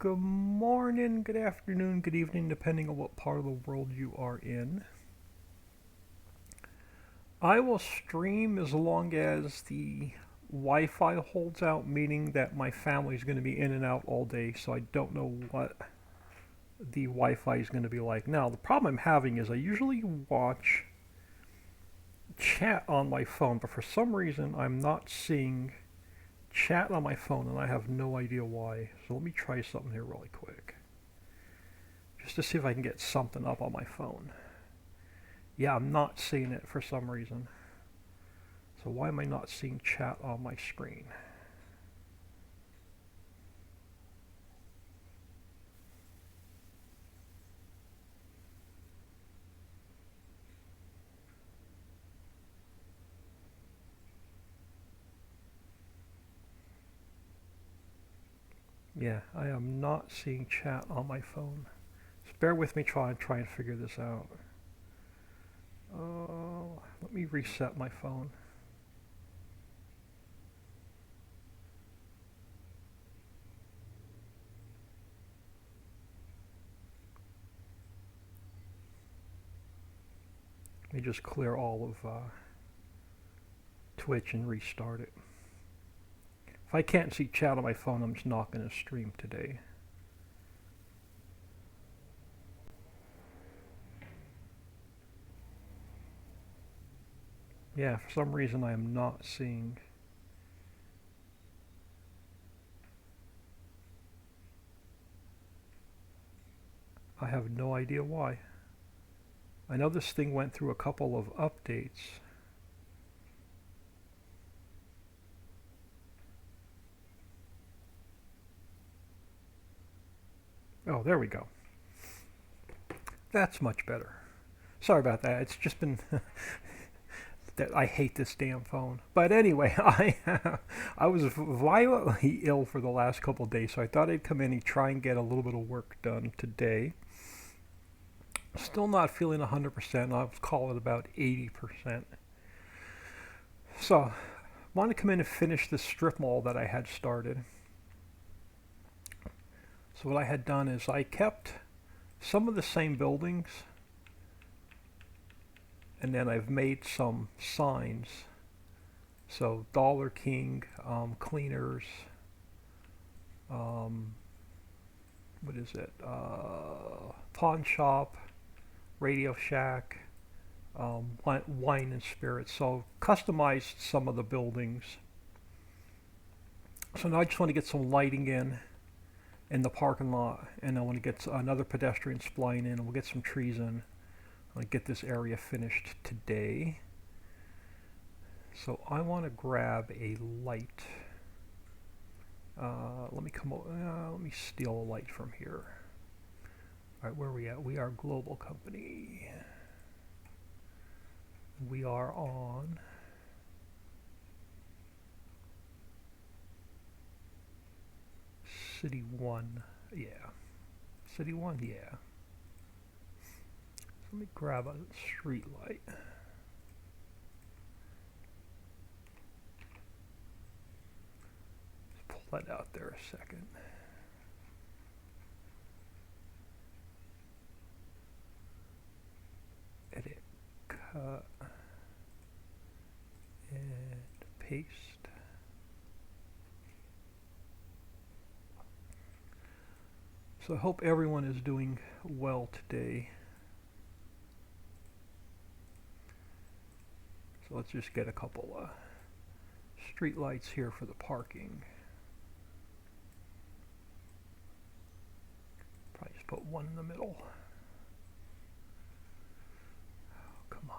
Good morning, good afternoon, good evening, depending on what part of the world you are in. I will stream as long as the Wi Fi holds out, meaning that my family is going to be in and out all day, so I don't know what the Wi Fi is going to be like. Now, the problem I'm having is I usually watch chat on my phone, but for some reason I'm not seeing chat on my phone, and I have no idea why. So let me try something here really quick, just to see if I can get something up on my phone. Yeah, I'm not seeing it for some reason. So why am I not seeing chat on my screen? Yeah, I am not seeing chat on my phone. So bear with me try and figure this out. Let me reset my phone. Let me just clear all of Twitch and restart it. If I can't see chat on my phone, I'm just not going to stream today. Yeah, for some reason I am not seeing. I have no idea why. I know this thing went through a couple of updates. Oh, there we go. That's much better. Sorry about that. It's just been that I hate this damn phone. But anyway, I was violently ill for the last couple of days, so I thought I'd come in and try and get a little bit of work done today. Still not feeling 100%. I'll call it about 80%. So, I want to come in and finish this strip mall that I had started. So what I had done is I kept some of the same buildings, and then I've made some signs. So Dollar King, Cleaners, um, what is it? Pawn Shop, Radio Shack, Wine and Spirits. So customized some of the buildings. So now I just want to get some lighting in the parking lot, and I want to get another pedestrian spline in, and we'll get some trees in. I'll get this area finished today. So I want to grab a light. Let me steal a light from here. All right, where are we at? We are Global Company. We are on City 1. Yeah. City 1, yeah. So let me grab a street light. Let's pull that out there a second. Edit, cut, and paste. So I hope everyone is doing well today. So let's just get a couple street lights here for the parking. Probably just put one in the middle. Oh, come on.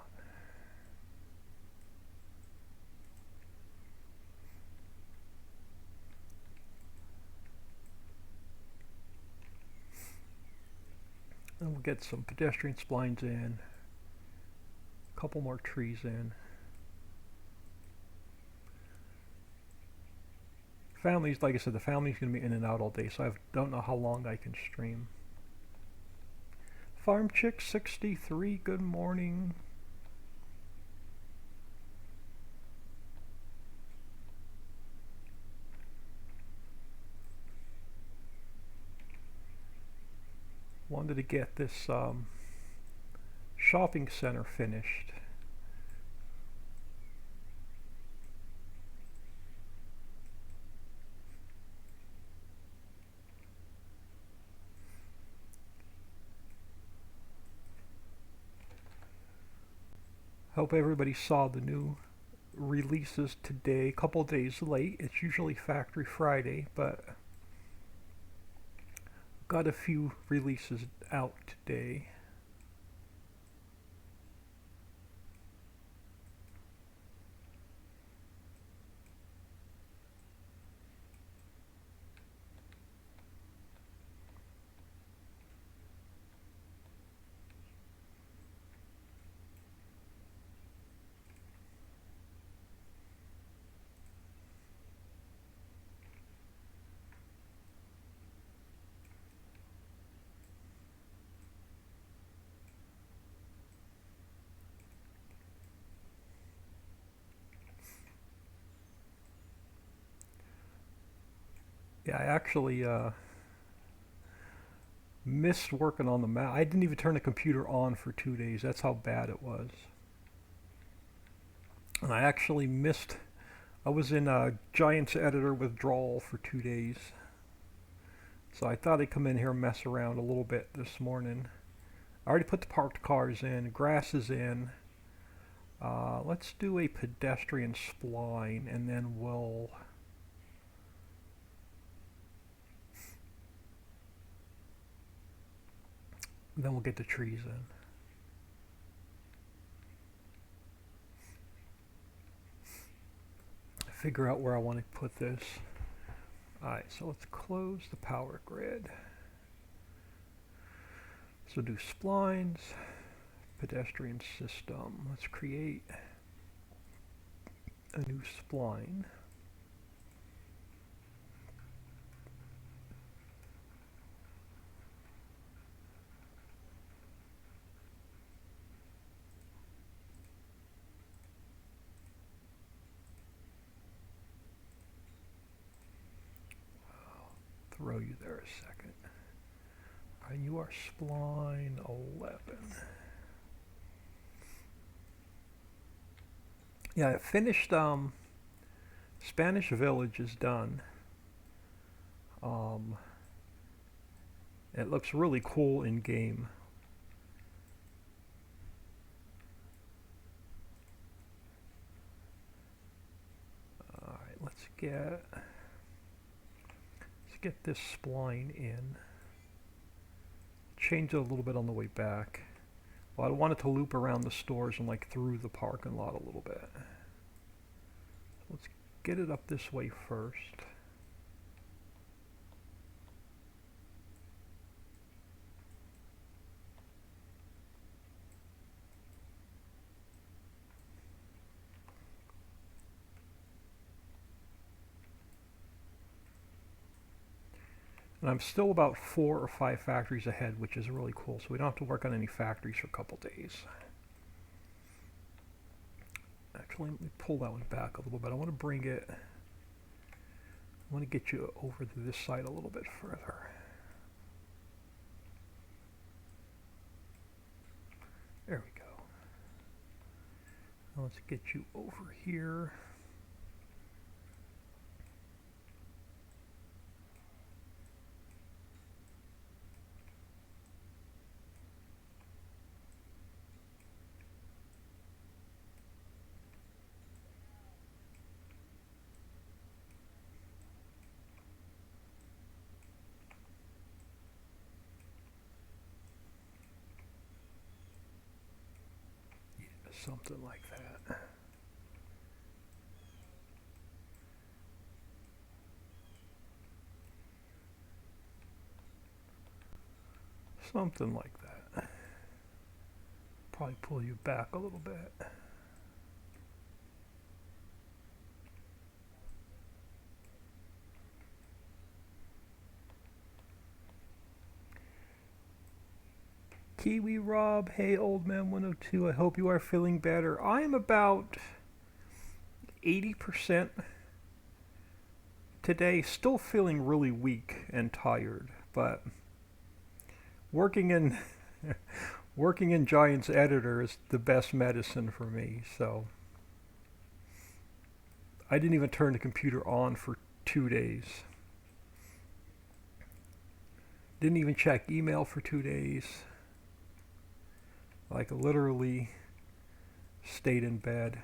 And we'll get some pedestrian splines in, a couple more trees in. Families, like I said, the family's going to be in and out all day, so I don't know how long I can stream. Farm Chick 63, good morning. wanted to get this shopping center finished. Hope everybody saw the new releases today, a couple days late. It's usually Factory Friday, but got a few releases out today. Yeah, I actually missed working on the map. I didn't even turn the computer on for 2 days. That's how bad it was. And I actually missed. I was in a Giants editor withdrawal for 2 days. So I thought I'd come in here and mess around a little bit this morning. I already put the parked cars in. Grass is in. Let's do a pedestrian spline, and then we'll get the trees in. Figure out where I want to put this. Alright, so let's close the power grid. So do splines, pedestrian system. Let's create a new spline. Throw you there a second. And you are spline 11. Yeah, I finished Spanish Village is done. It looks really cool in game. Alright, let's get this spline in. Change it a little bit on the way back. Well, I want it to loop around the stores and like through the parking lot a little bit. Let's get it up this way first. And I'm still about 4 or 5 factories ahead, which is really cool. So we don't have to work on any factories for a couple days. Actually, let me pull that one back a little bit. I want to get you over to this side a little bit further. There we go. Now let's get you over here. Something like that. Something like that. Probably pull you back a little bit. Kiwi Rob, hey old man 102, I hope you are feeling better. I am about 80% today, still feeling really weak and tired, but working in working in Giants editor is the best medicine for me. So I didn't even turn the computer on for 2 days. Didn't even check email for 2 days. Like literally stayed in bed.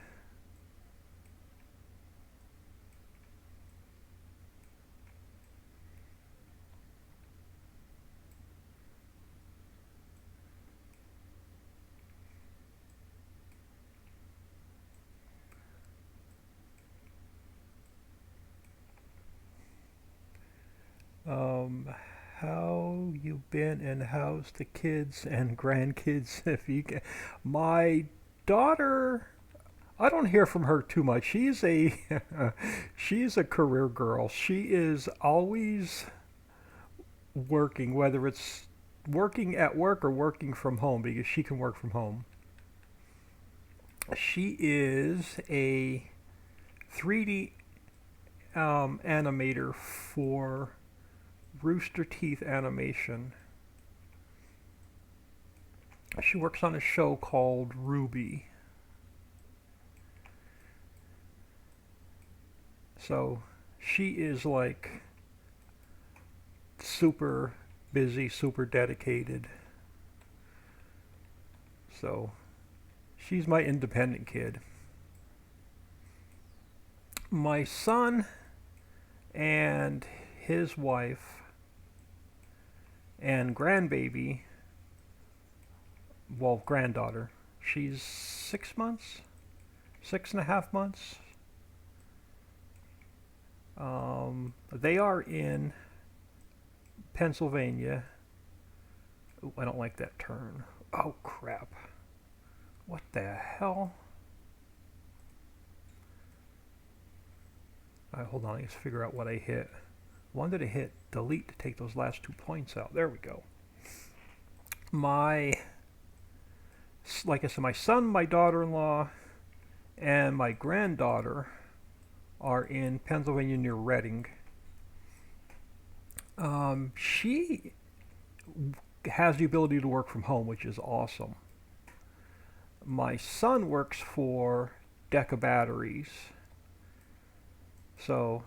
Um, how you been and how's the kids and grandkids? If you can, my daughter, I don't hear from her too much. She's a she's a career girl. She is always working, whether it's working at work or working from home because she can work from home. She is a 3D animator for Rooster Teeth Animation. She works on a show called Ruby. So she is like super busy, super dedicated. So she's my independent kid. My son and his wife and grandbaby, well, granddaughter, she's 6 months, 6.5 months. They are in Pennsylvania. Ooh, I don't like that turn. Oh, crap. What the hell? Alright, hold on. Let's figure out what I hit. Wanted to hit delete to take those last 2 points out. There we go. Like I said, my son, my daughter-in-law, and my granddaughter are in Pennsylvania near Reading. She has the ability to work from home, which is awesome. My son works for Deca Batteries, so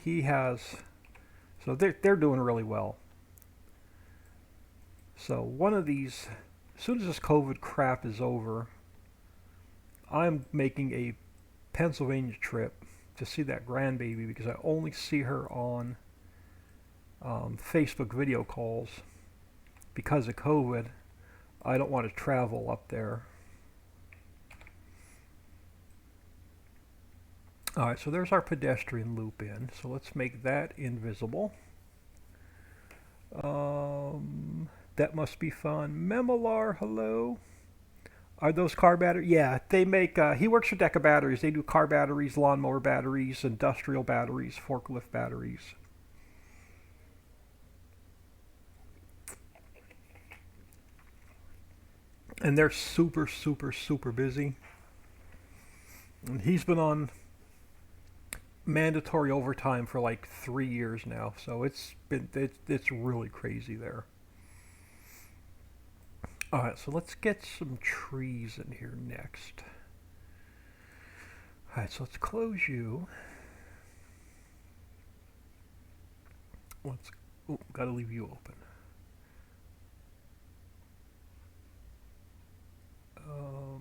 he has, so they're doing really well. So one of these, as soon as this COVID crap is over, I'm making a Pennsylvania trip to see that grandbaby because I only see her on Facebook video calls. Because of COVID, I don't want to travel up there. Alright, so there's our pedestrian loop in. So let's make that invisible. That must be fun. Memolar, hello. Are those car batteries? Yeah, they make, he works for Deca Batteries. They do car batteries, lawnmower batteries, industrial batteries, forklift batteries. And they're super, super, super busy. And he's been on mandatory overtime for like 3 years now, so it's really crazy there. All right, so let's get some trees in here next. All right, so let's close you. Let's, oh, gotta leave you open.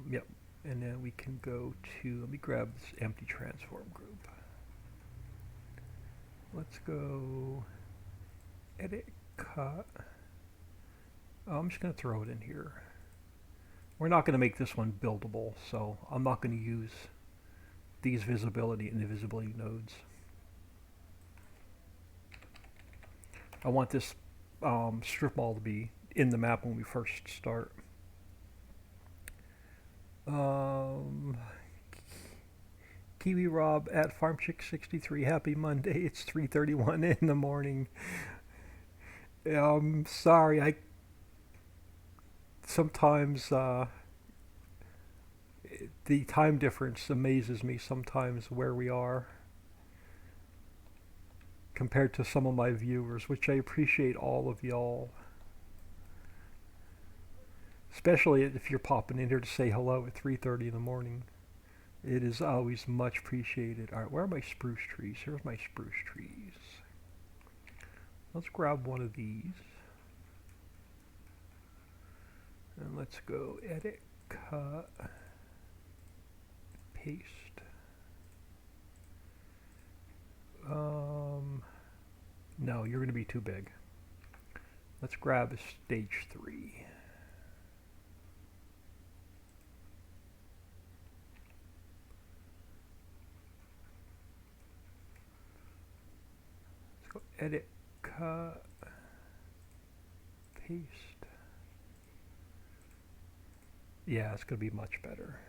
Yep, and then we can go to, let me grab this empty transform group. Let's go edit, cut. Oh, I'm just going to throw it in here. We're not going to make this one buildable, so I'm not going to use these visibility and invisibility nodes. I want this strip mall to be in the map when we first start. Kiwi Rob at FarmChick63, happy Monday. It's 3:31 in the morning. Sorry, I sometimes the time difference amazes me sometimes where we are compared to some of my viewers, which I appreciate all of y'all. Especially if you're popping in here to say hello at 3:30 in the morning. It is always much appreciated. All right, where are my spruce trees? Here's my spruce trees. Let's grab one of these. And let's go edit, cut, paste. No, you're going to be too big. Let's grab a stage 3. Let's go edit, cut, paste. Yeah, it's going to be much better.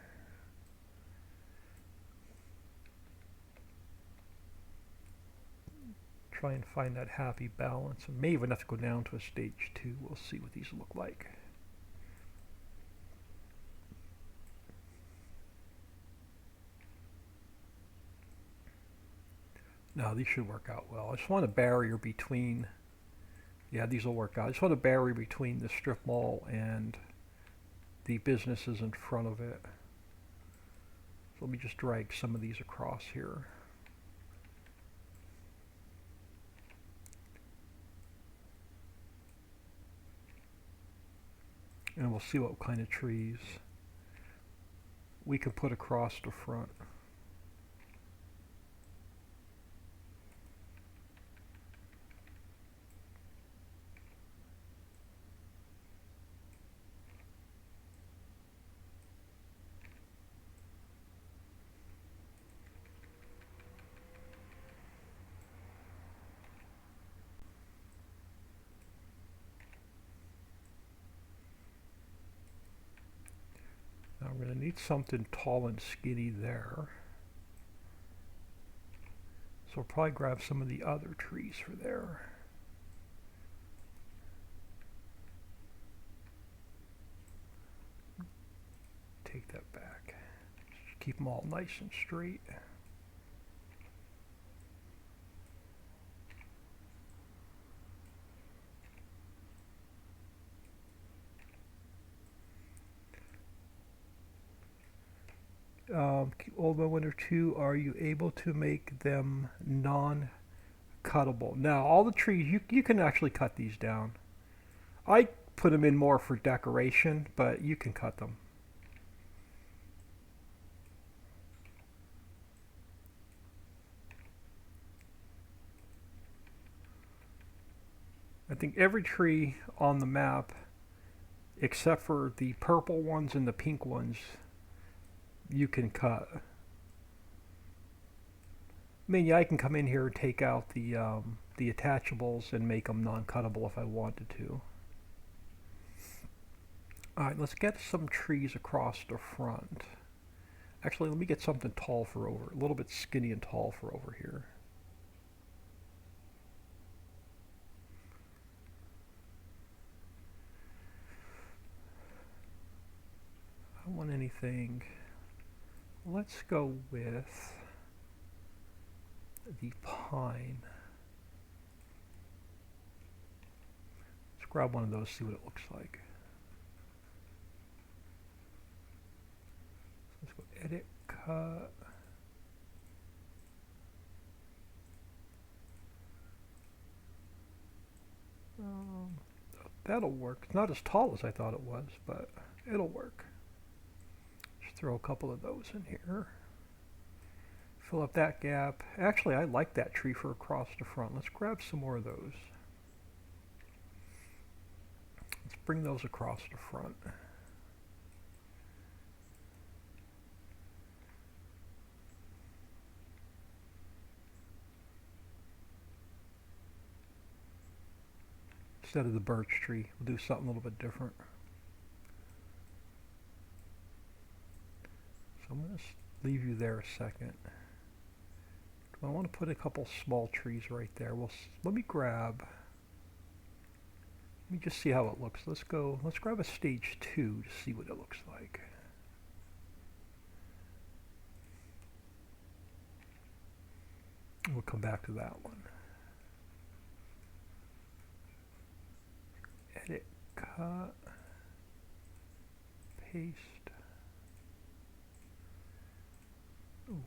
Try and find that happy balance. I may even have to go down to a stage 2. We'll see what these look like. No, these should work out well. I just want a barrier between, yeah, these will work out. I just want a barrier between the strip mall and the businesses in front of it. So let me just drag some of these across here. And we'll see what kind of trees we can put across the front. Now we're going to need something tall and skinny there. So we'll probably grab some of the other trees for there. Take that back. Just keep them all nice and straight. Old Man Winter 2, are you able to make them non-cuttable? Now, all the trees, you can actually cut these down. I put them in more for decoration, but you can cut them. I think every tree on the map, except for the purple ones and the pink ones, you can cut. I mean, yeah, I can come in here and take out the attachables and make them non-cuttable if I wanted to. Alright, let's get some trees across the front. Actually, let me get something tall for over, a little bit skinny and tall for over here. I don't want anything. Let's go with the pine. Let's grab one of those, see what it looks like. Let's go edit, cut. That'll work. It's not as tall as I thought it was, but it'll work. Just throw a couple of those in here. Fill up that gap. Actually, I like that tree for across the front. Let's grab some more of those. Let's bring those across the front. Instead of the birch tree, we'll do something a little bit different. So I'm going to leave you there a second. I want to put a couple small trees right there. Let me just see how it looks. Let's grab a stage 2 to see what it looks like. We'll come back to that one. Edit, cut. paste. Ooh.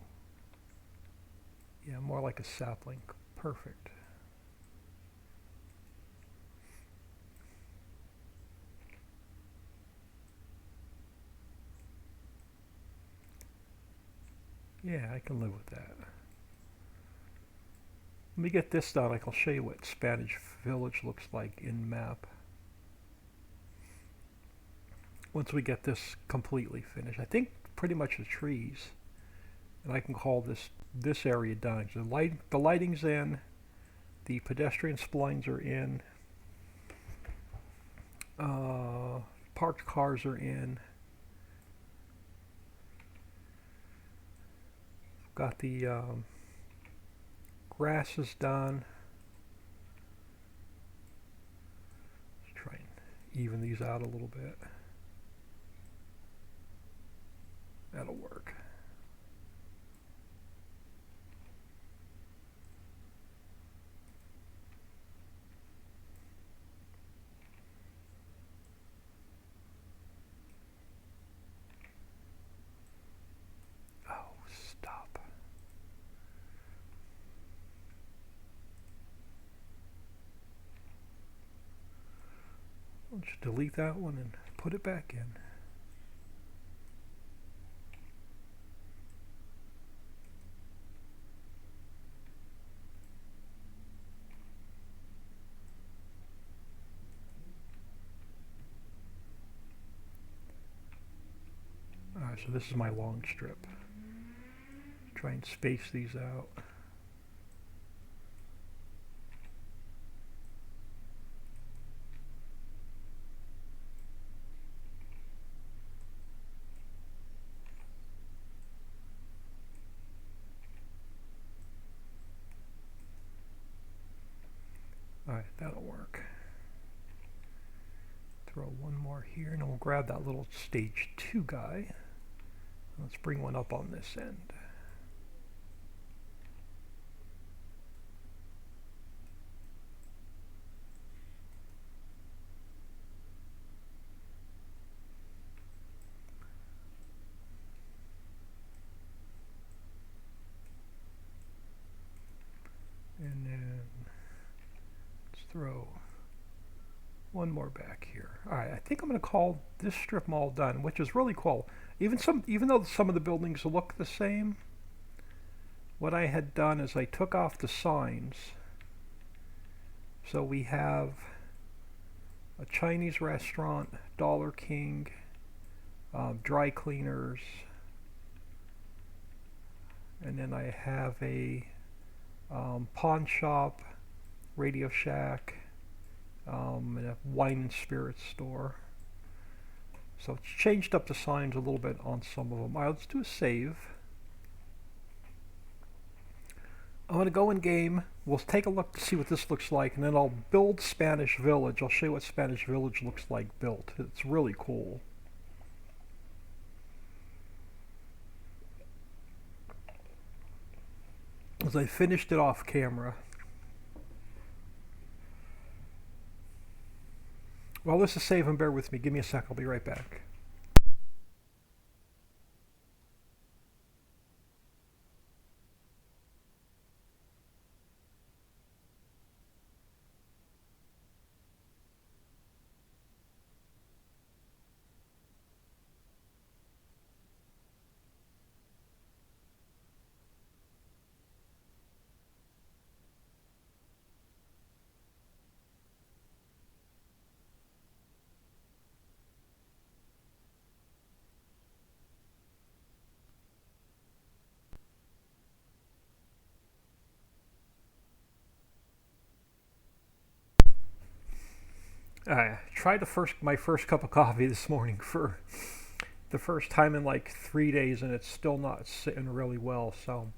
Yeah, more like a sapling. Perfect. Yeah, I can live with that. Let me get this done. I'll show you what Spanish Village looks like in map. Once we get this completely finished, I think pretty much the trees, and I can call this area done. The lighting's in, the pedestrian splines are in, parked cars are in. Got the grass is done. Let's try and even these out a little bit. That'll work. Oh, stop. I'll just delete that one and put it back in. Alright, so this is my long strip. Try and space these out. Alright, that'll work. Throw one more here, and then we'll grab that little stage 2 guy. Let's bring one up on this end. And then let's throw one more back here. Alright, I think I'm going to call this strip mall done, which is really cool. Even though some of the buildings look the same, what I had done is I took off the signs. So we have a Chinese restaurant, Dollar King, dry cleaners, and then I have a pawn shop, Radio Shack, and a wine and spirits store. So it's changed up the signs a little bit on some of them. Alright, let's do a save. I'm going to go in game. We'll take a look to see what this looks like, and then I'll build Spanish Village. I'll show you what Spanish Village looks like built. It's really cool. As I finished it off camera. Well, this is save and bear with me. Give me a sec. I'll be right back. I tried my first cup of coffee this morning for the first time in like 3 days, and it's still not sitting really well, so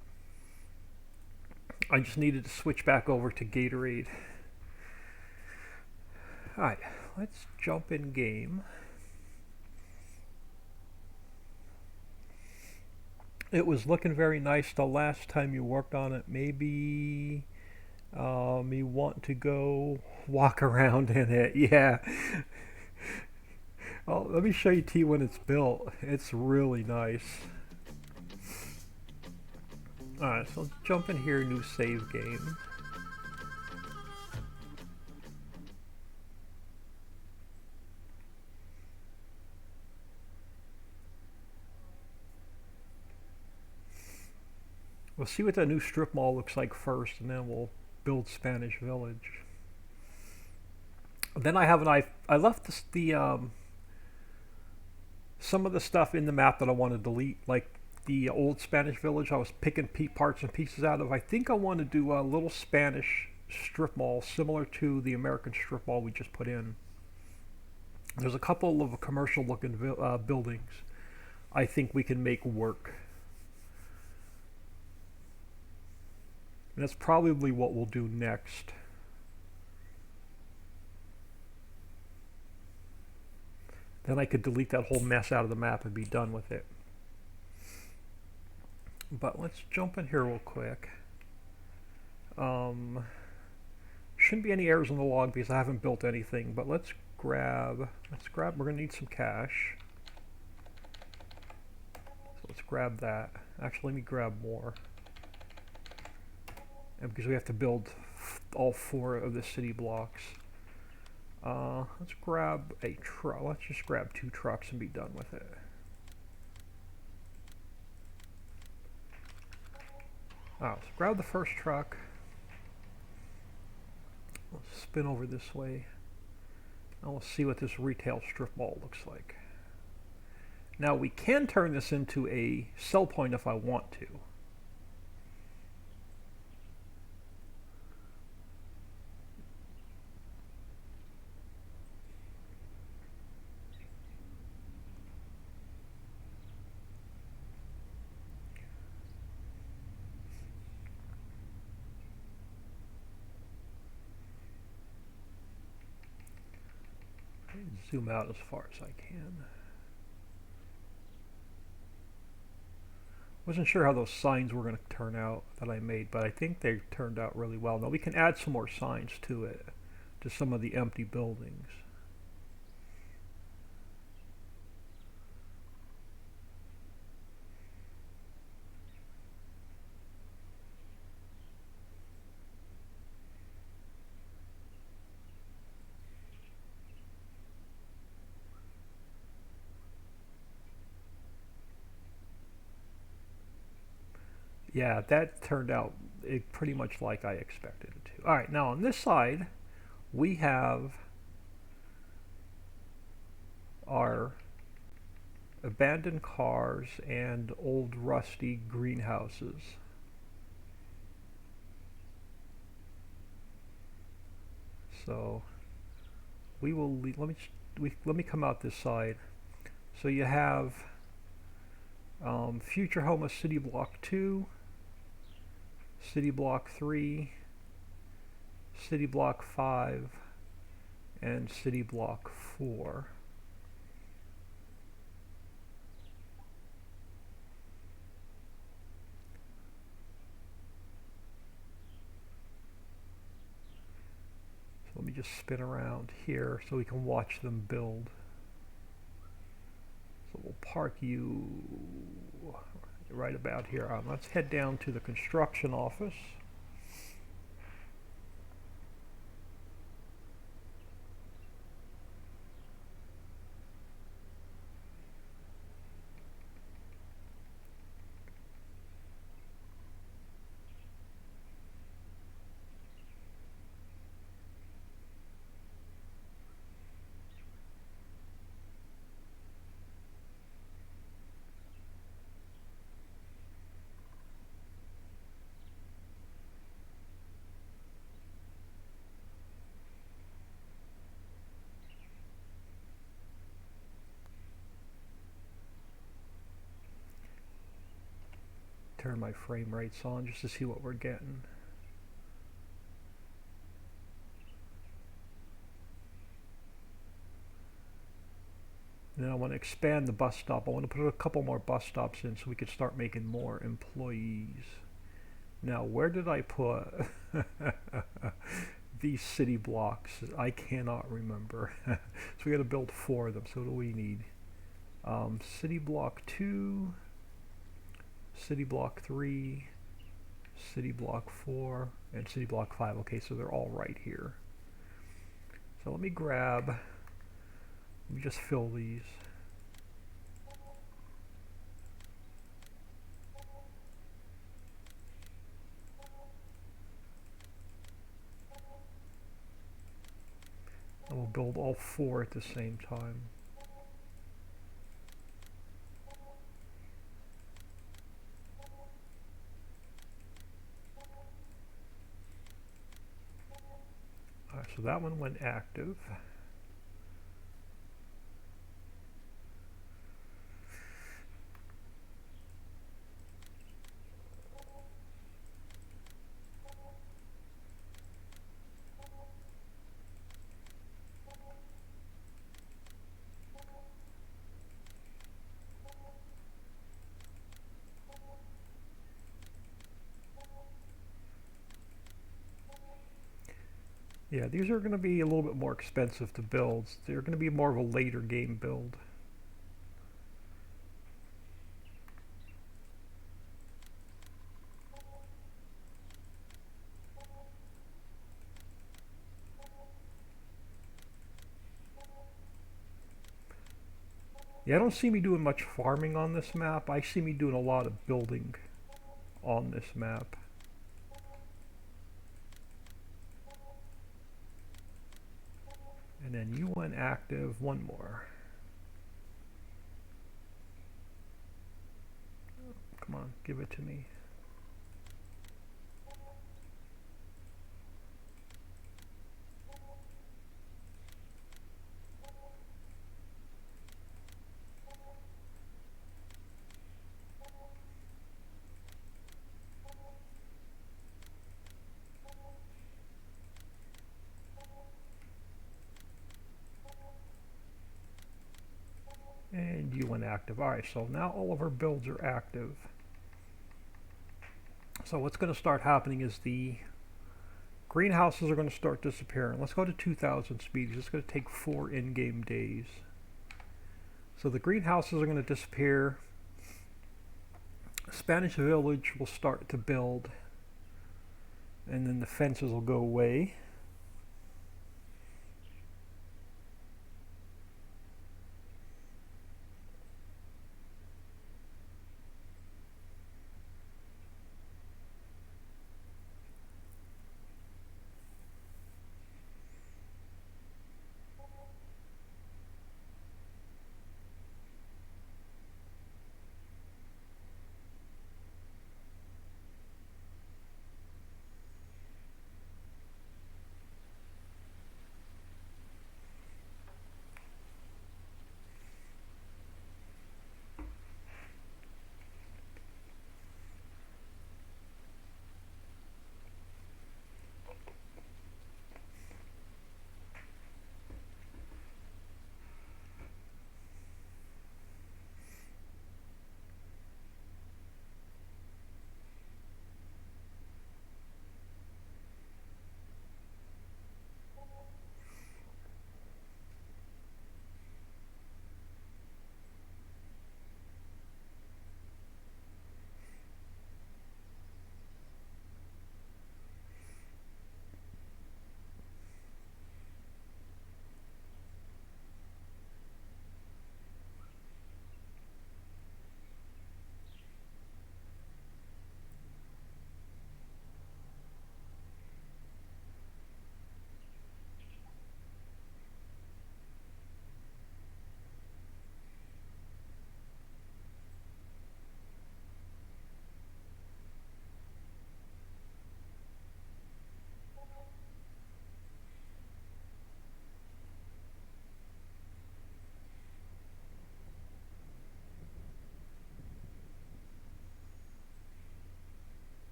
I just needed to switch back over to Gatorade. Alright, let's jump in game. It was looking very nice the last time you worked on it. Maybe you want to go walk around in it. Yeah. Oh, let me show you T when it's built. It's really nice. Alright, so let's jump in here, new save game. We'll see what that new strip mall looks like first, and then we'll build Spanish Village. Then I left some of the stuff in the map that I want to delete, like the old Spanish Village. I was picking parts and pieces out of. I think I want to do a little Spanish strip mall similar to the American strip mall we just put in. There's a couple of commercial looking buildings I think we can make work. And that's probably what we'll do next. Then I could delete that whole mess out of the map and be done with it. But let's jump in here real quick. Shouldn't be any errors in the log because I haven't built anything, but let's grab, we're gonna need some cash. So let's grab that. Actually, let me grab more. And because we have to build all 4 of the city blocks. Let's grab a truck. Let's just grab 2 trucks and be done with it. Let's grab the first truck. Let's spin over this way. And we'll see what this retail strip mall looks like. Now we can turn this into a sell point if I want to. Zoom out as far as I can. Wasn't sure how those signs were going to turn out that I made, but I think they turned out really well. Now we can add some more signs to it, to some of the empty buildings. Yeah, that turned out pretty much like I expected it to. All right, now on this side, we have our abandoned cars and old rusty greenhouses. So we will let me come out this side. So you have future home of City Block 2, City Block 3, City Block 5, and City Block 4. So let me just spin around here so we can watch them build. So we'll park you right about here. Let's head down to the construction office. Turn my frame rates on just to see what we're getting. Now I want to expand the bus stop. I want to put a couple more bus stops in so we could start making more employees. Now, where did I put these city blocks? I cannot remember. So we got to build 4 of them. So what do we need? City block 2, city block 3, city block 4, and city block 5. Okay, so they're all right here. So let me just fill these. And we'll build all 4 at the same time. Alright, so that one went active. Yeah, these are going to be a little bit more expensive to build. They're going to be more of a later game build. Yeah, I don't see me doing much farming on this map. I see me doing a lot of building on this map. And then you went active, 1 more. Come on, give it to me. And you went active. Alright, so now all of our builds are active. So what's going to start happening is the greenhouses are going to start disappearing. Let's go to 2,000 speeds. It's going to take 4 in-game days. So the greenhouses are going to disappear. Spanish village will start to build. And then the fences will go away.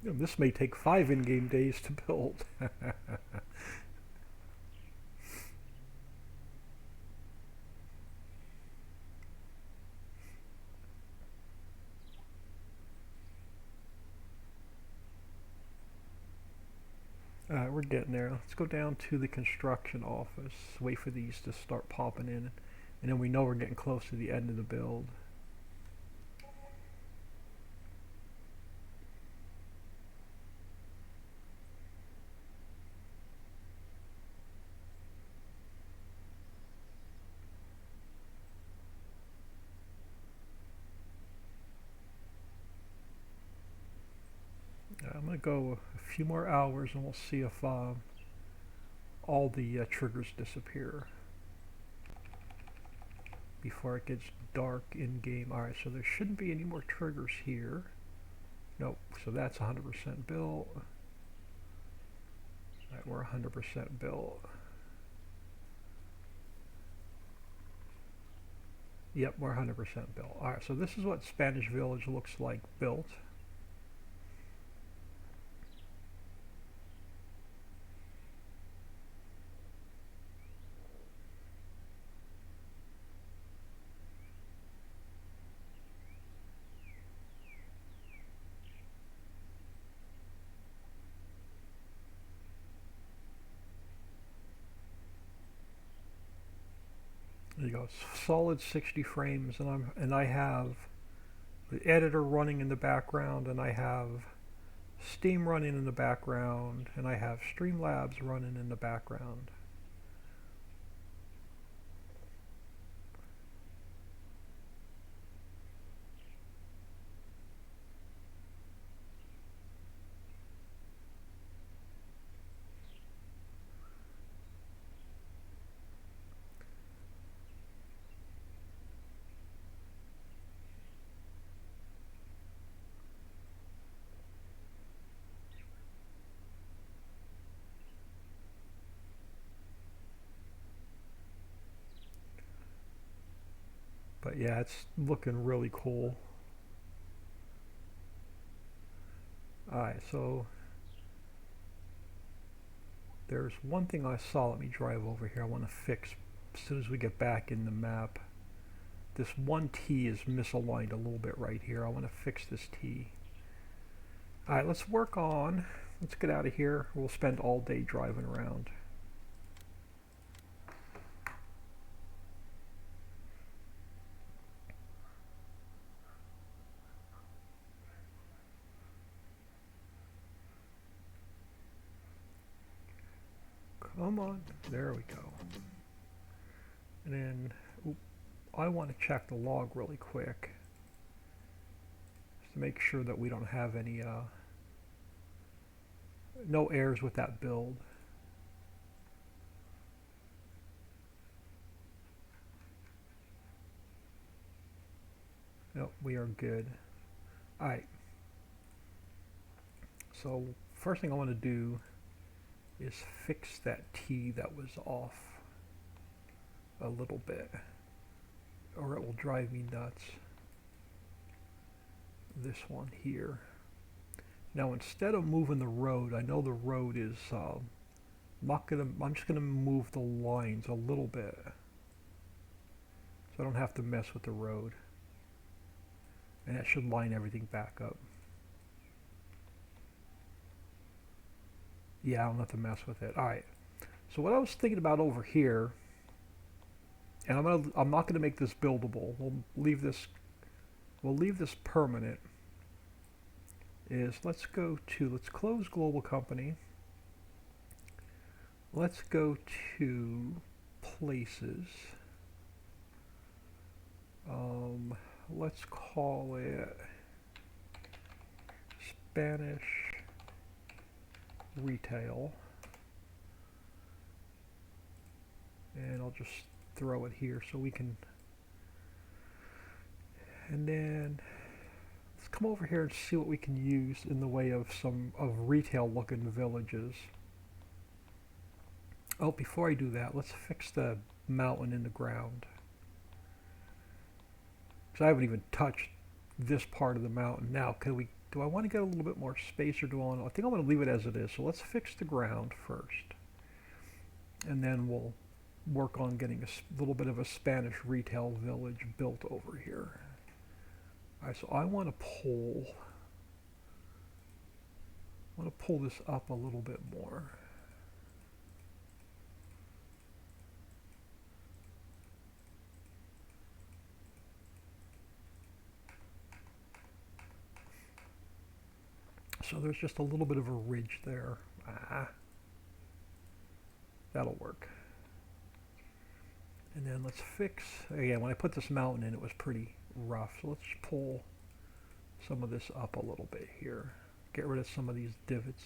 This may take 5 in-game days to build. We're getting there. Let's go down to the construction office. Wait for these to start popping in. And then we know we're getting close to the end of the build. I'm going to go a few more hours and we'll see if all the triggers disappear before it gets dark in game. Alright, so there shouldn't be any more triggers here. Nope, so that's 100% built. Alright, we're 100% built. Yep, we're 100% built. Alright, so this is what Spanish Village looks like built. There you go, solid 60 frames, and I have the editor running in the background, and I have Steam running in the background, and I have Streamlabs running in the background. But yeah, it's looking really cool. Alright, so there's one thing I saw. Let me drive over here. I want to fix as soon as we get back in the map. This one T is misaligned a little bit right here. I want to fix this T. Alright, let's get out of here. We'll spend all day driving around. Come on, there we go. And then, I want to check the log really quick, just to make sure that we don't have any, no errors with that build. Nope, we are good. Alright. So, first thing I want to do is fix that T that was off a little bit, or it will drive me nuts. This one here. Now instead of moving the road, I know the road is I'm just gonna move the lines a little bit so I don't have to mess with the road, and that should line everything back up. Yeah, I don't have to mess with it. Alright, so what I was thinking about over here, and I'm not gonna make this buildable. We'll leave this permanent. Is let's close global company. Let's go to places. Let's call it Spanish retail, and I'll just throw it here so we can, and then let's come over here and see what we can use in the way of some retail looking villages. Oh, before I do that, let's fix the mountain in the ground, because I haven't even touched this part of the mountain. Now, do I want to get a little bit more space, or I think I want to leave it as it is. So let's fix the ground first, and then we'll work on getting a little bit of a Spanish retail village built over here. Alright, so I want to pull this up a little bit more. So there's just a little bit of a ridge there. Ah, that'll work. And then let's fix, again, when I put this mountain in, it was pretty rough. So let's pull some of this up a little bit here. Get rid of some of these divots.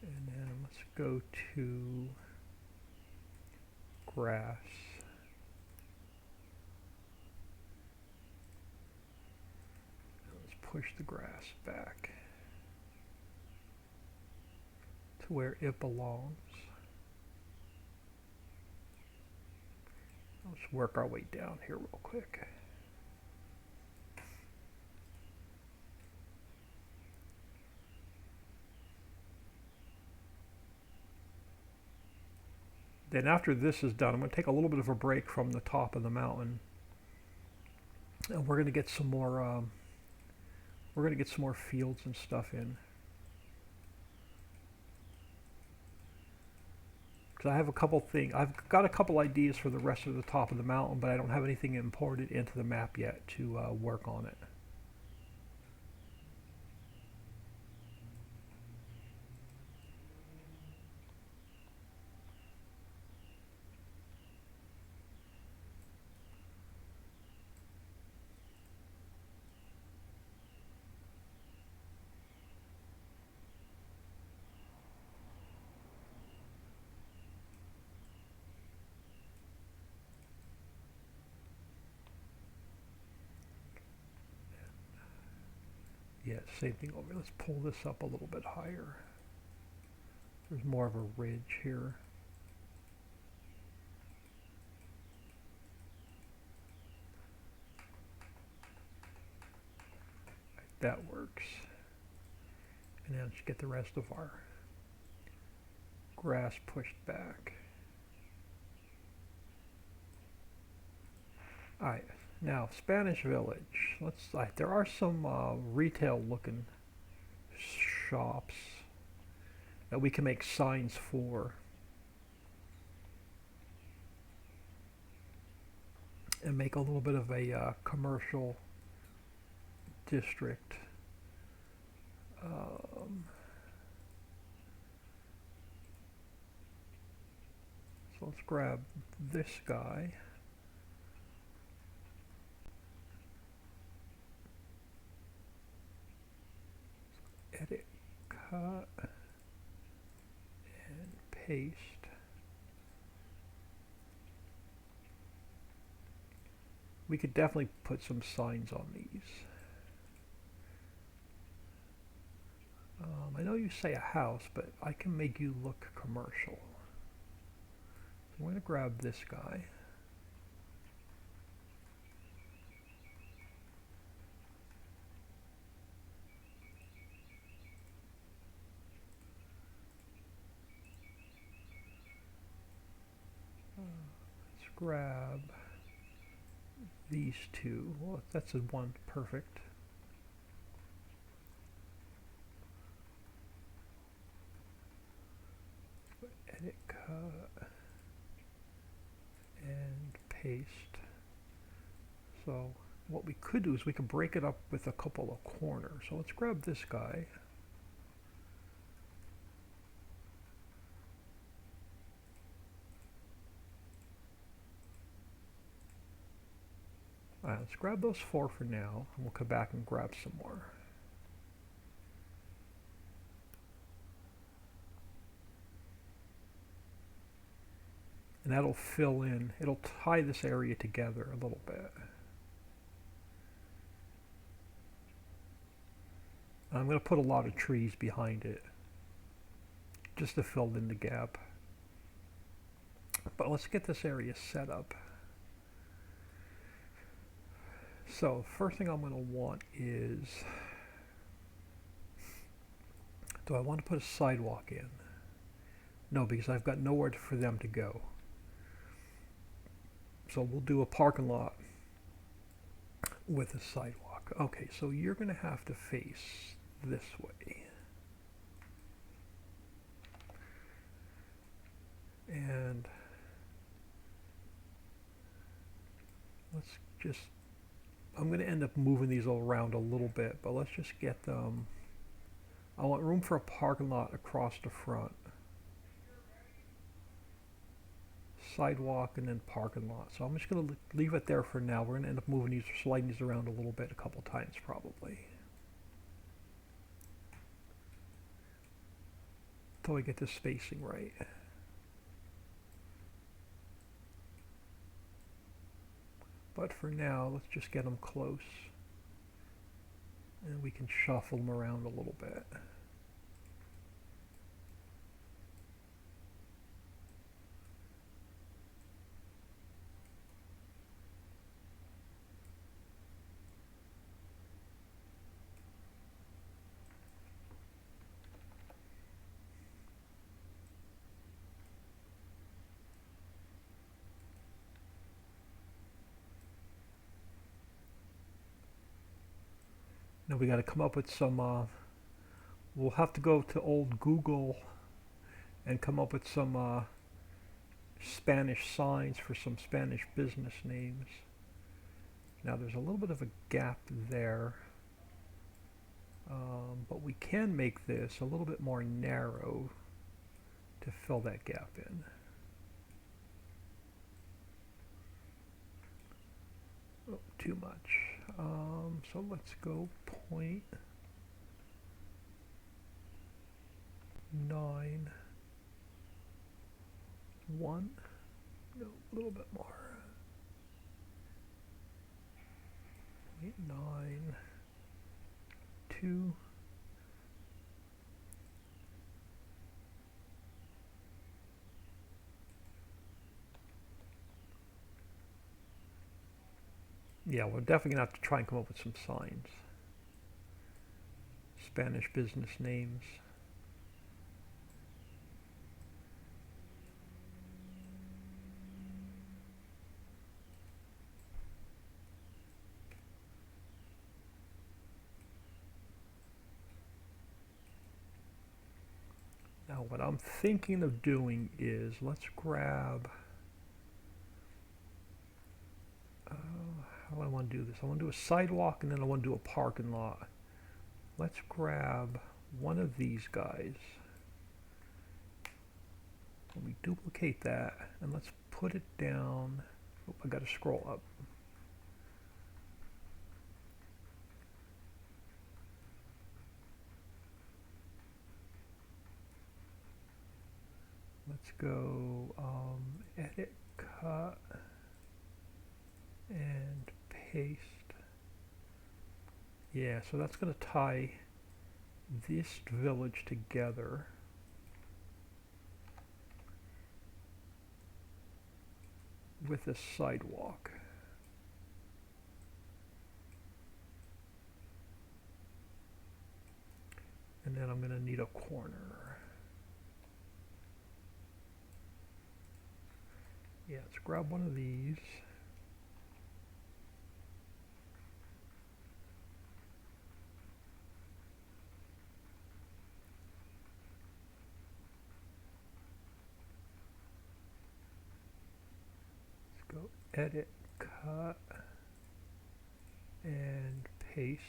And then let's go to grass. Let's push the grass back to where it belongs. Let's work our way down here real quick. Then after this is done, I'm going to take a little bit of a break from the top of the mountain, and we're going to get some more. We're going to get some more fields and stuff in. Because I have a couple things. I've got a couple ideas for the rest of the top of the mountain, but I don't have anything imported into the map yet to work on it. Yeah, same thing over. Let's pull this up a little bit higher. There's more of a ridge here. That works. And now let's get the rest of our grass pushed back. Alright, now Spanish Village. There are some retail looking shops that we can make signs for. And make a little bit of a commercial district. So let's grab this guy. Edit, cut, and paste. We could definitely put some signs on these. I know you say a house, but I can make you look commercial. So I'm going to grab this guy. Let's grab these two. Well, that's a one, perfect. Edit, cut, and paste. So what we could do is we could break it up with a couple of corners. So let's grab this guy. Alright, let's grab those four for now, and we'll come back and grab some more. And that'll fill in, it'll tie this area together a little bit. I'm going to put a lot of trees behind it, just to fill in the gap. But let's get this area set up. So first thing I'm going to want is, do I want to put a sidewalk in? No, because I've got nowhere for them to go. So we'll do a parking lot with a sidewalk. Okay, so you're going to have to face this way. And let's just, I'm going to end up moving these all around a little bit, but let's just get them. I want room for a parking lot across the front. Sidewalk and then parking lot. So I'm just going to leave it there for now. We're going to end up moving these, sliding these around a little bit a couple times probably. Until we get the spacing right. But for now, let's just get them close. And we can shuffle them around a little bit. Now we got to come up with some, we'll have to go to old Google and come up with some Spanish signs for some Spanish business names. Now there's a little bit of a gap there, but we can make this a little bit more narrow to fill that gap in. Oh, too much. So let's go 0.9. One. No, a little bit more. 0.9. 2. Yeah, we're definitely gonna have to try and come up with some signs. Spanish business names. Now what I'm thinking of doing is, let's grab, how do I want to do this? I want to do a sidewalk and then I want to do a parking lot. Let's grab one of these guys. Let me duplicate that and let's put it down. Oh, I got to scroll up. Let's go edit, cut, and paste. Yeah, so that's going to tie this village together. With a sidewalk. And then I'm going to need a corner. Yeah, let's grab one of these. Let's go edit, cut, and paste.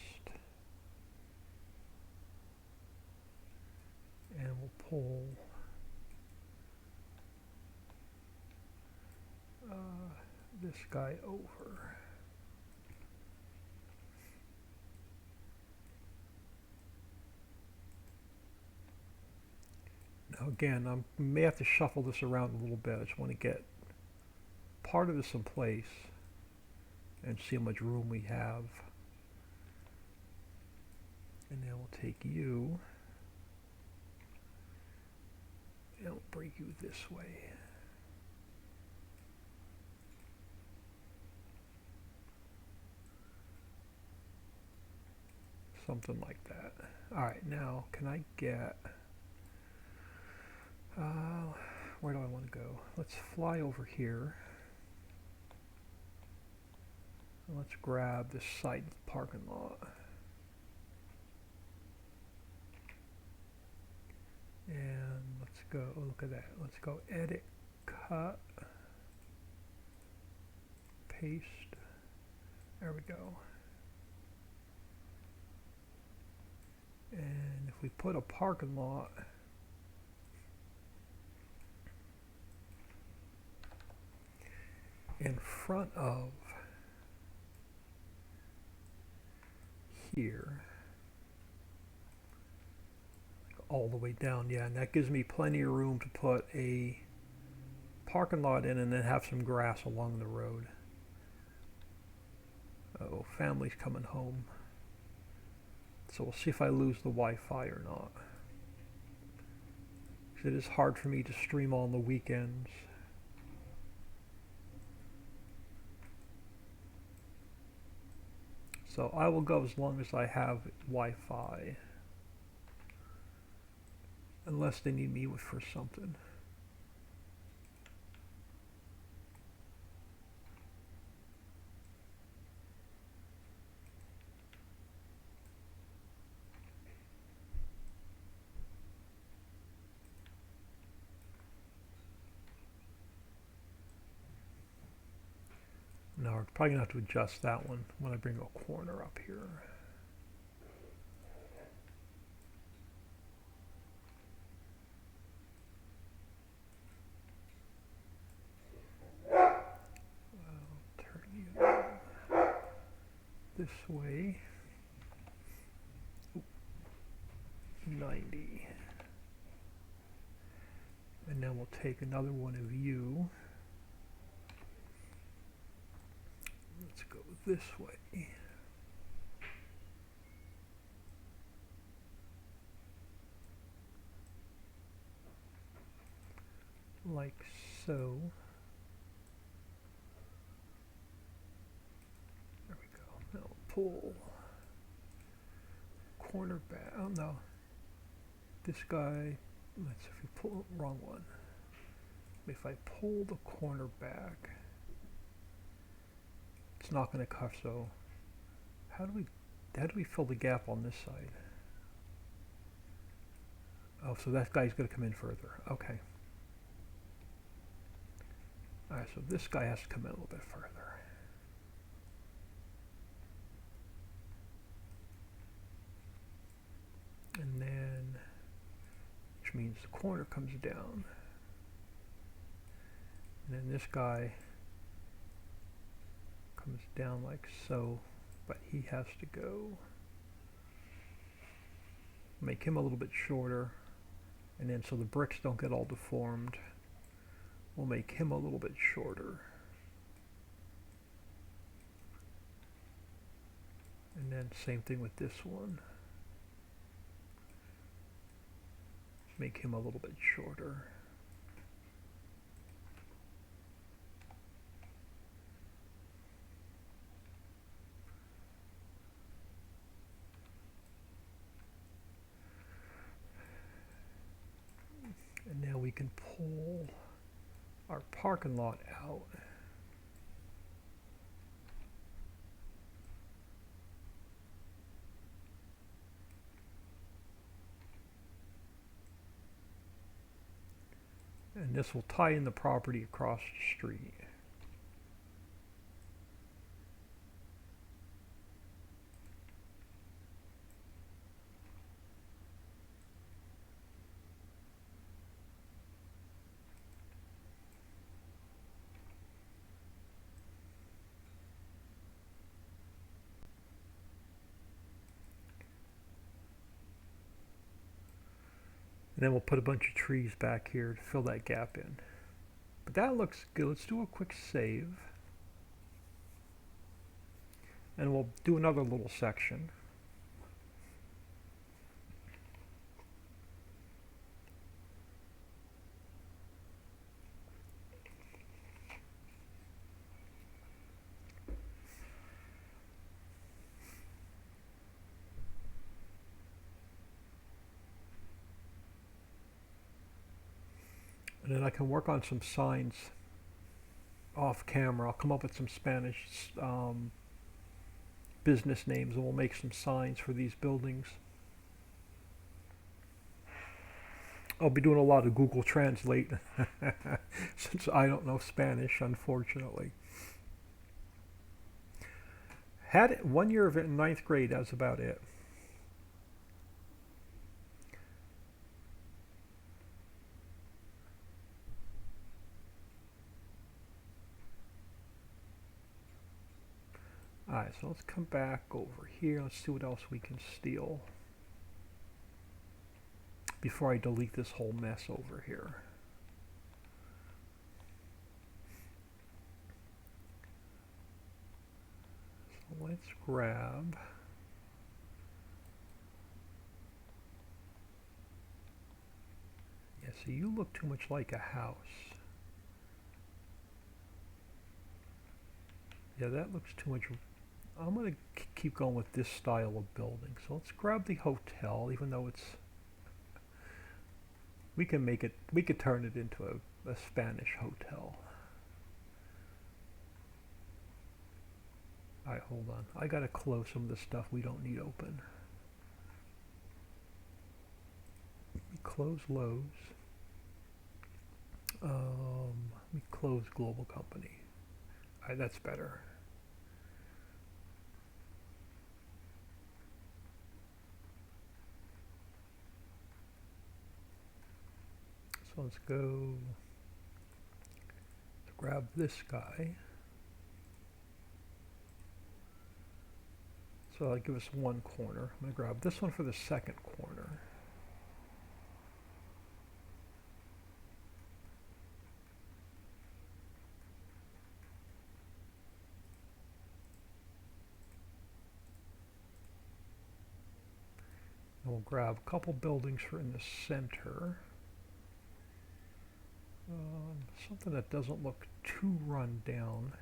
And we'll pull this guy over. Now again, I may have to shuffle this around a little bit. I just want to get part of this in place and see how much room we have. And then we'll take you and we'll bring you this way. Something like that. Alright, now can I get, where do I want to go? Let's fly over here. Let's grab this side of the parking lot. And let's go, oh, look at that. Let's go edit, cut, paste, there we go. And if we put a parking lot in front of here, all the way down, yeah, and that gives me plenty of room to put a parking lot in and then have some grass along the road. Oh, family's coming home. So we'll see if I lose the Wi-Fi or not. 'Cause it is hard for me to stream on the weekends. So I will go as long as I have Wi-Fi. Unless they need me for something. No, we're probably gonna have to adjust that one when I bring a corner up here. This way, 90, and then we'll take another one of you. Let's go this way. Like so. Now pull corner back. Oh no, this guy. Let's see if we pull wrong one. If I pull the corner back, it's not going to cover. So how do we fill the gap on this side? Oh, so that guy's going to come in further. Okay. All right, so this guy has to come in a little bit further. And then, which means the corner comes down. And then this guy comes down like so, but he has to go. Make him a little bit shorter. And then so the bricks don't get all deformed, we'll make him a little bit shorter. And then same thing with this one. Make him a little bit shorter. And now we can pull our parking lot out. And this will tie in the property across the street. And then we'll put a bunch of trees back here to fill that gap in. But that looks good. Let's do a quick save. And we'll do another little section. And then I can work on some signs off camera. I'll come up with some Spanish business names and we'll make some signs for these buildings. I'll be doing a lot of Google Translate since I don't know Spanish, unfortunately. Had it 1 year of it in ninth grade. That's about it. Alright, so let's come back over here. Let's see what else we can steal before I delete this whole mess over here. So let's grab yeah, so you look too much like a house. Yeah, that looks too much. I'm going to keep going with this style of building. So let's grab the hotel, even though it's... We can make it, we could turn it into a Spanish hotel. Alright, hold on. I got to close some of the stuff we don't need open. We close Lowe's. We close Global Company. Alright, that's better. So let's go grab this guy. So that'll give us one corner. I'm going to grab this one for the second corner. And we'll grab a couple buildings for in the center. Something that doesn't look too run down.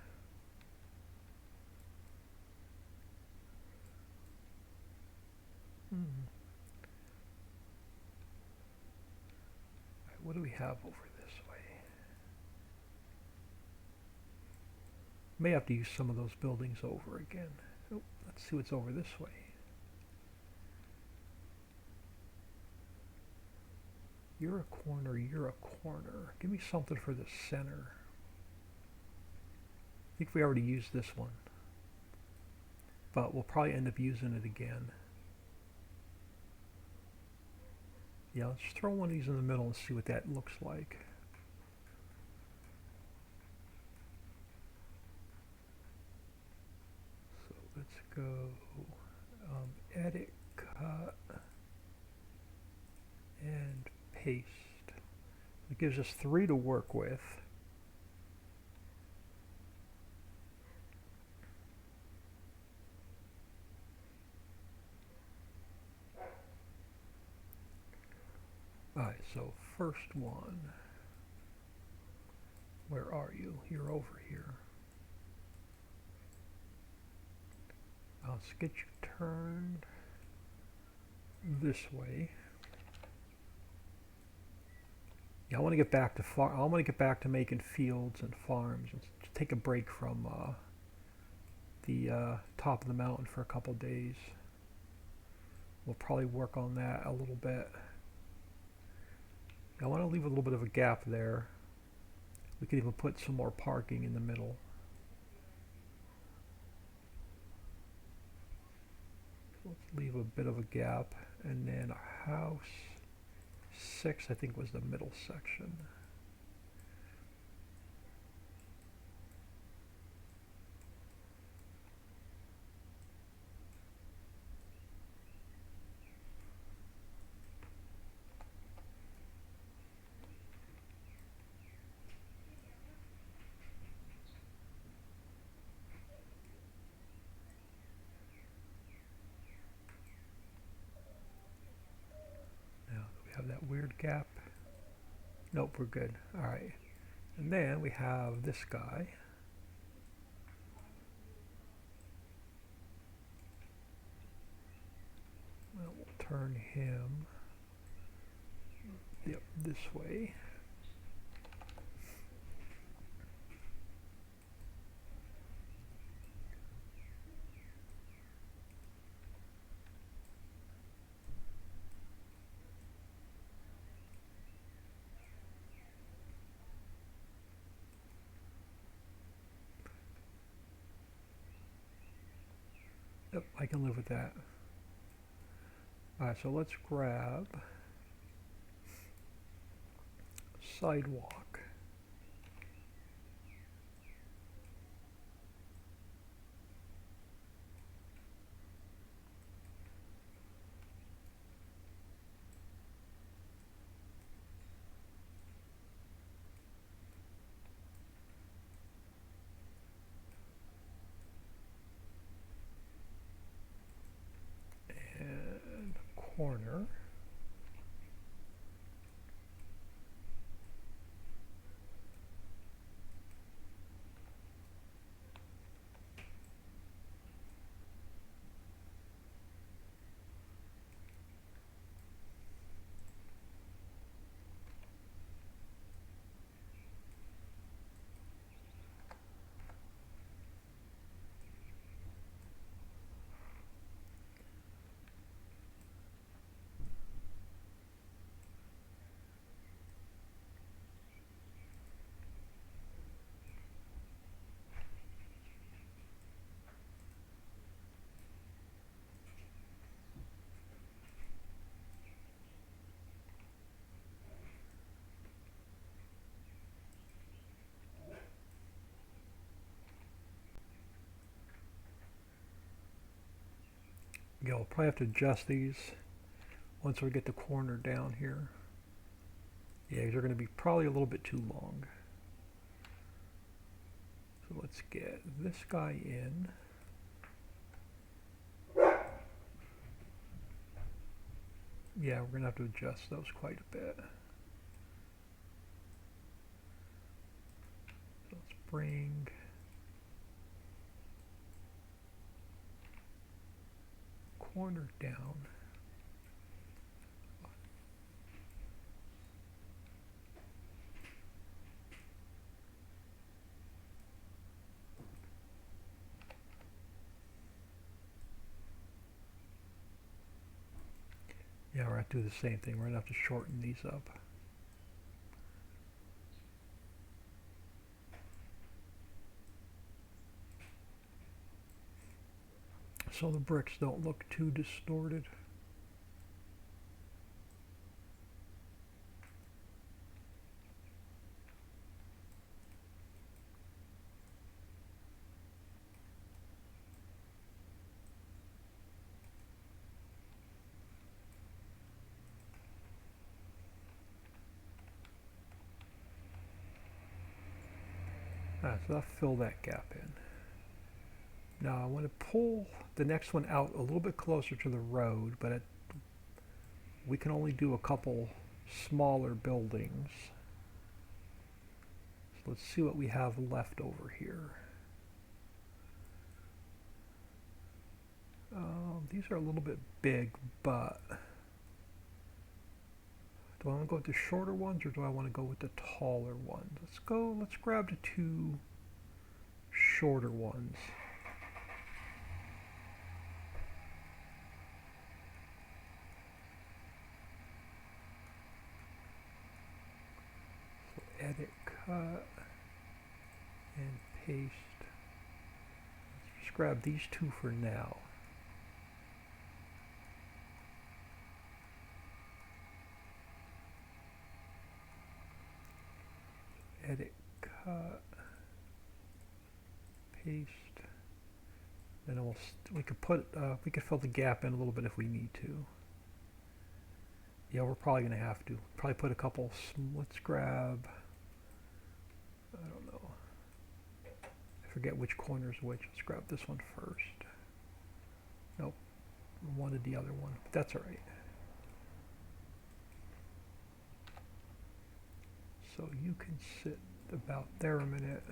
Right, what do we have over this way? May have to use some of those buildings over again. Oh, let's see what's over this way. You're a corner, you're a corner. Give me something for the center. I think we already used this one, but we'll probably end up using it again. Yeah, let's throw one of these in the middle and see what that looks like. So let's go edit, cut, and paste. It gives us 3 to work with. Alright, so first one. Where are you? You're over here. Let's get you turned this way. Yeah, I want to get back to I want to get back to making fields and farms and take a break from the top of the mountain for a couple days. We'll probably work on that a little bit. I want to leave a little bit of a gap there. We could even put some more parking in the middle. Let's leave a bit of a gap, and then a house 6 I think was the middle section. Have that weird gap. Nope, we're good. Alright. And then we have this guy. Well, we'll turn him this way. Yep, I can live with that. Alright, so let's grab sidewalk. And corner. Yeah, we'll probably have to adjust these once we get the corner down here. Yeah, these are going to be probably a little bit too long. So let's get this guy in. Yeah, we're going to have to adjust those quite a bit. So let's bring corner down. Yeah, we're going to do the same thing. We're going to have to shorten these up. So the bricks don't look too distorted. So I'll fill that gap in. Now I want to pull the next one out a little bit closer to the road, but we can only do a couple smaller buildings. So let's see what we have left over here. These are a little bit big, but do I want to go with the shorter ones or do I want to go with the taller ones? Let's grab the two shorter ones. So edit, cut, and paste. Let's just grab these two for now. Edit, cut, paste. Then we could fill the gap in a little bit if we need to. Yeah, we're probably gonna have to. Probably put a couple. Let's grab. I don't know. I forget which corner is which. Let's grab this one first. Nope. We wanted the other one, but that's all right. So you can sit about there a minute.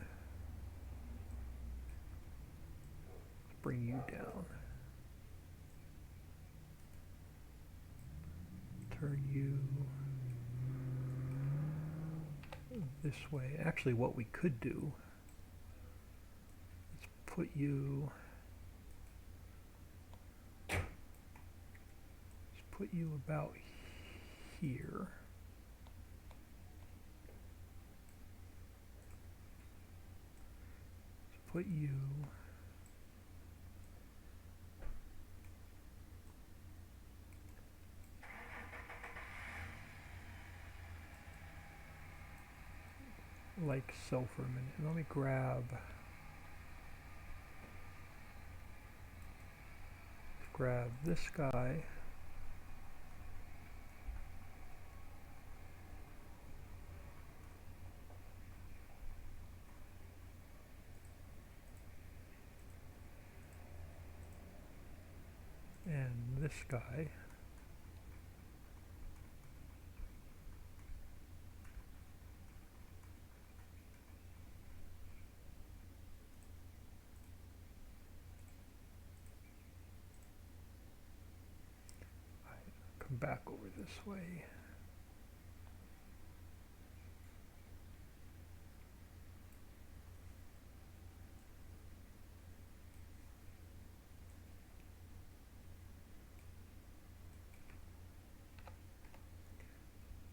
Bring you down. Turn you this way. Actually, what we could do, let's put you about here. Let's put you like so for a minute. Let me grab this guy. And this guy. Come back over this way.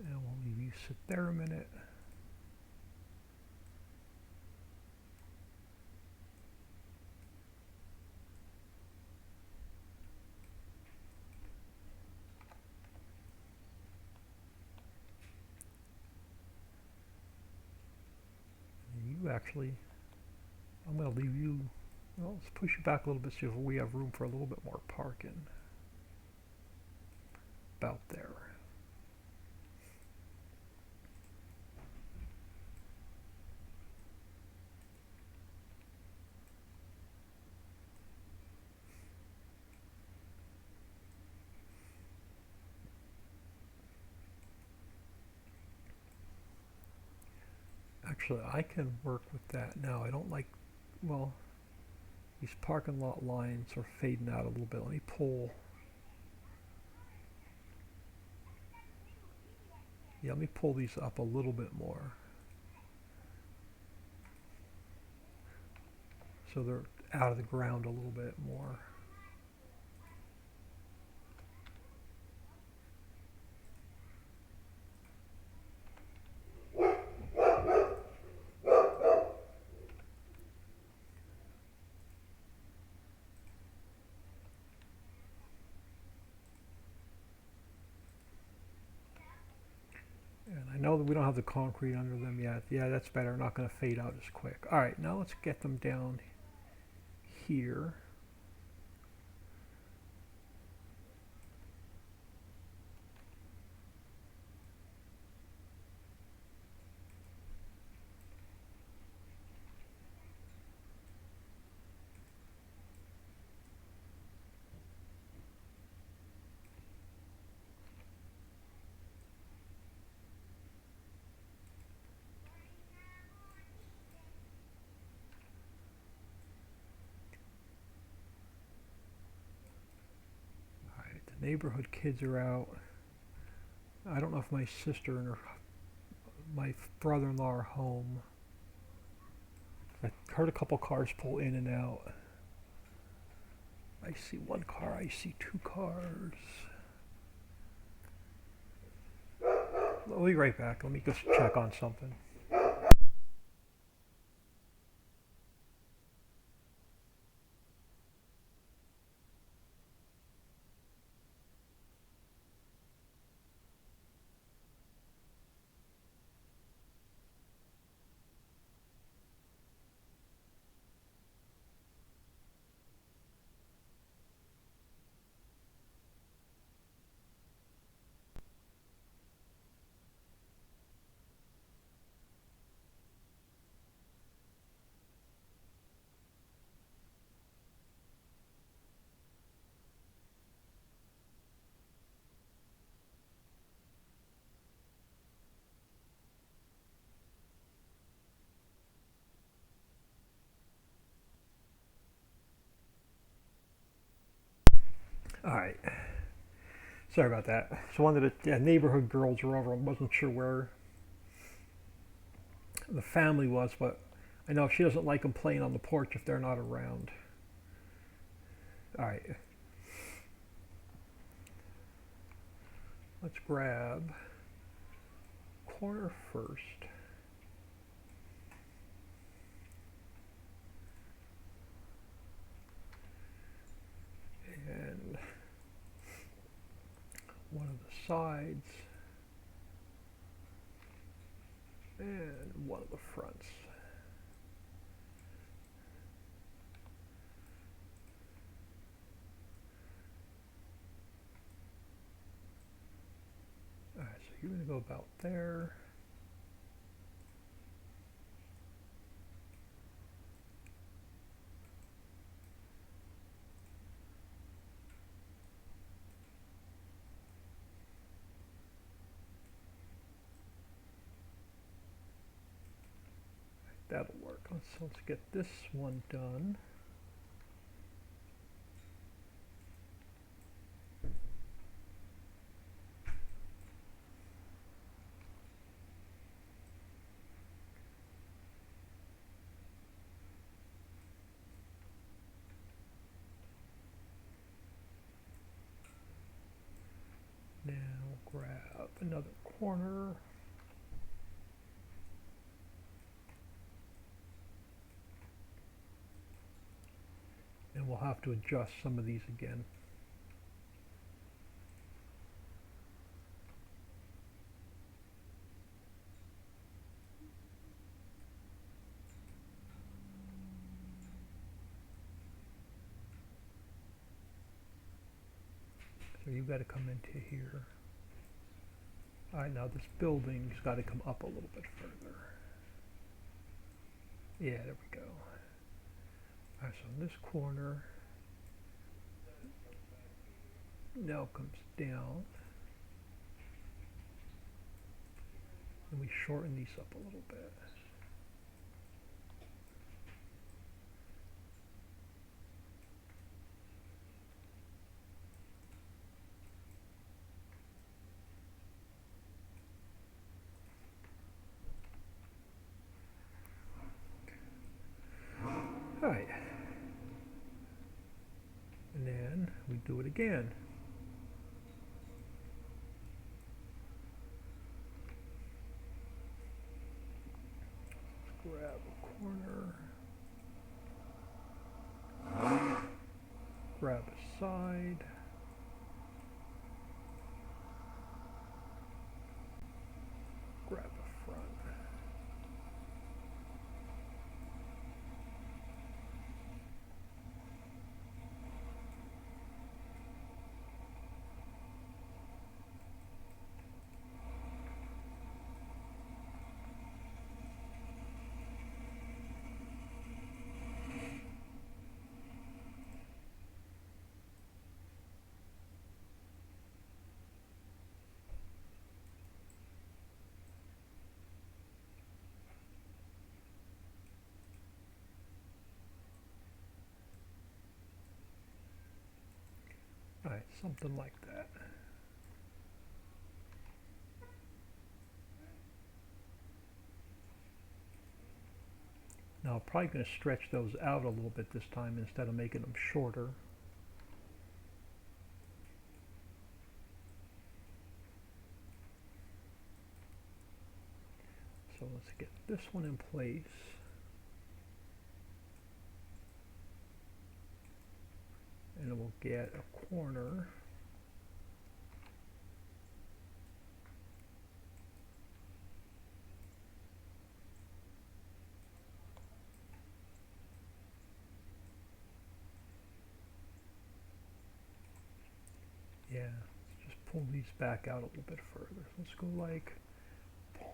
And we'll leave you sit there a minute. And you actually, I'm going to leave you, well, let's push you back a little bit so we have room for a little bit more parking. About there. Actually, I can work with that now. I don't like, well, these parking lot lines are fading out a little bit. Let me pull. Yeah, let me pull these up a little bit more. So they're out of the ground a little bit more. And I know that we don't have the concrete under them yet. Yeah, that's better. Not going to fade out as quick. All right, now let's get them down here. Neighborhood kids are out. I don't know if my sister and my brother-in-law are home. I heard a couple cars pull in and out. I see one car, I see two cars. I'll be right back. Let me just check on something. All right. Sorry about that. So one of the neighborhood girls were over. I wasn't sure where the family was, but I know she doesn't like them playing on the porch if they're not around. All right. Let's grab corner first. And one of the sides. and one of the fronts. All right, so you're going to go about there. That'll work. Let's get this one done. Now grab another corner. And we'll have to adjust some of these again. So you've got to come into here. All right, now this building's got to come up a little bit further. Yeah, there we go. All right, so in this corner, now comes down. And we shorten these up a little bit. All right. And then we do it again. Let's grab a corner. Grab a side. Grab a front. All right, something like that. Now I'm probably going to stretch those out a little bit this time instead of making them shorter. So let's get this one in place. And then we'll get a corner. Yeah, let's just pull these back out a little bit further. Let's go like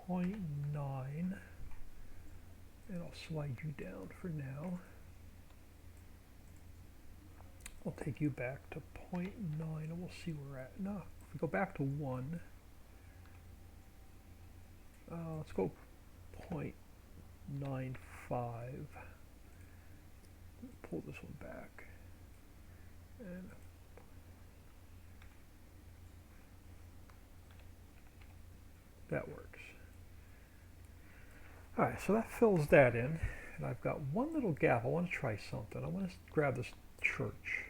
0.9, and I'll slide you down for now. I'll take you back to 0.9 and we'll see where we're at. No, if we go back to 1, let's go 0.95. Pull this one back. And that works. All right, so that fills that in. And I've got one little gap. I want to try something. I want to grab this church.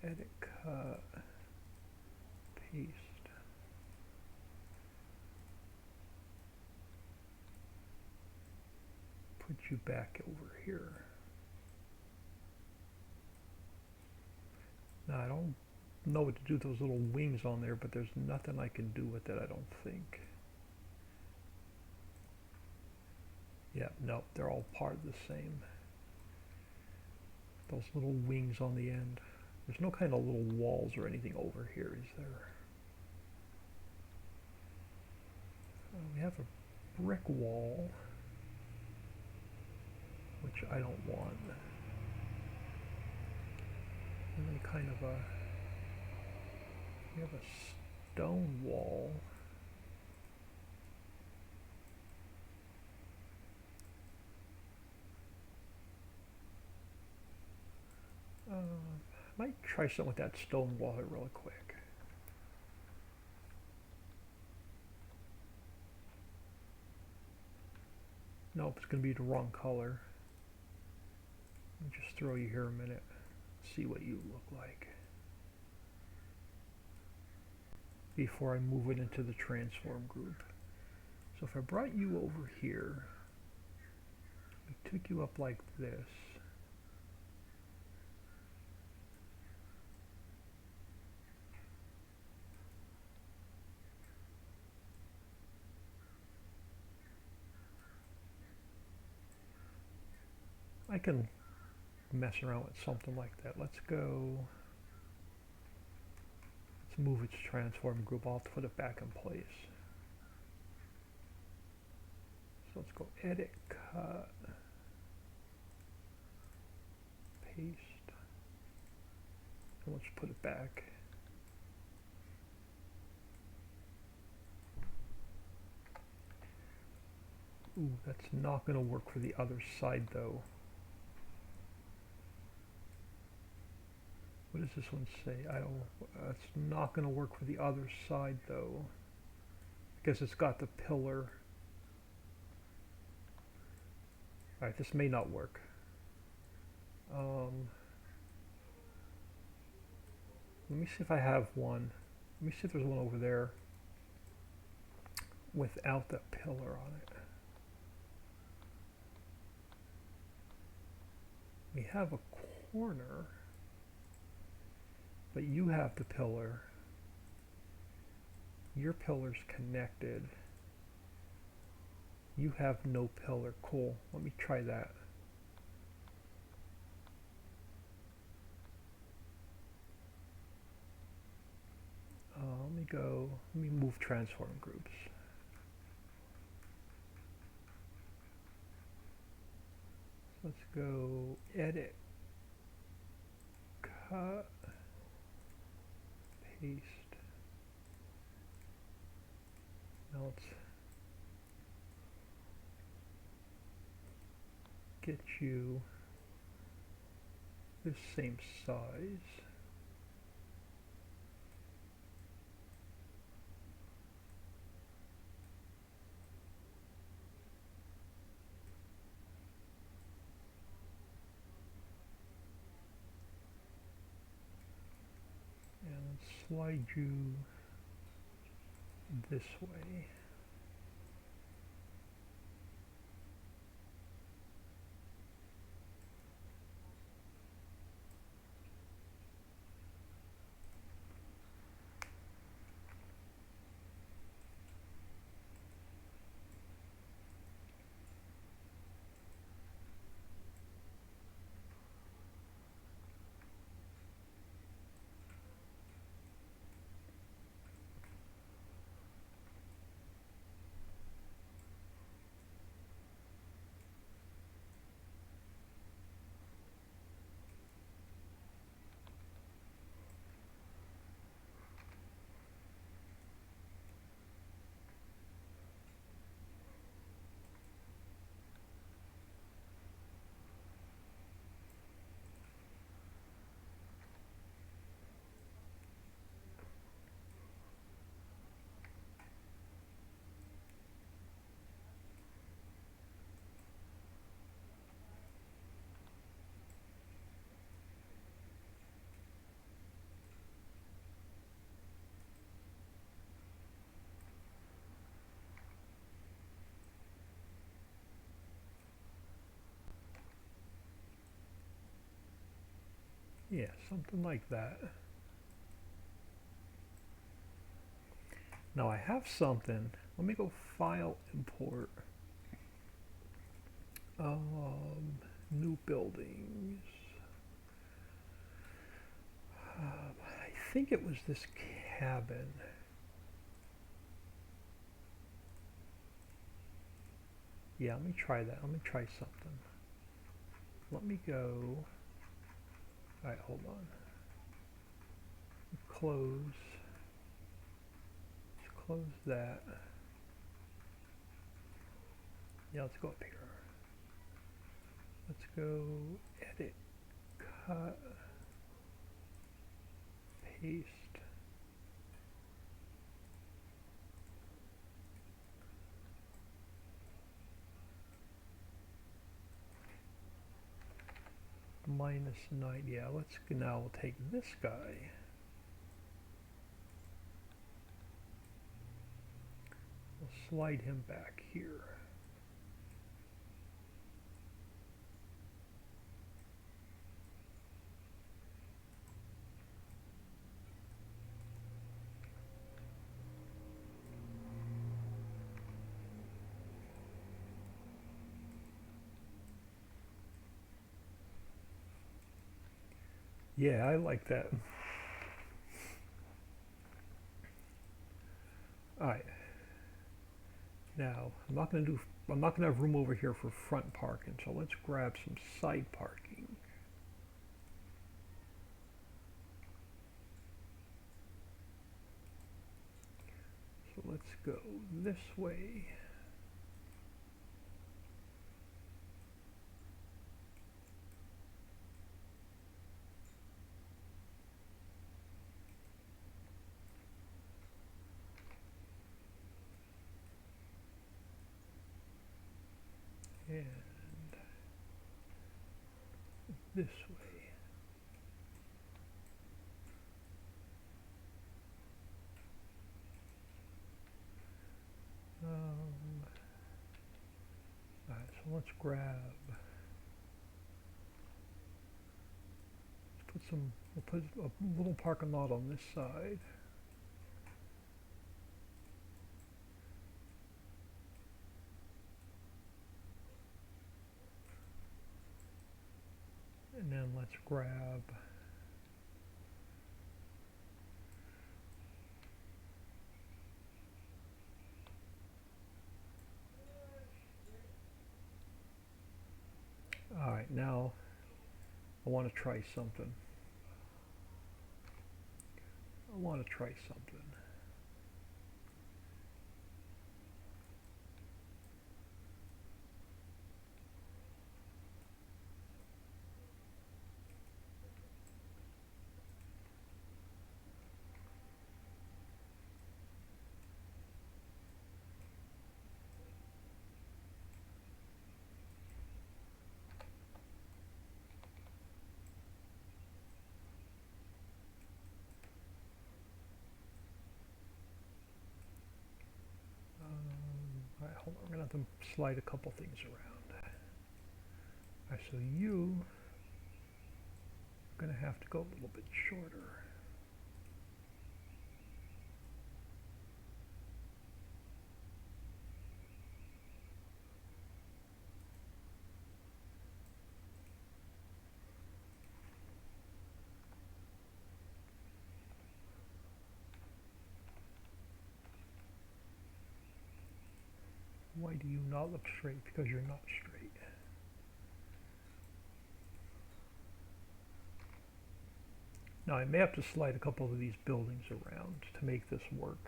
edit, cut, paste. Put you back over here. Now I don't know what to do with those little wings on there, but there's nothing I can do with it, I don't think. Yeah, no, they're all part of the same. Those little wings on the end. There's no kind of little walls or anything over here, is there? We have a brick wall, which I don't want. And then kind of a, we have a stone wall. Might try something with that stone wall here real quick. Nope, it's going to be the wrong color. Let me just throw you here a minute, see what you look like before I move it into the transform group. So if I brought you over here, we took you up like this. I can mess around with something like that. Let's move its transform group. I'll have to put it back in place. So let's go edit, cut, paste, and let's put it back. Ooh, that's not going to work for the other side though. What does this one say? It's not going to work for the other side though, because it's got the pillar. Alright, this may not work. Let me see if I have one. Let me see if there's one over there without the pillar on it. We have a corner, but you have the pillar. Your pillar's connected. You have no pillar. Cool. Let me try that. Let me move transform groups. Let's go edit, cut, paste. Now let's get you this same size. And slide you this way. Yeah, something like that. Now I have something. Let me go file, import. New buildings. I think it was this cabin. Yeah, let me try that. Let me try something. Let me go. Alright, hold on. Close. Let's close that. Yeah, let's go up here. Let's go edit, cut, paste. -9. Yeah, let's now we'll take this guy. We'll slide him back here. Yeah, I like that. Alright. Now, I'm not gonna have room over here for front parking, so let's grab some side parking. So let's go this way. And this way. Alright, so let's we'll put a little parking lot on this side. And then let's grab alright, now I want to try something. Alright, hold on, we're going to have to slide a couple things around. Alright, so you are going to have to go a little bit shorter. Why do you not look straight? Because you're not straight. Now I may have to slide a couple of these buildings around to make this work.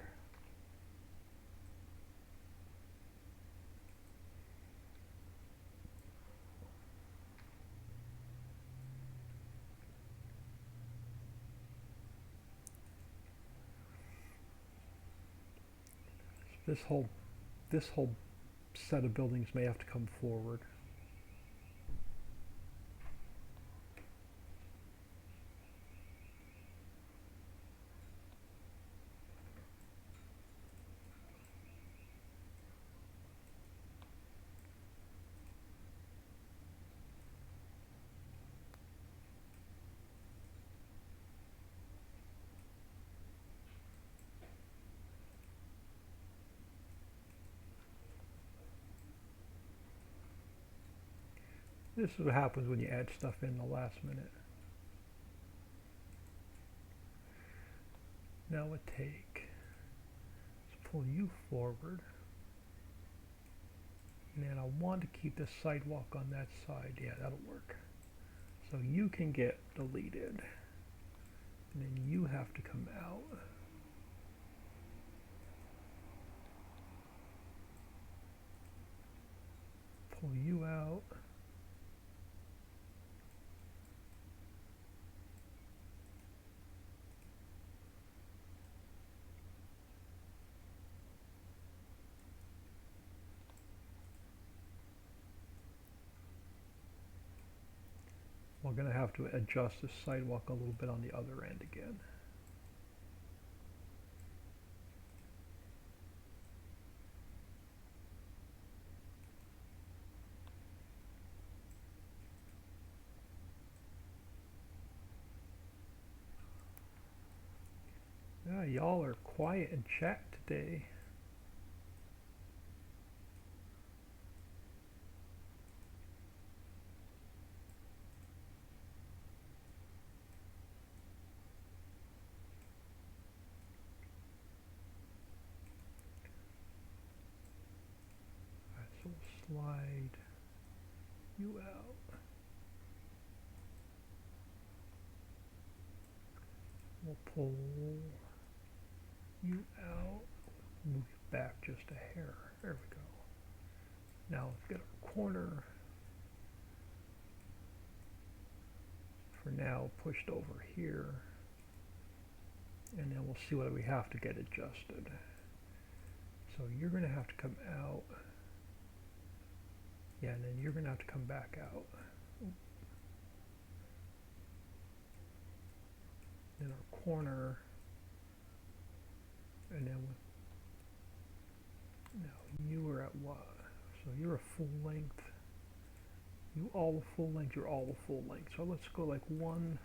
This whole set of buildings may have to come forward. This is what happens when you add stuff in the last minute. Now let's pull you forward. And I want to keep the sidewalk on that side. Yeah, that'll work. So you can get deleted. And then you have to come out. Pull you out. We're going to have to adjust the sidewalk a little bit on the other end again. Yeah, y'all are quiet in chat today. So we'll slide you out. We'll pull you out, move you back just a hair. There we go. Now let's get our corner for now pushed over here, and then we'll see whether we have to get adjusted. So you're going to have to come out. Yeah, and then you're going to have to come back out. Then our corner, and then now you are at what? So you're a full length. You all a full length. You're all a full length. So let's go like 1.2.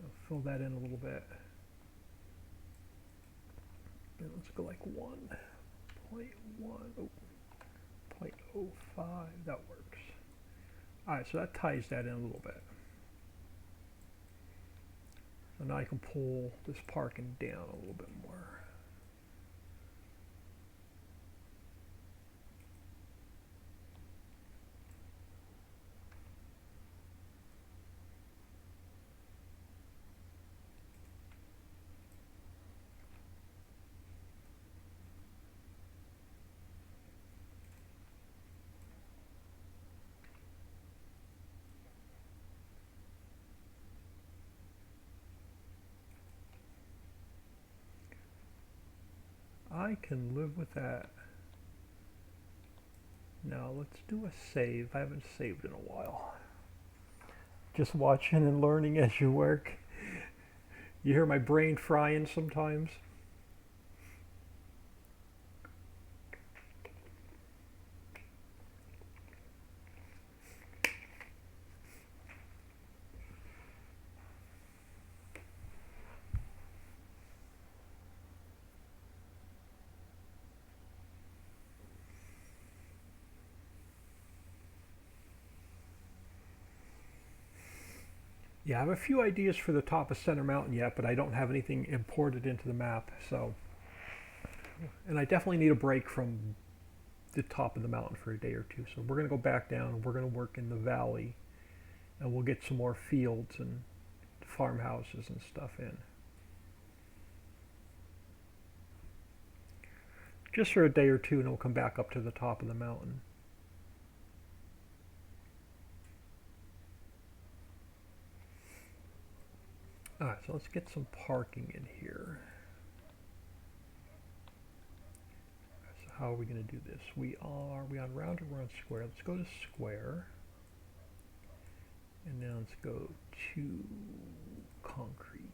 I'll fill that in a little bit. Then let's go like 1.1. Oh, 0.05. That works. All right, so that ties that in a little bit. So now I can pull this parking down a little bit more. I can live with that. Now let's do a save. I haven't saved in a while. Just watching and learning as you work. You hear my brain frying sometimes. Yeah, I have a few ideas for the top of Center Mountain yet, but I don't have anything imported into the map. So, and I definitely need a break from the top of the mountain for a day or two. So we're going to go back down and we're going to work in the valley, and we'll get some more fields and farmhouses and stuff in. Just for a day or two, and we'll come back up to the top of the mountain. Alright, so let's get some parking in here. So how are we going to do this? We on round or we're on square? Let's go to square. And now let's go to concrete.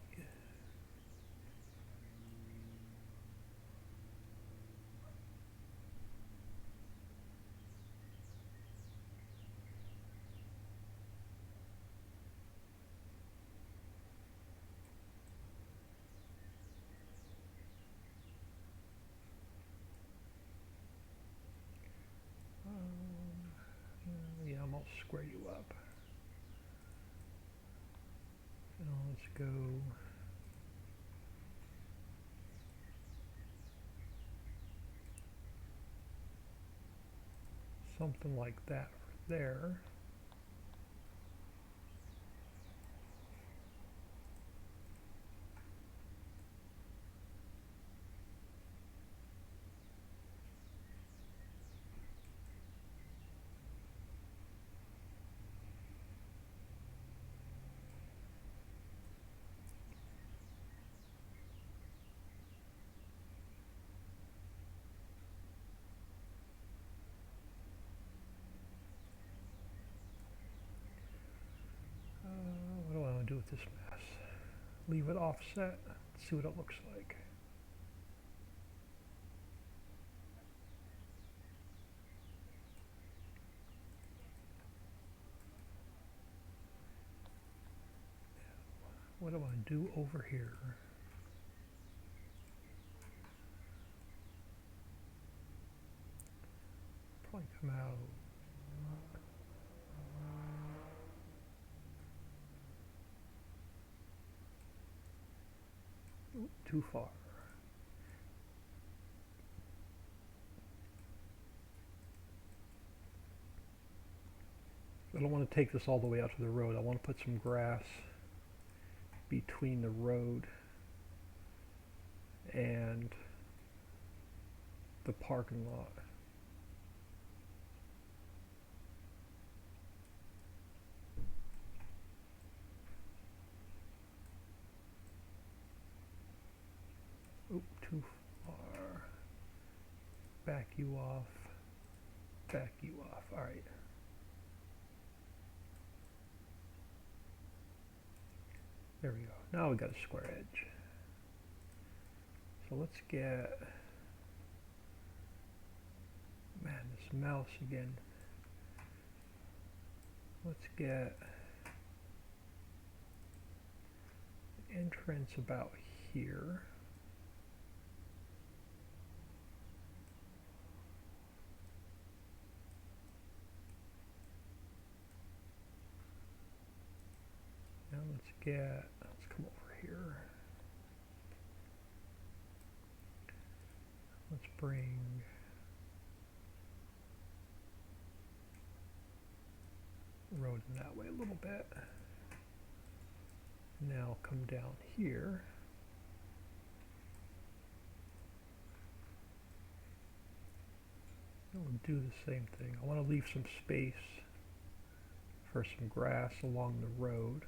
square you up. Now let's go something like that for there. What do I want to do with this mess? Leave it offset, see what it looks like. What do I do over here? Probably come out. Ooh, too far. I don't want to take this all the way out to the road. I want to put some grass between the road and the parking lot. Oop, too far. Back you off. Back you off. All right. There we go. Now we got a square edge. So let's get, man, this mouse again. Let's get the entrance about here. Now let's come over here. Let's bring road in that way a little bit. Now come down here. And we'll do the same thing. I want to leave some space for some grass along the road.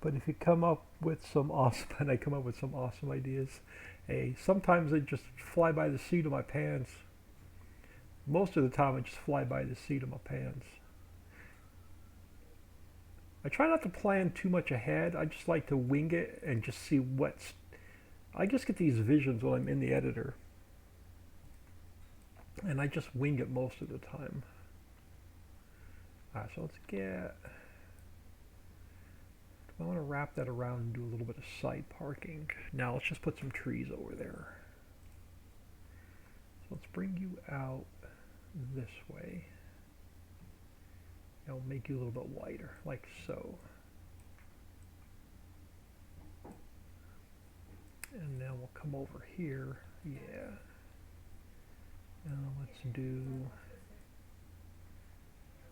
But if you come up with some awesome, and I come up with some awesome ideas, hey, sometimes I just fly by the seat of my pants. Most of the time I just fly by the seat of my pants. I try not to plan too much ahead. I just like to wing it and just see what's, I just get these visions when I'm in the editor. And I just wing it most of the time. Alright, so let's get, I want to wrap that around and do a little bit of side parking. Now let's just put some trees over there. So let's bring you out this way. I'll make you a little bit wider, like so. And then we'll come over here. Yeah. Now let's do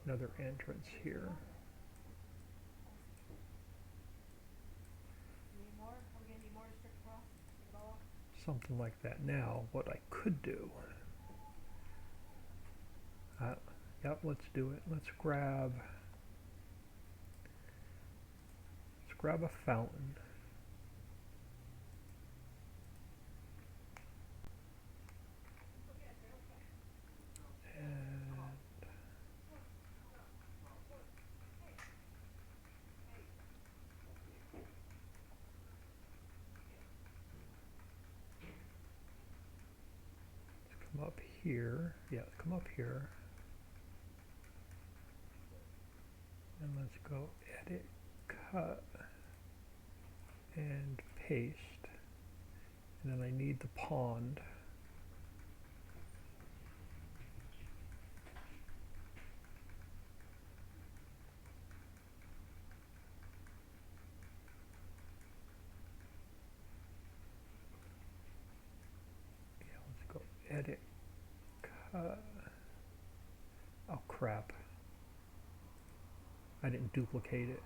another entrance here. Something like that. Now, what I could do, yep, let's do it. Let's grab a fountain. Up here, yeah, come up here, and let's go edit cut and paste. And then I need the pond. Yeah, let's go edit, cut. Oh crap. I didn't duplicate it.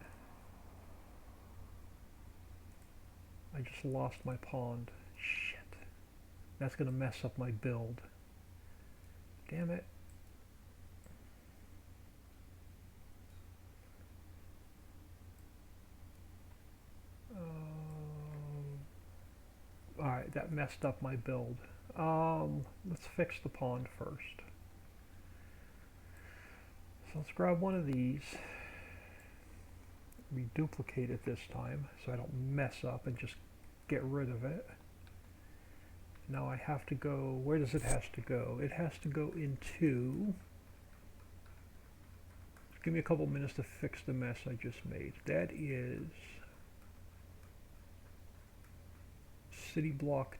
I just lost my pond. Shit. That's gonna mess up my build. Damn it. Alright, that messed up my build. Let's fix the pond first. So let's grab one of these. Reduplicate it this time so I don't mess up and just get rid of it. Now I have to go, where does it has to go? It has to go into, give me a couple minutes to fix the mess I just made. That is city block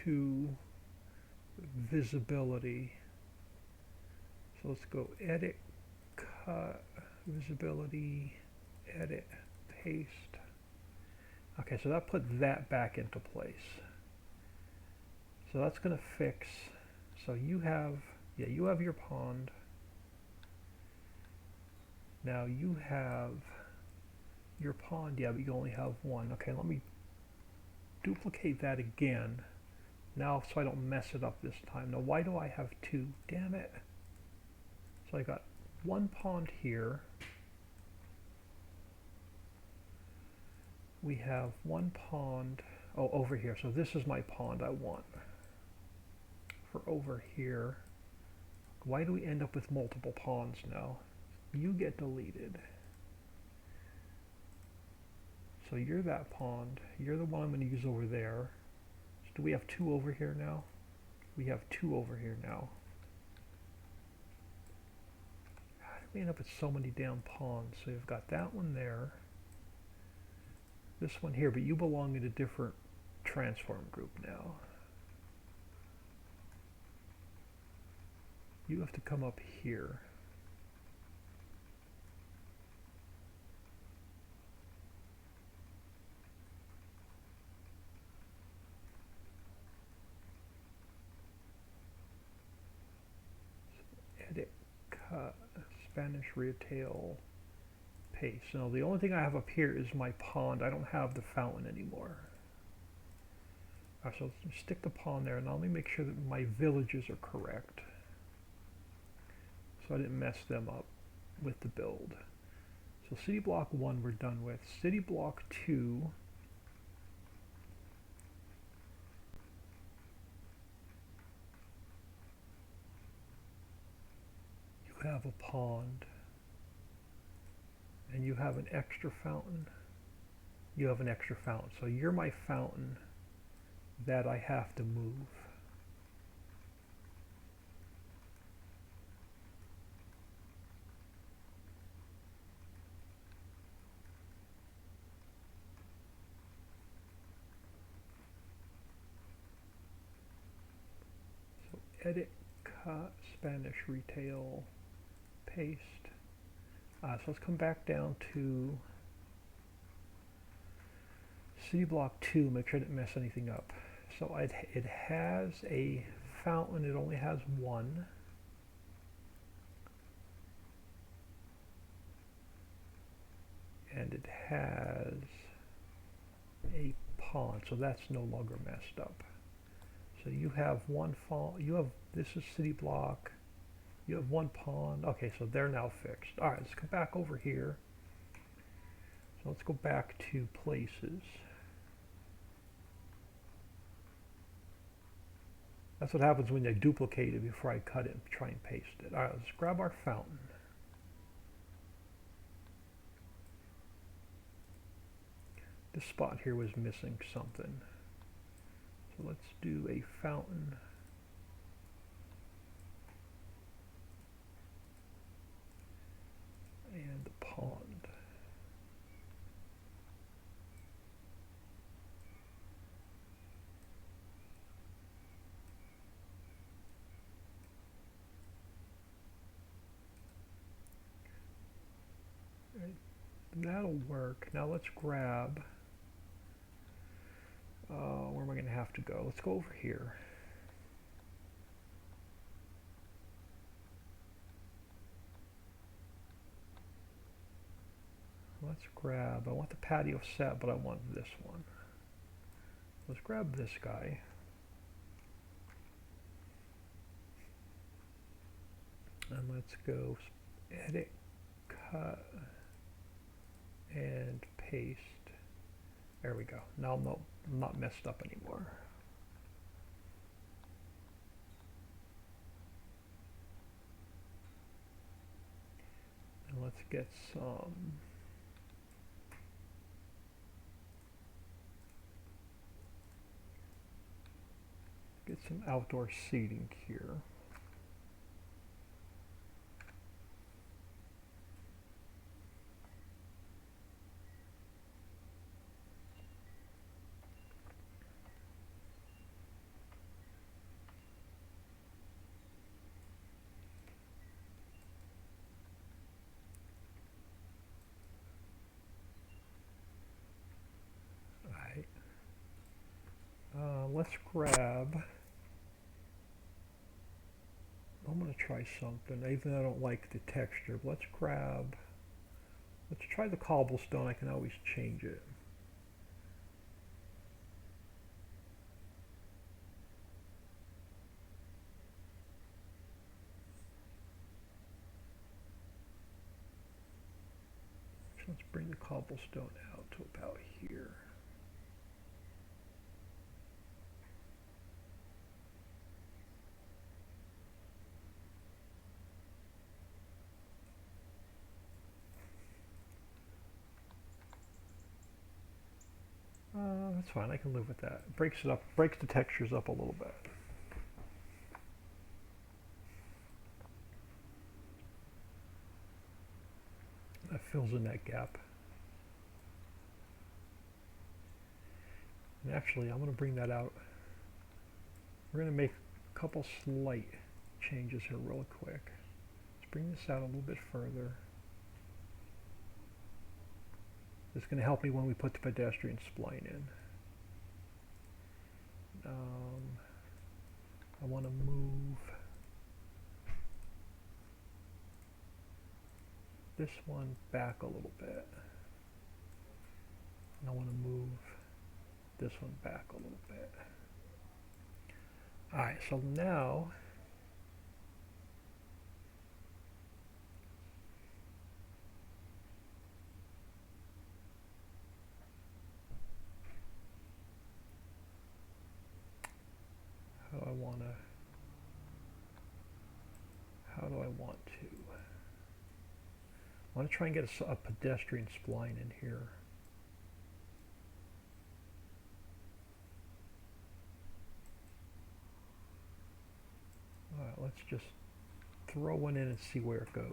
2 visibility. So let's go edit, cut, visibility, edit, paste. Okay, so that put that back into place. So that's going to fix. So you have, yeah, you have your pond. Now you have your pond, yeah, but you only have one. Okay, let me duplicate that again. Now, so I don't mess it up this time. Now, why do I have two? Damn it. So I got one pond here. We have one pond, oh, over here. So this is my pond I want for over here. Why do we end up with multiple ponds now? You get deleted. So you're that pond. You're the one I'm going to use over there. So do we have two over here now? We have two over here now. How did we end up with so many damn ponds? So you've got that one there. This one here, but you belong in a different transform group now. You have to come up here. Edit, cut, Spanish retail, paste. Now the only thing I have up here is my pond. I don't have the fountain anymore. Alright, so let's stick the pond there, and now let me make sure that my villages are correct, so I didn't mess them up with the build. So city block 1 we're done with. City block 2, you have a pond and you have an extra fountain. You have an extra fountain, so you're my fountain that I have to move. So edit, cut, Spanish retail, paste. So let's come back down to city block 2, make sure I didn't mess anything up. So it has a fountain, it only has one. And it has a pond, so that's no longer messed up. So you have one this is city block, you have one pond. Okay, so they're now fixed. All right, let's come back over here. So let's go back to places. That's what happens when I duplicate it before I cut it and try and paste it. All right, let's grab our fountain. This spot here was missing something. So let's do a fountain. And the pond. That'll work. Now let's grab, where am I going to have to go? Let's go over here. Let's grab, I want the patio set, but I want this one. Let's grab this guy. And let's go edit, cut, and paste. There we go. Now I'm not messed up anymore. And let's get some outdoor seating here. Let's grab, I'm going to try something, even though I don't like the texture. Let's try the cobblestone. I can always change it. So let's bring the cobblestone out to about here. That's fine, I can live with that. It breaks it up, breaks the textures up a little bit. That fills in that gap. And actually, I'm going to bring that out. We're going to make a couple slight changes here real quick. Let's bring this out a little bit further. This is going to help me when we put the pedestrian spline in. I want to move this one back a little bit. And I want to move this one back a little bit. Alright, so now how do I want to I want to try and get a pedestrian spline in here. Alright, let's just throw one in and see where it goes.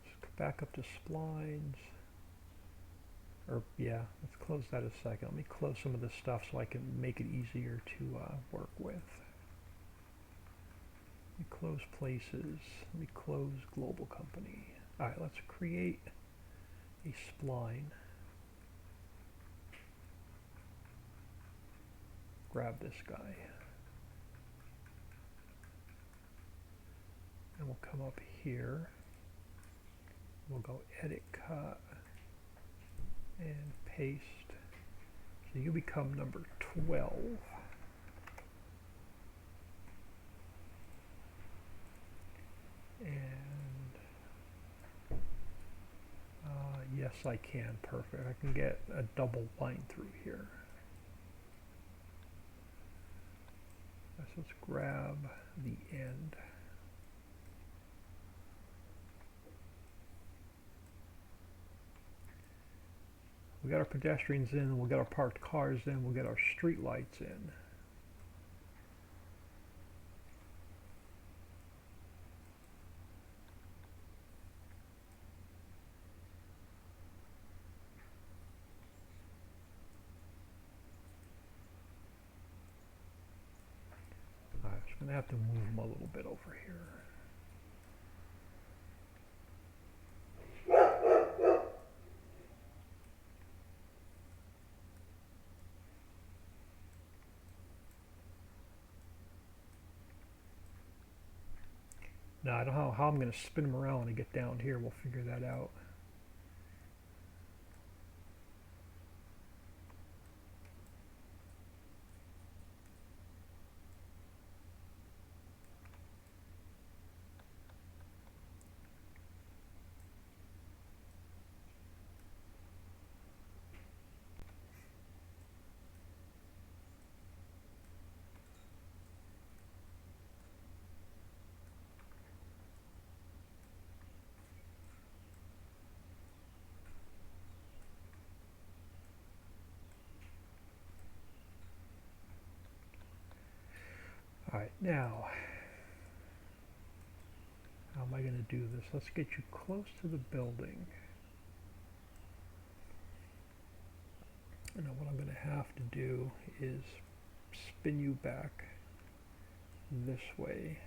Let's go back up to splines. Or yeah, let's close that a second. Let me close some of this stuff so I can make it easier to work with. Let me close places. Let me close global company. Alright, let's create a spline. Grab this guy. And we'll come up here. We'll go edit, cut, and paste. So you become number 12. And yes, I can. Perfect. I can get a double line through here. So let's grab the end. We got our pedestrians in, we'll get our parked cars in, we'll get our street lights in. Alright, I'm just going to have to move them a little bit over here. Now I don't know how I'm going to spin them around when I get down here. We'll figure that out. Alright, now, how am I going to do this? Let's get you close to the building. And then what I'm going to have to do is spin you back this way.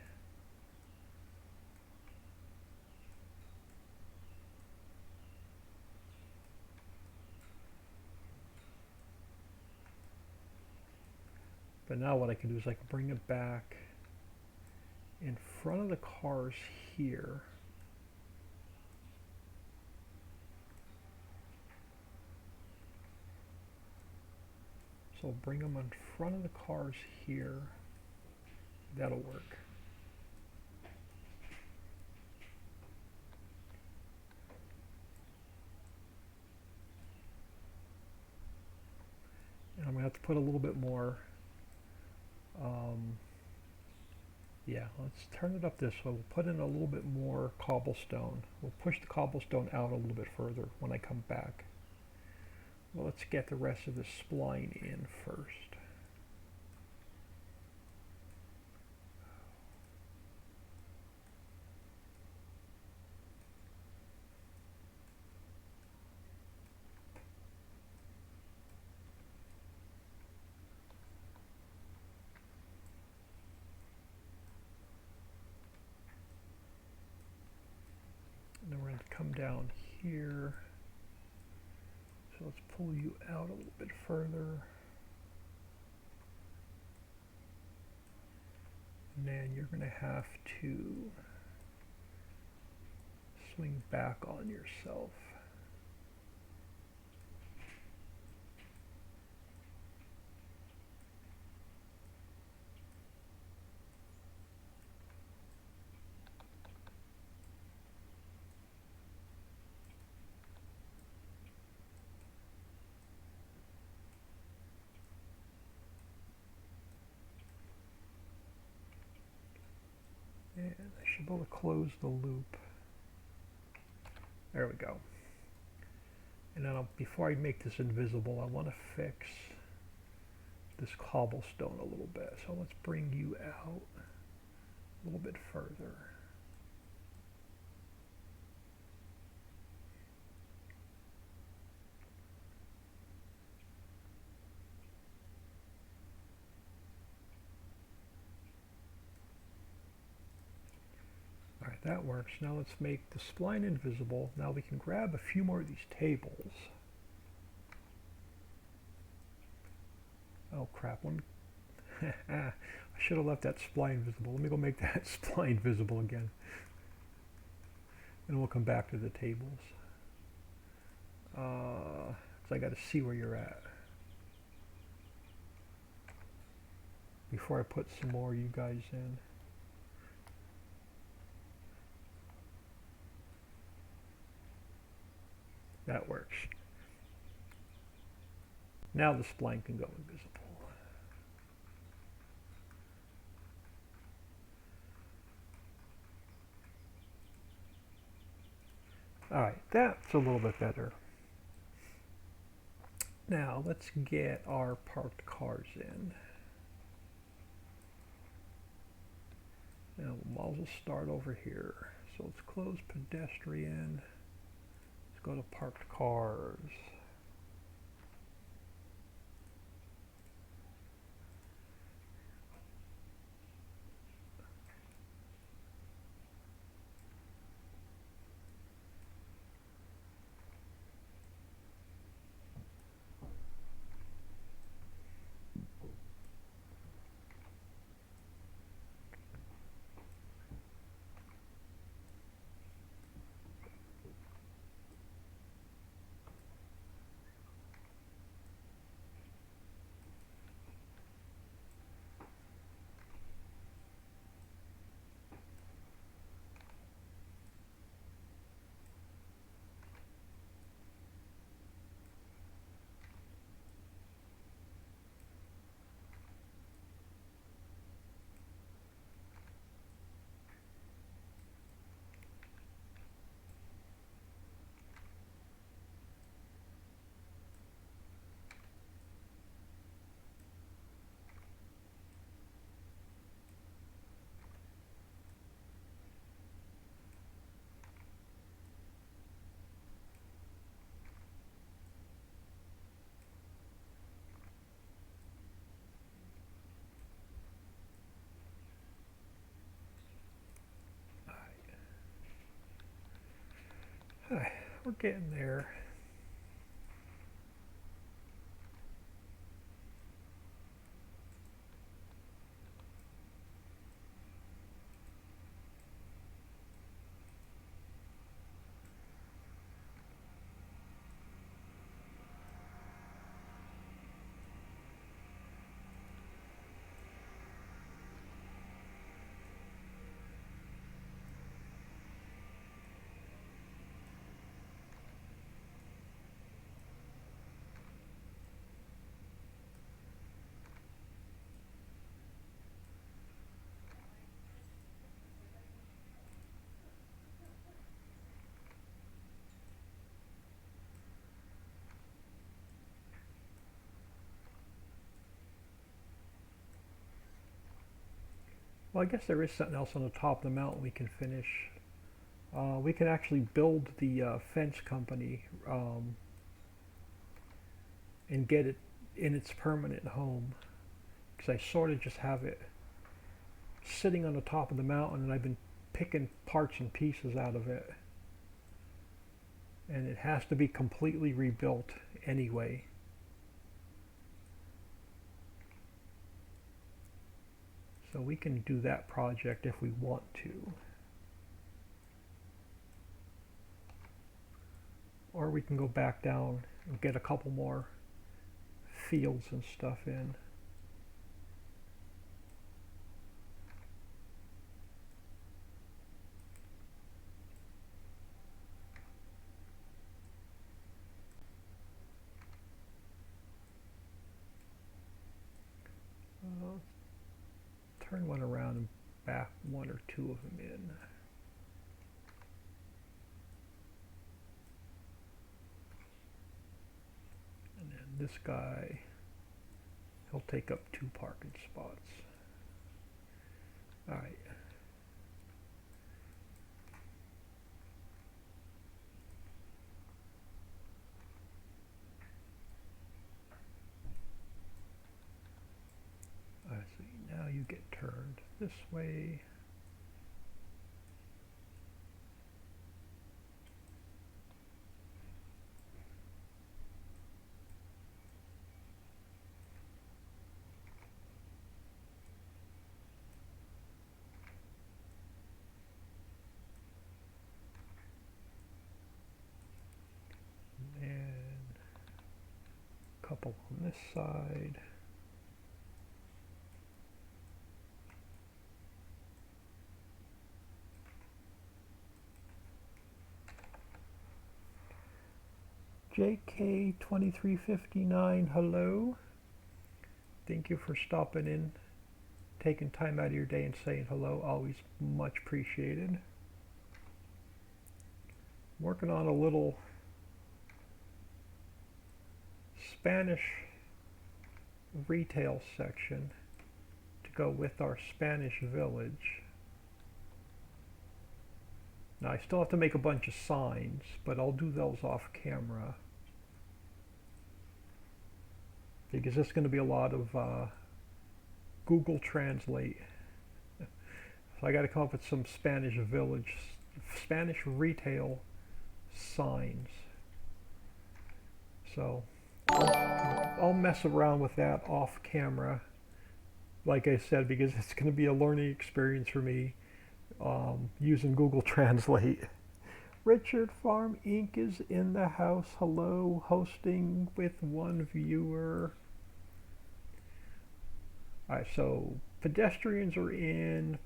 But now what I can do is I can bring it back in front of the cars here. So bring them in front of the cars here. That'll work. And I'm going to have to put a little bit more. Yeah, let's turn it up this way. We'll put in a little bit more cobblestone. We'll push the cobblestone out a little bit further when I come back. Well, let's get the rest of the spline in first. And then we're going to come down here. So let's pull you out a little bit further. And then you're going to have to swing back on yourself. And I should be able to close the loop. There we go. And then before I make this invisible, I want to fix this cobblestone a little bit. So let's bring you out a little bit further. Alright, that works. Now let's make the spline invisible. Now we can grab a few more of these tables. Oh crap, I should have left that spline visible. Let me go make that spline visible again. And we'll come back to the tables. So I got to see where you're at. Before I put some more of you guys in. That works. Now the spline can go invisible. Alright, that's a little bit better. Now let's get our parked cars in. Now we might as well start over here. So let's close pedestrian. Let's go to parked cars. We're getting there. Well, I guess there is something else on the top of the mountain we can finish. We can actually build the fence company and get it in its permanent home. Because I sort of just have it sitting on the top of the mountain and I've been picking parts and pieces out of it. And it has to be completely rebuilt anyway. So we can do that project if we want to. Or we can go back down and get a couple more fields and stuff in. Turn one around and back one or two of them in. And then this guy, he'll take up 2 parking spots. All right. I see. Now you get turned this way. And a couple on this side. JK2359, hello. Thank you for stopping in, taking time out of your day and saying hello. Always much appreciated. Working on a little Spanish retail section to go with our Spanish village. Now I still have to make a bunch of signs, but I'll do those off camera. Because it's going to be a lot of Google Translate. So I got to come up with some Spanish village, Spanish retail signs. So I'll mess around with that off camera, like I said, because it's going to be a learning experience for me using Google Translate. Richard Farm Inc. is in the house. Hello, hosting with 1 viewer. Alright, so pedestrians are in,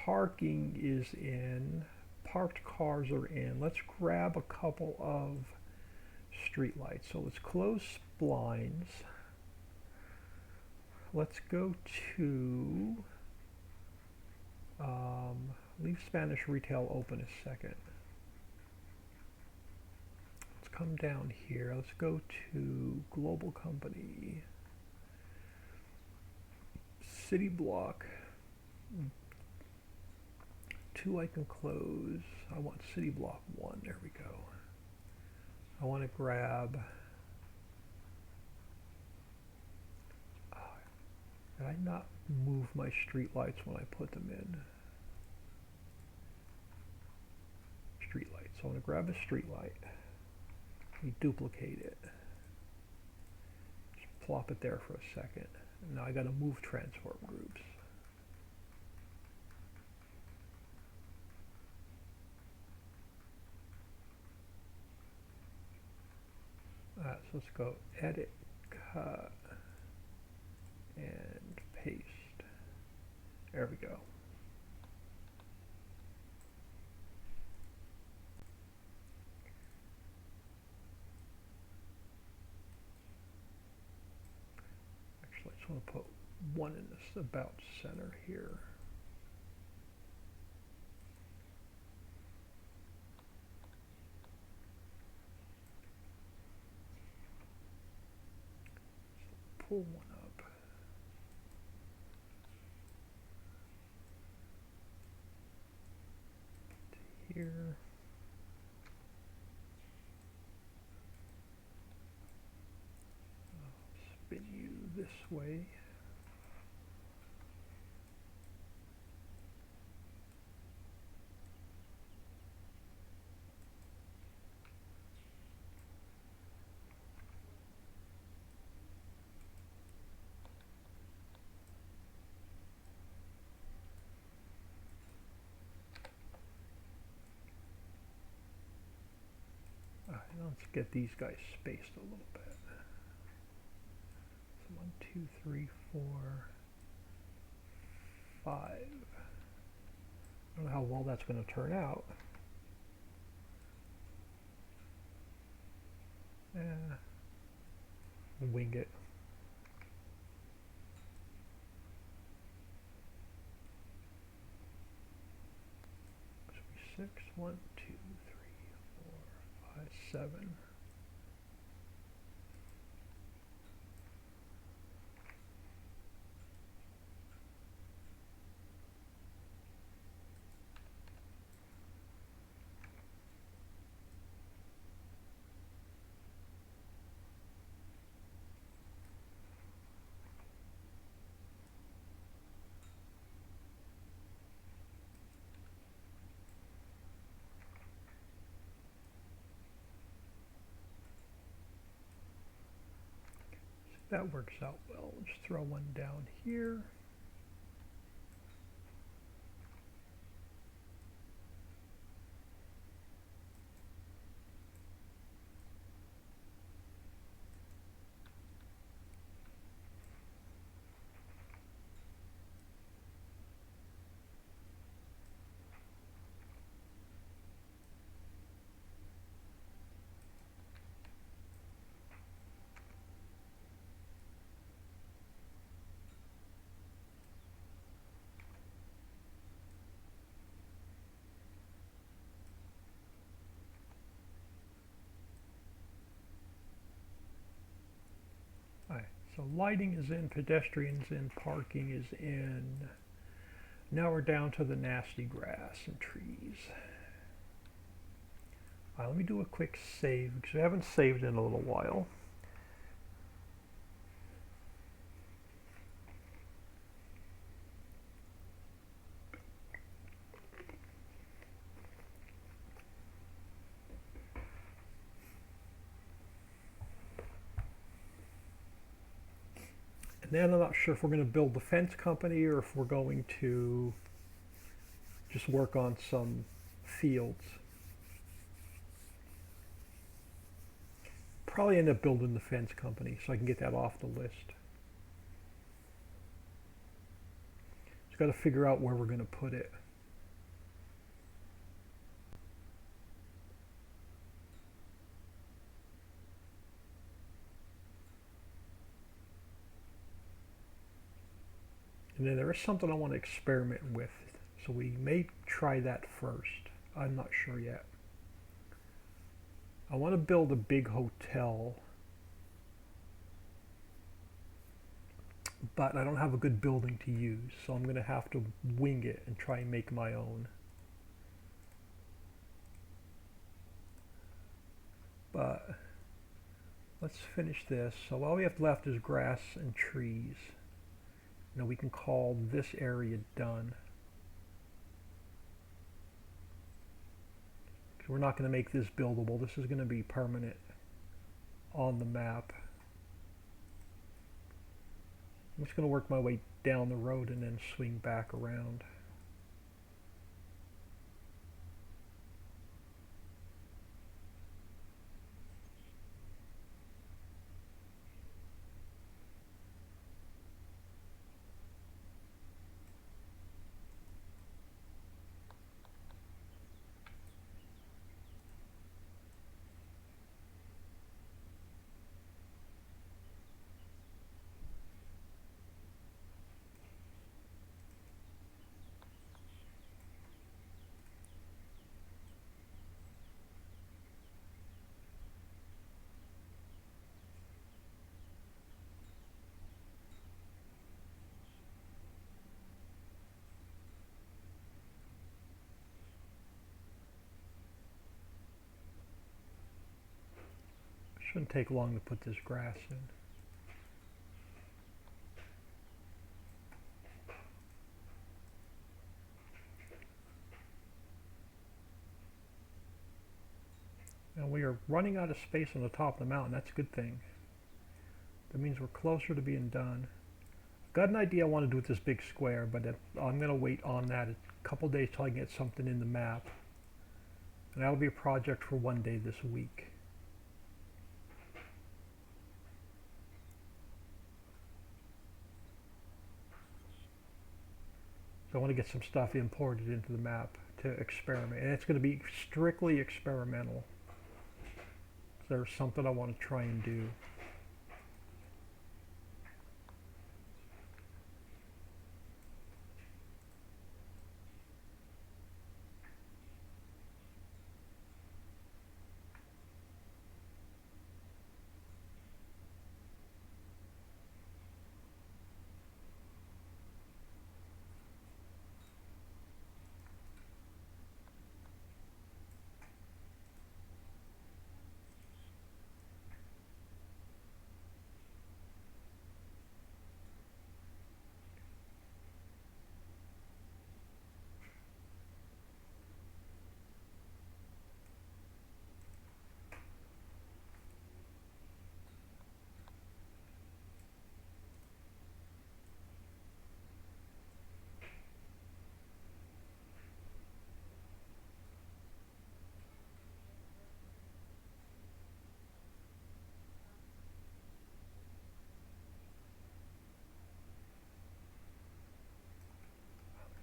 parking is in, parked cars are in. Let's grab a couple of street lights. So let's close splines. Let's go to leave Spanish retail open a second. Let's come down here. Let's go to global company, city block. 2 I can close. I want city block 1. There we go. I want to grab. Did I not move my street lights when I put them in? street light. So I'm going to grab a street light. We duplicate it. Just plop it there for a second. And now I got to move transform groups. So let's go edit, cut, and paste. There we go. Actually, I just want to put one in this about center here. Pull one up. To here. I'll spin you this way. Let's get these guys spaced a little bit. So 1, 2, 3, 4, 5. I don't know how well that's going to turn out. Wing it. This will be 6, 1, 2, 3, 4, 5, 7. That works out well. Let's throw one down here. So lighting is in, pedestrians in, parking is in. Now we're down to the nasty grass and trees. Let me do a quick save because I haven't saved in a little while. And then I'm not sure if we're going to build the fence company or if we're going to just work on some fields. Probably end up building the fence company so I can get that off the list. Just got to figure out where we're going to put it. And then there is something I want to experiment with, so we may try that first. I'm not sure yet. I want to build a big hotel, but I don't have a good building to use, so I'm going to have to wing it and try and make my own. But let's finish this. So all we have left is grass and trees. Now we can call this area done. So we're not going to make this buildable. This is going to be permanent on the map. I'm just going to work my way down the road and then swing back around. Shouldn't take long to put this grass in. And we are running out of space on the top of the mountain. That's a good thing. That means we're closer to being done. I've got an idea I want to do with this big square, but I'm going to wait on that a couple days till I get something in the map. And that'll be a project for one day this week. So I want to get some stuff imported into the map to experiment. And it's going to be strictly experimental. So there's something I want to try and do.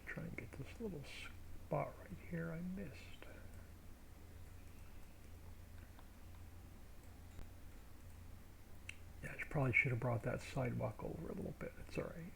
Try and get this little spot right here I missed. Yeah, I probably should have brought that sidewalk over a little bit. It's all right.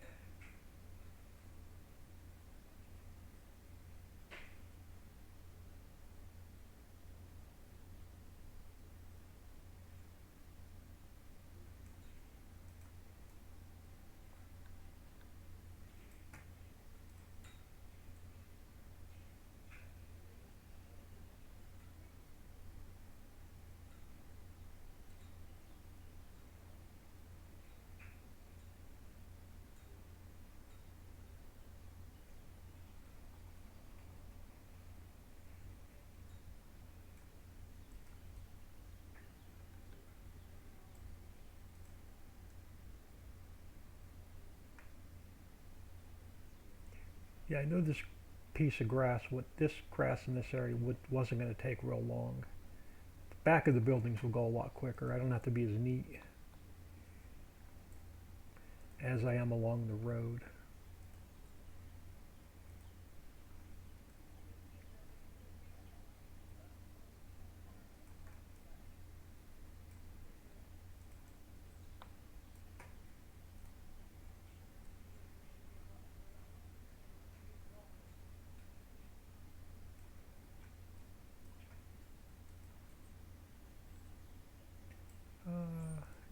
Yeah, I know this piece of grass, this grass in this area wasn't going to take real long. The back of the buildings will go a lot quicker. I don't have to be as neat as I am along the road.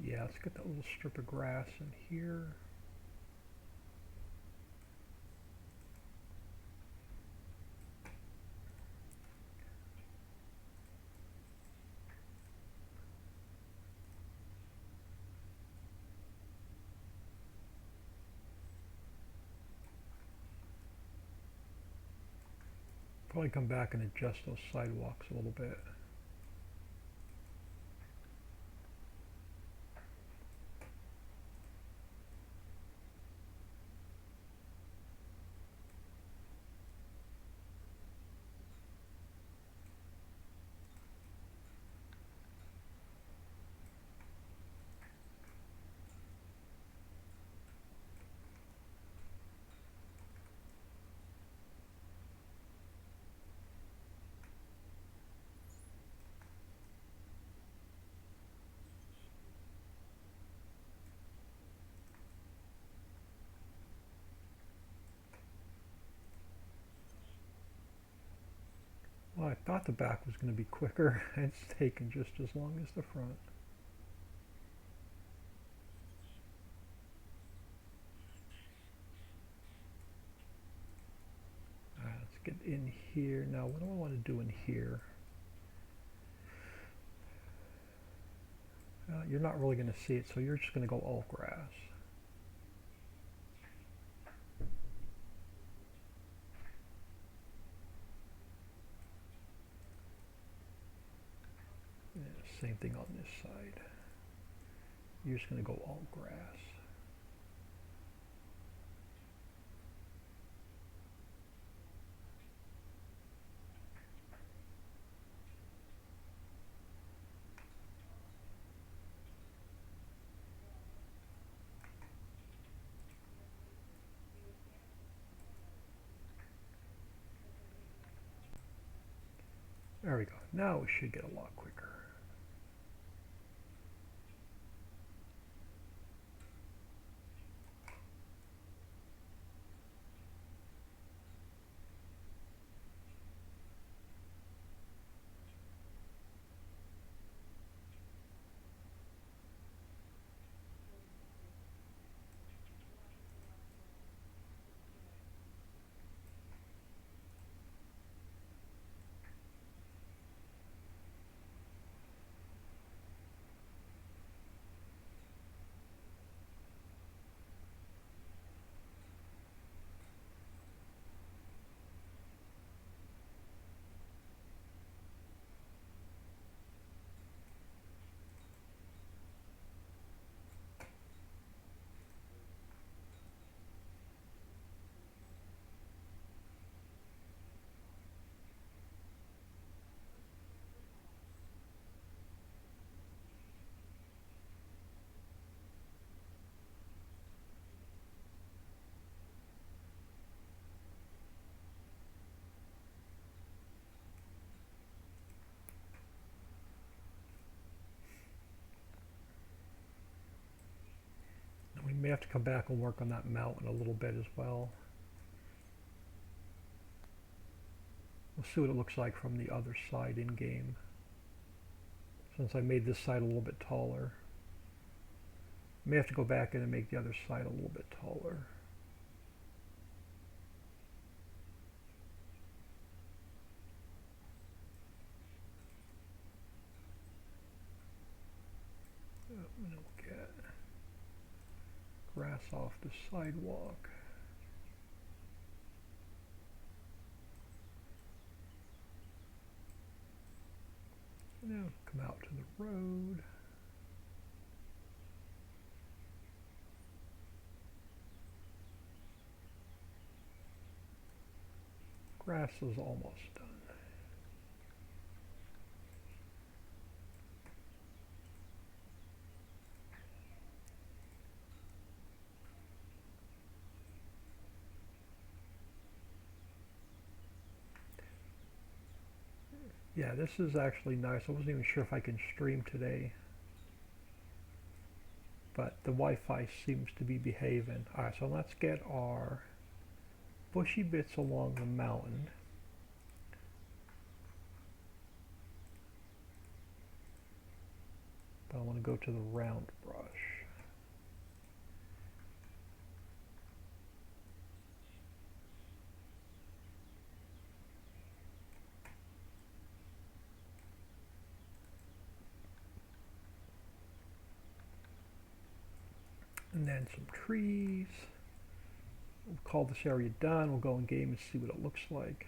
Yeah, let's get that little strip of grass in here. Probably come back and adjust those sidewalks a little bit. Well, I thought the back was going to be quicker. It's taken just as long as the front. Let's get in here. Now, what do I want to do in here? You're not really going to see it, so you're just going to go all grass. Yeah, same thing on this side. You're just going to go all grass. There we go. Now we should get a lot quicker. We may have to come back and work on that mountain a little bit as well. We'll see what it looks like from the other side in game. Since I made this side a little bit taller. May have to go back in and make the other side a little bit taller. And we'll get grass off the sidewalk. Now come out to the road. Grass is almost done. Yeah, this is actually nice. I wasn't even sure if I can stream today, but the Wi-Fi seems to be behaving. Alright, so let's get our bushy bits along the mountain. But I want to go to the round brush. And then some trees. We'll call this area done. We'll go in game and see what it looks like.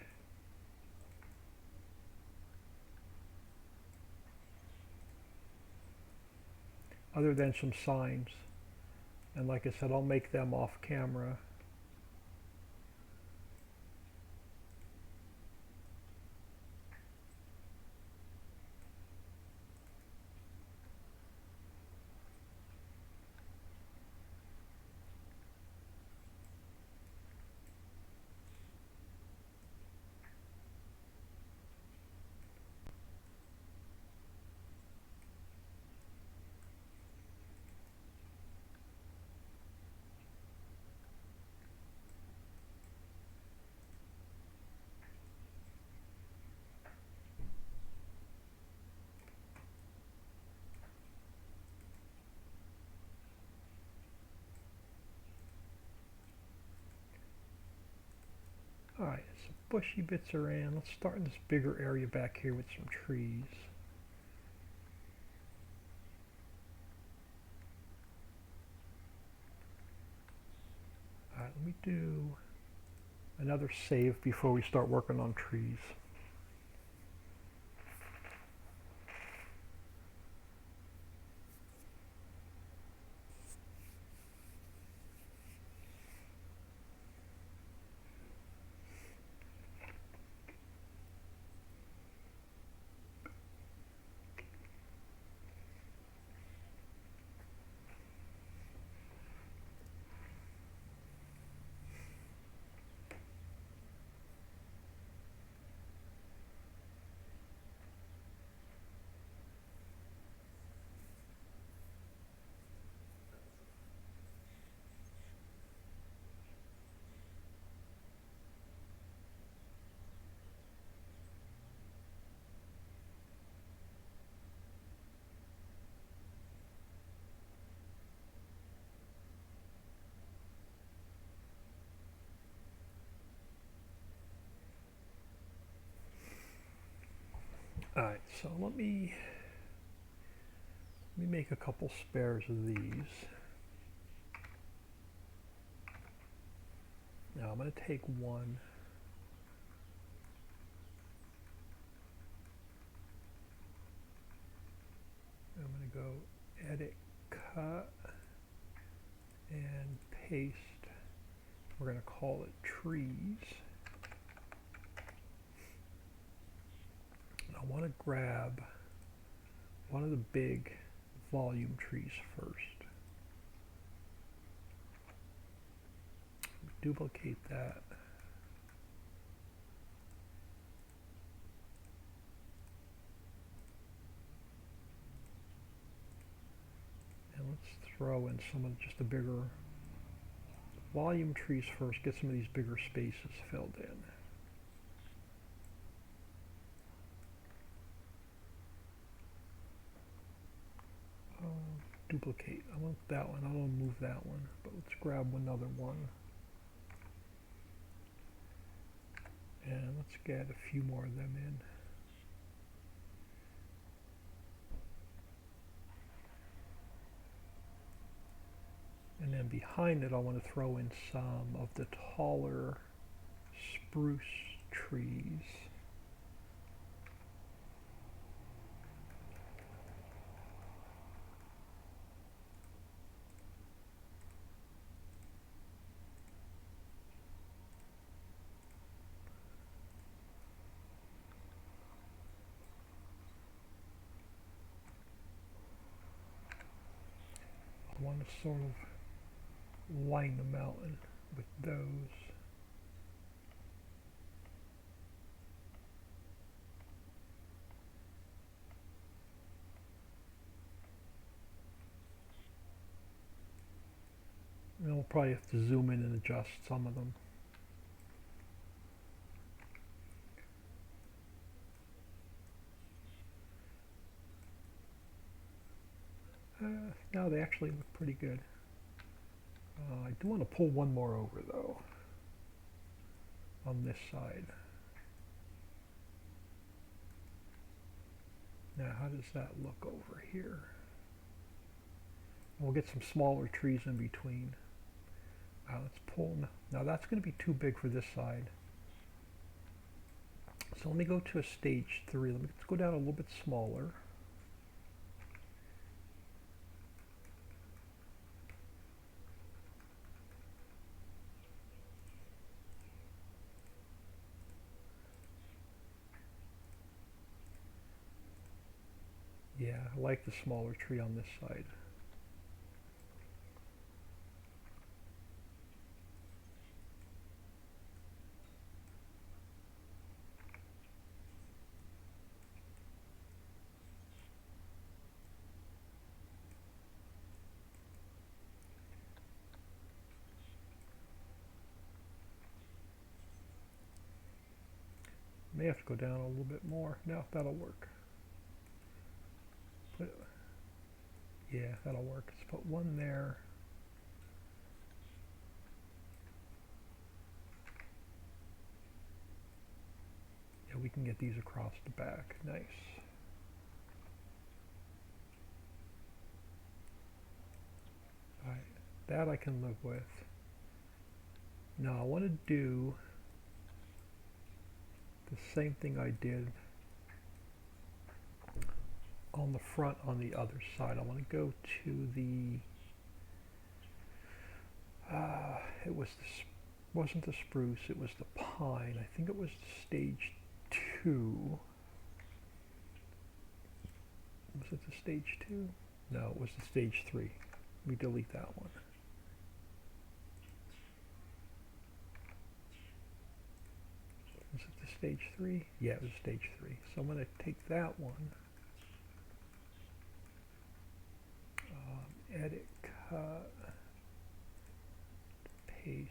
other than some signs. And like I said, I'll make them off camera. Alright, some bushy bits are in. Let's start in this bigger area back here with some trees. Alright, let me do another save before we start working on trees. Alright, so let me make a couple spares of these. Now I'm going to take one. I'm going to go edit, cut, and paste. We're going to call it trees. I want to grab one of the big volume trees first. Duplicate that. And let's throw in some of just the bigger volume trees first, get some of these bigger spaces filled in. Duplicate. I want that one. I don't want to move that one, but let's grab another one. And let's get a few more of them in. And then behind it, I want to throw in some of the taller spruce trees. I want to sort of line the mountain with those. And we'll probably have to zoom in and adjust some of them. No, they actually look pretty good. I do want to pull one more over though, on this side. Now how does that look over here? We'll get some smaller trees in between. Let's pull, now that's going to be too big for this side. So let me go to a stage 3. Let's go down a little bit smaller. Yeah, I like the smaller tree on this side. May have to go down a little bit more. No, that'll work. Put, yeah, that'll work. Let's put one there. Yeah, we can get these across the back. Nice. All right, that I can live with. Now I want to do the same thing I did on the front on the other side. I want to go to the it was wasn't the spruce, it was the pine. I think it was the stage 2. Was it the stage 2? No, it was the stage 3. Let me delete that one. Was it the stage 3? Yeah, it was stage 3. So I'm going to take that one. Edit, cut, paste.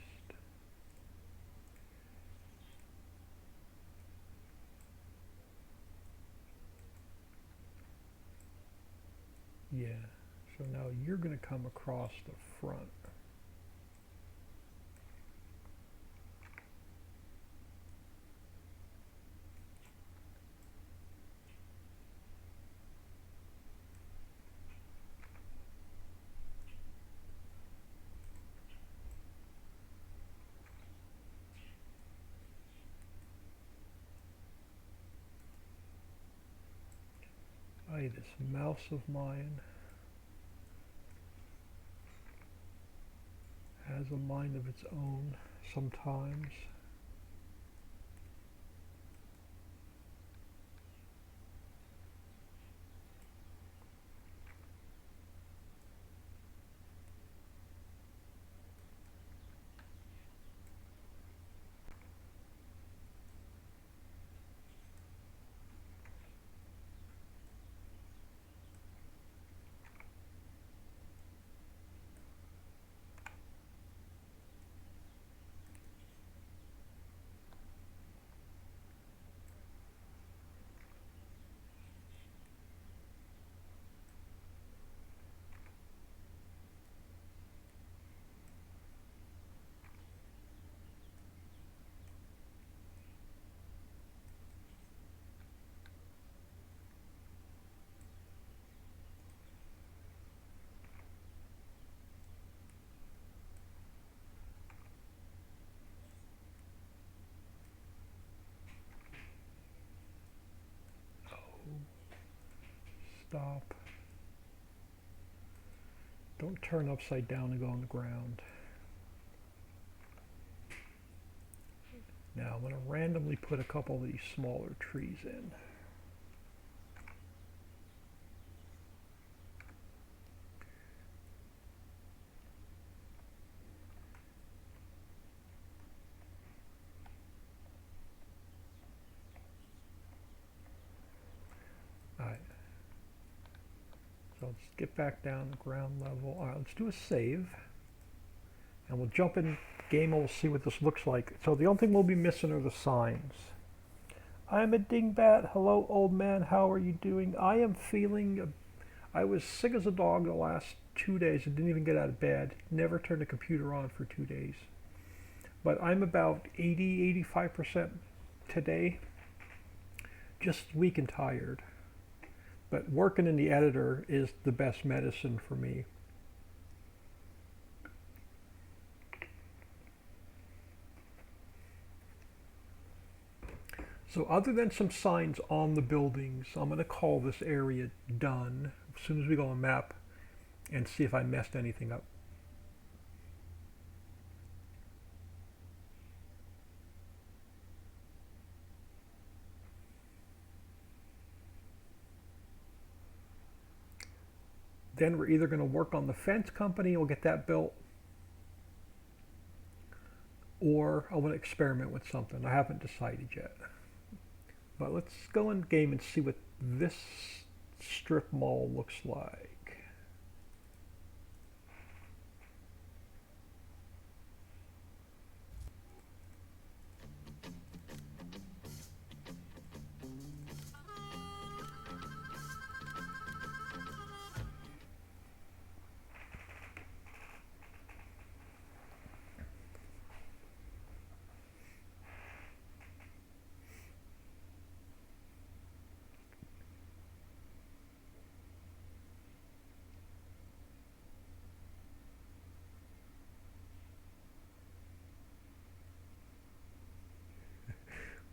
Yeah, so now you're going to come across the front. This mouse of mine has a mind of its own sometimes. Stop. Don't turn upside down and go on the ground. Now I'm going to randomly put a couple of these smaller trees in. Alright. So let's get back down to ground level. Alright, let's do a save. And we'll jump in game and we'll see what this looks like. So the only thing we'll be missing are the signs. I'm a dingbat. Hello, old man. How are you doing? I am feeling... I was sick as a dog the last 2 days. I didn't even get out of bed. Never turned the computer on for 2 days. But I'm about 80-85% today. Just weak and tired. But working in the editor is the best medicine for me. So other than some signs on the buildings, I'm going to call this area done as soon as we go on map and see if I messed anything up. Then we're either going to work on the fence company, we'll get that built, or I want to experiment with something. I haven't decided yet. But let's go in game and see what this strip mall looks like.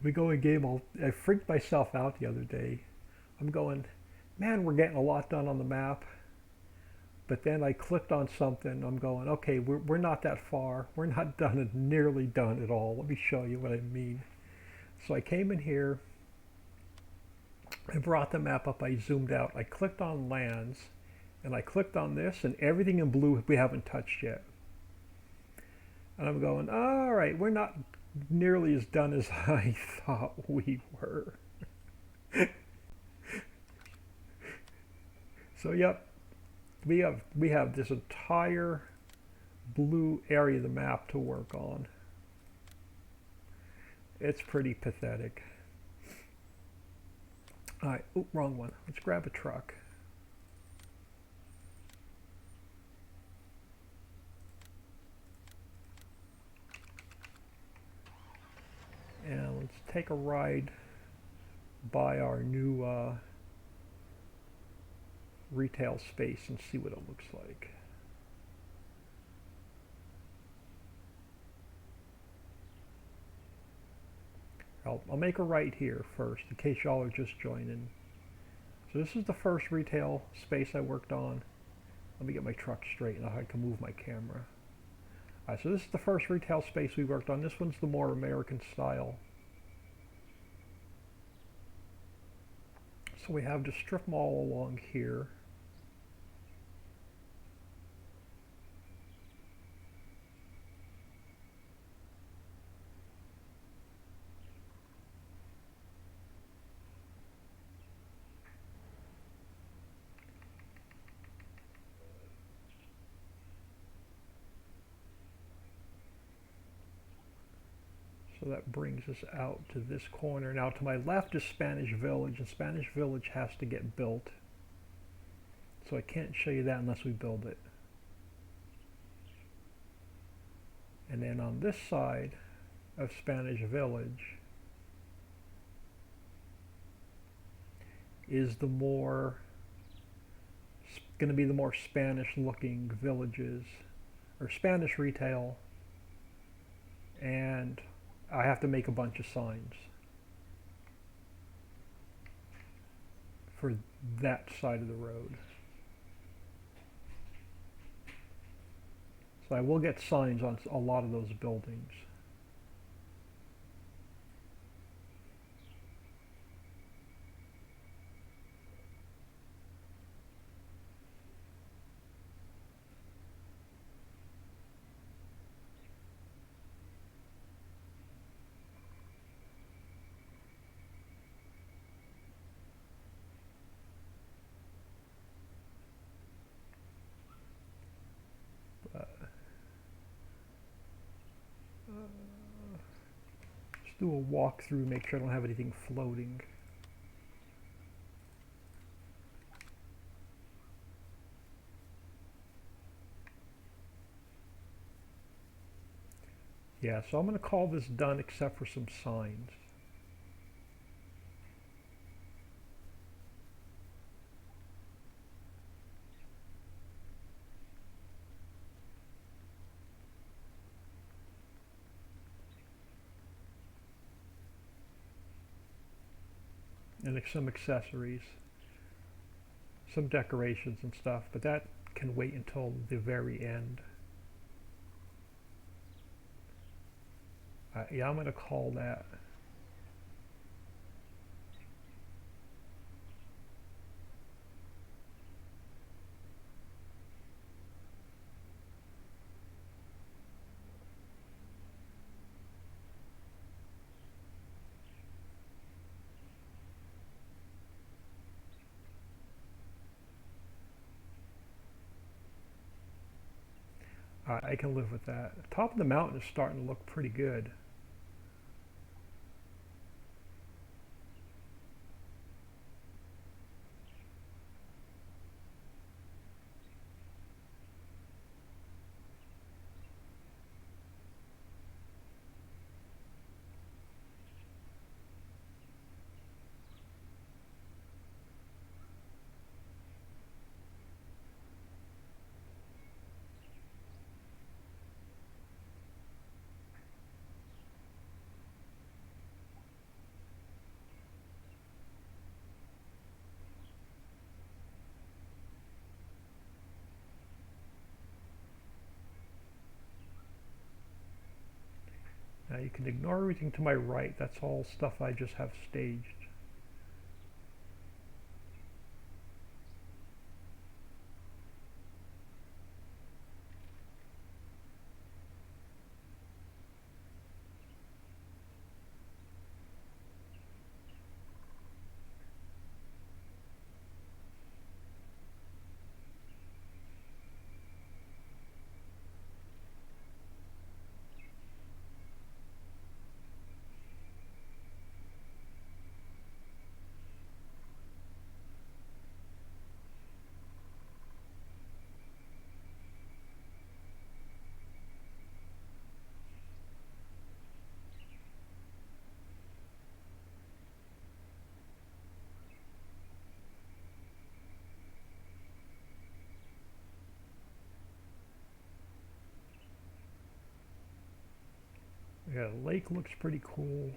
We go in game, I freaked myself out the other day. I'm going, man, we're getting a lot done on the map. But then I clicked on something. I'm going, okay, we're not that far. We're not done, nearly done at all. Let me show you what I mean. So I came in here. I brought the map up. I zoomed out. I clicked on lands. And I clicked on this. And everything in blue we haven't touched yet. And I'm going, all right, we're not nearly as done as I thought we were. So, yep. We have this entire blue area of the map to work on. It's pretty pathetic. All right, oh, wrong one. Let's grab a truck. And let's take a ride by our new retail space and see what it looks like. I'll make a right here first in case y'all are just joining. So this is the first retail space I worked on. Let me get my truck straight and I can move my camera. Alright, so this is the first retail space we worked on. This one's the more American style. So we have the strip mall along here. So that brings us out to this corner. Now to my left is Spanish Village, and Spanish Village has to get built. So I can't show you that unless we build it. And then on this side of Spanish Village is the more, going to be the more Spanish looking villages, or Spanish retail, and I have to make a bunch of signs for that side of the road. So I will get signs on a lot of those buildings. Let's do a walkthrough, make sure I don't have anything floating. Yeah, so I'm going to call this done except for some signs. And some accessories, some decorations and stuff, but that can wait until the very end. Yeah, I'm going to call that. Alright, I can live with that. The top of the mountain is starting to look pretty good. Now you can ignore everything to my right. That's all stuff I just have staged. Yeah, the lake looks pretty cool.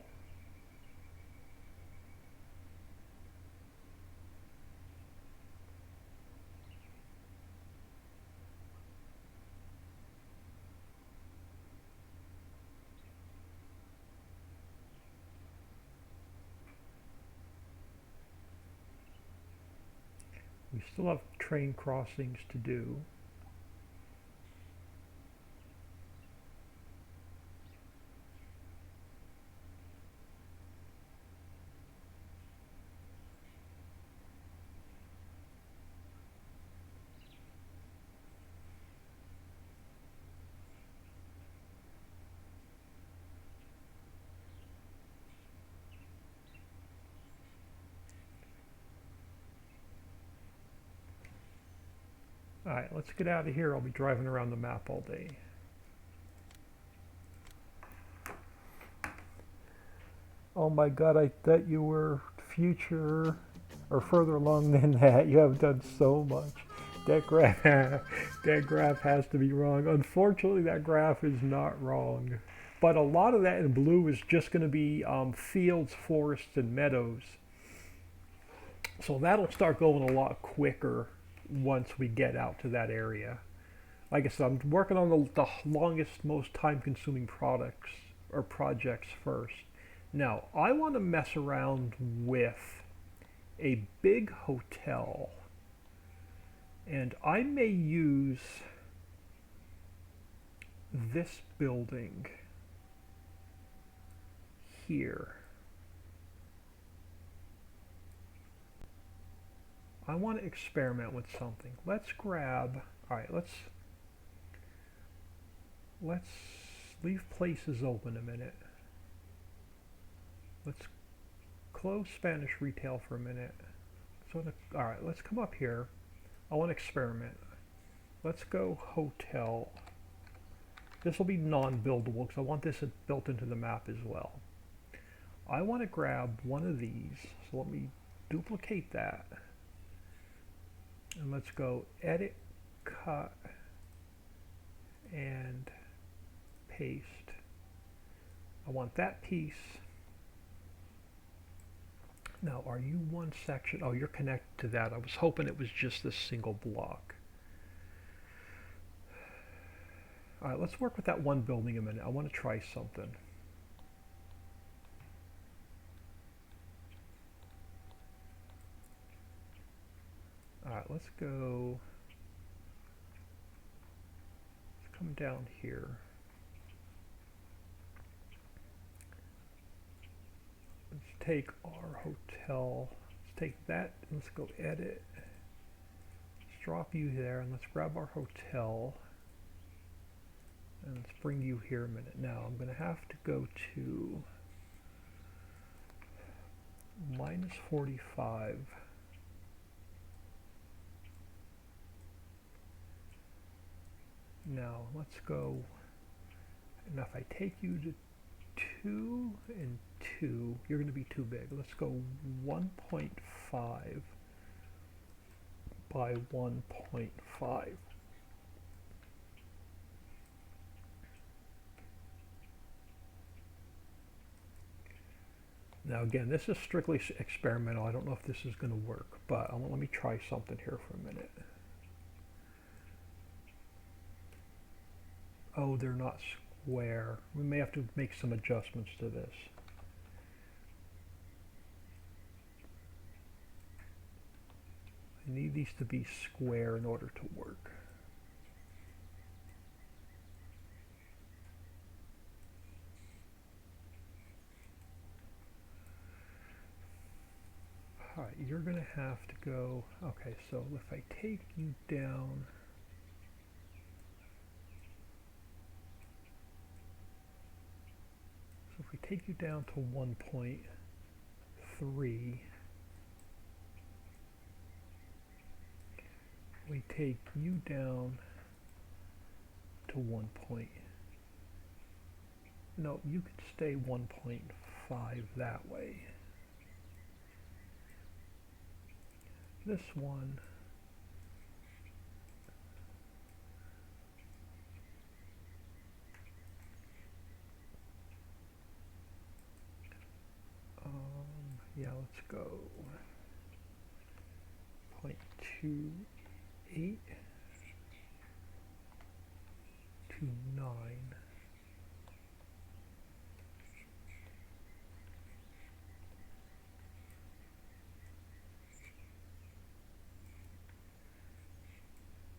We still have train crossings to do. Alright, let's get out of here. I'll be driving around the map all day. Oh my god, I thought you were future or further along than that. You have done so much. That graph, that graph has to be wrong. Unfortunately, that graph is not wrong. But a lot of that in blue is just going to be fields, forests, and meadows. So that'll start going a lot quicker once we get out to that area. Like I said, I'm working on the longest, most time-consuming products or projects first. Now, I want to mess around with a big hotel, and I may use this building here. I want to experiment with something. Let's grab, all right, let's leave places open a minute. Let's close Spanish retail for a minute. So, all right, let's come up here. I want to experiment. Let's go hotel. This will be non-buildable because I want this built into the map as well. I want to grab one of these. So let me duplicate that. And let's go edit, cut, and paste. I want that piece. Now, are you one section? Oh, you're connected to that. I was hoping it was just this single block. All right, let's work with that one building a minute. I want to try something. All right, let's go. Let's come down here. Let's take our hotel. Let's take that and let's go edit. Let's drop you there and let's grab our hotel. And let's bring you here a minute. Now I'm going to have to go to minus 45. Now let's go, and if I take you to 2 and 2, you're going to be too big. Let's go 1.5 by 1.5. Now again, this is strictly experimental. I don't know if this is going to work, but let me try something here for a minute. Oh, they're not square. We may have to make some adjustments to this. I need these to be square in order to work. All right, you're going to have to go, okay, so if I take you down, so if we take you down to 1.3, we take you down to 1 point. No, you could stay 1.5 that way. This one, yeah, let's go 0.28 to 9.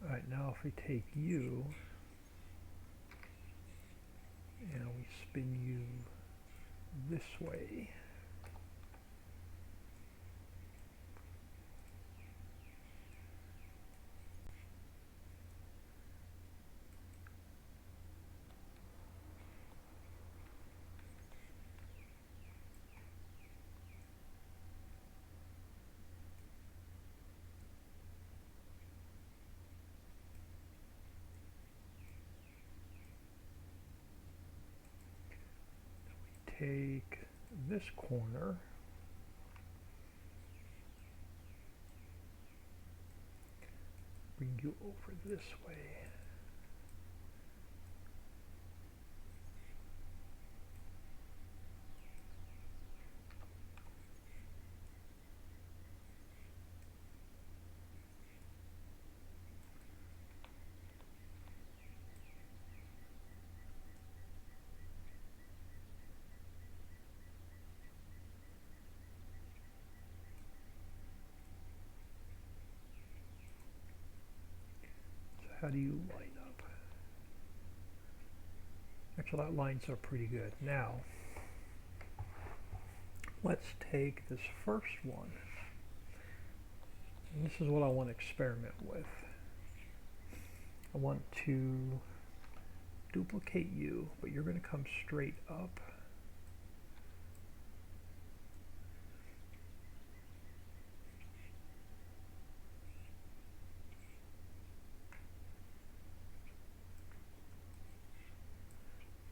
All right, now if we take you and we spin you this way, take this corner, bring you over this way. How do you line up? Actually, that lines up pretty good. Now, let's take this first one. And this is what I want to experiment with. I want to duplicate you, but you're going to come straight up.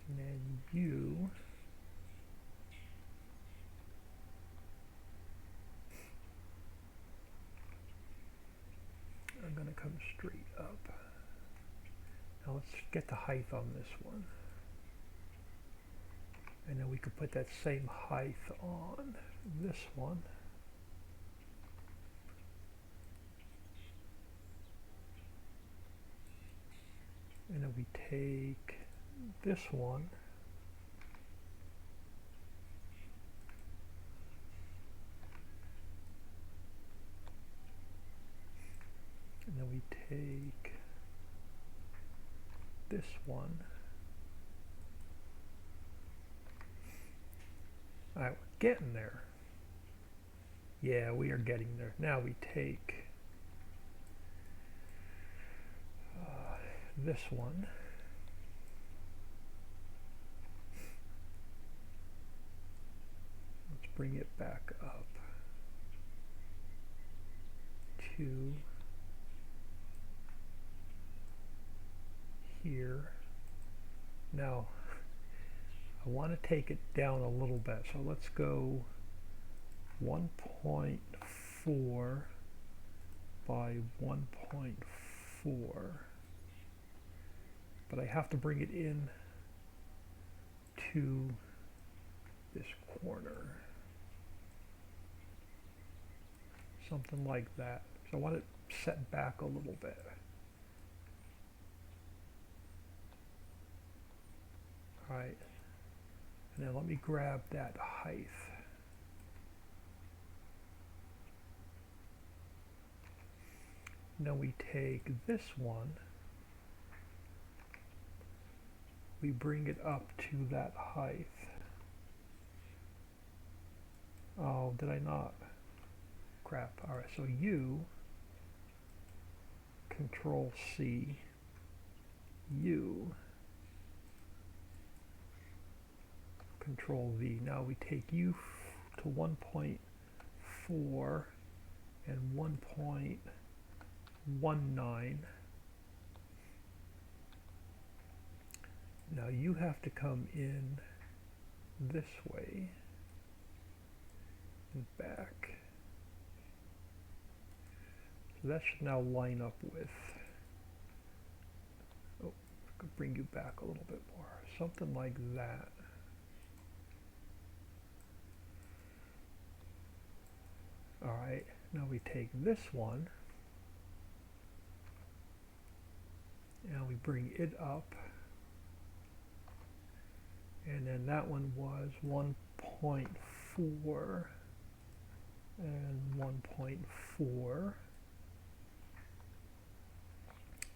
And then you are going to come straight up. Now let's get the height on this one. And then we could put that same height on this one. And then we take this one and then we take this one. All right, we're getting there. Yeah, we are getting there. Now we take this one bring it back up to here. Now I want to take it down a little bit, so let's go 1.4 by 1.4, but I have to bring it in to this corner, something like that. So I want it set back a little bit. All right, and then let me grab that height. Now we take this one, we bring it up to that height. Oh, did I not? Crap. All right, so U, Control C, U, Control V. Now we take U to 1.4 and 1.19. Now you have to come in this way and back. So that should now line up with, oh, I could bring you back a little bit more, something like that. All right, now we take this one and we bring it up, and then that one was 1.4 and 1.4.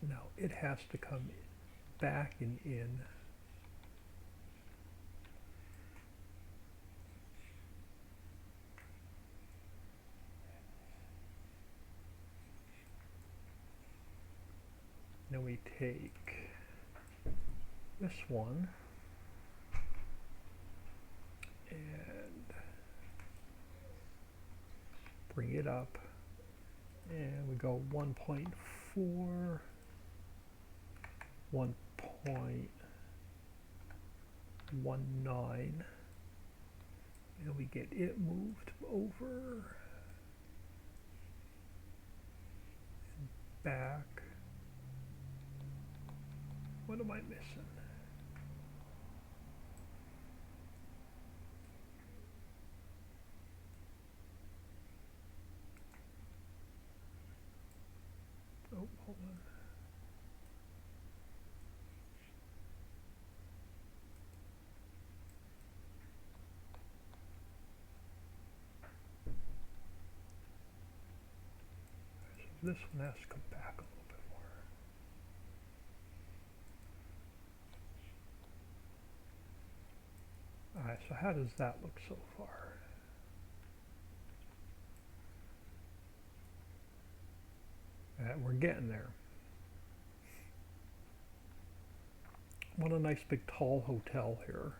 Now it has to come back and in. Then we take this one and bring it up, and we go 1.4, 1.19, and we get it moved over and back. What am I missing? Oh, hold on. So this one has to come back a little bit more. All right, so how does that look so far? We're getting there. What a nice big tall hotel here.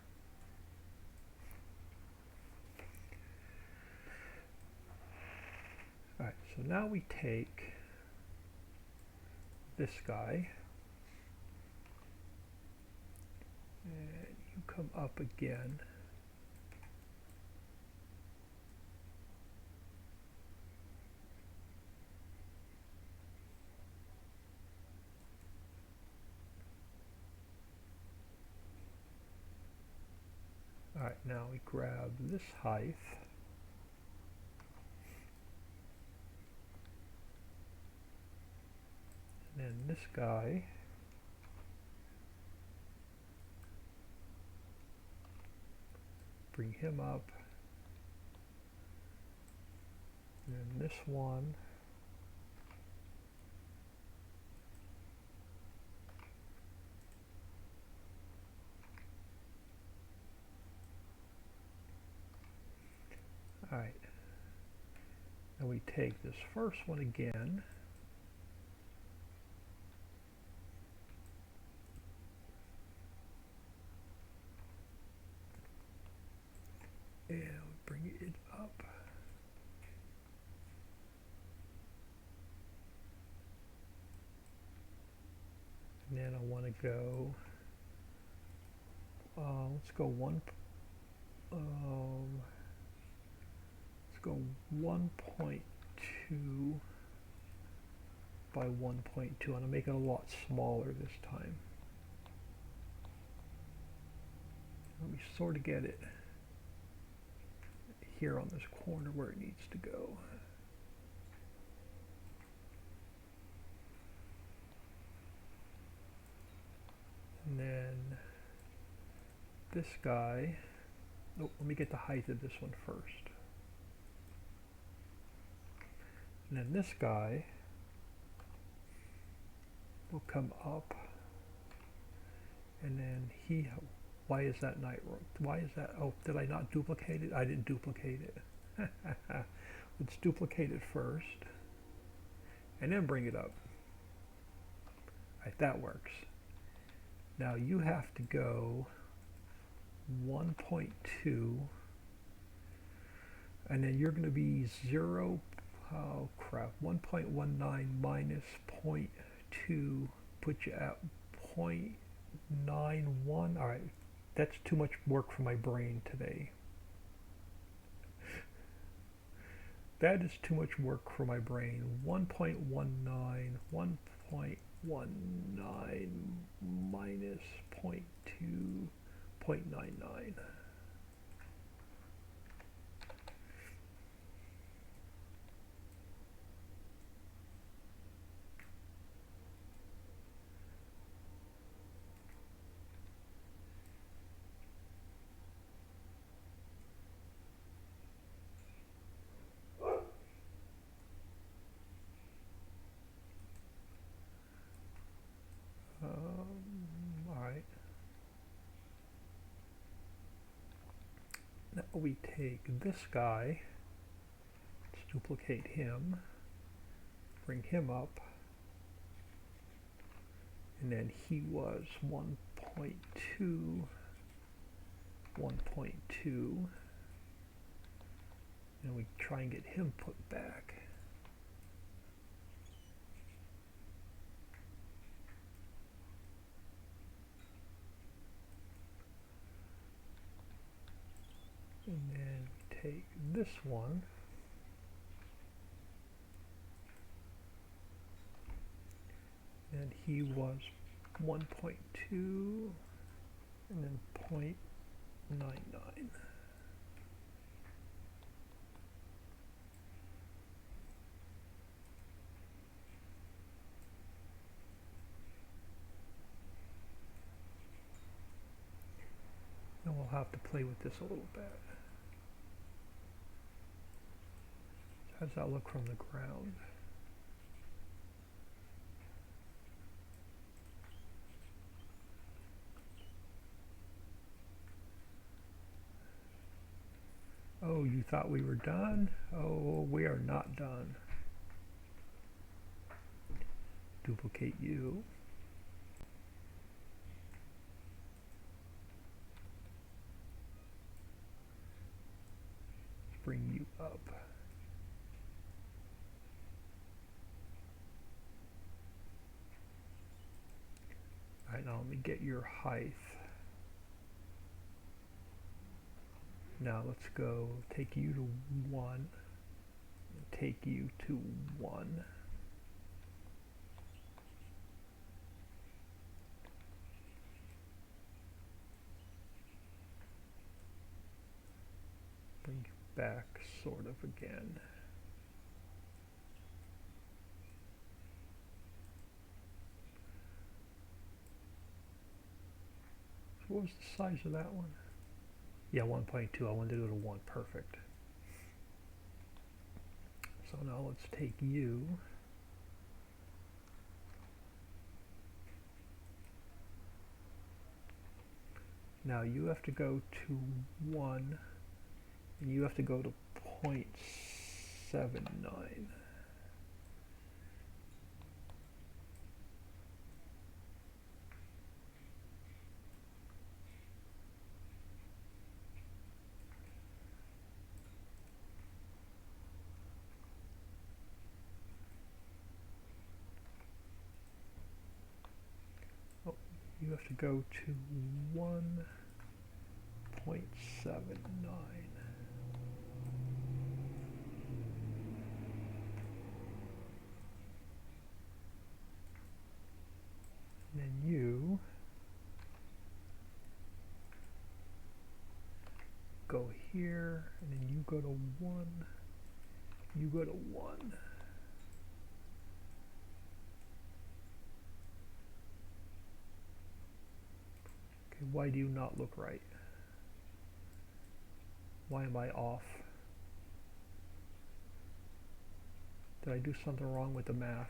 All right, so now we take this guy and you come up again. All right, now we grab this height and then this guy, bring him up, and then this one, all right, and we take this first one again, and we bring it it up. And then I want to go, let's go 1.2 by 1.2, and I'll make it a lot smaller this time. Let me sort of get it here on this corner where it needs to go. And then this guy, oh, let me get the height of this one first. And then this guy will come up, and then he, why is that not, why is that, oh, did I not duplicate it? I didn't duplicate it. Let's duplicate it first, and then bring it up. Right, that works. Now you have to go 1.2, and then you're going to be 0, oh crap, 1.19 minus 0.2 put you at 0.91. All right, that's too much work for my brain today. That is too much work for my brain. 1.19, 1.19 minus 0.2, 0.99. All right. Now we take this guy, let's duplicate him, bring him up, and then he was 1.2, 1.2, and we try and get him put back. And then we take this one, and he was 1.2, and then 0.99. And we'll have to play with this a little bit. How does that look from the ground? Oh, you thought we were done? Oh, we are not done. Duplicate you. Bring you up. All right, now let me get your height. Now let's go take you to 1, and take you to 1. Bring you back sort of again. So what was the size of that one? Yeah, 1.2. I wanted to go to 1. Perfect. So now let's take you. Now you have to go to 1, and you have to go to 0.79. You have to go to 1.79. And then you go here, and then you go to 1, you go to 1. Okay, why do you not look right? Why am I off? Did I do something wrong with the math?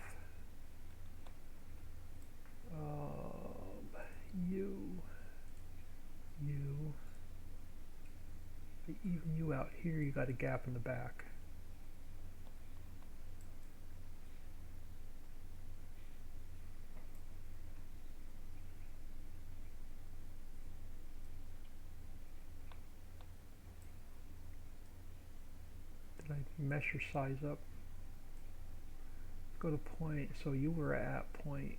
You. Even you out here, you got a gap in the back. Did I mess your size up? Let's go to point, so you were at 0.79.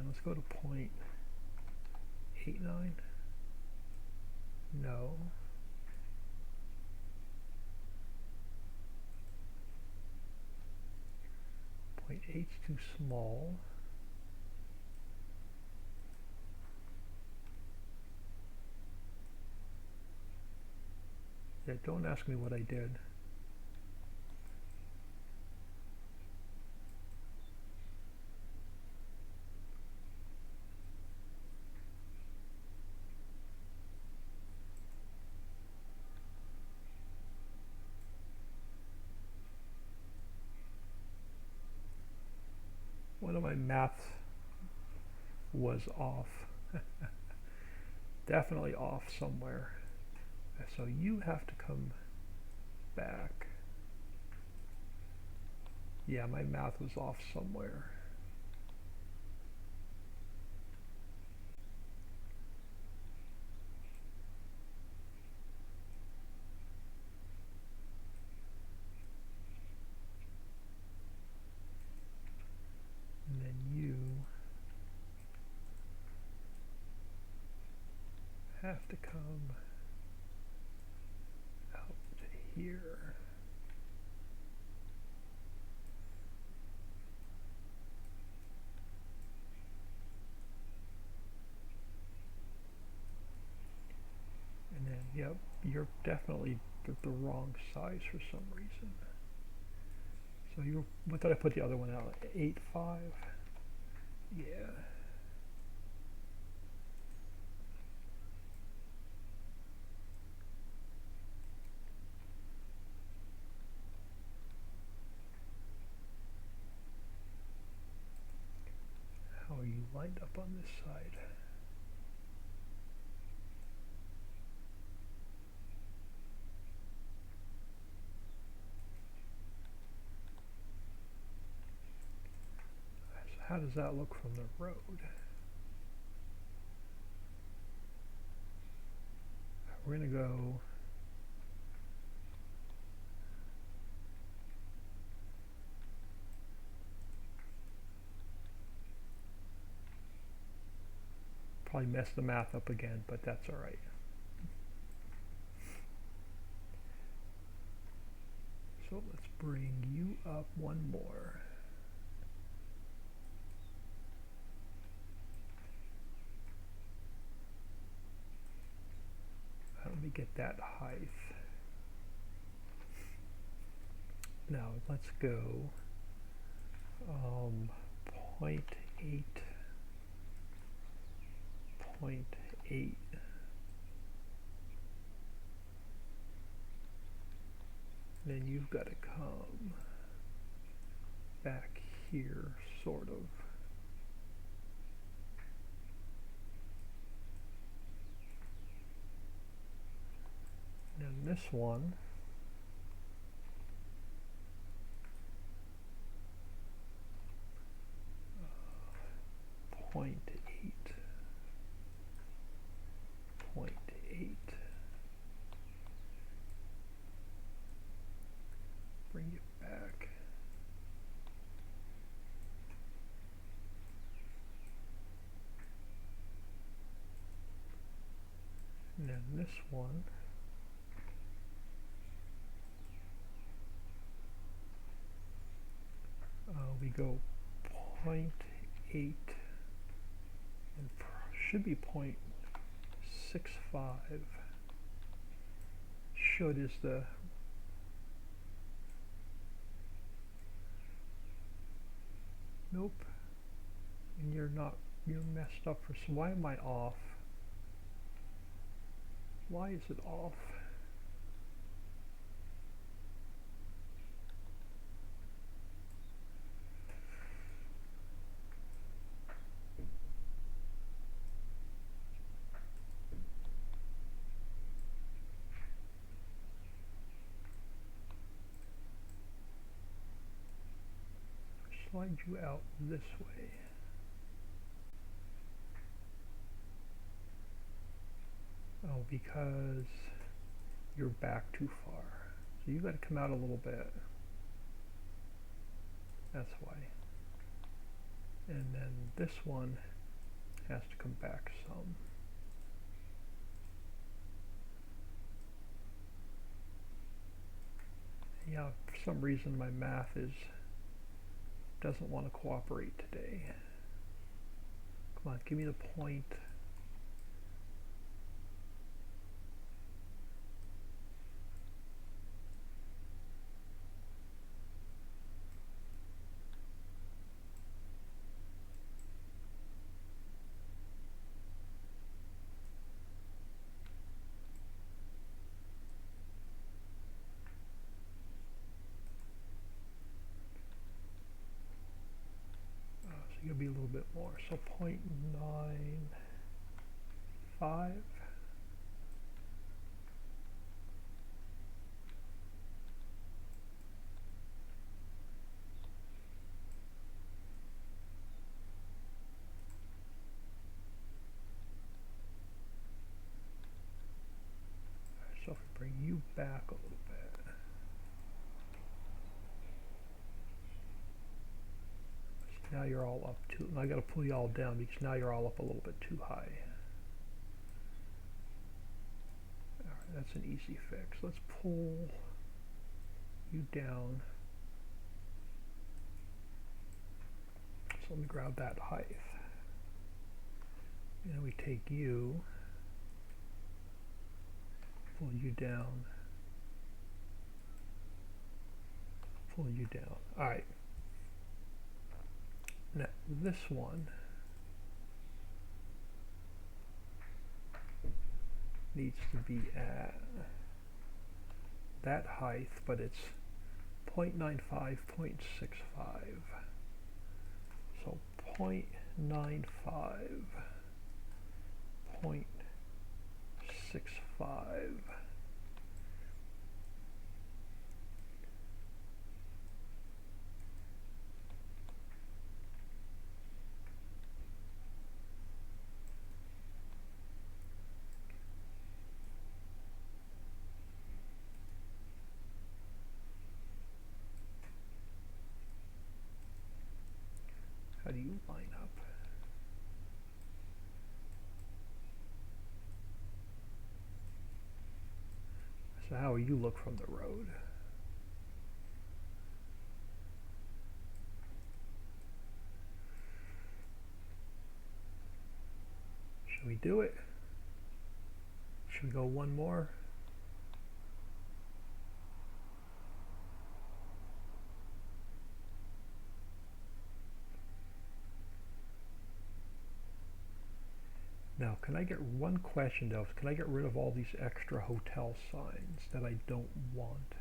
Let's go to 0.89. No. 0.8's too small. Yeah, don't ask me what I did. One of my math was off. Definitely off somewhere. So you have to come back. Yeah, my math was off somewhere. And then you have to come out to here. And then, yep, you're definitely the wrong size for some reason. So you, what did I put the other one out? 8.5? Yeah. How are you lined up on this side? So how does that look from the road? We're gonna go probably mess the math up again, but that's all right. So let's bring you up one more. Let me get that height. Now let's go 0.8, 0.8. Then you've got to come back here, sort of. And this one, .8, 0.8. Bring it back. And this one, we go 0.8 and should be 0.65. Should is the nope, and you're messed up for some. Why am I off? Why is it off? Slide you out this way. Oh, because you're back too far. So you got to come out a little bit. That's why. And then this one has to come back some. Yeah, for some reason my math doesn't want to cooperate today. Come on, give me the point. You'll be a little bit more, so 0.95. So if we bring you back a little bit. Now you're all up too, and I got to pull you all down because now you're all up a little bit too high. All right, that's an easy fix. Let's pull you down. So let me grab that height. And we take you, pull you down, pull you down. All right. Now this one needs to be at that height, but it's 0.95, 0.65. So 0.95, 0.65. How do you line up? So how you look from the road? Should we do it? Should we go one more? Now, can I get one question though? Can I get rid of all these extra hotel signs that I don't want?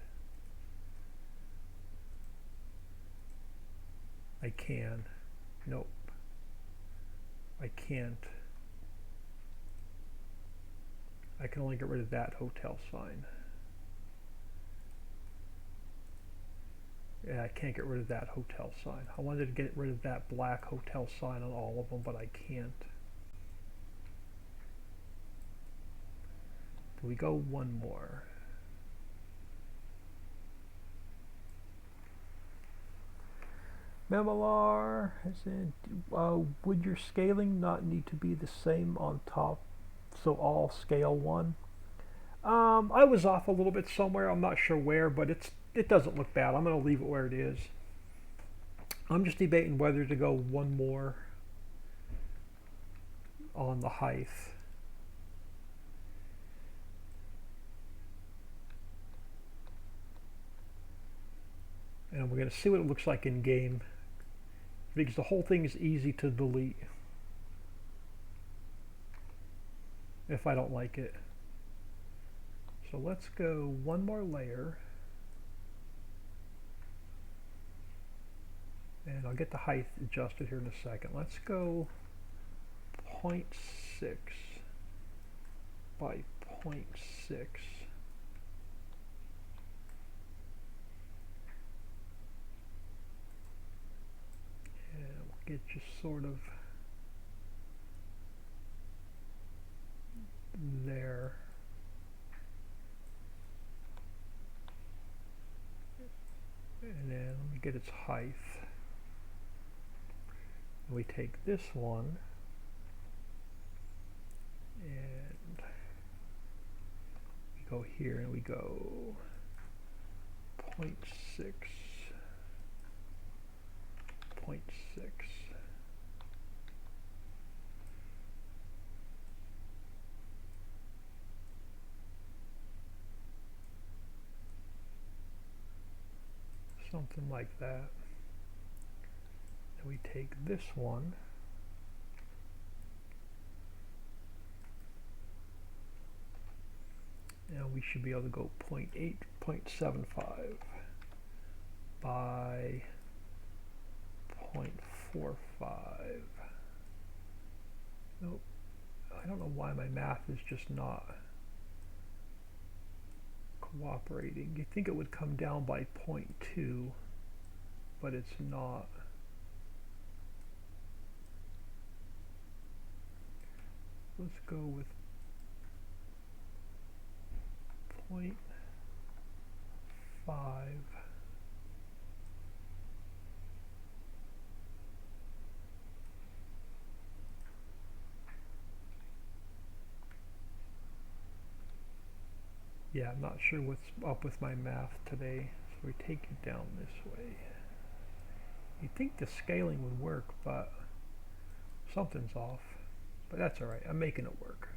I can. Nope. I can't. I can only get rid of that hotel sign. Yeah, I can't get rid of that hotel sign. I wanted to get rid of that black hotel sign on all of them, but I can't. We go one more. Memolar, as in, would your scaling not need to be the same on top, so all scale 1? I was off a little bit somewhere. I'm not sure where, but it doesn't look bad. I'm going to leave it where it is. I'm just debating whether to go one more on the height. And we're going to see what it looks like in game, because the whole thing is easy to delete if I don't like it. So let's go one more layer, and I'll get the height adjusted here in a second. Let's go 0.6 by 0.6. Get just sort of there. And then let me get its height. And we take this one and we go here and we go 0.6. 0.6. Something like that. And we take this one and we should be able to go 0.8, 0.75 by 0.45. Nope. I don't know why my math is just not cooperating. You'd think it would come down by 0.2, but it's not. Let's go with 0.5. Yeah, I'm not sure what's up with my math today, so we take it down this way. You'd think the scaling would work, but something's off. But that's alright, I'm making it work.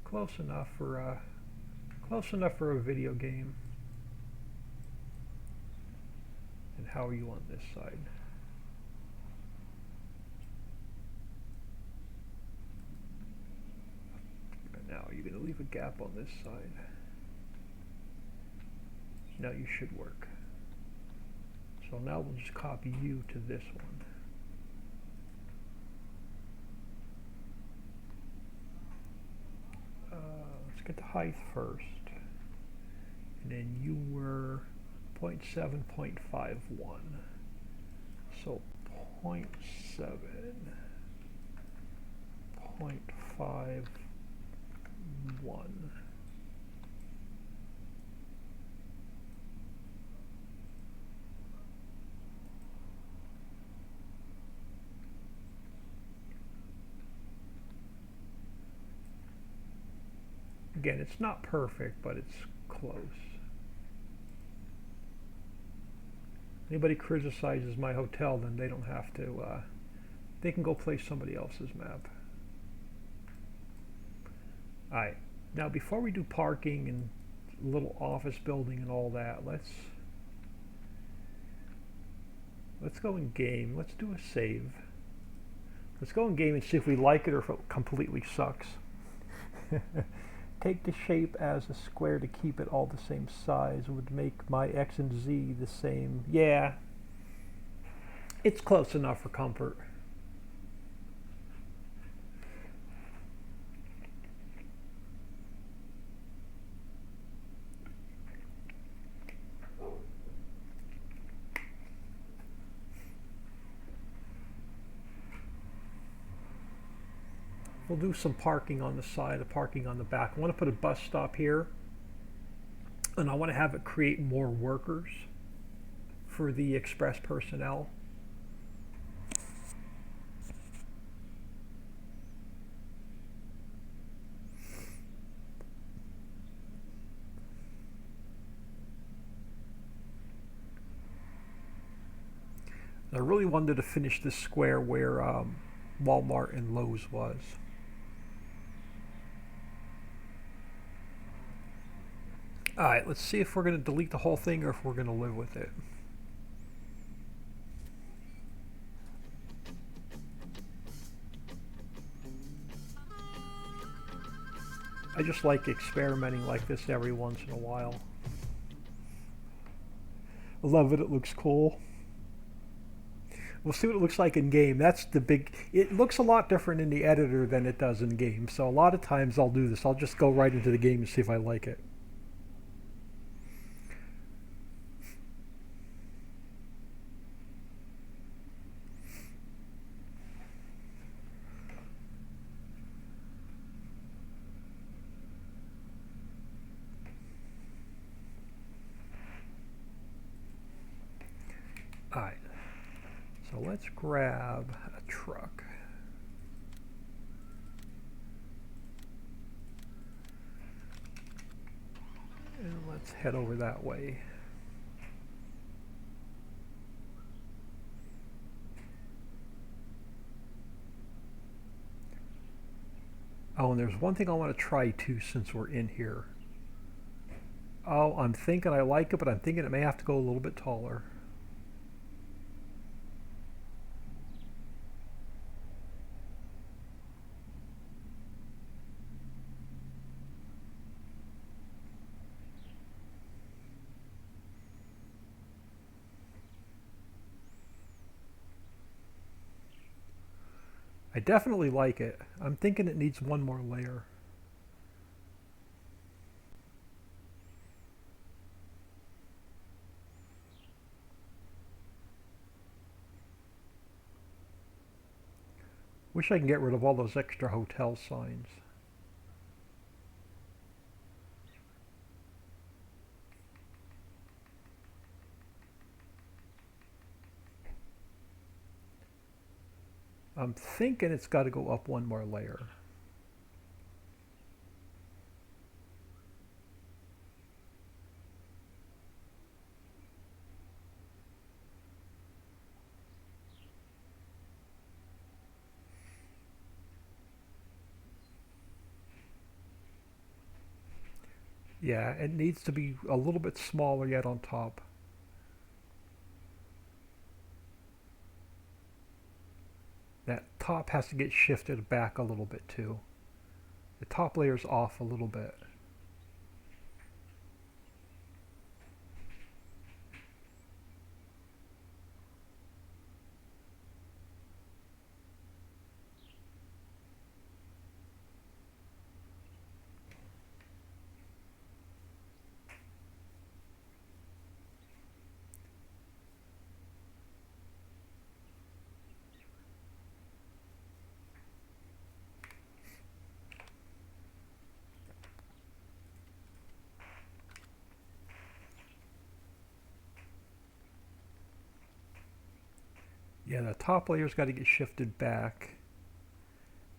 Close enough for a video game. And how are you on this side? Now you're going to leave a gap on this side. Now you should work. So now we'll just copy you to this one. Let's get the height first. And then you were 0.7, 0.51. So 0.7, 0.51. Again, it's not perfect, but it's close. Anybody criticizes my hotel, then they don't have to, they can go play somebody else's map. Alright, now before we do parking and little office building and all that, let's go in game. Let's do a save. Let's go in game and see if we like it or if it completely sucks. Take the shape as a square to keep it all the same size. Would make my X and Z the same. Yeah, it's close enough for comfort. We'll do some parking on the side, parking on the back. I want to put a bus stop here, and I want to have it create more workers for the express personnel. I really wanted to finish this square where Walmart and Lowe's was. Alright, let's see if we're going to delete the whole thing or if we're going to live with it. I just like experimenting like this every once in a while. I love it, it looks cool. We'll see what it looks like in game. That's the big... It looks a lot different in the editor than it does in game. So a lot of times I'll do this. I'll just go right into the game and see if I like it. Alright. So let's grab a truck. And let's head over that way. Oh, and there's one thing I want to try too since we're in here. Oh, I'm thinking I like it, but I'm thinking it may have to go a little bit taller. I definitely like it. I'm thinking it needs one more layer. Wish I can get rid of all those extra hotel signs. I'm thinking it's got to go up one more layer. Yeah, it needs to be a little bit smaller yet on top. That top has to get shifted back a little bit too. The top layer's off a little bit. Yeah, the top layer's got to get shifted back.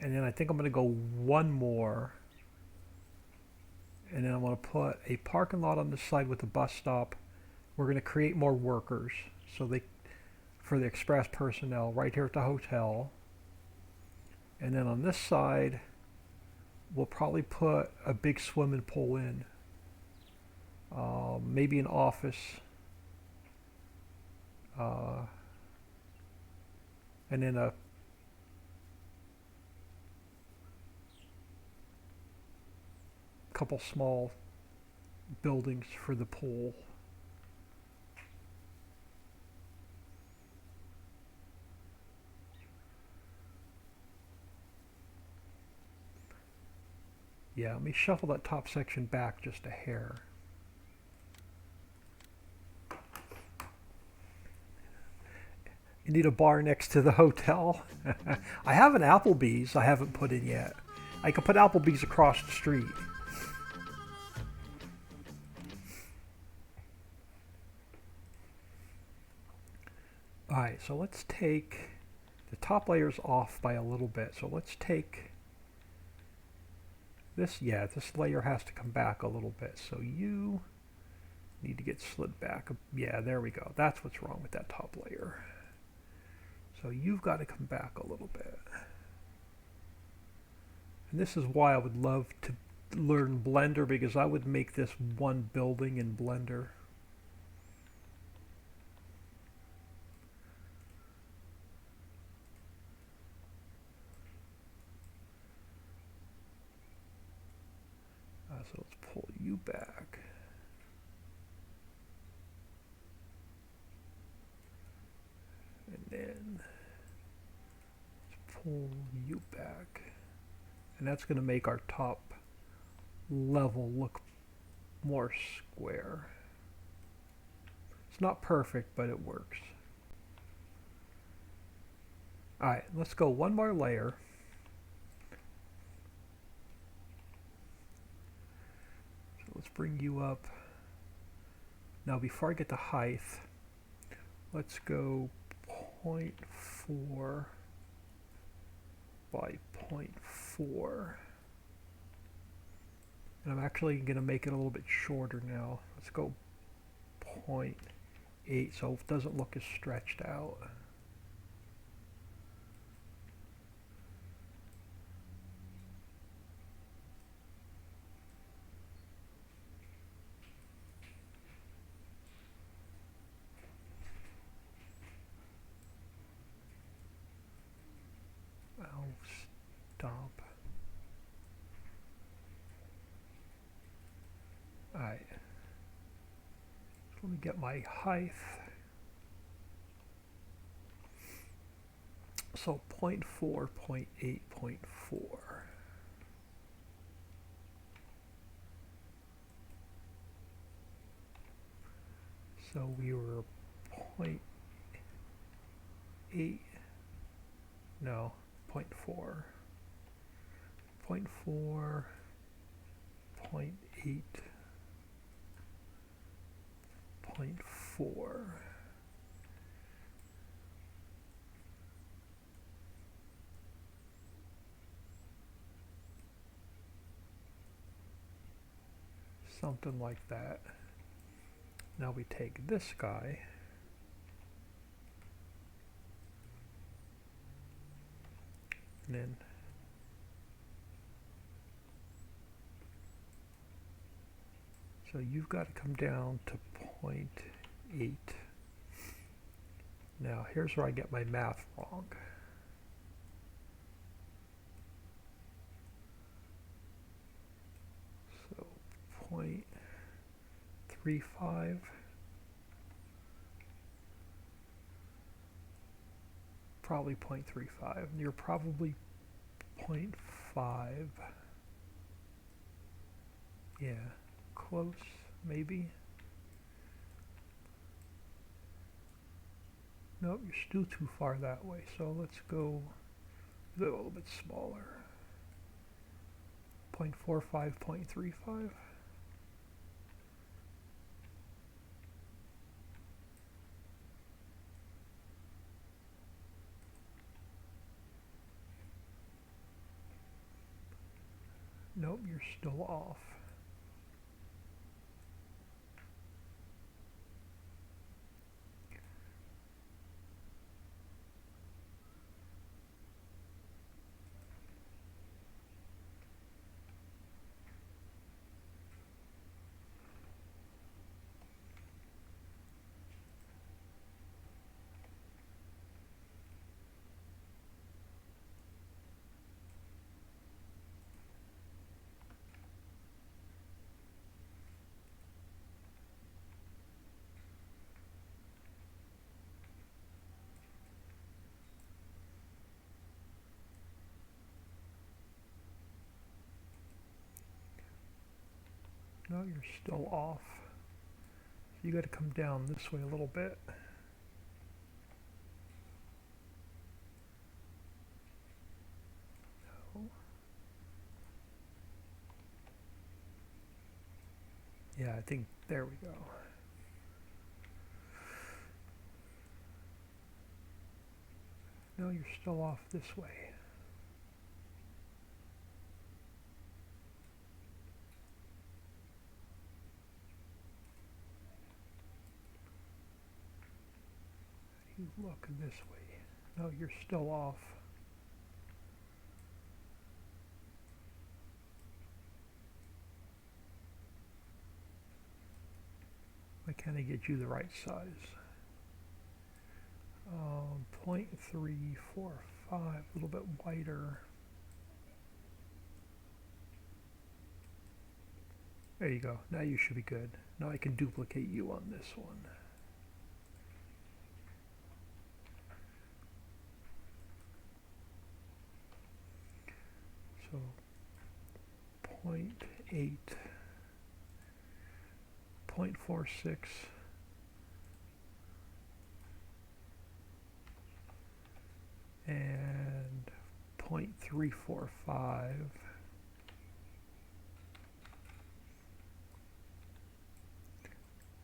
And then I think I'm going to go one more. And then I want to put a parking lot on the side with a bus stop. We're going to create more workers so they for the express personnel right here at the hotel. And then on this side, we'll probably put a big swimming pool in. Maybe an office. And then a couple small buildings for the pool. Yeah, let me shuffle that top section back just a hair. You need a bar next to the hotel. I have an Applebee's I haven't put in yet. I could put Applebee's across the street. Alright, so let's take the top layers off by a little bit. So let's take this, yeah, this layer has to come back a little bit. So you need to get slid back. Yeah, there we go. That's what's wrong with that top layer. So you've got to come back a little bit. And this is why I would love to learn Blender, because I would make this one building in Blender. So let's pull you back. And then let's pull you back. And that's going to make our top level look more square. It's not perfect, but it works. Alright, let's go one more layer. So let's bring you up. Now before I get to height, let's go 0.4 by 0.4. And I'm actually going to make it a little bit shorter now. Let's go 0.8 so it doesn't look as stretched out. Oh, stop. Alright. Let me get my height. So 0.4, 0.8, 0.4. So we were 0.8, no, 0.4, 0.4, 0.8, 0.4. Something like that. Now we take this guy and then so you've got to come down to 0.8. Now here's where I get my math wrong. So 0.35. Probably 0.35. You're probably 0.5. Yeah, close, maybe. Nope, you're still too far that way. So let's go a little bit smaller. 0.45, 0.35. Nope, you're still off. No, you're still off. So you got to come down this way a little bit. No. Yeah, I think there we go. No, you're still off this way. You look this way. No, you're still off. Why can't I get you the right size? 0.345, a little bit wider. There you go. Now you should be good. Now I can duplicate you on this one. So 0.8, 0.46, and 0.345.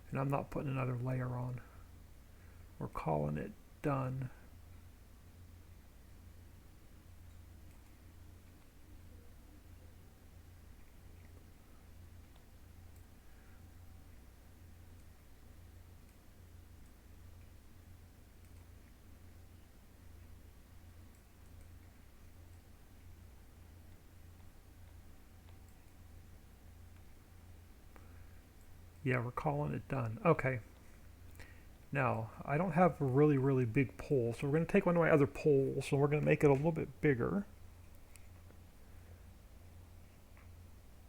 And I'm not putting another layer on. We're calling it done. Yeah, we're calling it done. Okay. Now, I don't have a really, really big pole, so we're going to take one of my other poles and we're going to make it a little bit bigger.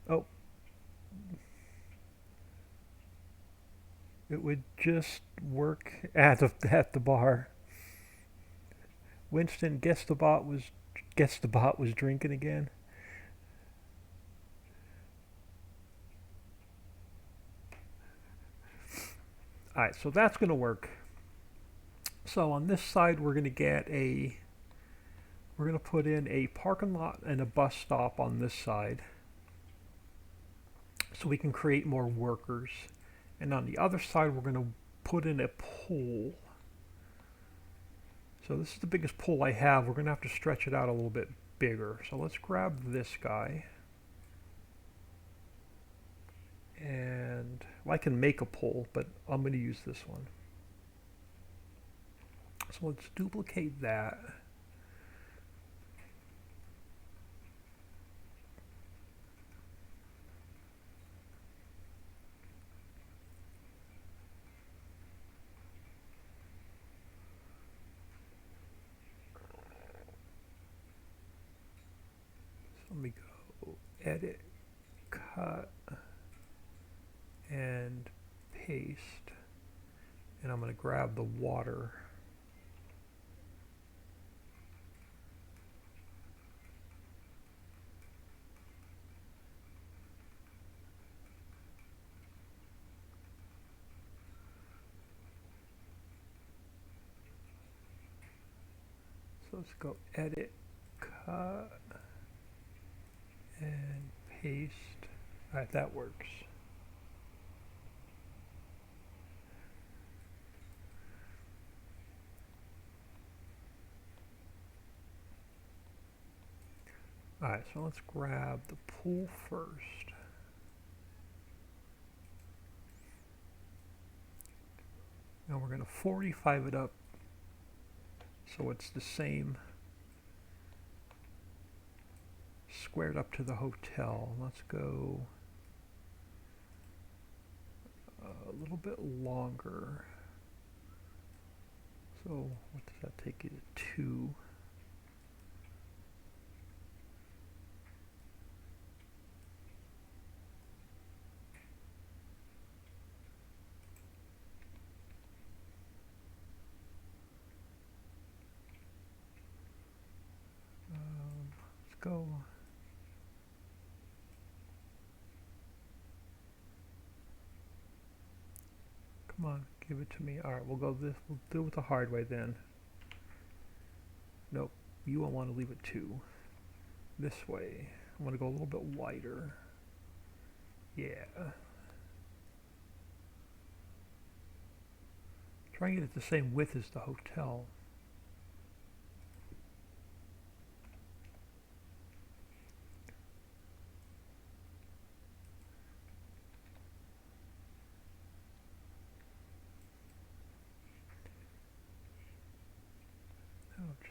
Oh. It would just work at the bar. Winston, guess the bot was drinking again. All right, so that's going to work. So on this side, we're going to put in a parking lot and a bus stop on this side, so we can create more workers. And on the other side, we're going to put in a pool. So this is the biggest pool I have. We're going to have to stretch it out a little bit bigger. So let's grab this guy. And well, I can make a pool, but I'm going to use this one. So let's duplicate that. So let me go edit, cut, and paste. And I'm going to grab the water. So let's go edit, cut, and paste. All right, that works. All right, so let's grab the pool first. And we're going to 45 it up so it's the same squared up to the hotel. Let's go a little bit longer. So what does that take you to 2? Let's go. Come on, give it to me. All right, we'll go this. We'll do it the hard way then. Nope, you won't want to leave it 2. This way. I want to go a little bit wider. Yeah. Try and get it the same width as the hotel.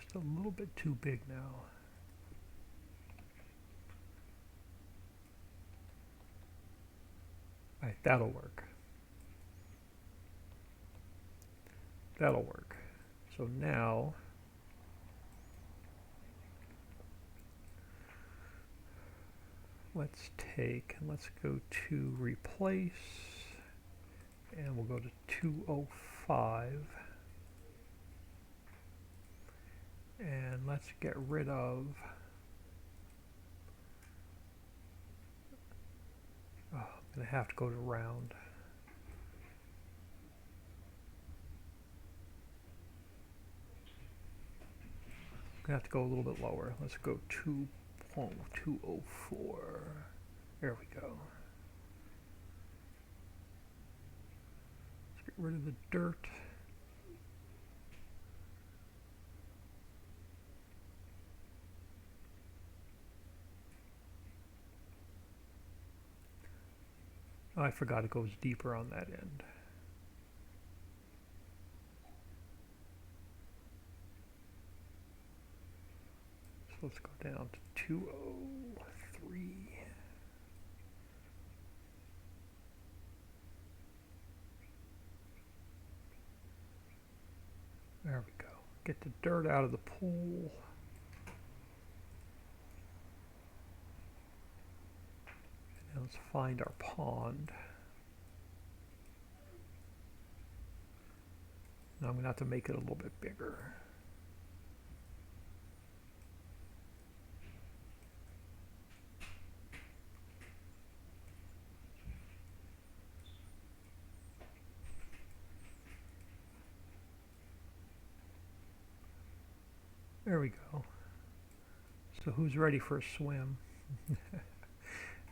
Just a little bit too big now. All right, that'll work. That'll work. So now let's take and let's go to replace, and we'll go to 205, and let's get rid of I'm gonna have to go to round. I'm gonna have to go a little bit lower. Let's go 2.204. There we go. Let's get rid of the dirt. Oh, I forgot it goes deeper on that end. So let's go down to 203. There we go. Get the dirt out of the pool. And let's find our pond. Now I'm going to have to make it a little bit bigger. There we go. So who's ready for a swim?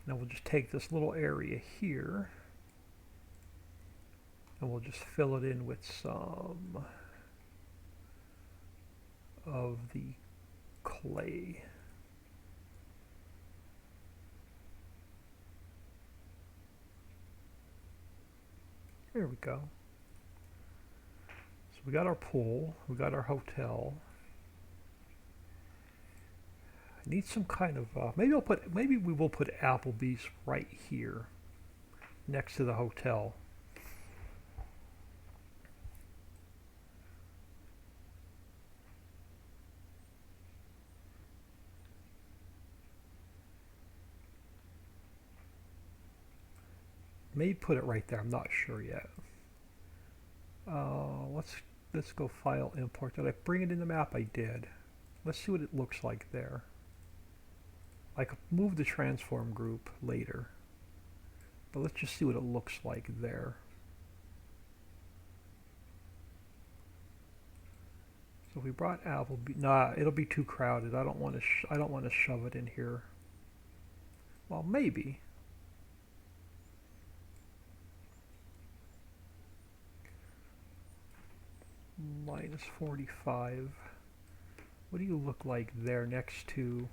Now we'll just take this little area here and we'll just fill it in with some of the clay. There we go. So we got our pool, we got our hotel. I need some kind of maybe we will put Applebee's right here next to the hotel. Maybe put it right there. I'm not sure yet. Let's go file import. Did I bring it in the map? I did. Let's see what it looks like there. I could move the transform group later, but let's just see what it looks like there. So if we brought Applebee, nah, it'll be too crowded. I don't want to shove it in here. Well, maybe. Minus 45. What do you look like there next to?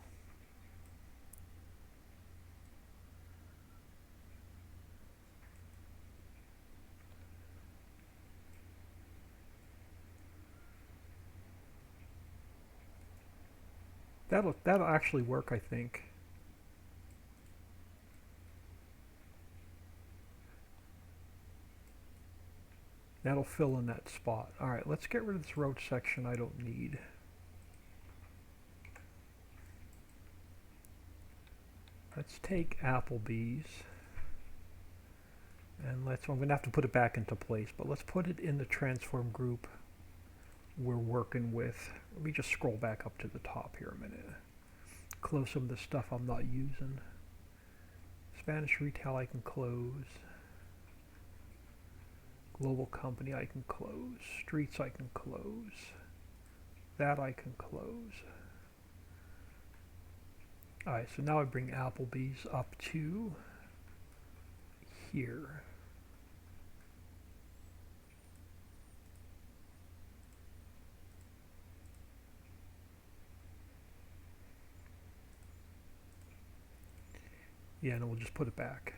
That'll actually work, I think. That'll fill in that spot. All right, let's get rid of this road section I don't need. Let's take Applebee's and I'm gonna have to put it back into place, but let's put it in the transform group we're working with. Let me just scroll back up to the top here a minute. Close some of the stuff I'm not using. Spanish retail I can close. Global company I can close. Streets I can close. That I can close. Alright, so now I bring Applebee's up to here. Yeah, and we'll just put it back.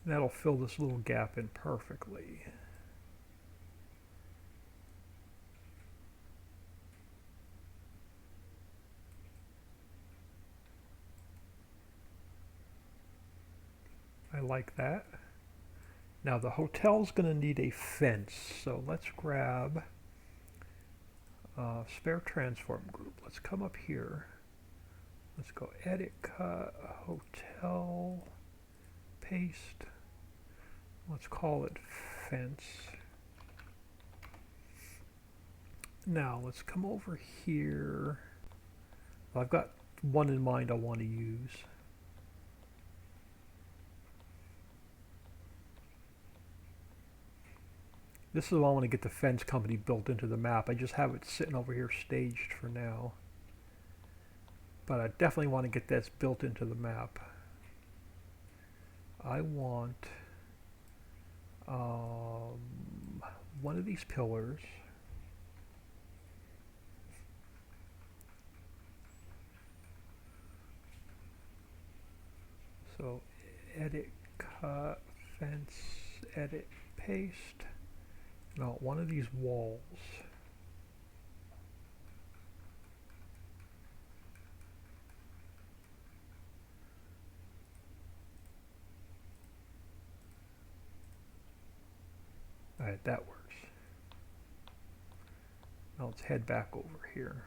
That'll fill this little gap in perfectly. I like that. Now the hotel's going to need a fence, so let's grab spare transform group. Let's come up here. Let's go edit, cut, hotel, paste. Let's call it fence. Now let's come over here. I've got one in mind I want to use. This is why I want to get the fence company built into the map. I just have it sitting over here staged for now. But I definitely want to get this built into the map. I want one of these pillars. So edit, cut, fence, edit, paste. Now one of these walls. Alright, that works. Now let's head back over here.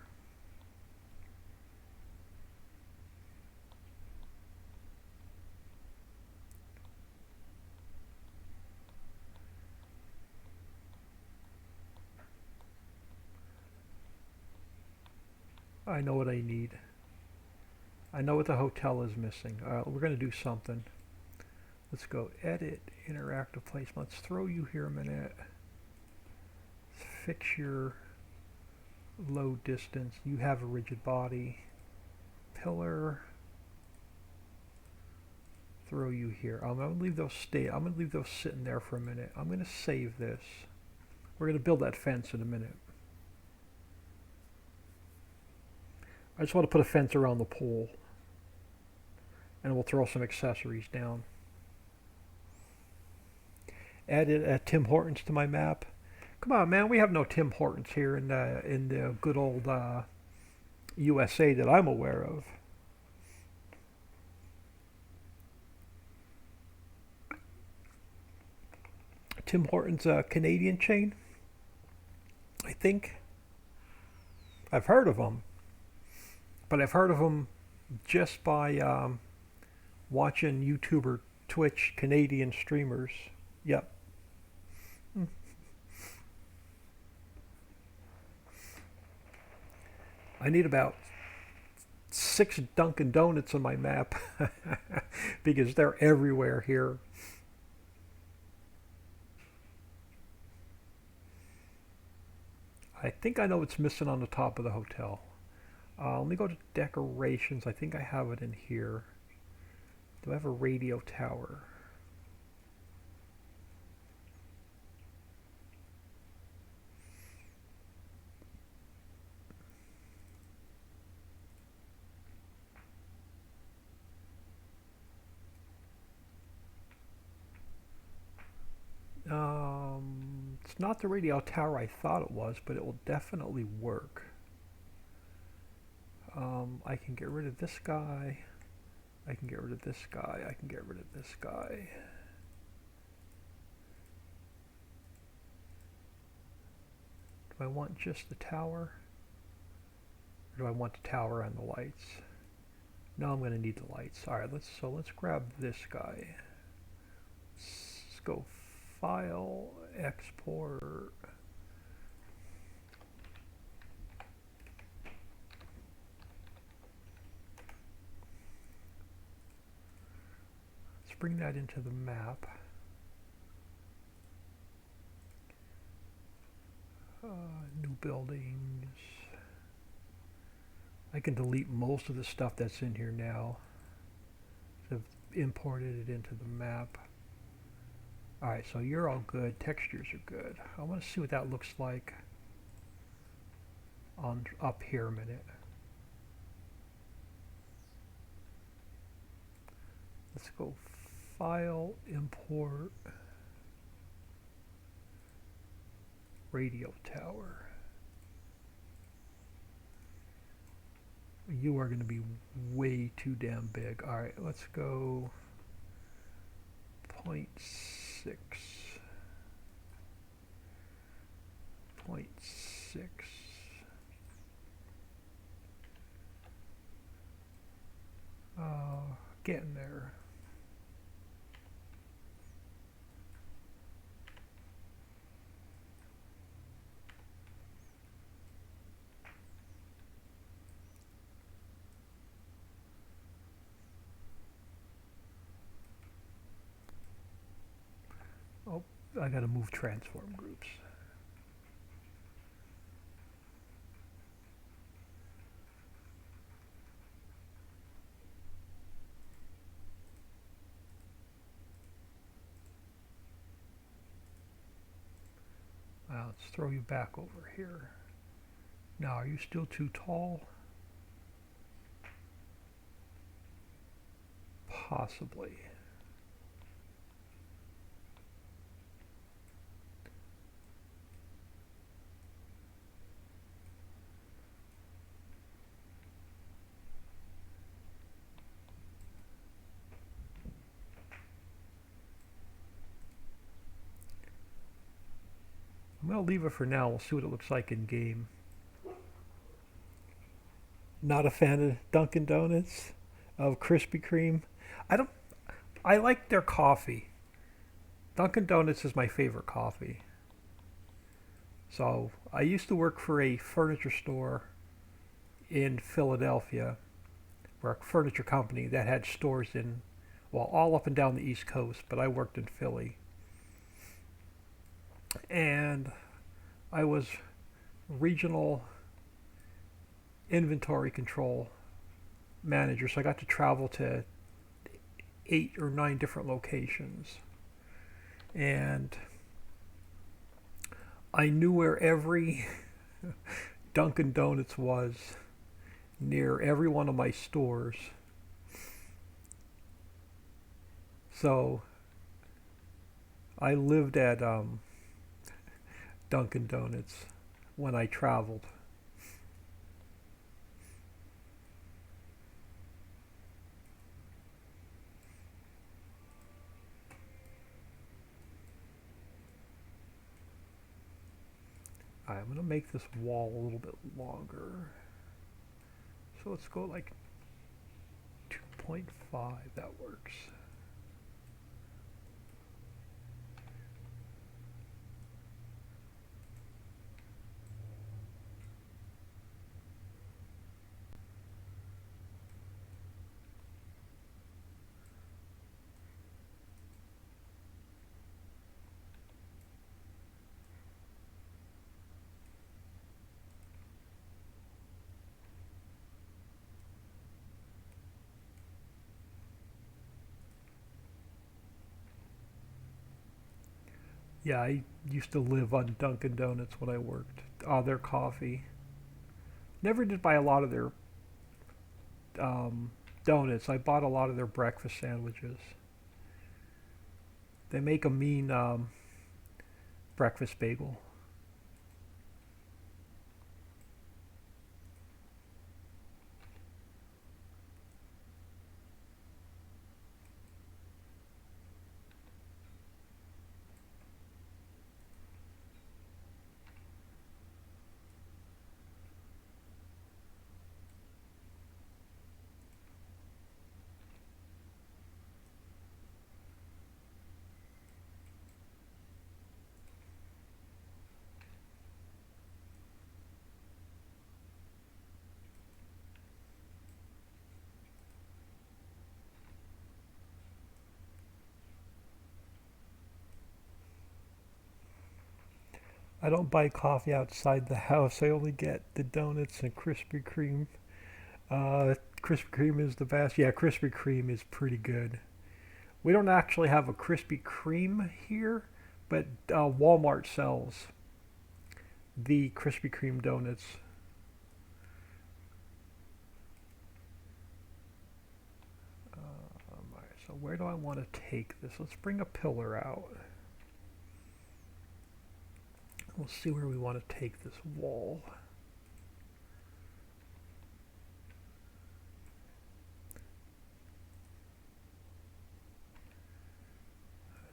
I know what I need. I know what the hotel is missing. We're going to do something. Let's go edit, interactive placement. Let's throw you here a minute. Let's fix your low distance. You have a rigid body. Pillar. Throw you here. I'm going to leave those I'm going to leave those sitting there for a minute. I'm going to save this. We're going to build that fence in a minute. I just want to put a fence around the pool. And we'll throw some accessories down. Added Tim Hortons to my map. Come on, man, we have no Tim Hortons here in the good old USA that I'm aware of. Tim Hortons a Canadian chain, I think. I've heard of them. But I've heard of them just by watching YouTube or Twitch Canadian streamers. Yep. I need about 6 Dunkin' Donuts on my map because they're everywhere here. I think I know what's missing on the top of the hotel. Let me go to decorations. I think I have it in here. Do I have a radio tower? It's not the radio tower I thought it was, but it will definitely work. I can get rid of this guy. I can get rid of this guy. I can get rid of this guy. Do I want just the tower? Or do I want the tower and the lights? No, I'm going to need the lights. Alright, let's grab this guy. Let's go File, Export. Let's bring that into the map. New buildings. I can delete most of the stuff that's in here now. I've imported it into the map. Alright, so you're all good. Textures are good. I want to see what that looks like on up here a minute. Let's go File, import, radio tower. You are going to be way too damn big. All right, let's go 0.6. 0.6. Getting there. Oh, I gotta move transform groups. Let's throw you back over here. Now, are you still too tall? Possibly. I'm going to leave it for now. We'll see what it looks like in game. Not a fan of Dunkin' Donuts, of Krispy Kreme. I like their coffee. Dunkin' Donuts is my favorite coffee. So I used to work for a furniture store in Philadelphia, or a furniture company that had stores in, well, all up and down the East Coast, but I worked in Philly. And I was regional inventory control manager, so I got to travel to 8 or 9 different locations. And I knew where every Dunkin' Donuts was near every one of my stores. So I lived at Dunkin' Donuts when I traveled. I'm going to make this wall a little bit longer. So let's go like 2.5, that works. Yeah, I used to live on Dunkin' Donuts when I worked. Their coffee. Never did buy a lot of their donuts. I bought a lot of their breakfast sandwiches. They make a mean breakfast bagel. I don't buy coffee outside the house. I only get the donuts and Krispy Kreme. Krispy Kreme is the best. Yeah, Krispy Kreme is pretty good. We don't actually have a Krispy Kreme here, but Walmart sells the Krispy Kreme donuts. Alright, so where do I want to take this? Let's bring a pillar out. We'll see where we want to take this wall.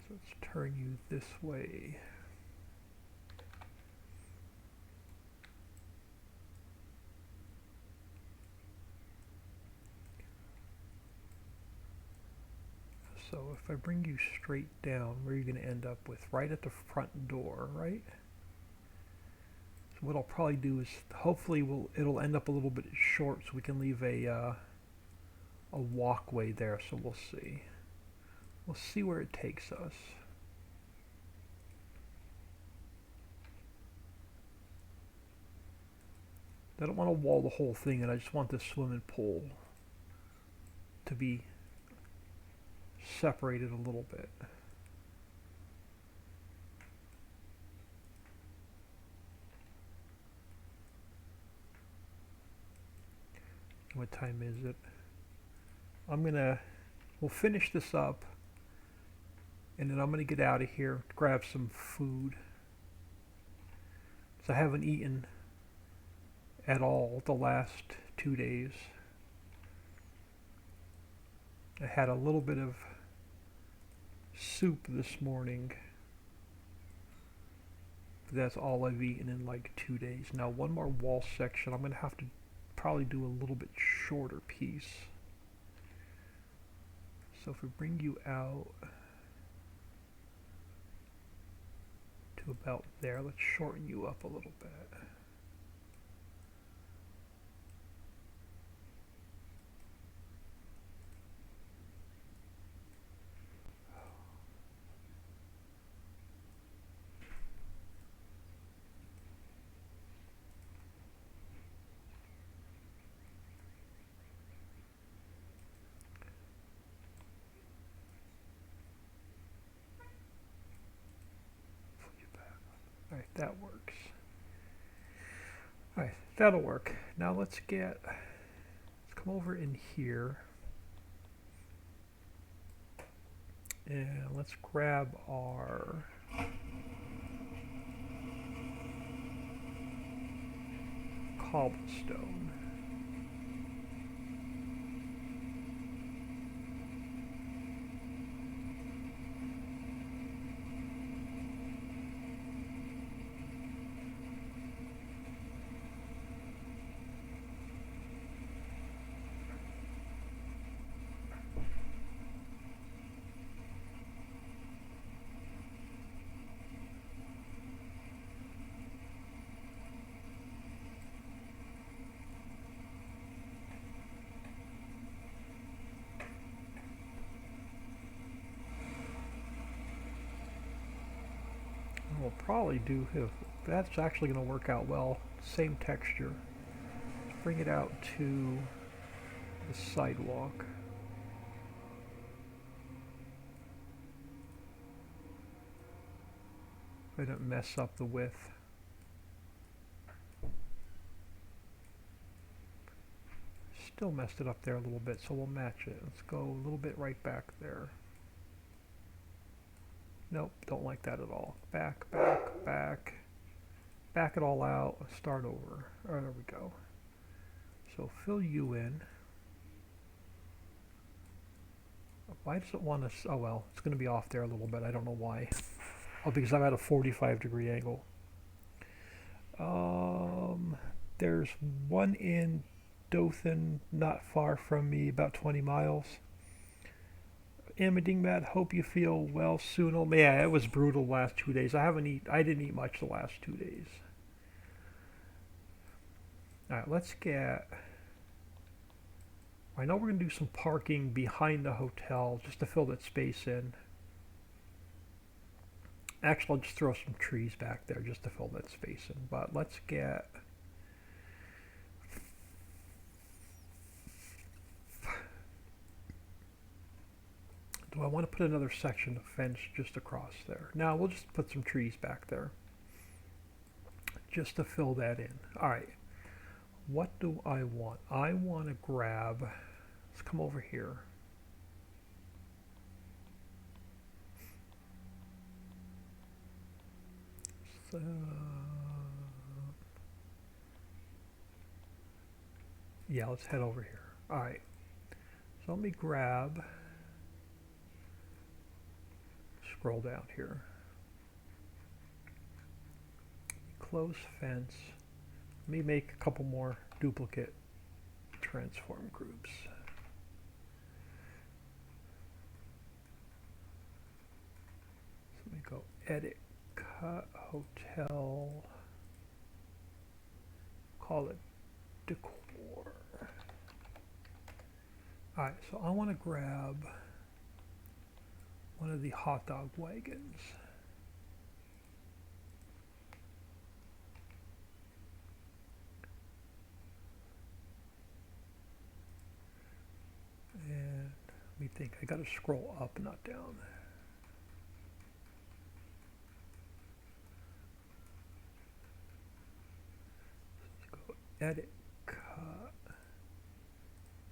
So let's turn you this way. So if I bring you straight down, where are you going to end up with? Right at the front door, right? So what I'll probably do is, hopefully it'll end up a little bit short so we can leave a walkway there, so we'll see. We'll see where it takes us. I don't want to wall the whole thing, and I just want this swimming pool to be separated a little bit. What time is it? We'll finish this up, and then I'm gonna get out of here, grab some food. So I haven't eaten at all the last 2 days. I had a little bit of soup this morning. But that's all I've eaten in like 2 days. Now one more wall section. I'm gonna have to probably do a little bit shorter piece. So if we bring you out to about there, let's shorten you up a little bit. Alright, that works. Alright, that'll work. Now let's come over in here. And let's grab our cobblestone. We'll probably do, if that's actually going to work out well, same texture. Let's bring it out to the sidewalk. I don't mess up the width. Still messed it up there a little bit, so we'll match it. Let's go a little bit right back there. Nope, don't like that at all. Back, back, back. Back it all out. Start over. Oh, there we go. So fill you in. Why does it want to... Oh, well, it's going to be off there a little bit. I don't know why. Oh, because I'm at a 45-degree angle. There's one in Dothan, not far from me, about 20 miles. Matt, hope you feel well soon. Oh, yeah, it was brutal the last 2 days. I didn't eat much the last 2 days. Alright, let's get... I know we're going to do some parking behind the hotel just to fill that space in. Actually, I'll just throw some trees back there just to fill that space in. But let's get... Do I want to put another section of fence just across there? Now we'll just put some trees back there just to fill that in. Alright, what do I want? I want to grab, let's come over here. So, yeah, let's head over here. All right. So let me grab, scroll down here. Close fence. Let me make a couple more duplicate transform groups. So let me go edit, cut, hotel, call it decor. Alright, so I want to grab one of the hot dog wagons. And let me think, I gotta scroll up, not down. Let's go edit, cut,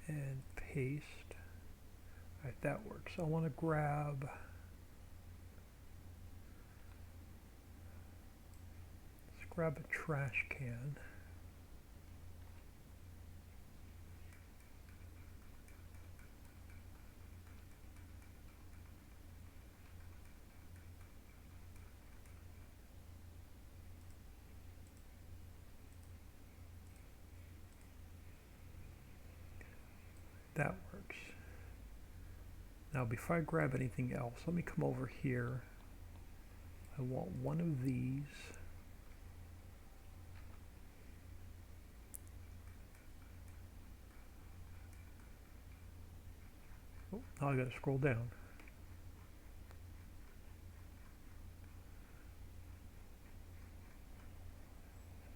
and paste. Alright, that works. So I want to grab, let's grab a trash can. That works. Now before I grab anything else, let me come over here. I want one of these. Oh, now I gotta scroll down.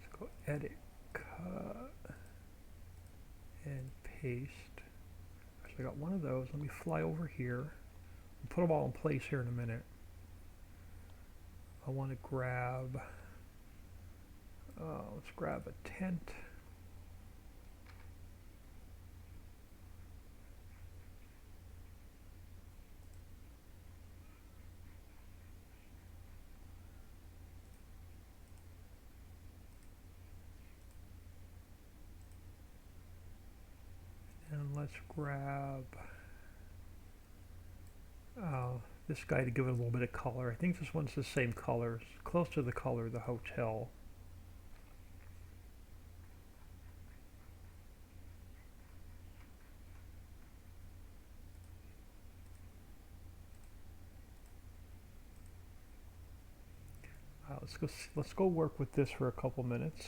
Let's go edit, cut, and paste. So I got one of those. Let me fly over here. I'll put them all in place here in a minute. I want to grab, let's grab a tent. And let's grab this guy to give it a little bit of color. I think this one's the same color, close to the color of the hotel. Let's go work with this for a couple minutes.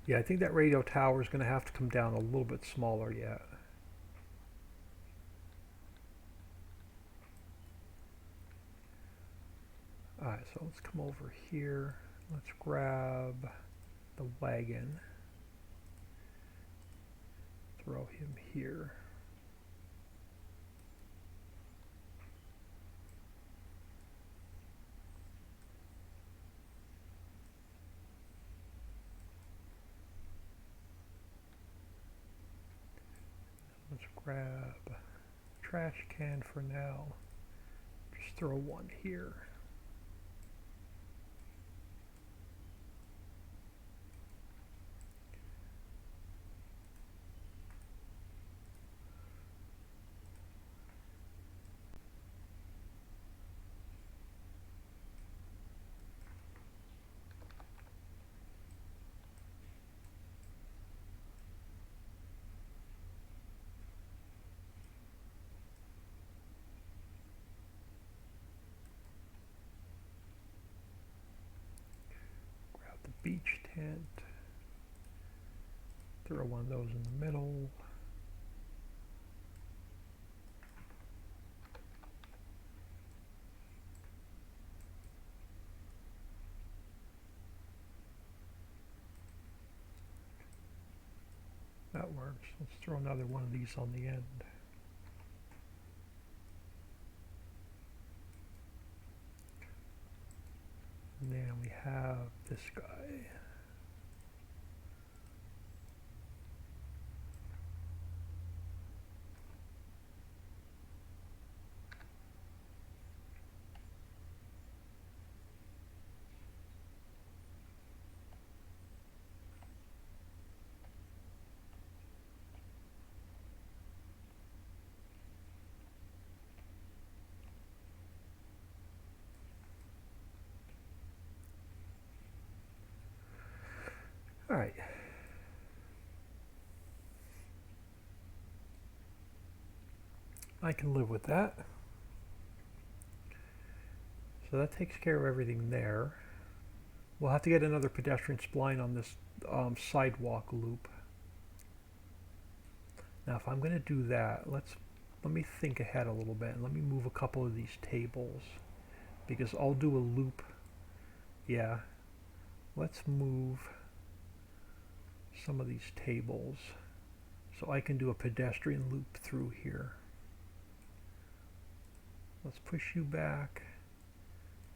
Yeah, I think that radio tower is going to have to come down a little bit smaller yet. Alright, so let's come over here. Let's grab the wagon. Throw him here. Let's grab a trash can for now. Just throw one here. Beach tent. Throw one of those in the middle. That works. Let's throw another one of these on the end. have this guy. All right. I can live with that. So that takes care of everything there. We'll have to get another pedestrian spline on this sidewalk loop. Now if I'm going to do that, let me think ahead a little bit and let me move a couple of these tables, because I'll do a loop. Yeah, let's move some of these tables so I can do a pedestrian loop through here. Let's push you back.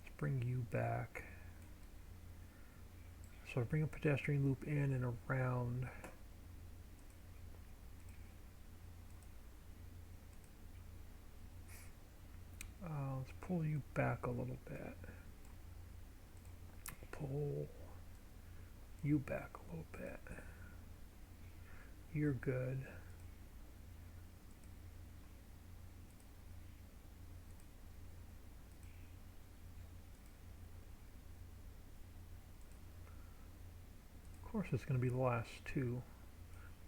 Let's bring you back. So I bring a pedestrian loop in and around. Let's pull you back a little bit. Pull you back a little bit. You're good. Of course it's going to be the last two.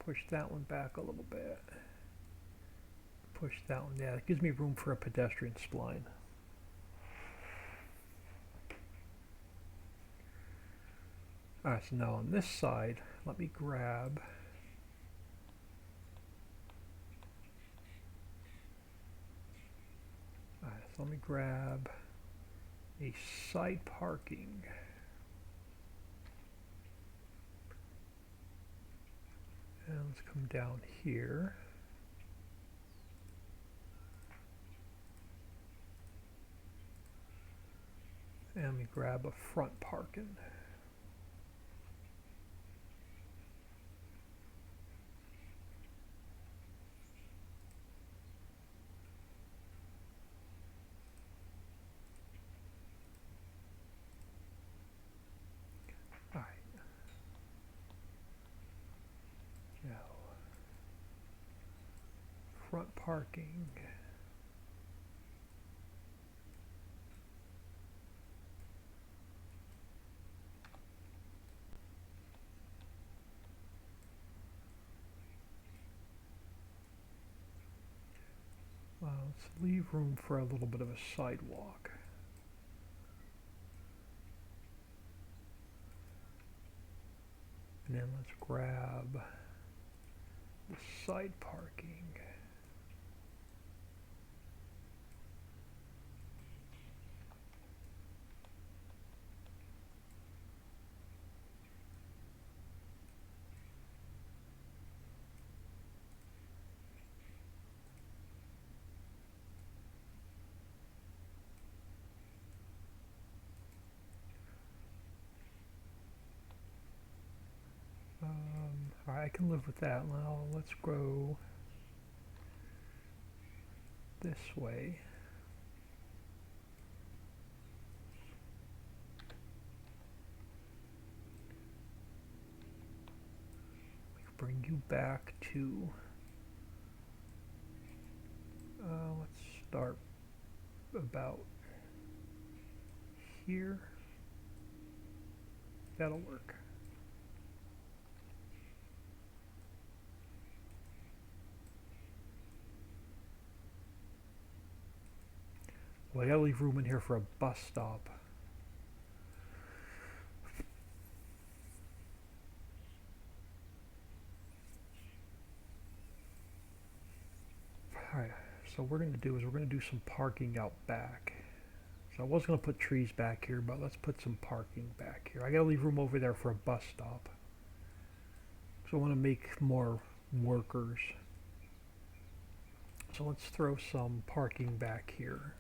Push that one back a little bit. Push that one. Yeah, it gives me room for a pedestrian spline. Alright, so now on this side, let me grab so let me grab a side parking. And let's come down here. And let me grab a front parking. All right. Now, front parking. Let's leave room for a little bit of a sidewalk. And then let's grab the side parking. All right, I can live with that. Now let's go this way. Bring you back to, let's start about here. That'll work. Well, I gotta leave room in here for a bus stop. Alright, so what we're gonna do is we're gonna do some parking out back. So I was gonna put trees back here, but let's put some parking back here. I gotta leave room over there for a bus stop. So I wanna make more workers. So let's throw some parking back here.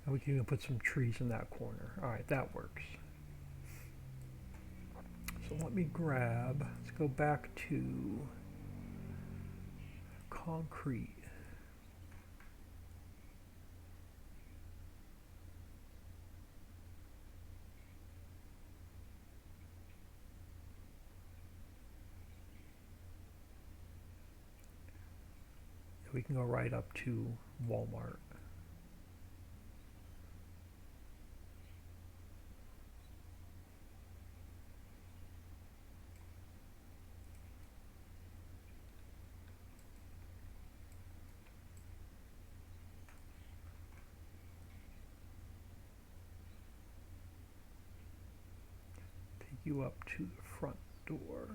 And we can even put some trees in that corner. Alright, that works. So let me grab, let's go back to concrete. We can go right up to Walmart. Take you up to the front door.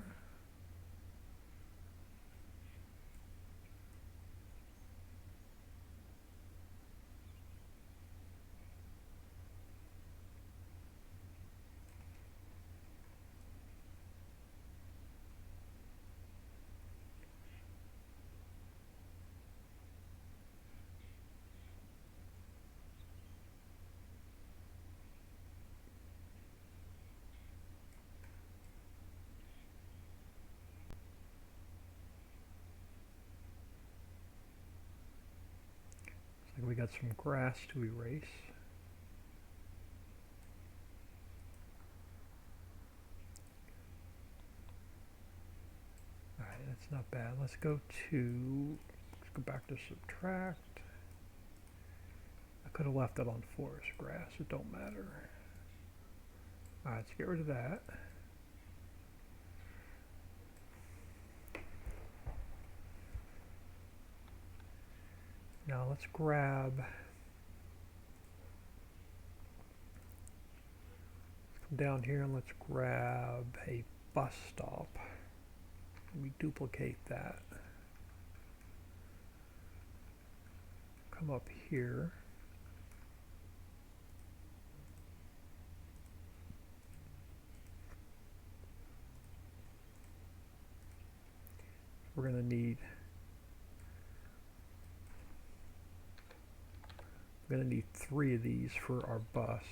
Looks like we got some grass to erase. Alright, that's not bad. Let's go back to subtract. I could have left it on forest grass, it don't matter. Alright, let's get rid of that. Now let's come down here and let's grab a bus stop. We duplicate that. Come up here. We're going to need three of these for our bus.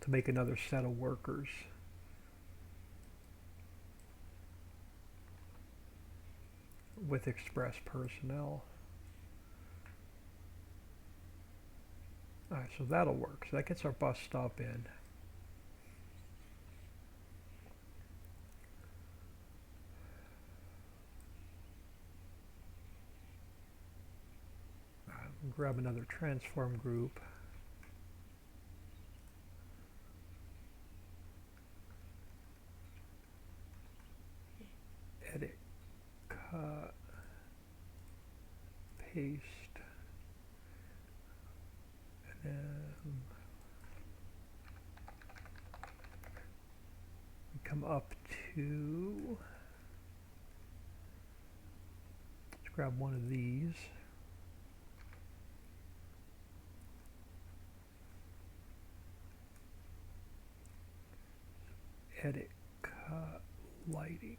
To make another set of workers. With express personnel. Alright, so that'll work. So that gets our bus stop in. Alright, we'll grab another transform group. Edit, cut, paste. We come up to, let's grab one of these. Edit, cut, lighting.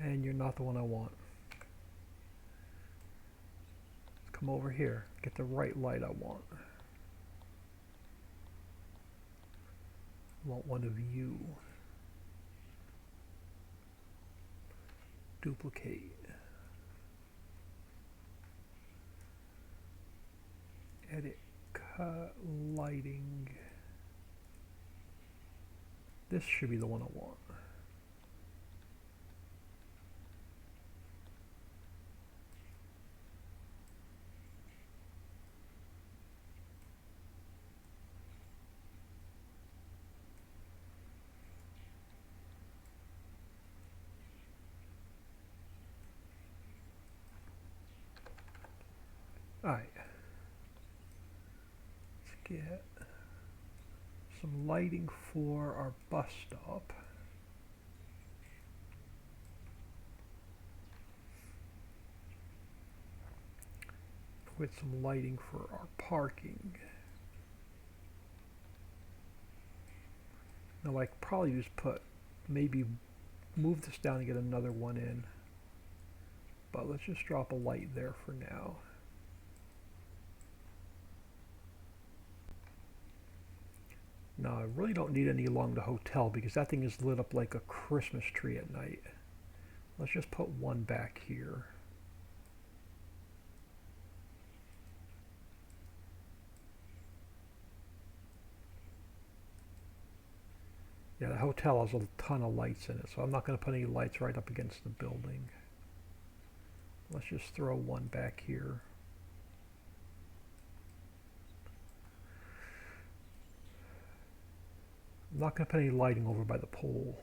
And you're not the one I want. Come over here, get the right light I want. I want one of you. Duplicate. Edit, cut, lighting. This should be the one I want. Alright, let's get some lighting for our bus stop. with some lighting for our parking. Now I could probably just maybe move this down and get another one in. But let's just drop a light there for now. Now I really don't need any along the hotel because that thing is lit up like a Christmas tree at night. Let's just put one back here. Yeah, the hotel has a ton of lights in it, so I'm not going to put any lights right up against the building. Let's just throw one back here. I'm not going to put any lighting over by the pool.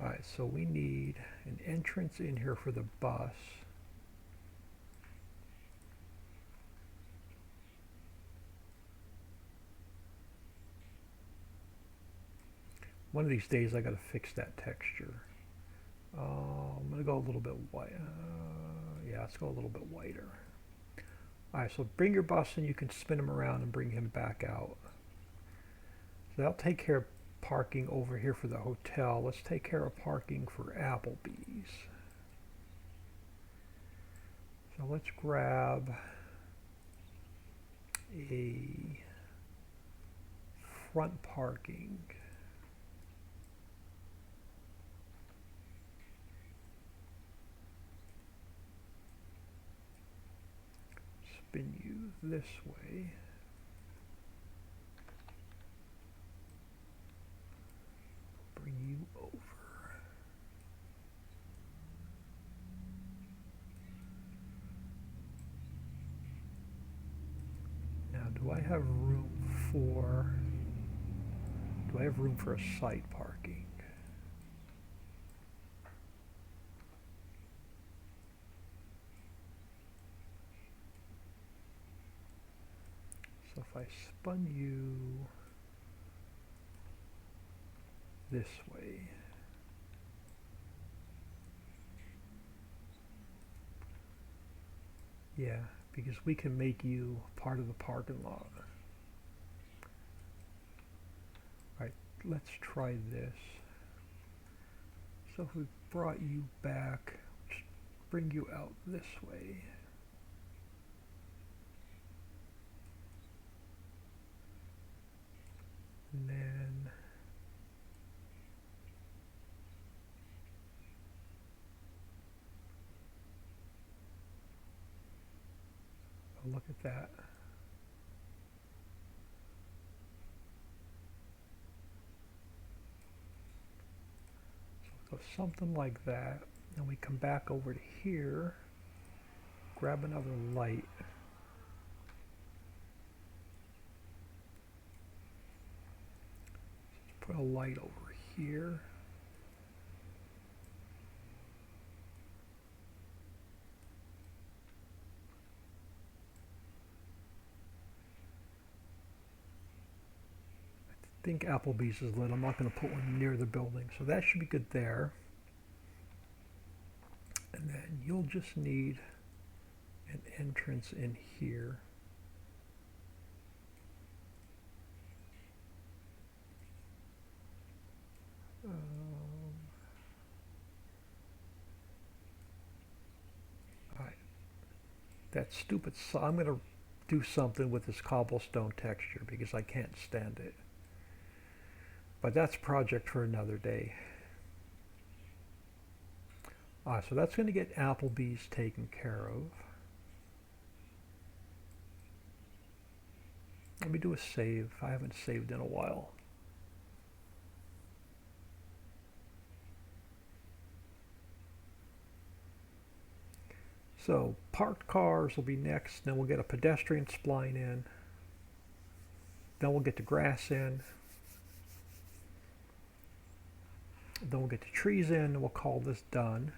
Alright, so we need an entrance in here for the bus. One of these days I got to fix that texture. I'm going to go a little bit white. Yeah, let's go a little bit whiter. Alright, so bring your bus and you can spin him around and bring him back out. So that'll take care of parking over here for the hotel. Let's take care of parking for Applebee's. So let's grab a front parking. Spin you this way. Bring you over. Now, do I have room for a side parking? So if I spun you this way, yeah, because we can make you part of the parking lot. Alright, let's try this. So if we brought you back, just bring you out this way. And then look at that. So something like that. And we come back over to here, grab another light. Put a light over here. I think Applebee's is lit. I'm not going to put one near the building, so that should be good there. And then you'll just need an entrance in here. Alright. That stupid, I'm going to do something with this cobblestone texture because I can't stand it. But that's a project for another day. So that's going to get Applebee's taken care of. Let me do a save. I haven't saved in a while. So parked cars will be next. Then we'll get a pedestrian spline in. Then we'll get the grass in. Then we'll get the trees in and we'll call this done.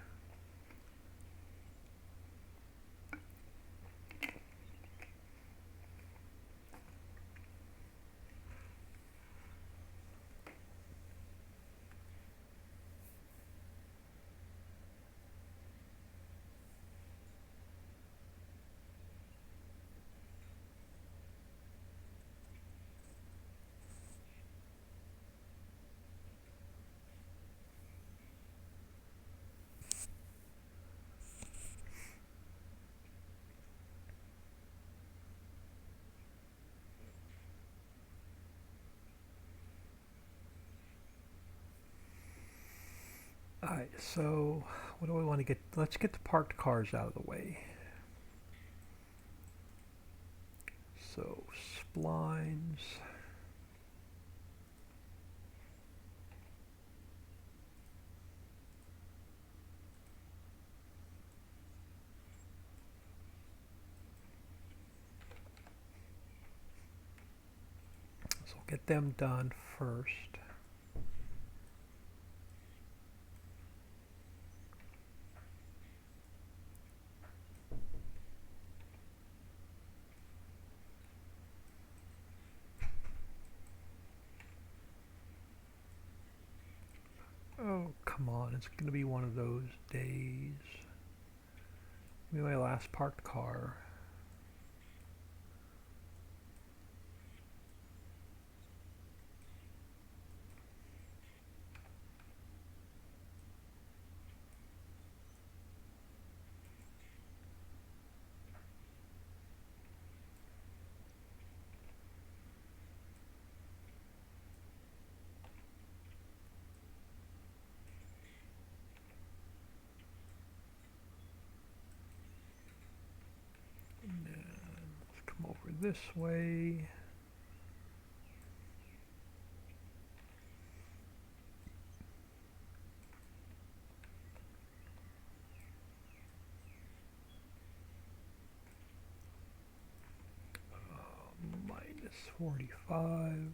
Alright, so what do we want to get? Let's get the parked cars out of the way. So, splines. So we'll get them done first. Oh, come on. It's going to be one of those days. Maybe my last parked car. And then let's come over this way. Minus 45.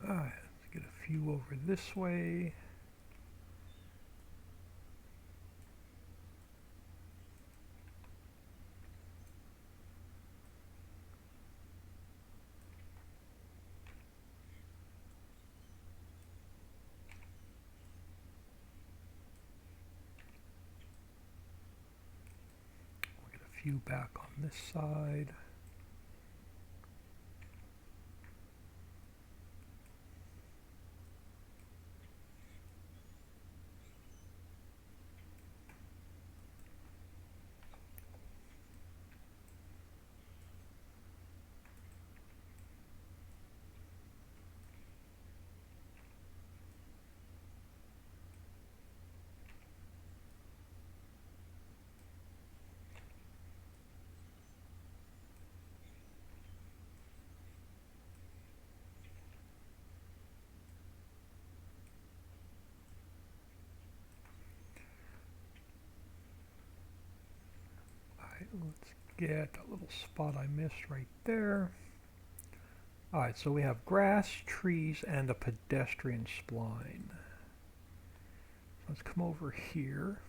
Alright, let's get a few over this way. We'll get a few back on this side. Let's get a little spot I missed right there. Alright, so we have grass, trees, and a pedestrian spline. Let's come over here.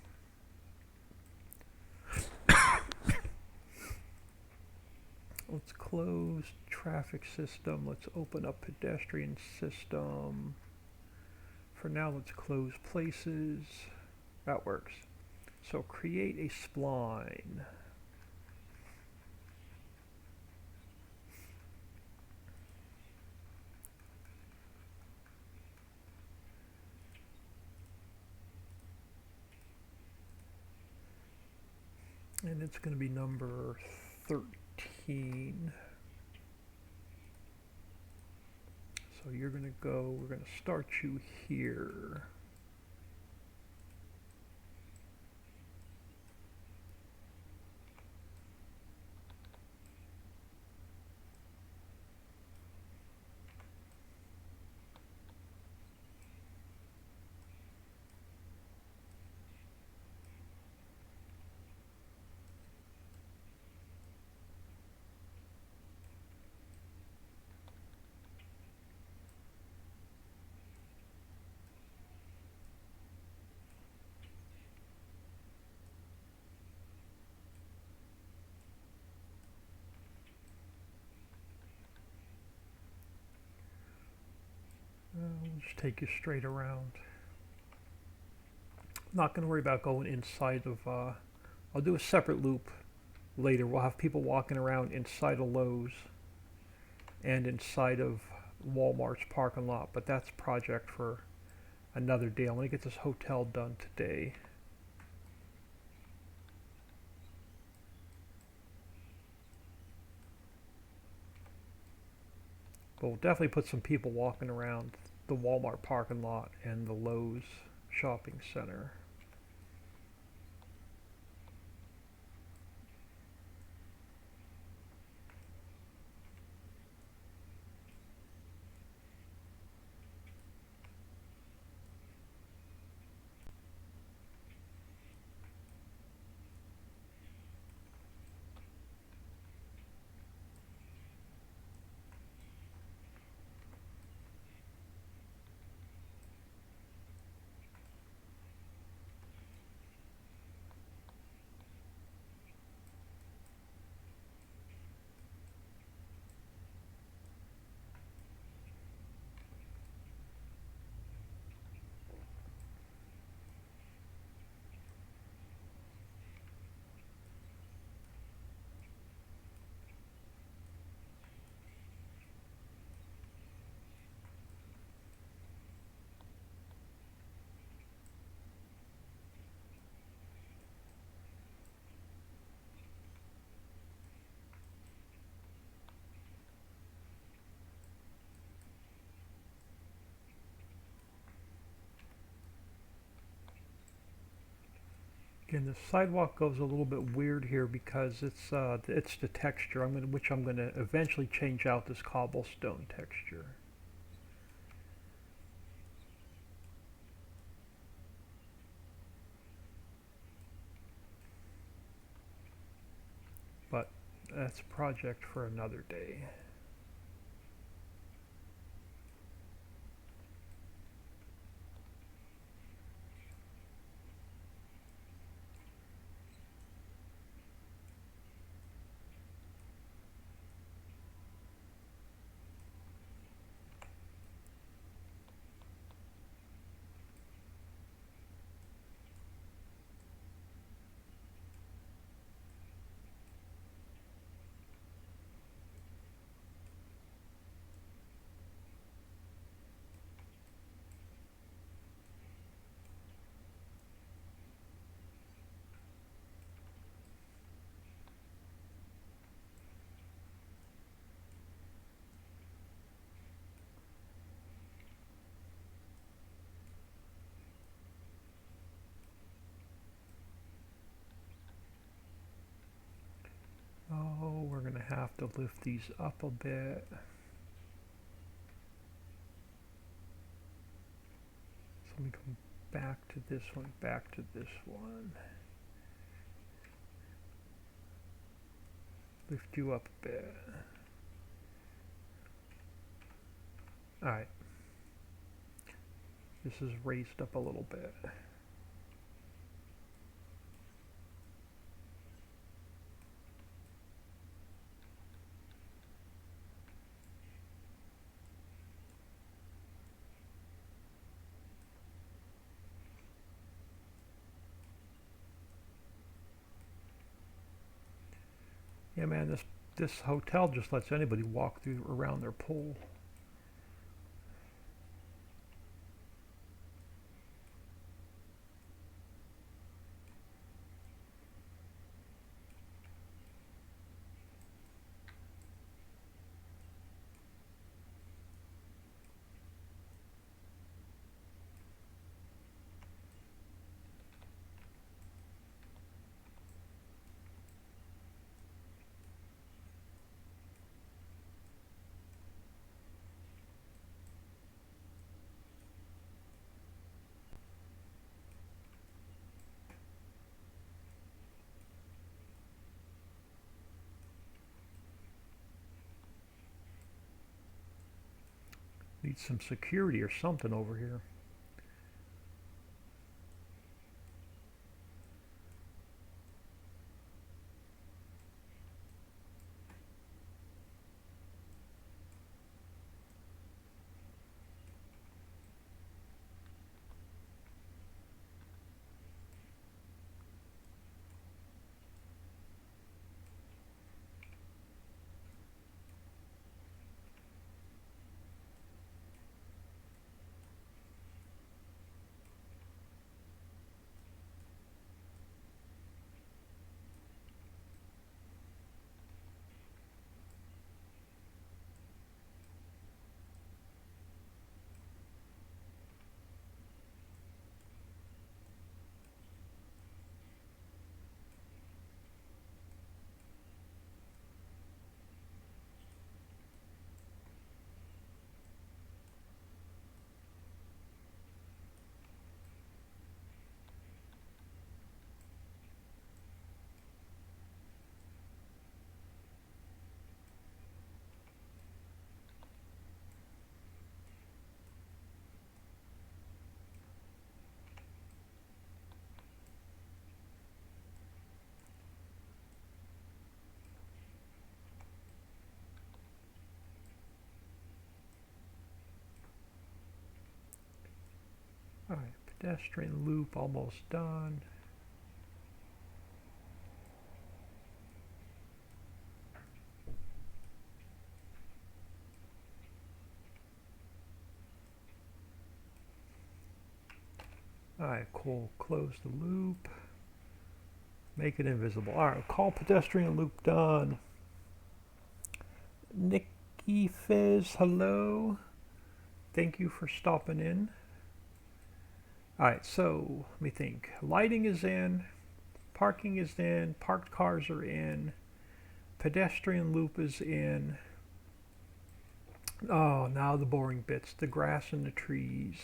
Let's close traffic system. Let's open up pedestrian system. For now, let's close places. That works. So create a spline. And it's going to be number 13. So you're going to go, we're going to start you here. Just take you straight around. Not going to worry about going inside of, I'll do a separate loop later. We'll have people walking around inside of Lowe's and inside of Walmart's parking lot, but that's a project for another day. I'm going to get this hotel done today. But we'll definitely put some people walking around the Walmart parking lot and the Lowe's shopping center. Again, the sidewalk goes a little bit weird here because it's the texture. Which I'm gonna eventually change out this cobblestone texture. But that's a project for another day. Oh, we're gonna have to lift these up a bit. So let me go back to this one, back to this one. Lift you up a bit. Alright. This is raised up a little bit. Yeah, man, this hotel just lets anybody walk through around their pool. Need some security or something over here. Alright, pedestrian loop almost done. Alright, cool. Close the loop. Make it invisible. Alright, call pedestrian loop done. Nikki Fizz, hello. Thank you for stopping in. Alright, so let me think. Lighting is in. Parking is in. Parked cars are in. Pedestrian loop is in. Oh, now the boring bits. The grass and the trees.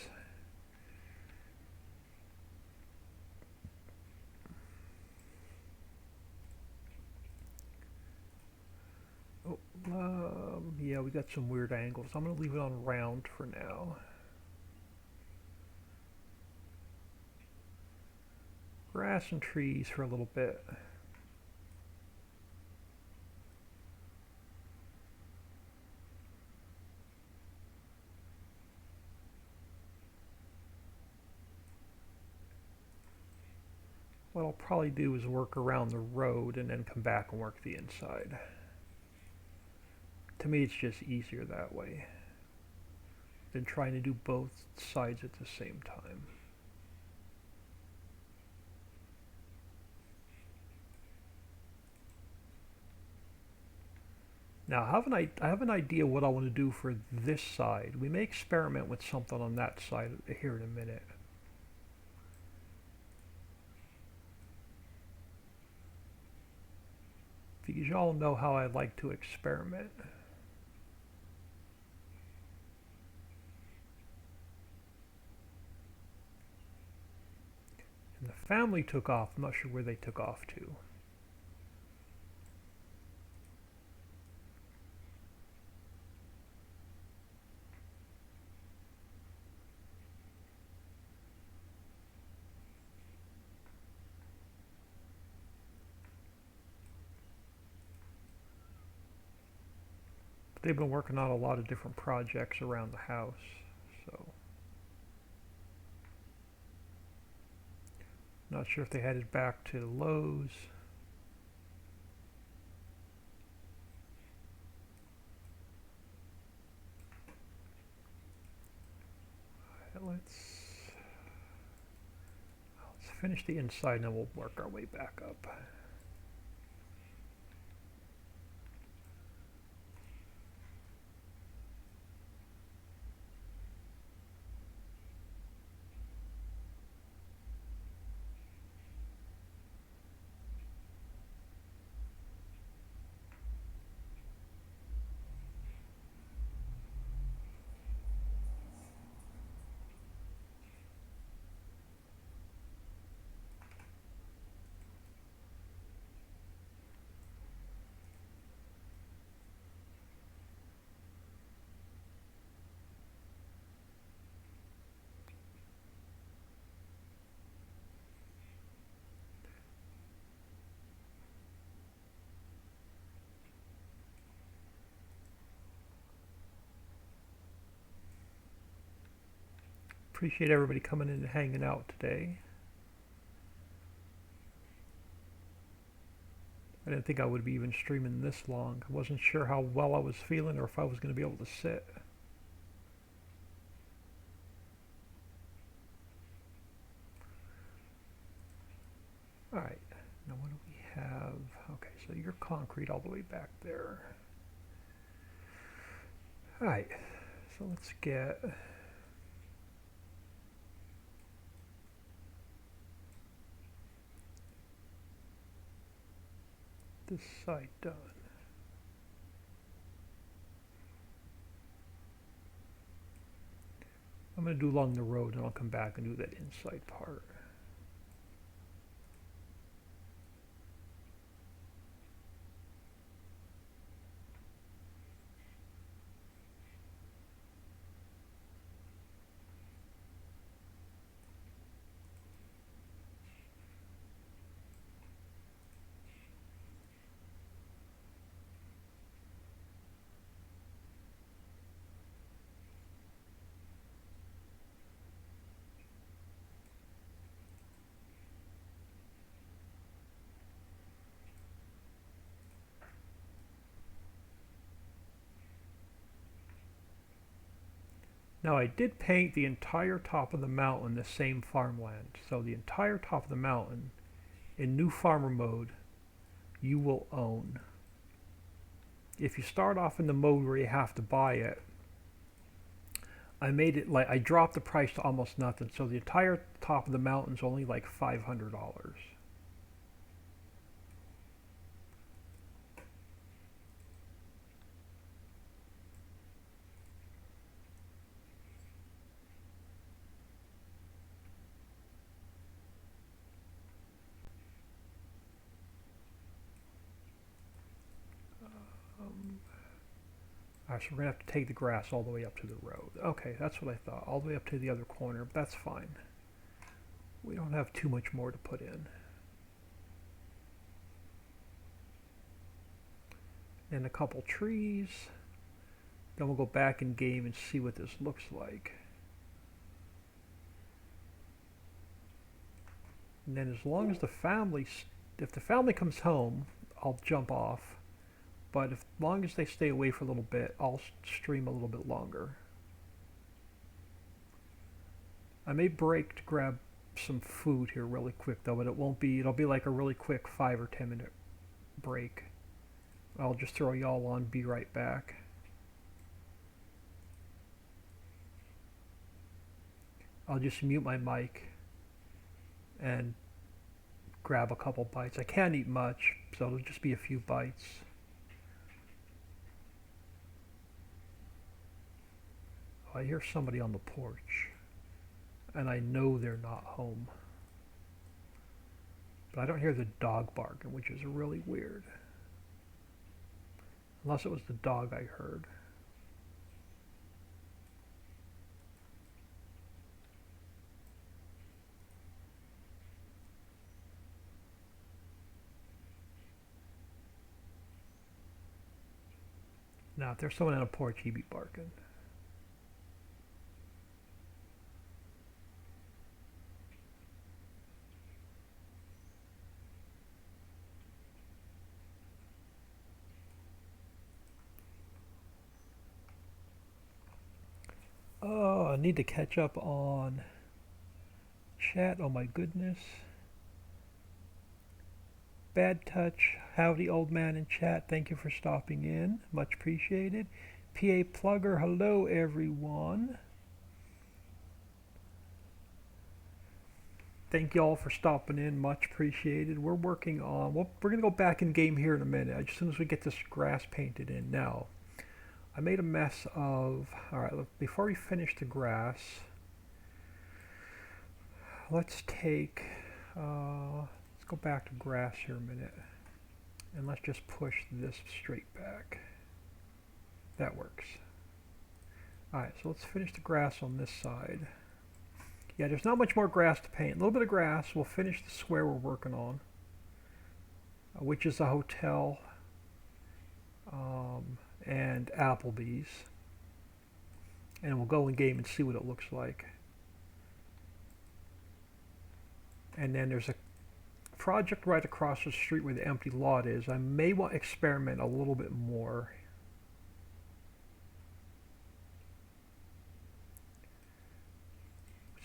Oh, yeah, we got some weird angles. I'm going to leave it on round for now. Grass and trees for a little bit. What I'll probably do is work around the road and then come back and work the inside. To me, it's just easier that way than trying to do both sides at the same time. Now, I have an idea what I want to do for this side. We may experiment with something on that side here in a minute. Because y'all know how I like to experiment. And the family took off. I'm not sure where they took off to. They've been working on a lot of different projects around the house, so not sure if they headed back to Lowe's. Let's finish the inside and then we'll work our way back up. Appreciate everybody coming in and hanging out today. I didn't think I would be even streaming this long. I wasn't sure how well I was feeling or if I was going to be able to sit. Alright, now what do we have? Okay, so you're concrete all the way back there. Alright, so let's get this side done. I'm going to do along the road and I'll come back and do that inside part. Now I did paint the entire top of the mountain the same farmland. So the entire top of the mountain in new farmer mode you will own. If you start off in the mode where you have to buy it, I made it like I dropped the price to almost nothing. So the entire top of the mountain is only like $500. Alright, so we're going to have to take the grass all the way up to the road. Okay, that's what I thought. All the way up to the other corner, but that's fine. We don't have too much more to put in. And a couple trees. Then we'll go back in game and see what this looks like. And then as long as the family, if the family comes home, I'll jump off. But as long as they stay away for a little bit, I'll stream a little bit longer. I may break to grab some food here really quick though, but it'll be like a really quick 5 or 10 minute break. I'll just throw y'all on, be right back. I'll just mute my mic and grab a couple bites. I can't eat much, so it'll just be a few bites. I hear somebody on the porch, and I know they're not home. But I don't hear the dog barking, which is really weird. Unless it was the dog I heard. Now, if there's someone on a porch, he'd be barking. Oh, I need to catch up on chat. Oh my goodness. Bad touch. Howdy, old man in chat. Thank you for stopping in. Much appreciated. PA Plugger. Hello, everyone. Thank you all for stopping in. Much appreciated. We're working on. Well, we're gonna go back in game here in a minute. As soon as we get this grass painted in. Now, I made a mess of. All right. Before we finish the grass, let's take. Let's go back to grass here a minute, and let's just push this straight back. That works. Alright, so let's finish the grass on this side. Yeah, there's not much more grass to paint. A little bit of grass. We'll finish the square we're working on, which is a hotel and Applebee's. And we'll go in game and see what it looks like. And then there's a project right across the street where the empty lot is. I may want to experiment a little bit more.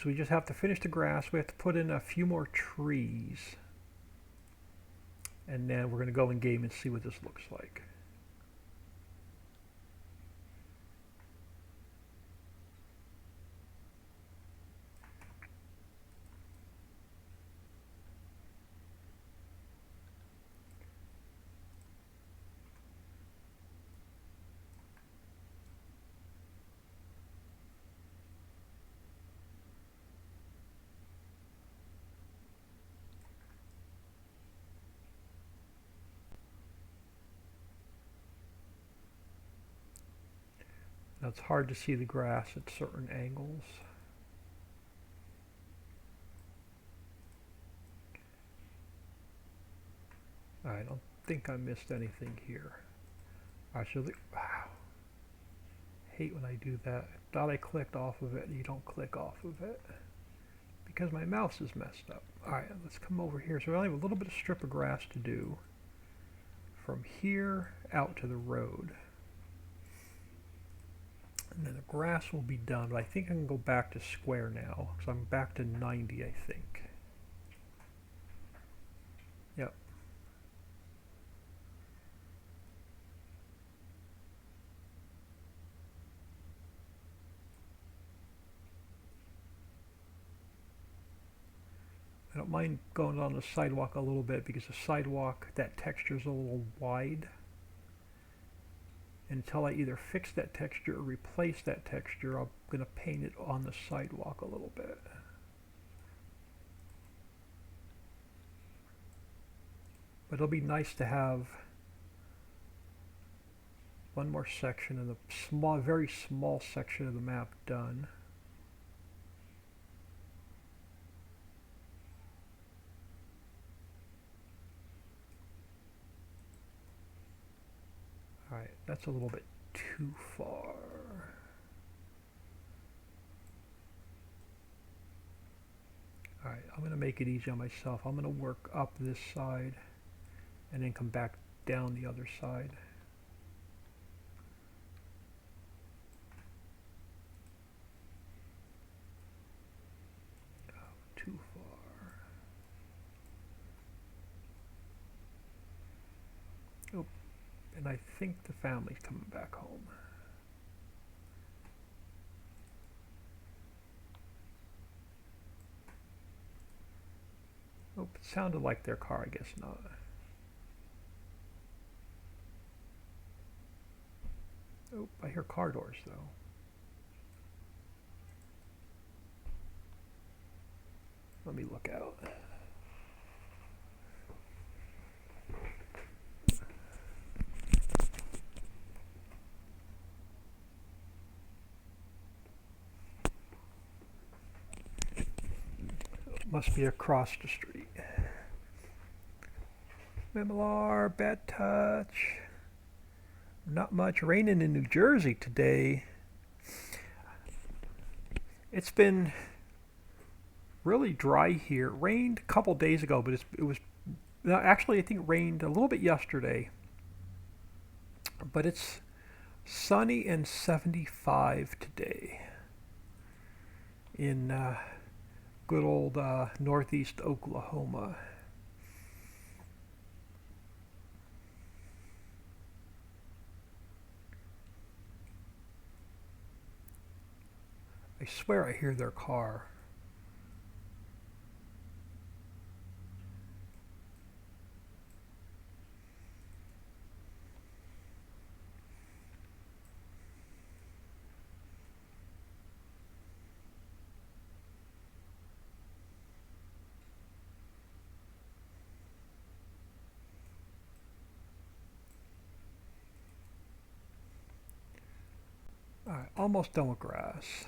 So we just have to finish the grass. We have to put in a few more trees. And then we're going to go in game and see what this looks like. Now it's hard to see the grass at certain angles. I don't think I missed anything here. Alright, so wow. Hate when I do that. Thought I clicked off of it and you don't click off of it. Because my mouse is messed up. Alright, let's come over here. So we only have a little bit of strip of grass to do. From here out to the road. And then the grass will be done, but I think I can go back to square now, because I'm back to 90, I think. Yep. I don't mind going on the sidewalk a little bit because the sidewalk, that texture is a little wide. Until I either fix that texture or replace that texture, I'm going to paint it on the sidewalk a little bit. But it'll be nice to have one more section of the small, very small section of the map done. Alright, that's a little bit too far. Alright, I'm going to make it easy on myself. I'm going to work up this side and then come back down the other side. Oh, too far. Oh, and I think the family's coming back home. Oh, it sounded like their car, I guess not. Oh, I hear car doors though. Let me look out. Must be across the street. Mimilar, bad touch. Not much raining in New Jersey today. It's been really dry here. It rained a couple days ago, but it was actually I think it rained a little bit yesterday. But it's sunny and 75 today in good old northeast Oklahoma. I swear I hear their car. Alright, almost done with grass.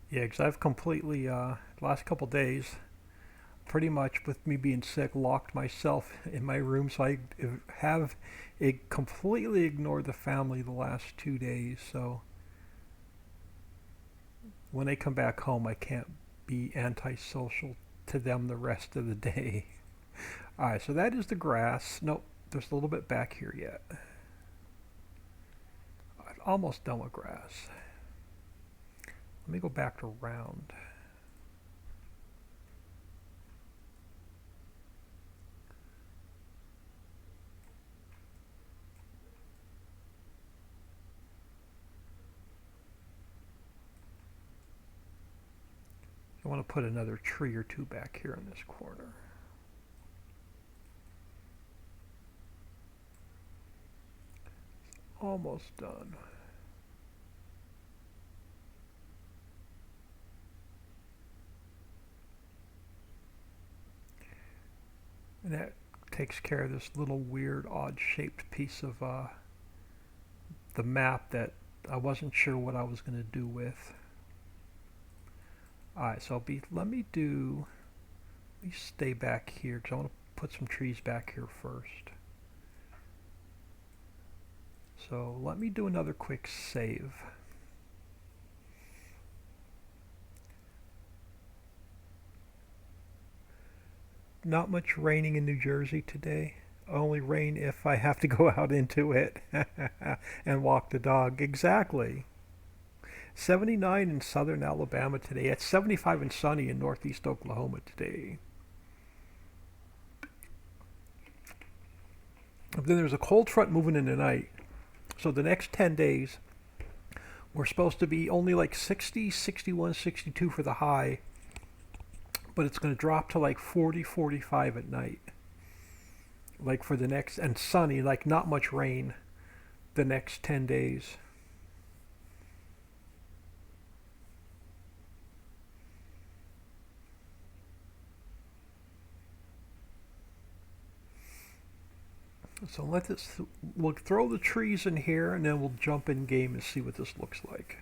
Yeah, because I've completely, last couple days, pretty much with me being sick, locked myself in my room. So I have completely ignored the family the last 2 days. So when they come back home, I can't be antisocial to them the rest of the day. Alright, so that is the grass. Nope, there's a little bit back here yet. I'm almost done with grass. Let me go back to round. I want to put another tree or two back here in this corner. Almost done. And that takes care of this little weird, odd-shaped piece of the map that I wasn't sure what I was going to do with. Alright, so let me stay back here because I want to put some trees back here first. So let me do another quick save. Not much raining in New Jersey today. Only rain if I have to go out into it and walk the dog. Exactly. 79 in southern Alabama today. It's 75 and sunny in northeast Oklahoma today. Then there's a cold front moving in tonight. So the next 10 days, we're supposed to be only like 60, 61, 62 for the high. But it's going to drop to like 40, 45 at night. Like for the next, and sunny, like not much rain the next 10 days. So we'll throw the trees in here and then we'll jump in game and see what this looks like.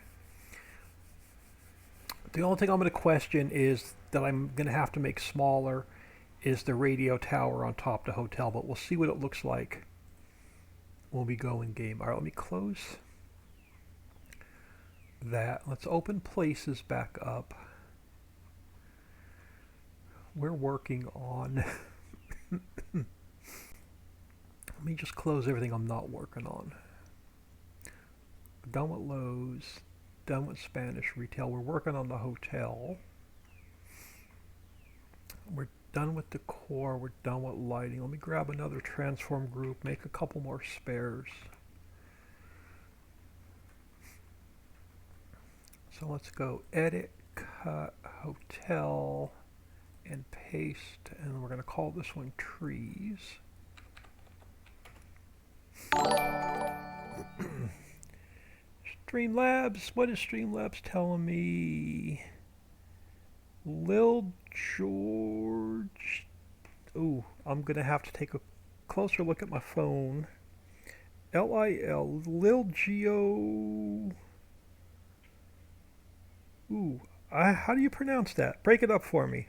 The only thing I'm going to question is that I'm going to have to make smaller is the radio tower on top of the hotel, but we'll see what it looks like when we go in game. All right, let me close that. Let's open places back up. We're working on let me just close everything I'm not working on. Done with Lowe's, done with Spanish retail. We're working on the hotel. We're done with decor. We're done with lighting. Let me grab another transform group, make a couple more spares. So let's go edit, cut, hotel, and paste. And we're going to call this one trees. Streamlabs, what is Streamlabs telling me? Lil George. Ooh, I'm gonna have to take a closer look at my phone. Lil Lil Geo. Ooh, how do you pronounce that? Break it up for me.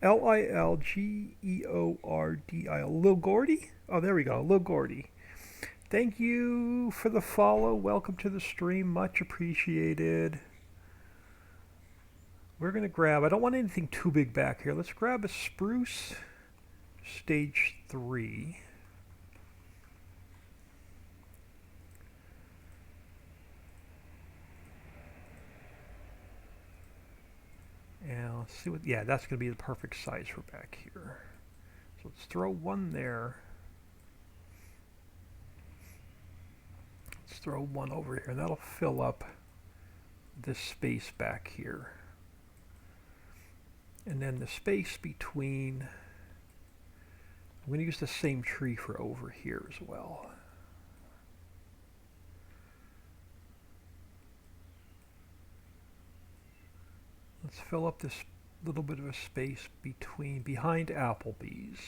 Lilgeordi. Lil Gordy? Oh, there we go. Lil Gordy. Thank you for the follow. Welcome to the stream. Much appreciated. We're going to grab, I don't want anything too big back here. Let's grab a spruce stage 3. And let's see what, yeah, that's going to be the perfect size for back here. So let's throw one there. Let's throw one over here, and that'll fill up this space back here. And then the space between, I'm going to use the same tree for over here as well. Let's fill up this little bit of a space behind Applebee's.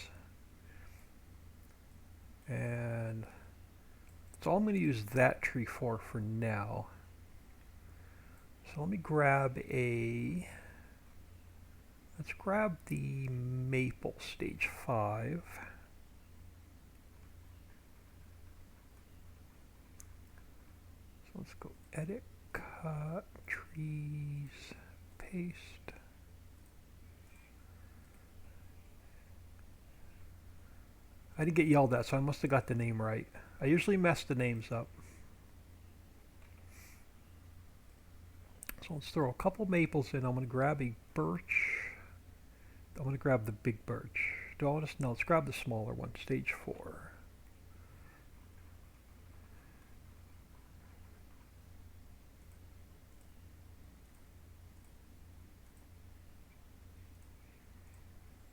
And so all I'm going to use that tree for now. So let me grab let's grab the maple stage 5. So let's go edit, cut, trees, paste. I didn't get yelled at, so I must have got the name right. I usually mess the names up. So let's throw a couple maples in. I'm going to grab a birch. I'm going to grab the big birch. No, let's grab the smaller one, stage 4.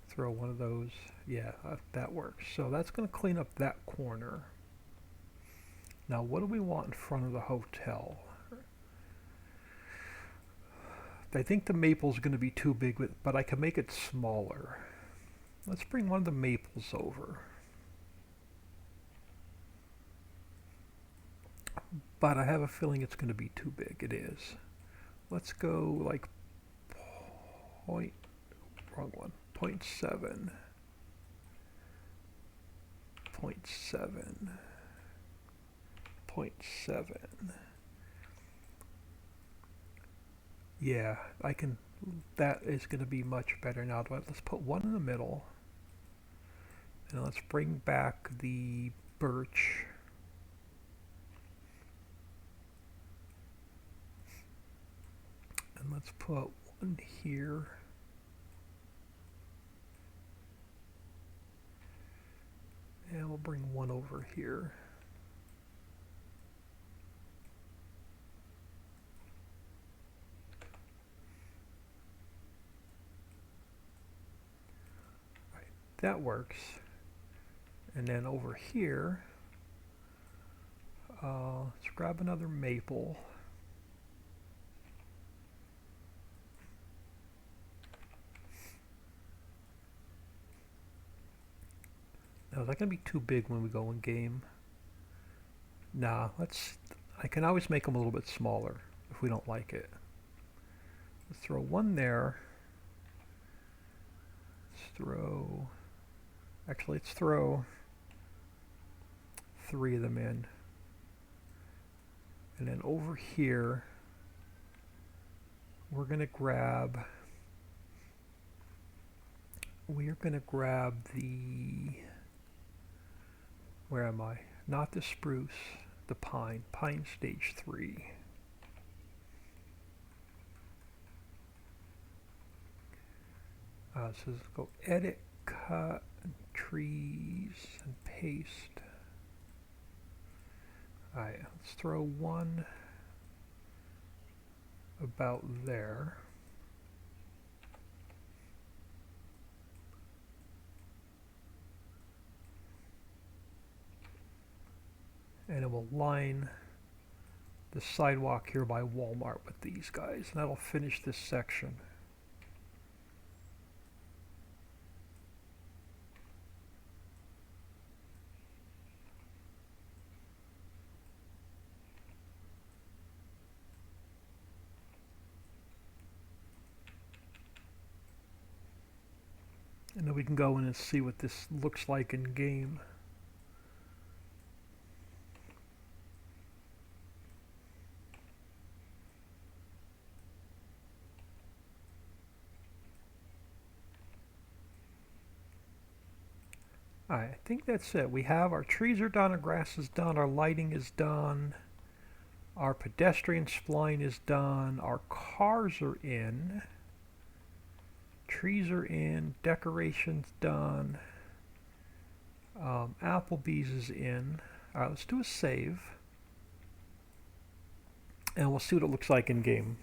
Throw one of those. Yeah, that works. So that's going to clean up that corner. Now, what do we want in front of the hotel? I think the maple's going to be too big, but I can make it smaller. Let's bring one of the maples over. But I have a feeling it's going to be too big. It is. Let's go like point, wrong one, 0.7, 0.7, 0.7. Yeah, I can, that is going to be much better now. Let's put one in the middle. And let's bring back the birch. And let's put one here. And we'll bring one over here. Right, that works. And then over here, let's grab another maple. Now, is that going to be too big when we go in game? Nah, I can always make them a little bit smaller if we don't like it. Let's throw one there. Let's throw 3 of them in. And then over here, we're going to grab the, where am I? Not the spruce, the pine. Pine stage 3. So let's go edit, cut, trees, and paste. Alright, let's throw one about there. And it will line the sidewalk here by Walmart with these guys. And that'll finish this section. And then we can go in and see what this looks like in game. Alright, I think that's it. We have our trees are done, our grass is done, our lighting is done, our pedestrian spline is done, our cars are in, trees are in, decorations done, Applebee's is in. Alright, let's do a save, and we'll see what it looks like in game.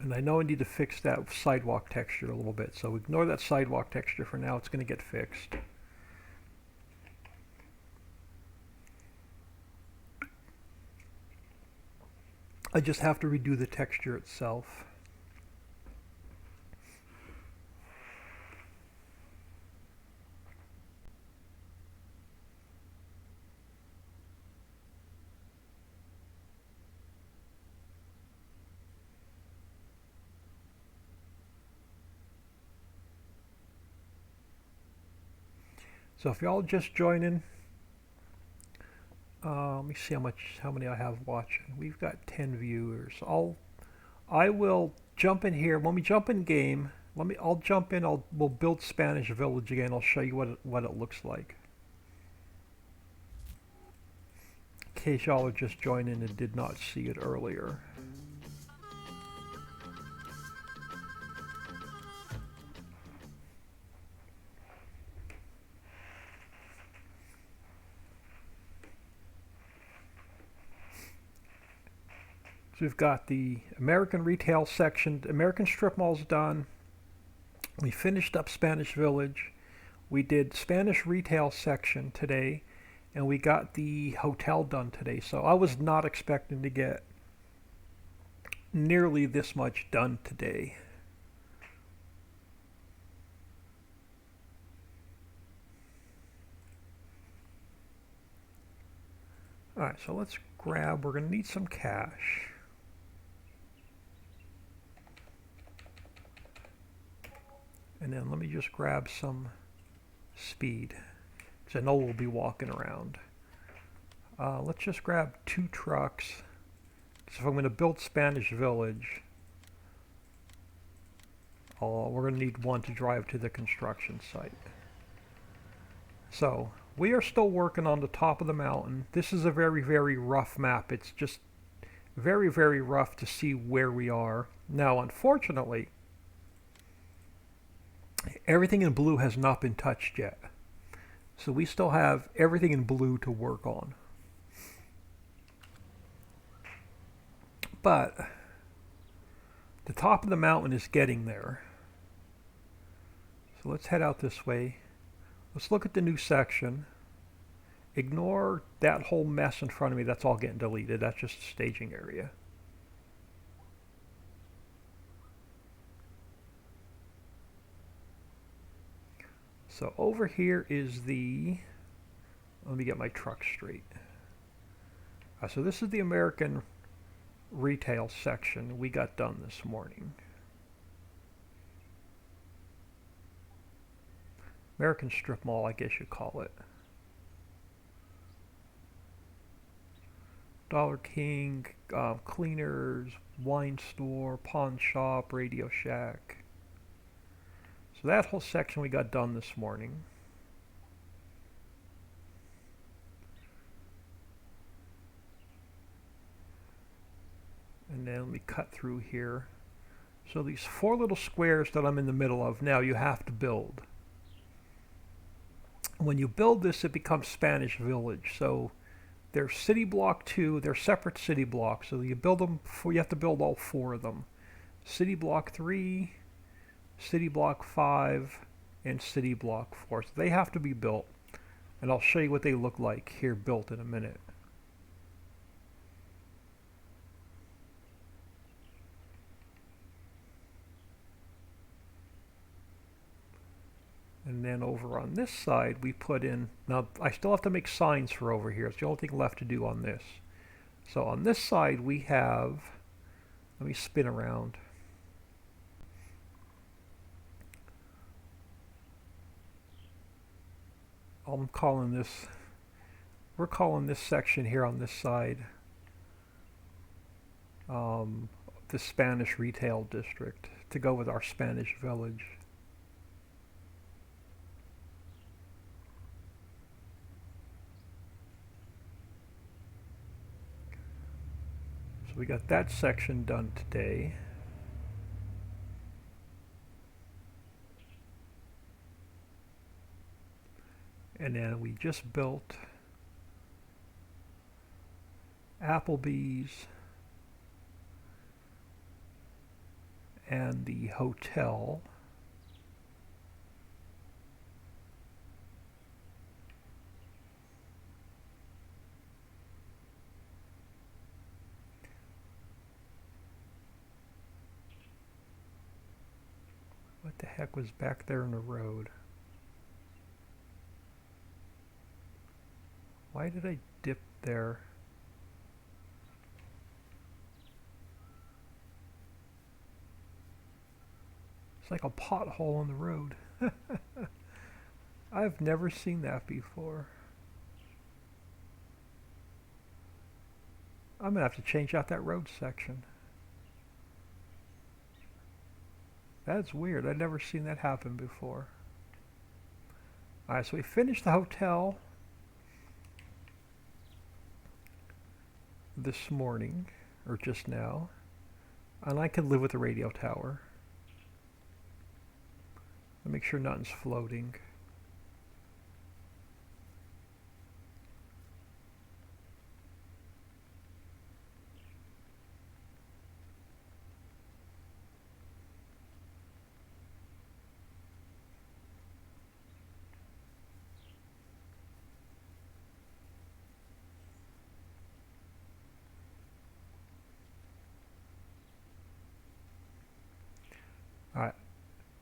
And I know I need to fix that sidewalk texture a little bit, so ignore that sidewalk texture for now. It's going to get fixed. I just have to redo the texture itself. So if y'all just joining, let me see how many I have watching. We've got 10 viewers. I will jump in here when we jump in game. I'll jump in. We'll build Spanish Village again. I'll show you what it looks like. In case y'all are just joining and did not see it earlier. So we've got the American retail section, American strip mall's done. We finished up Spanish Village. We did Spanish retail section today, and we got the hotel done today. So I was not expecting to get nearly this much done today. Alright, so let's grab, we're going to need some cash. And then let me just grab some speed, because I know we'll be walking around. Let's just grab 2 trucks. So if I'm going to build Spanish Village, we're going to need one to drive to the construction site. So we are still working on the top of the mountain. This is a very, very rough map. It's just very, very rough to see where we are. Now, unfortunately, everything in blue has not been touched yet. So we still have everything in blue to work on. But the top of the mountain is getting there. So let's head out this way. Let's look at the new section. Ignore that whole mess in front of me. That's all getting deleted. That's just a staging area. So over here is the, let me get my truck straight. So this is the American retail section we got done this morning. American strip mall, I guess you'd call it. Dollar King, cleaners, wine store, pawn shop, Radio Shack. So that whole section we got done this morning. And then we cut through here. So these 4 little squares that I'm in the middle of now, you have to build. When you build this, it becomes Spanish Village. So they're city block 2, they're separate city blocks. So you build them, you have to build all 4 of them. City block 3, city block 5, and city block 4. So they have to be built. And I'll show you what they look like here built in a minute. And then over on this side, we put in, now I still have to make signs for over here. It's the only thing left to do on this. So on this side, we have, let me spin around. I'm calling this, we're calling this section here on this side the Spanish Retail District, to go with our Spanish Village. So we got that section done today. And then we just built Applebee's and the hotel. What the heck was back there in the road? Why did I dip there? It's like a pothole on the road. I've never seen that before. I'm gonna have to change out that road section. That's weird. I've never seen that happen before. Alright, so we finished the hotel this morning, or just now, and I can live with the radio tower. I'll make sure nothing's floating.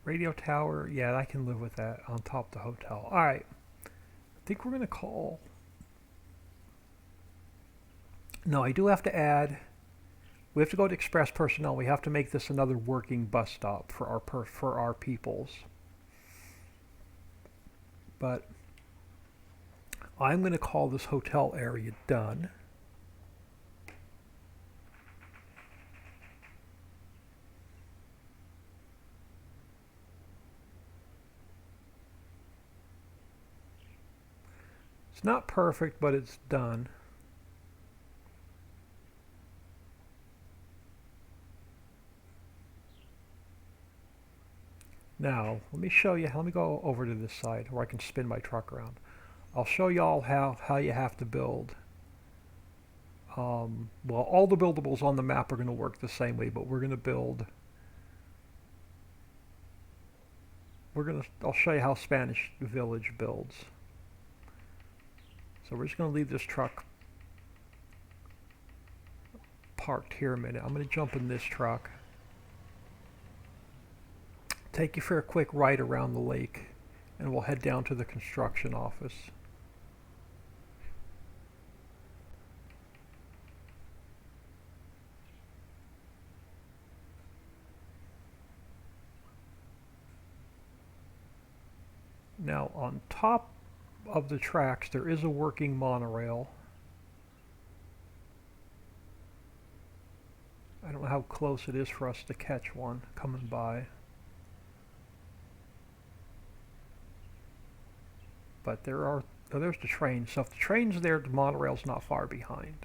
Radio tower, yeah, I can live with that on top of the hotel. Alright, I think we're going to call... No, I do have to add... We have to go to express personnel. We have to make this another working bus stop for our peoples. But I'm going to call this hotel area done. It's not perfect, but it's done. Now, let me show you, let me go over to this side where I can spin my truck around. I'll show you all how you have to build. Well, all the buildables on the map are going to work the same way, but we're going to build... I'll show you how Spanish Village builds. So we're just going to leave this truck parked here a minute. I'm going to jump in this truck. Take you for a quick ride around the lake, and we'll head down to the construction office. Now, on top of the tracks, there is a working monorail. I don't know how close it is for us to catch one coming by. But there are, oh, there's the train. So if the train's there, the monorail's not far behind.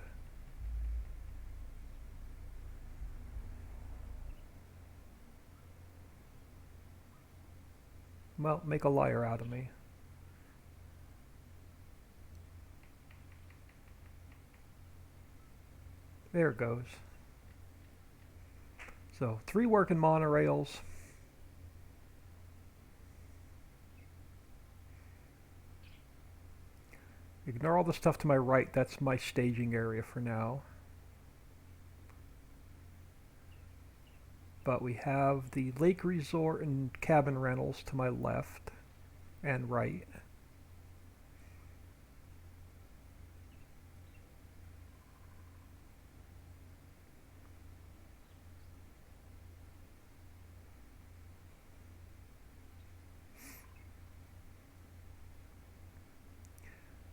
Well, make a liar out of me. There it goes. So 3 working monorails. Ignore all the stuff to my right. That's my staging area for now. But we have the lake resort and cabin rentals to my left and right.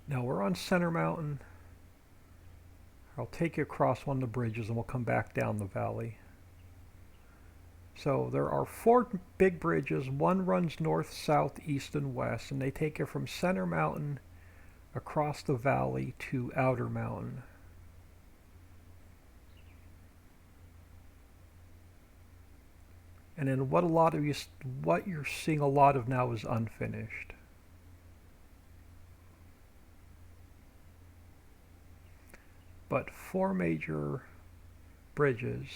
Now we're on Center Mountain. I'll take you across one of the bridges and we'll come back down the valley. So there are 4 big bridges. One runs north, south, east, and west, and they take you from Center Mountain across the valley to Outer Mountain. And then what you're seeing a lot of now is unfinished. But 4 major bridges.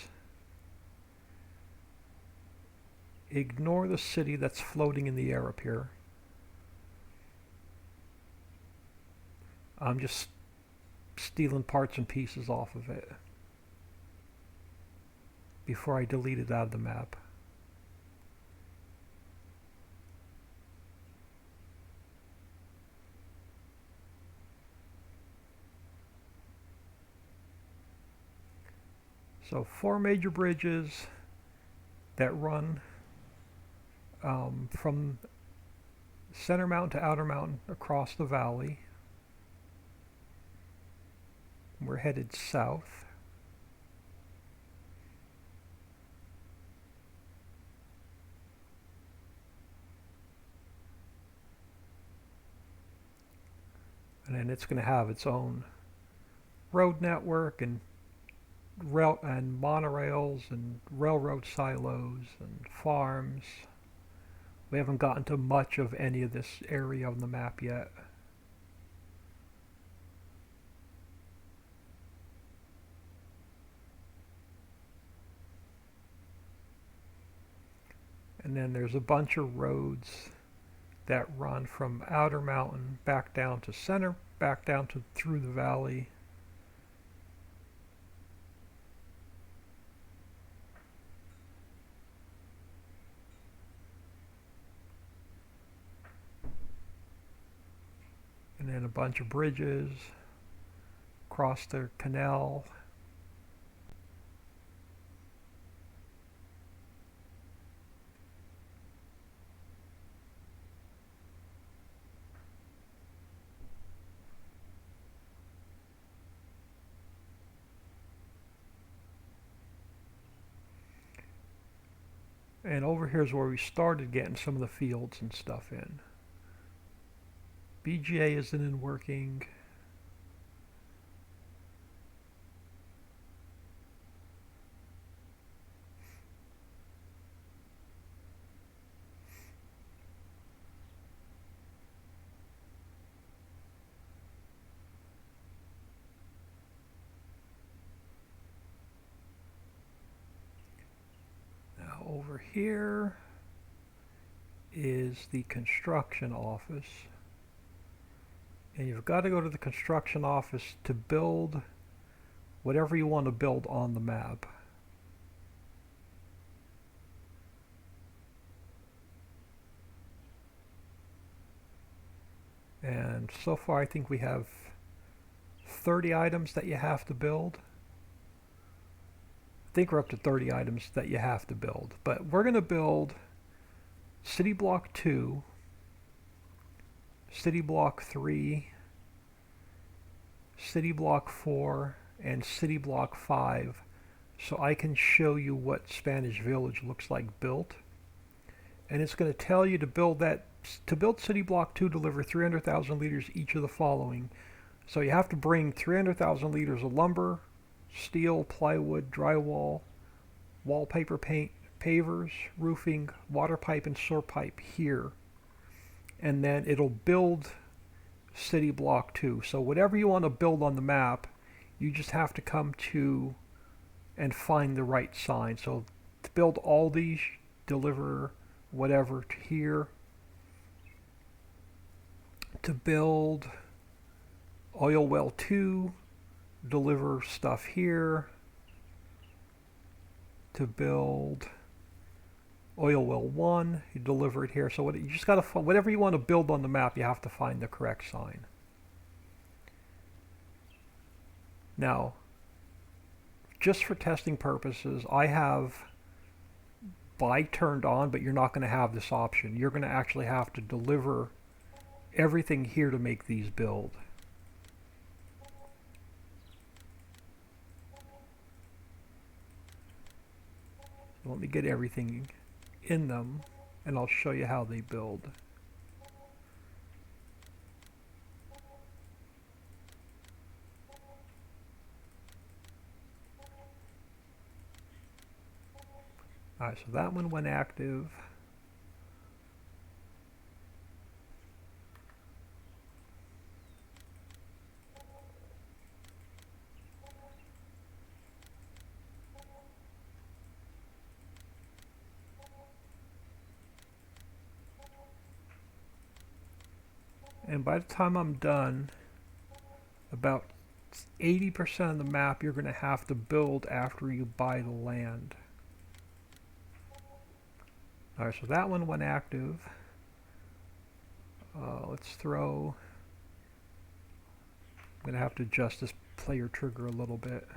Ignore the city that's floating in the air up here. I'm just stealing parts and pieces off of it before I delete it out of the map. So 4 major bridges that run from Center Mountain to Outer Mountain across the valley. We're headed south. And then it's going to have its own road network and monorails and railroad silos and farms. We haven't gotten to much of any of this area on the map yet. And then there's a bunch of roads that run from Outer Mountain back down to Center, back down to through the valley. And then a bunch of bridges across the canal. And over here is where we started getting some of the fields and stuff in. BGA isn't in working. Now over here is the construction office. And you've got to go to the construction office to build whatever you want to build on the map. And so far I think we have 30 items that you have to build. I think we're up to 30 items that you have to build. But we're going to build City Block 2, City Block 3, City Block 4, and City Block 5, so I can show you what Spanish Village looks like built. And it's going to tell you to build City Block 2, deliver 300,000 liters each of the following. So you have to bring 300,000 liters of lumber, steel, plywood, drywall, wallpaper paint, pavers, roofing, water pipe, and sewer pipe here. And then it'll build City Block 2. So whatever you want to build on the map, you just have to come to and find the right sign. So to build all these, deliver whatever to here. To build Oil Well 2, deliver stuff here. To build Oil Well 1, you deliver it here. So you just got to, whatever you want to build on the map, you have to find the correct sign. Now, just for testing purposes, I have buy turned on, but you're not going to have this option. You're going to actually have to deliver everything here to make these build. Let me get everything in them, and I'll show you how they build. Alright, so that one went active. And by the time I'm done, about 80% of the map you're going to have to build after you buy the land. Alright, so that one went active. Let's throw... I'm going to have to adjust this player trigger a little bit.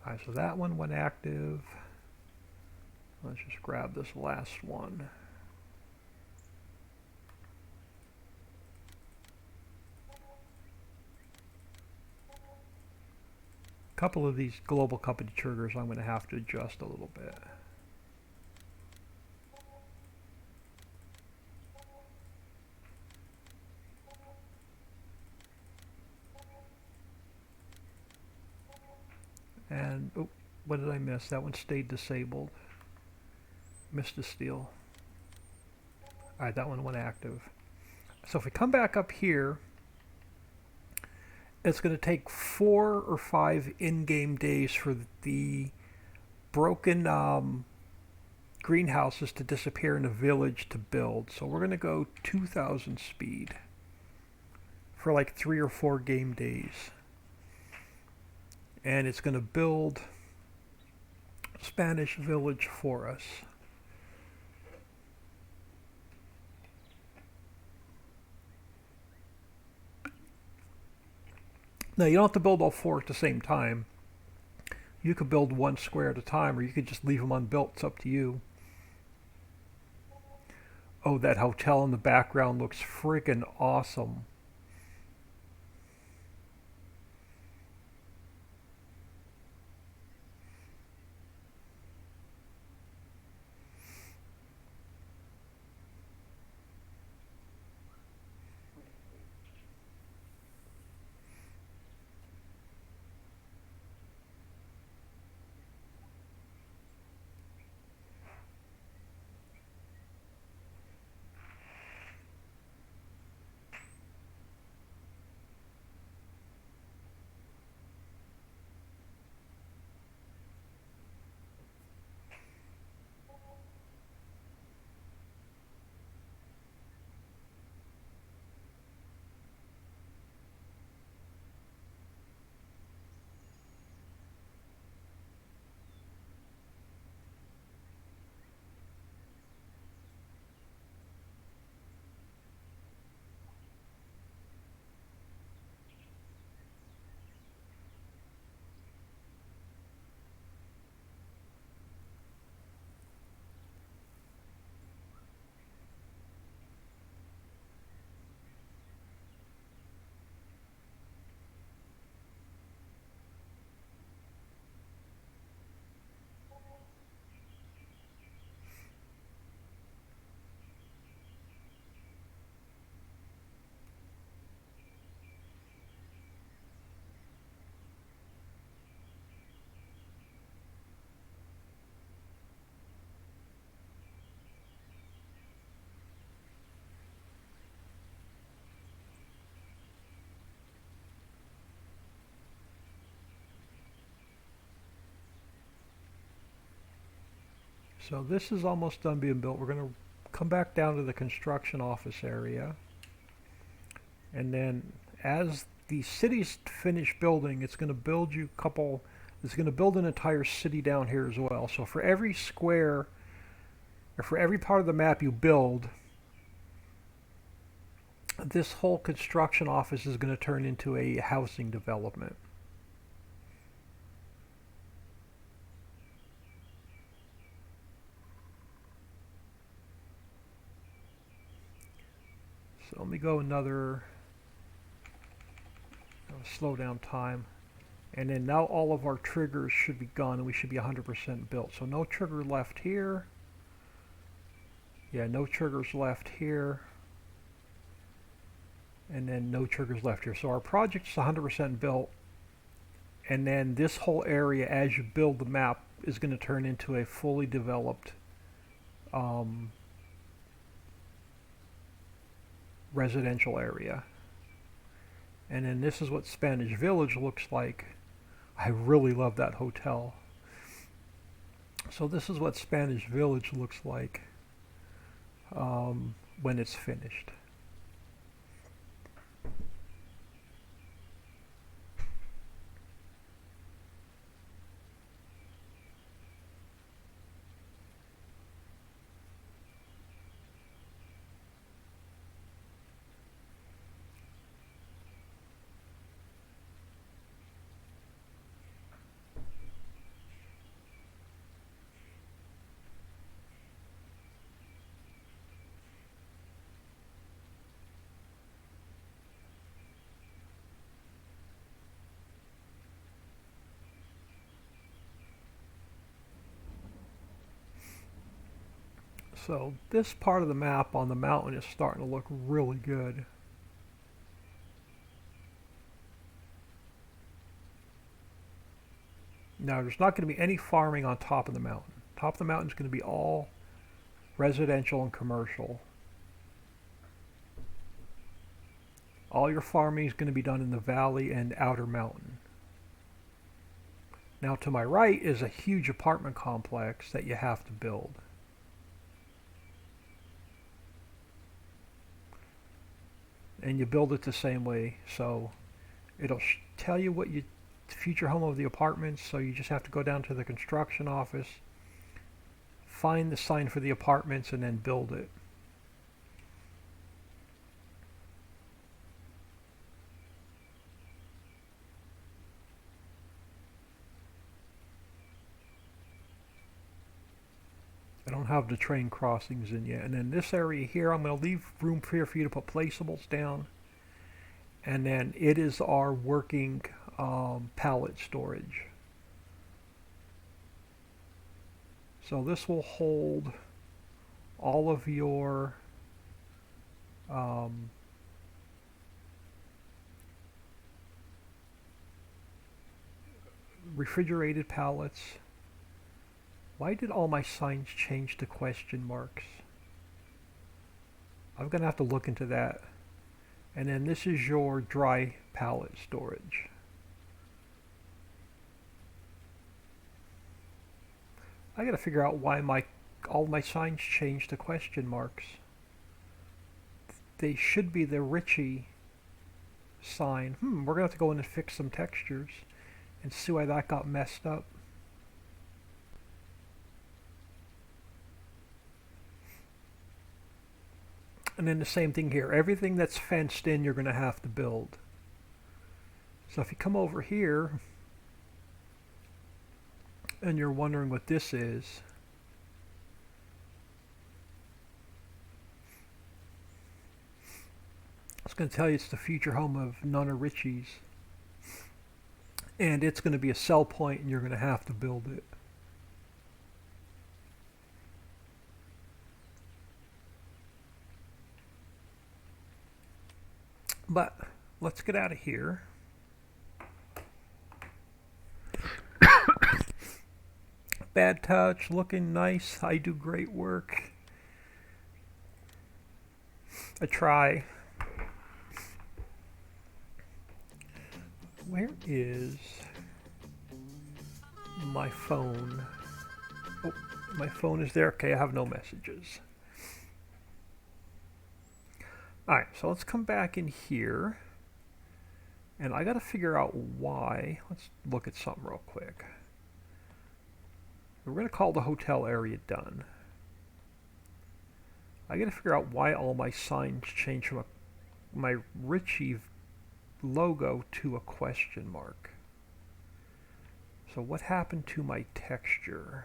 Alright, so that one went active. Let's just grab this last one. A couple of these global company triggers I'm going to have to adjust a little bit. And, oh, what did I miss? That one stayed disabled. Missed a steal. Alright, that one went active. So if we come back up here, it's going to take 4 or 5 in-game days for the broken greenhouses to disappear in a village to build. So we're going to go 2,000 speed for like 3 or 4 game days. And it's going to build Spanish village for us. Now you don't have to build all 4 at the same time. You could build 1 square at a time, or you could just leave them unbuilt. It's up to you. Oh, that hotel in the background looks freaking awesome. So this is almost done being built. We're going to come back down to the construction office area. And then as the city's finished building, it's going to build you a couple, it's going to build an entire city down here as well. So for every square, or for every part of the map you build, this whole construction office is going to turn into a housing development. So let me go another, slow down time. And then now all of our triggers should be gone and we should be 100% built. So no trigger left here. Yeah, no triggers left here. And then no triggers left here. So our project is 100% built. And then this whole area, as you build the map, is going to turn into a fully developed residential area. And then this is what Spanish Village looks like. I really love that hotel. So this is what Spanish Village looks like when it's finished. So this part of the map on the mountain is starting to look really good. Now there's not going to be any farming on top of the mountain. Top of the mountain is going to be all residential and commercial. All your farming is going to be done in the valley and outer mountain. Now to my right is a huge apartment complex that you have to build. And you build it the same way, so it'll tell you what you future home of the apartments, so you just have to go down to the construction office, find the sign for the apartments, and then build it. I don't have the train crossings in yet. And then this area here, I'm going to leave room here for you to put placeables down. And then it is our working pallet storage. So this will hold all of your refrigerated pallets. Why did all my signs change to question marks? I'm going to have to look into that. And then this is your dry pallet storage. I got to figure out why all my signs changed to question marks. They should be the Richie sign. We're going to have to go in and fix some textures and see why that got messed up. And then the same thing here. Everything that's fenced in, you're going to have to build. So if you come over here and you're wondering what this is, it's going to tell you it's the future home of Nonna Richie's. And it's going to be a sell point, and you're going to have to build it. But let's get out of here. Bad touch, looking nice. I do great work. I try. Where is my phone? Oh, my phone is there. Okay, I have no messages. Alright, so let's come back in here. And I gotta figure out why. Let's look at something real quick. We're gonna call the hotel area done. I gotta figure out why all my signs change from my Richie logo to a question mark. So what happened to my texture?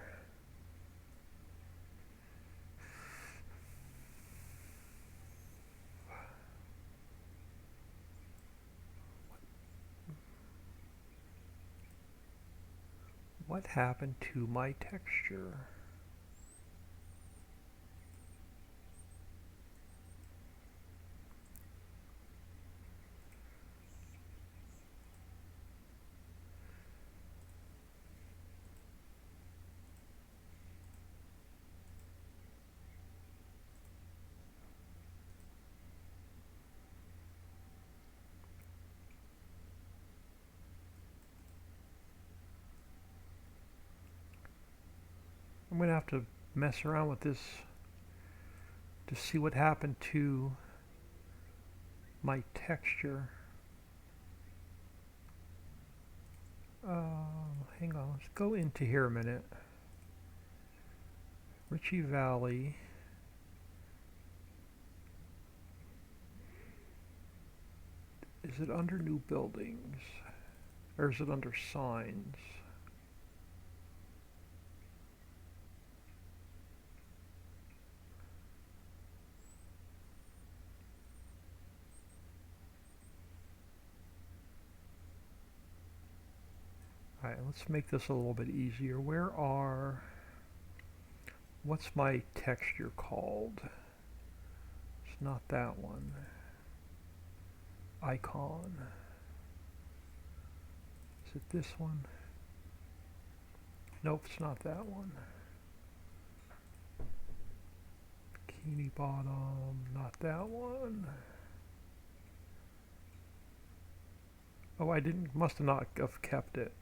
What happened to my texture? I'm going to have to mess around with this to see what happened to my texture. Hang on, let's go into here a minute. Ritchie Valley. Is it under new buildings? Or is it under signs? Alright, let's make this a little bit easier. What's my texture called? It's not that one. Icon. Is it this one? Nope, it's not that one. Bikini bottom, not that one. Oh, I must have not have kept it.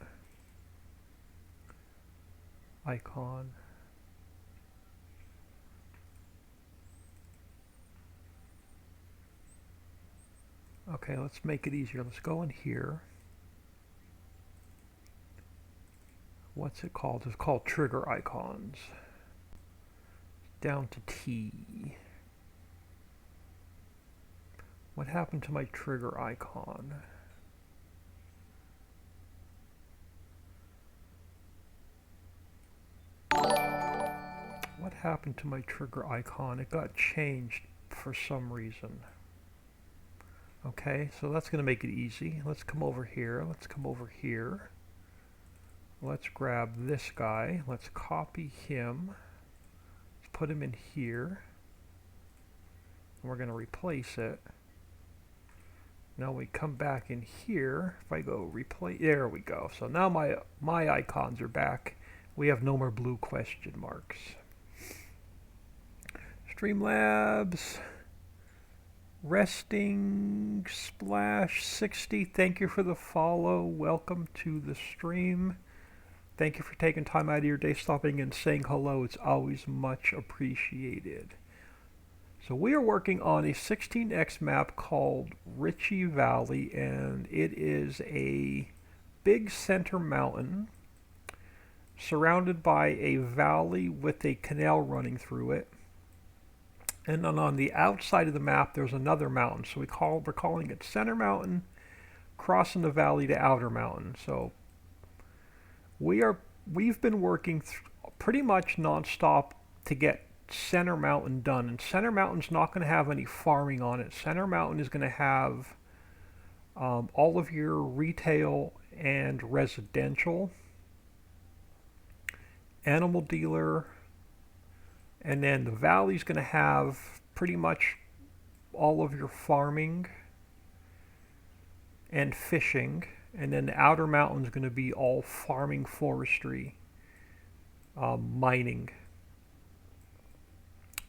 icon. Okay, let's make it easier. Let's go in here. What's it called? It's called trigger icons. Down to T. What happened to my trigger icon? What happened to my trigger icon? It got changed for some reason. Okay, so that's going to make it easy. Let's come over here. Let's come over here. Let's grab this guy. Let's copy him. Let's put him in here. And we're going to replace it. Now we come back in here. If I go replace, there we go. So now my icons are back. We have no more blue question marks. Streamlabs. Resting Splash 60, thank you for the follow. Welcome to the stream. Thank you for taking time out of your day, stopping and saying hello. It's always much appreciated. So we are working on a 16x map called Ritchie Valley, and it is a big center mountain surrounded by a valley with a canal running through it. And then on the outside of the map, there's another mountain. So we're calling it Center Mountain, crossing the valley to Outer Mountain. So we've been working pretty much nonstop to get Center Mountain done. And Center Mountain's not going to have any farming on it. Center Mountain is going to have all of your retail and residential, animal dealer. And then the valley's going to have pretty much all of your farming and fishing. And then the outer mountain's going to be all farming, forestry, mining.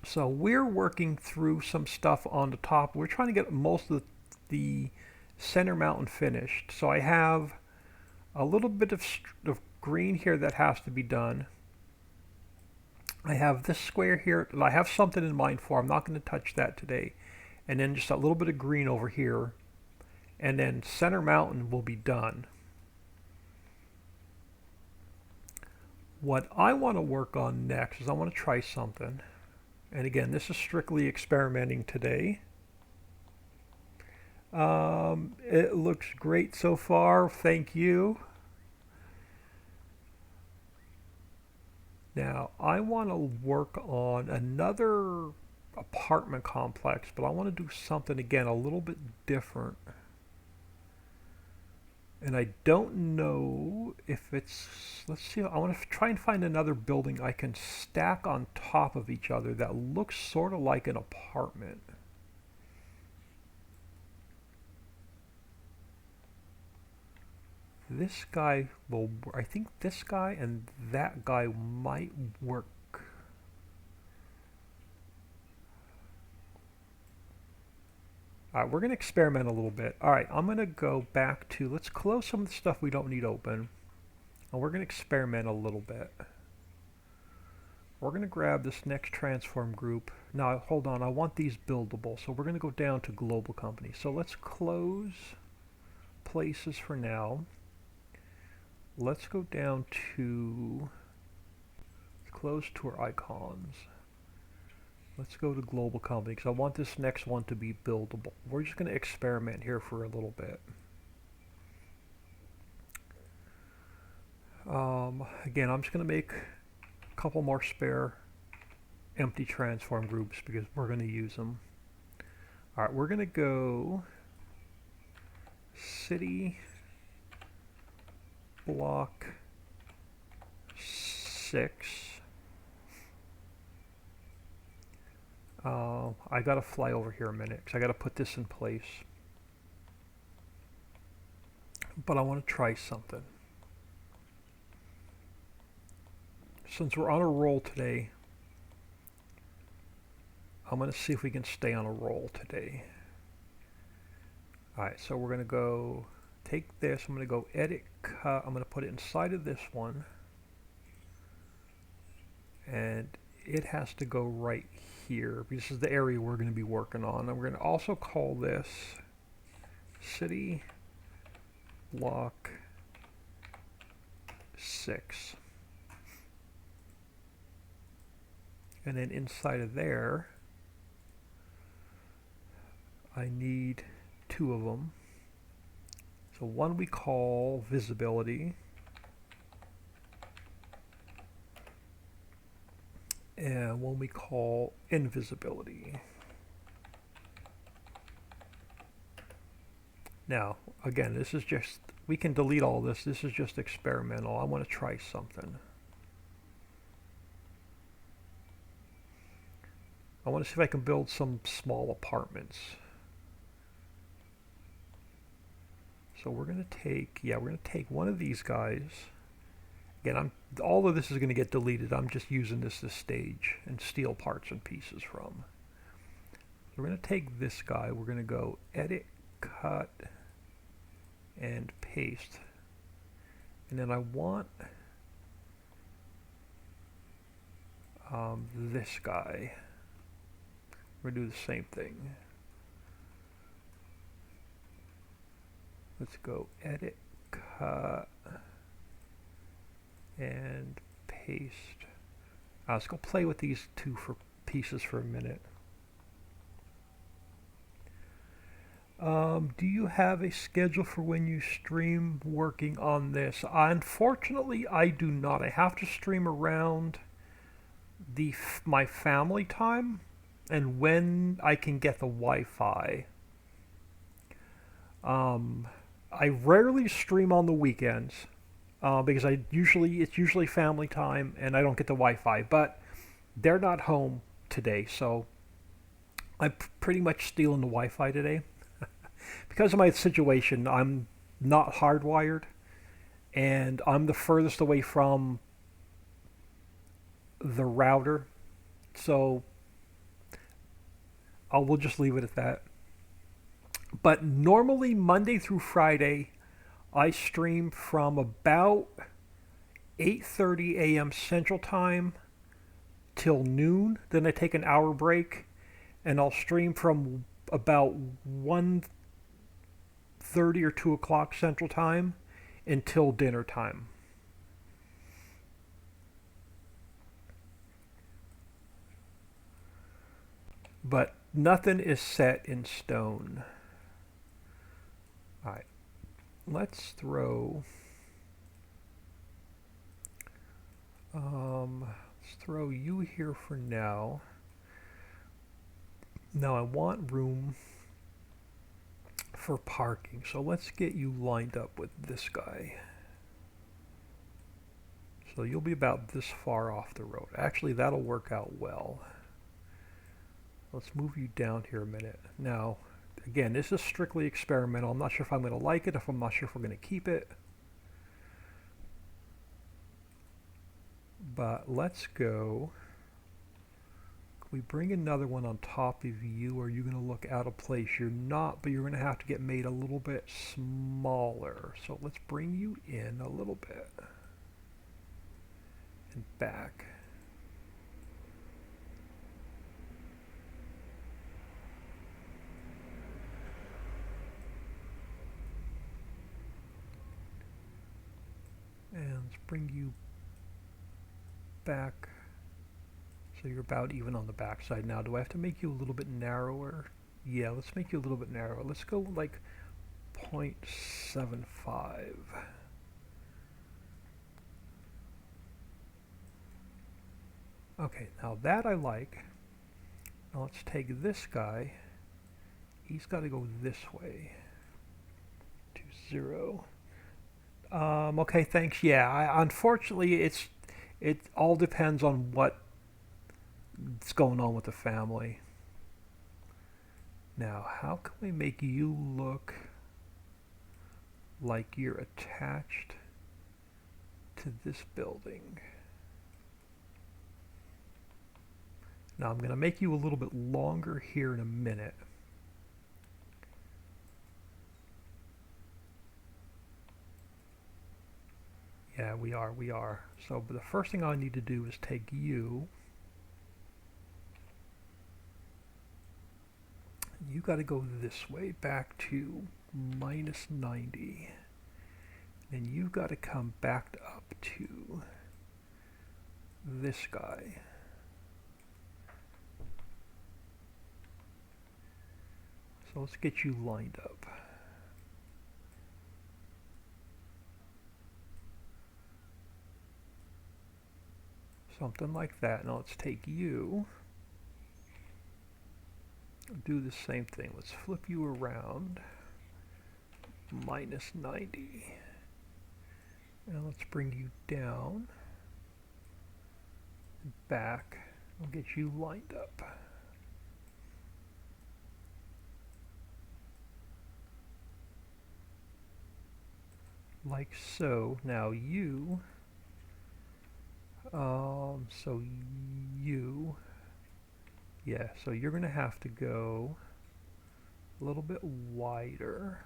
So we're working through some stuff on the top. We're trying to get most of the center mountain finished. So I have a little bit of green here that has to be done. I have this square here that I have something in mind for. I'm not going to touch that today. And then just a little bit of green over here. And then Center Mountain will be done. What I want to work on next is I want to try something. And again, this is strictly experimenting today. It looks great so far. Thank you. Now, I want to work on another apartment complex, but I want to do something, again, a little bit different. And I don't know if it's, let's see, I want to try and find another building I can stack on top of each other that looks sort of like an apartment. This guy will, I think this guy and that guy might work. Alright, we're going to experiment a little bit. Alright, I'm going to go back to, let's close some of the stuff we don't need open. And we're going to experiment a little bit. We're going to grab this next transform group. Now, hold on, I want these buildable. So we're going to go down to global company. So let's close places for now. Let's go down to, close tour icons. Let's go to global company because I want this next one to be buildable. We're just going to experiment here for a little bit. Again, I'm just going to make a couple more spare empty transform groups because we're going to use them. Alright, we're going to go city block 6. I gotta fly over here a minute because I gotta put this in place. But I want to try something. Since we're on a roll today, I'm going to see if we can stay on a roll today. Alright, so we're going to go take this, I'm going to go edit cut, I'm going to put it inside of this one. and it has to go right here. This is the area we're going to be working on. And we're going to also call this City Block 6. And then inside of there, I need 2 of them. So one we call visibility, and one we call invisibility. Now, again, this is just, we can delete all this. This is just experimental. I want to try something. I want to see if I can build some small apartments. So we're going to take, we're going to take one of these guys. Again, all of this is going to get deleted. I'm just using this as stage and steal parts and pieces from. So we're going to take this guy. We're going to go edit, cut, and paste. And then I want this guy. We're going to do the same thing. Let's go edit, cut, and paste. Let's go play with these 2 pieces for a minute. Do you have a schedule for when you stream working on this? Unfortunately, I do not. I have to stream around my family time and when I can get the Wi-Fi. I rarely stream on the weekends because it's usually family time and I don't get the Wi-Fi. But they're not home today, so I'm pretty much stealing the Wi-Fi today. Because of my situation, I'm not hardwired, and I'm the furthest away from the router, so we'll just leave it at that. But normally Monday through Friday, I stream from about 8:30 a.m. Central Time till noon. Then I take an hour break, and I'll stream from about 1:30 or 2 o'clock Central Time until dinner time. But nothing is set in stone. Alright, let's throw you here for now. Now I want room for parking, so let's get you lined up with this guy. So you'll be about this far off the road. Actually, that'll work out well. Let's move you down here a minute. Now, again, this is strictly experimental. I'm not sure if I'm going to like it, I'm not sure if we're going to keep it. But let's go. Can we bring another one on top of you, or are you going to look out of place? You're not, but you're going to have to get made a little bit smaller. So let's bring you in a little bit. And back. And let's bring you back so you're about even on the back side. Now, do I have to make you a little bit narrower? Yeah, let's make you a little bit narrower. Let's go like 0.75. Okay, now that I like. Now let's take this guy. He's got to go this way to 0. Okay, thanks. Yeah, unfortunately, it all depends on what's going on with the family. Now, how can we make you look like you're attached to this building? Now, I'm going to make you a little bit longer here in a minute. Yeah, we are. So but the first thing I need to do is take you. You got to go this way back to minus 90. Then you've got to come back up to this guy. So let's get you lined up. Something like that. Now let's take you. Do the same thing. Let's flip you around. Minus 90. And let's bring you down. Back. We'll get you lined up. Like so. Now you. So you. Yeah, so you're going to have to go a little bit wider.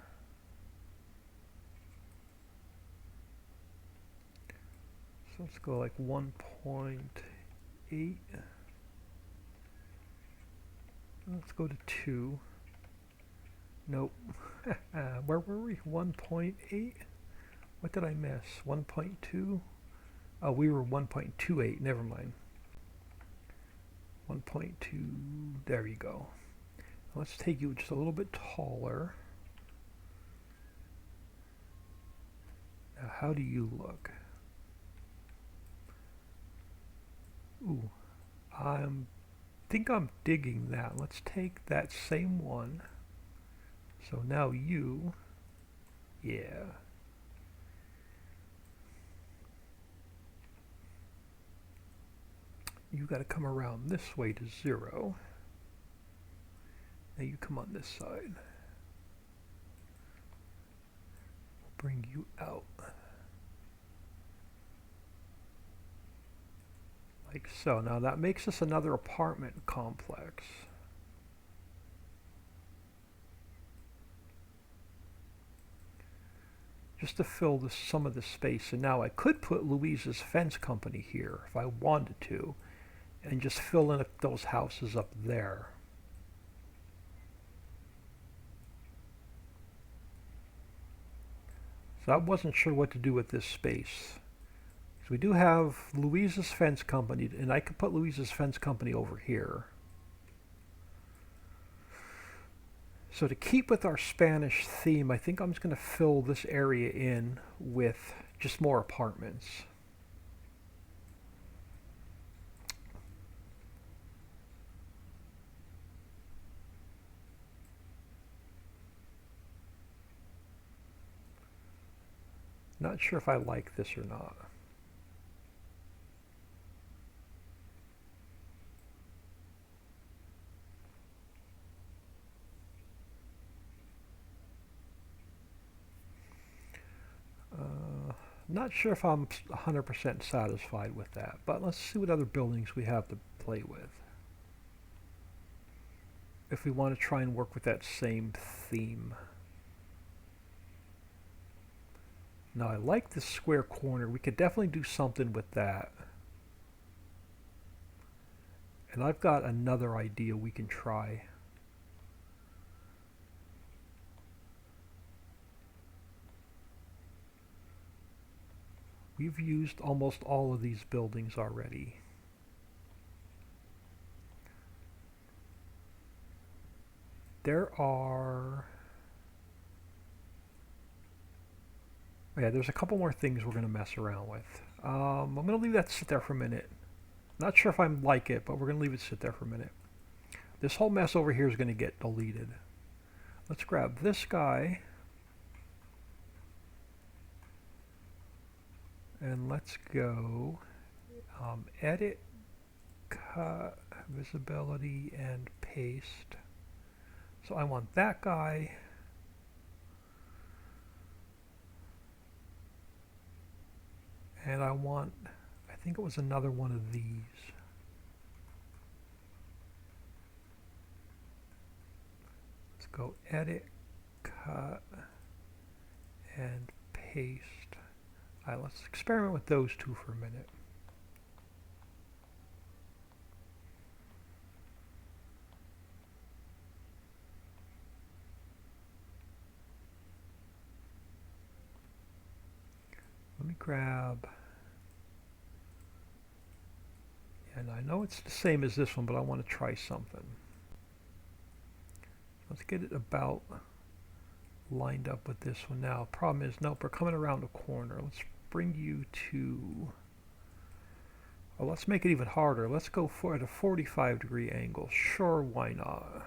So let's go like 1.8. Let's go to 2. Nope. Where were we? 1.8? What did I miss? 1.2? Oh, we were 1.28. Never mind. 1.2. There you go. Let's take you just a little bit taller. Now, how do you look? Ooh, I think I'm digging that. Let's take that same one. So now you, yeah. You got to come around this way to 0. Now you come on this side. We'll bring you out. Like so. Now that makes us another apartment complex. Just to fill this, some of the space. And now I could put Louise's Fence Company here if I wanted to, and just fill in those houses up there. So I wasn't sure what to do with this space. So we do have Louise's Fence Company, and I could put Louise's Fence Company over here. So to keep with our Spanish theme, I think I'm just going to fill this area in with just more apartments. Not sure if I like this or not. Not sure if I'm 100% satisfied with that, but let's see what other buildings we have to play with. If we want to try and work with that same theme. Now I like this square corner. We could definitely do something with that. And I've got another idea we can try. We've used almost all of these buildings already. There are... yeah, there's a couple more things we're going to mess around with. I'm going to leave that sit there for a minute. Not sure if I like it, but we're going to leave it sit there for a minute. This whole mess over here is going to get deleted. Let's grab this guy. And let's go edit, cut, visibility, and paste. So I want that guy. And I want, I think it was another one of these. Let's go edit, cut, and paste. Alright, let's experiment with those two for a minute. Let me grab, and I know it's the same as this one, but I want to try something. Let's get it about lined up with this one now. Problem is, nope, we're coming around the corner. Let's bring you to, well, let's make it even harder. Let's go for at a 45-degree angle. Sure, why not?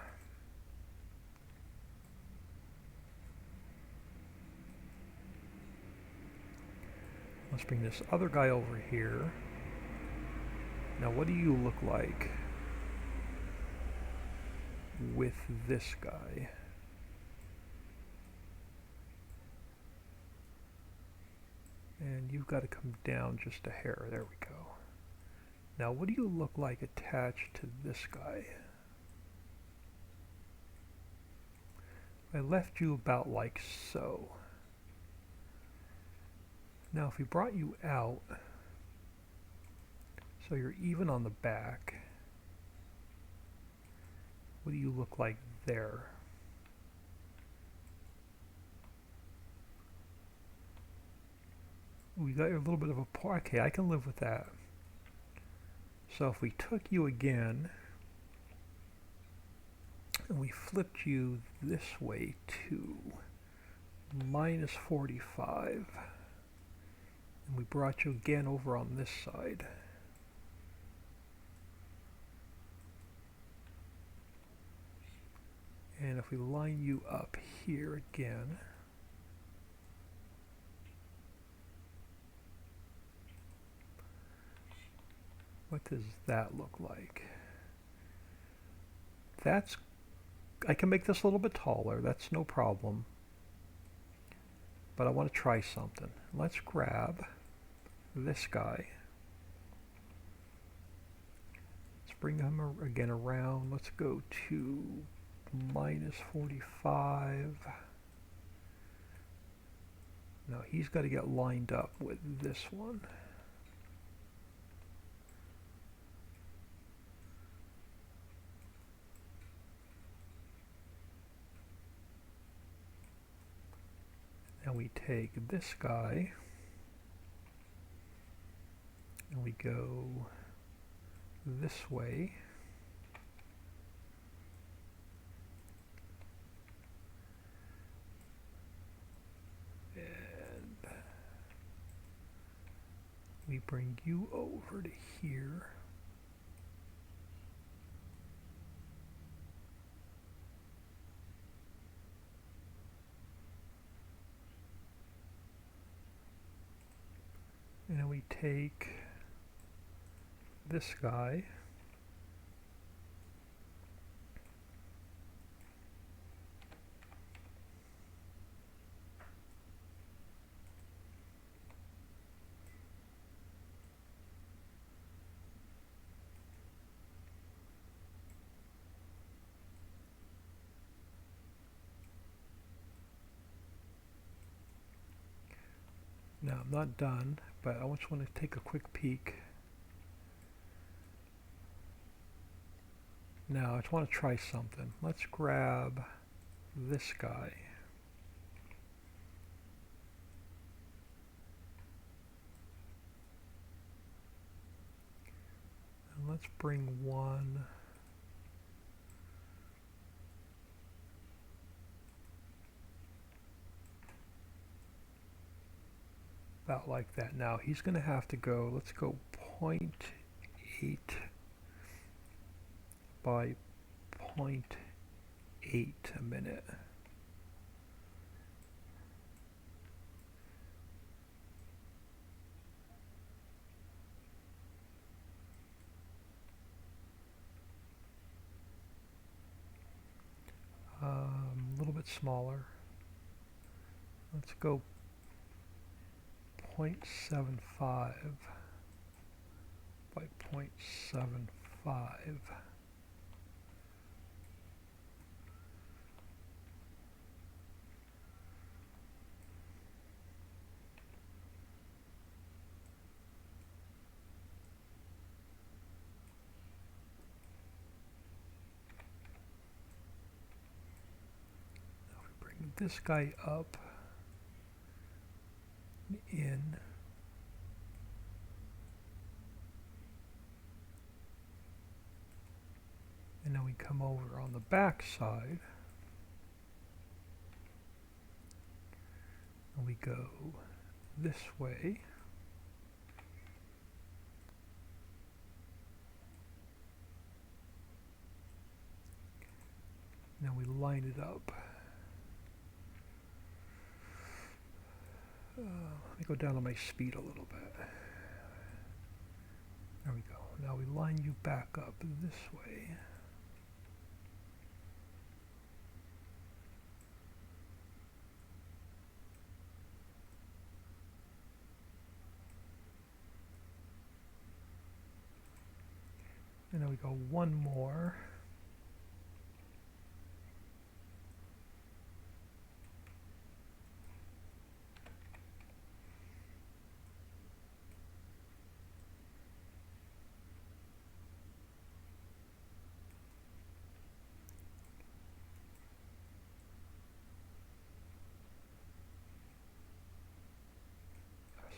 Let's bring this other guy over here. Now, what do you look like with this guy? And you've got to come down just a hair. There we go. Now, what do you look like attached to this guy? I left you about like so. Now, if we brought you out, so you're even on the back, what do you look like there? We got a little bit of a part. Okay, I can live with that. So if we took you again, and we flipped you this way to minus 45, and we brought you again over on this side, and if we line you up here again, what does that look like? That's, I can make this a little bit taller, that's no problem. But I want to try something. Let's grab this guy. Let's bring him again around. Let's go to minus 45. Now he's got to get lined up with this one. And we take this guy and we go this way. And we bring you over to here. And we take this guy now. I'm not done, but I just want to take a quick peek. Now I just want to try something. Let's grab this guy. And let's bring one about like that. Now he's going to have to go, let's go 0.8 by 0.8 a minute. A little bit smaller. Let's go 0.75 by 0.75. this guy up in. And then we come over on the back side. And we go this way. Now we line it up. Let me go down on my speed a little bit. There we go. Now we line you back up this way. And then we go one more.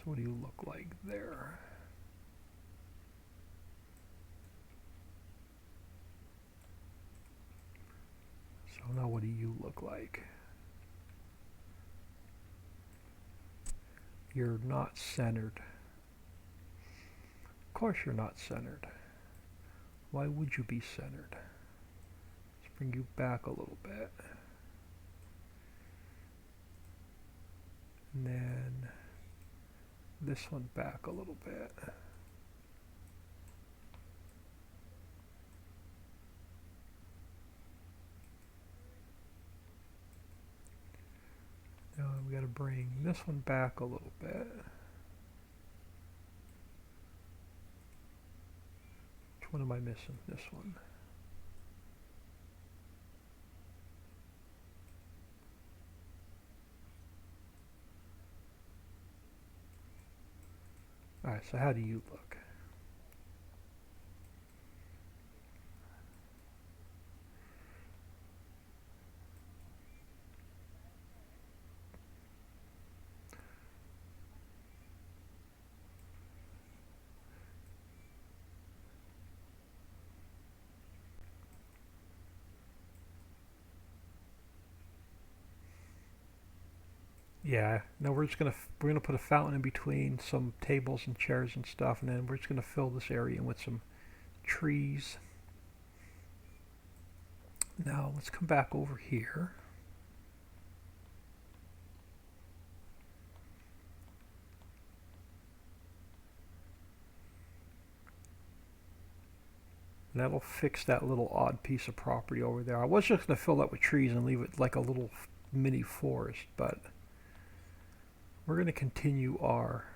So what do you look like there? So now what do you look like? You're not centered. Of course you're not centered. Why would you be centered? Let's bring you back a little bit. And then this one back a little bit. Now we got to bring this one back a little bit. Which one am I missing? This one. Alright, so how do you look? Yeah, now we're gonna put a fountain in between some tables and chairs and stuff, and then we're just gonna fill this area in with some trees. Now let's come back over here. And that'll fix that little odd piece of property over there. I was just gonna fill that with trees and leave it like a little mini forest, but we're going to continue our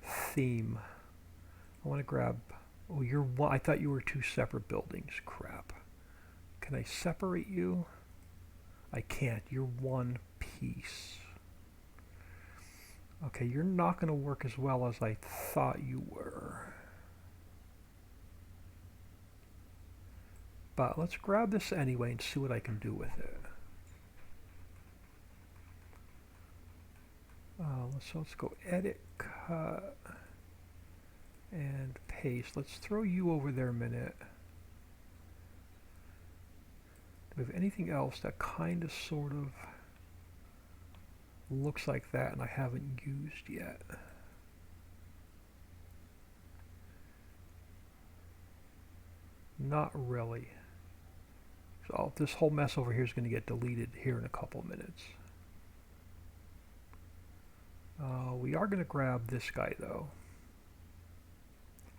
theme. I want to grab, oh, you're one, I thought you were two separate buildings. Crap. Can I separate you? I can't. You're one piece. Okay, you're not going to work as well as I thought you were. But let's grab this anyway and see what I can do with it. So let's go edit, cut, and paste. Let's throw you over there a minute. Do we have anything else that kind of sort of looks like that and I haven't used yet? Not really. So this whole mess over here is going to get deleted here in a couple minutes. We are going to grab this guy though.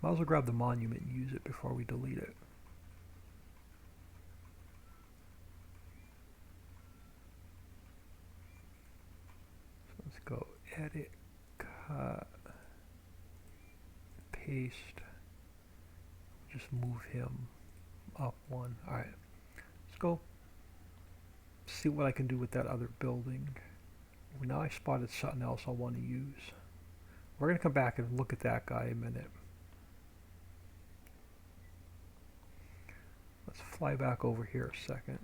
Might as well grab the monument and use it before we delete it. So let's go edit, cut, paste. Just move him up one. Alright. Let's go see what I can do with that other building. Now I spotted something else I want to use. We're going to come back and look at that guy in a minute. Let's fly back over here a second.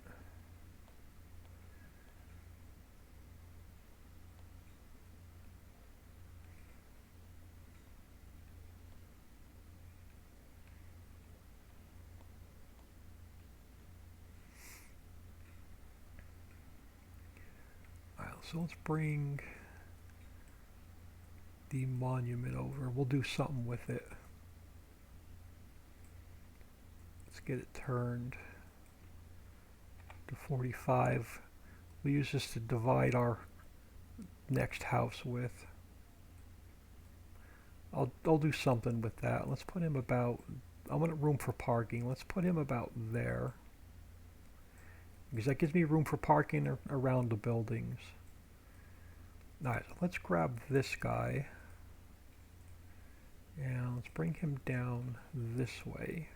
So let's bring the monument over. We'll do something with it. Let's get it turned to 45. We'll use this to divide our next house with. I'll do something with that. Let's put him about, I want room for parking. Let's put him about there, because that gives me room for parking around the buildings. Alright, so let's grab this guy and let's bring him down this way.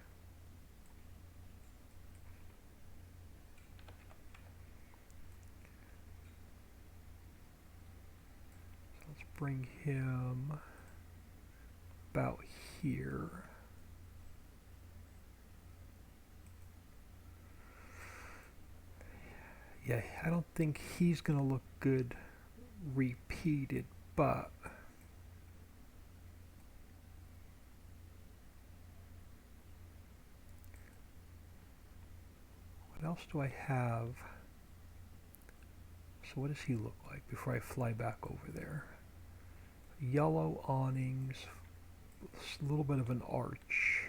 So let's bring him about here. Yeah, I don't think he's gonna look good repeated, but what else do I have? So what does he look like before I fly back over there? Yellow awnings, a little bit of an arch.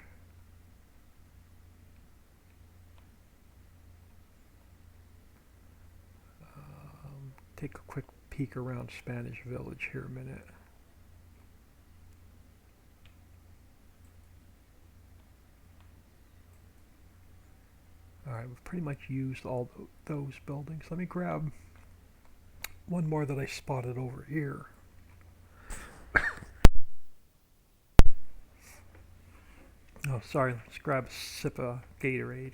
Take a quick peek around Spanish Village here a minute. Alright, we've pretty much used all those buildings. Let me grab one more that I spotted over here. Oh, sorry, let's grab a sip of Gatorade.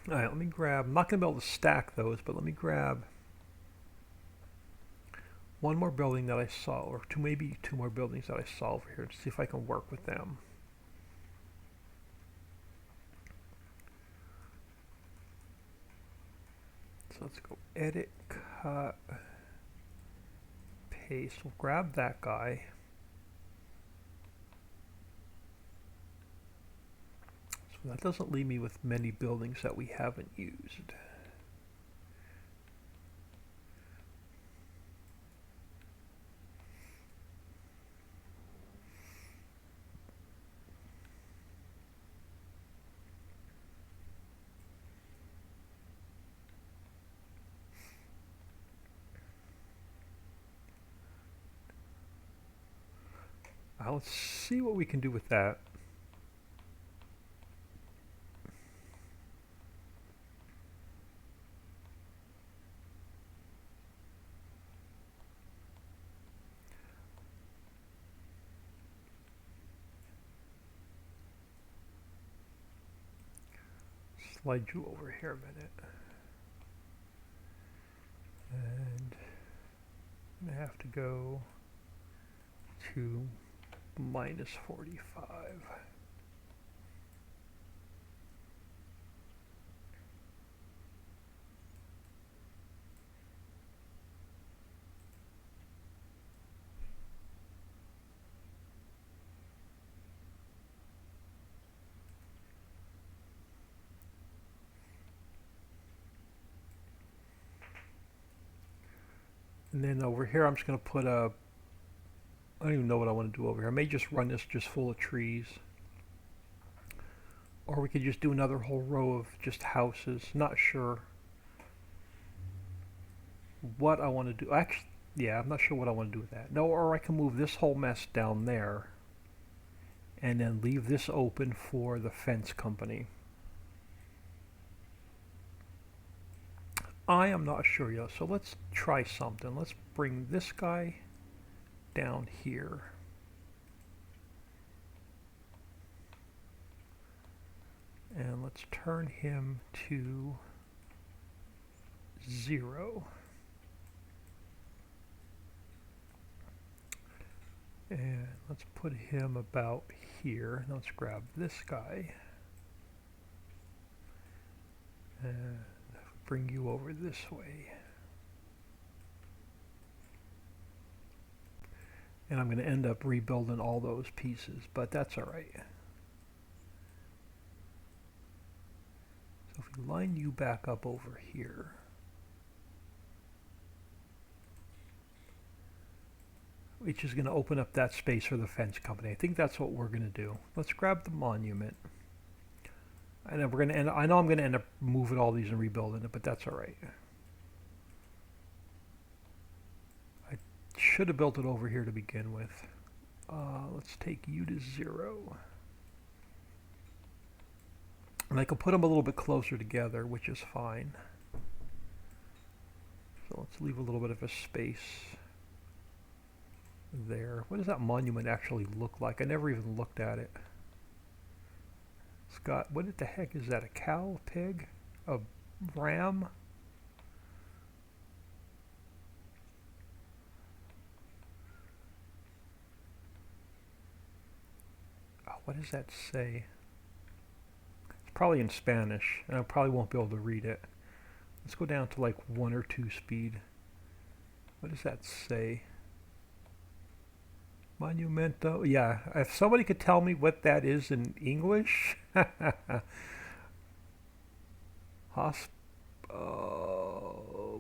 Alright, let me grab, I'm not going to be able to stack those, but let me grab one more building that I saw, or maybe two more buildings that I saw over here to see if I can work with them. So let's go edit, cut, paste. We'll grab that guy. So that doesn't leave me with many buildings that we haven't used. Let's see what we can do with that. Slide you over here a minute. And I'm going to have to go to minus 45. And then over here I'm just going to put a, I don't even know what I want to do over here. I may just run this just full of trees. Or we could just do another whole row of just houses. Not sure what I want to do. Actually, yeah, I'm not sure what I want to do with that. No, or I can move this whole mess down there and then leave this open for the fence company. I am not sure yet, so let's try something. Let's bring this guy down here. And let's turn him to 0. And let's put him about here. Now let's grab this guy. And bring you over this way. And I'm going to end up rebuilding all those pieces, but that's all right. So if we line you back up over here, which is going to open up that space for the fence company. I think that's what we're going to do. Let's grab the monument. And then we're going to end, I know I'm going to end up moving all these and rebuilding it, but that's all right. I should have built it over here to begin with. Let's take you to 0. And I can put them a little bit closer together, which is fine. So let's leave a little bit of a space there. What does that monument actually look like? I never even looked at it. Scott, what the heck is that? A cow? A pig? A ram? Oh, what does that say? It's probably in Spanish, and I probably won't be able to read it. Let's go down to like 1 or 2 speed. What does that say? Monumento. Yeah, if somebody could tell me what that is in English.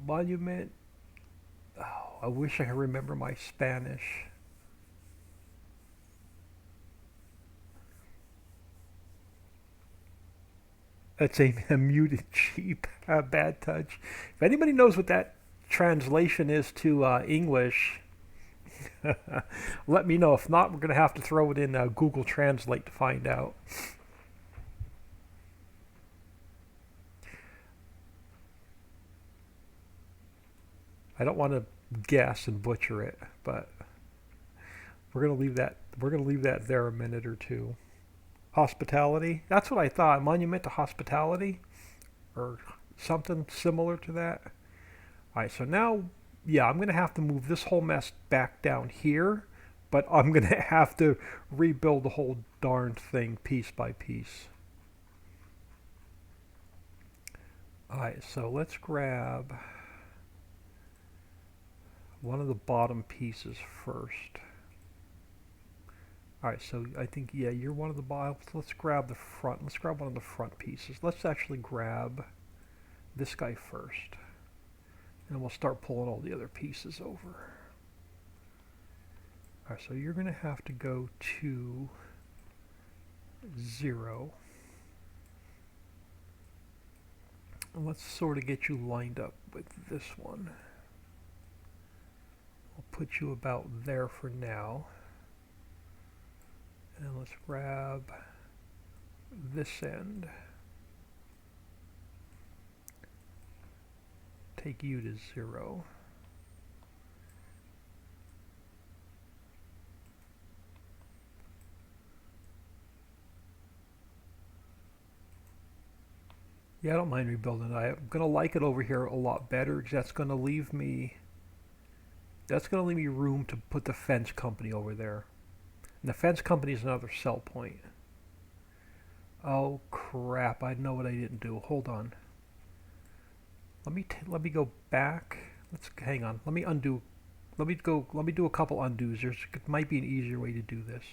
Monument. Oh, I wish I could remember my Spanish. That's a muted sheep. Bad touch. If anybody knows what that translation is to English, let me know. If not, we're going to have to throw it in Google Translate to find out. I don't want to guess and butcher it, but we're going to leave that. We're going to leave that there a minute or two. Hospitality. That's what I thought. Monument to hospitality, or something similar to that. All right. So now, yeah, I'm going to have to move this whole mess back down here, but I'm going to have to rebuild the whole darn thing piece by piece. All right. So let's grab one of the bottom pieces first. Alright, so I think, yeah, you're one of the bottom. Let's grab the front. Let's grab one of the front pieces. Let's actually grab this guy first. And we'll start pulling all the other pieces over. Alright, so you're going to have to go to 0. And let's sort of get you lined up with this one. I'll put you about there for now. And let's grab this end. Take you to 0. Yeah, I don't mind rebuilding it. I'm going to like it over here a lot better because that's going to leave me room to put the fence company over there. And the fence company is another sell point. Oh crap, I know what I didn't do. Hold on. Let me go back. Let's hang on. Let me undo. Let me do a couple undos. It might be an easier way to do this.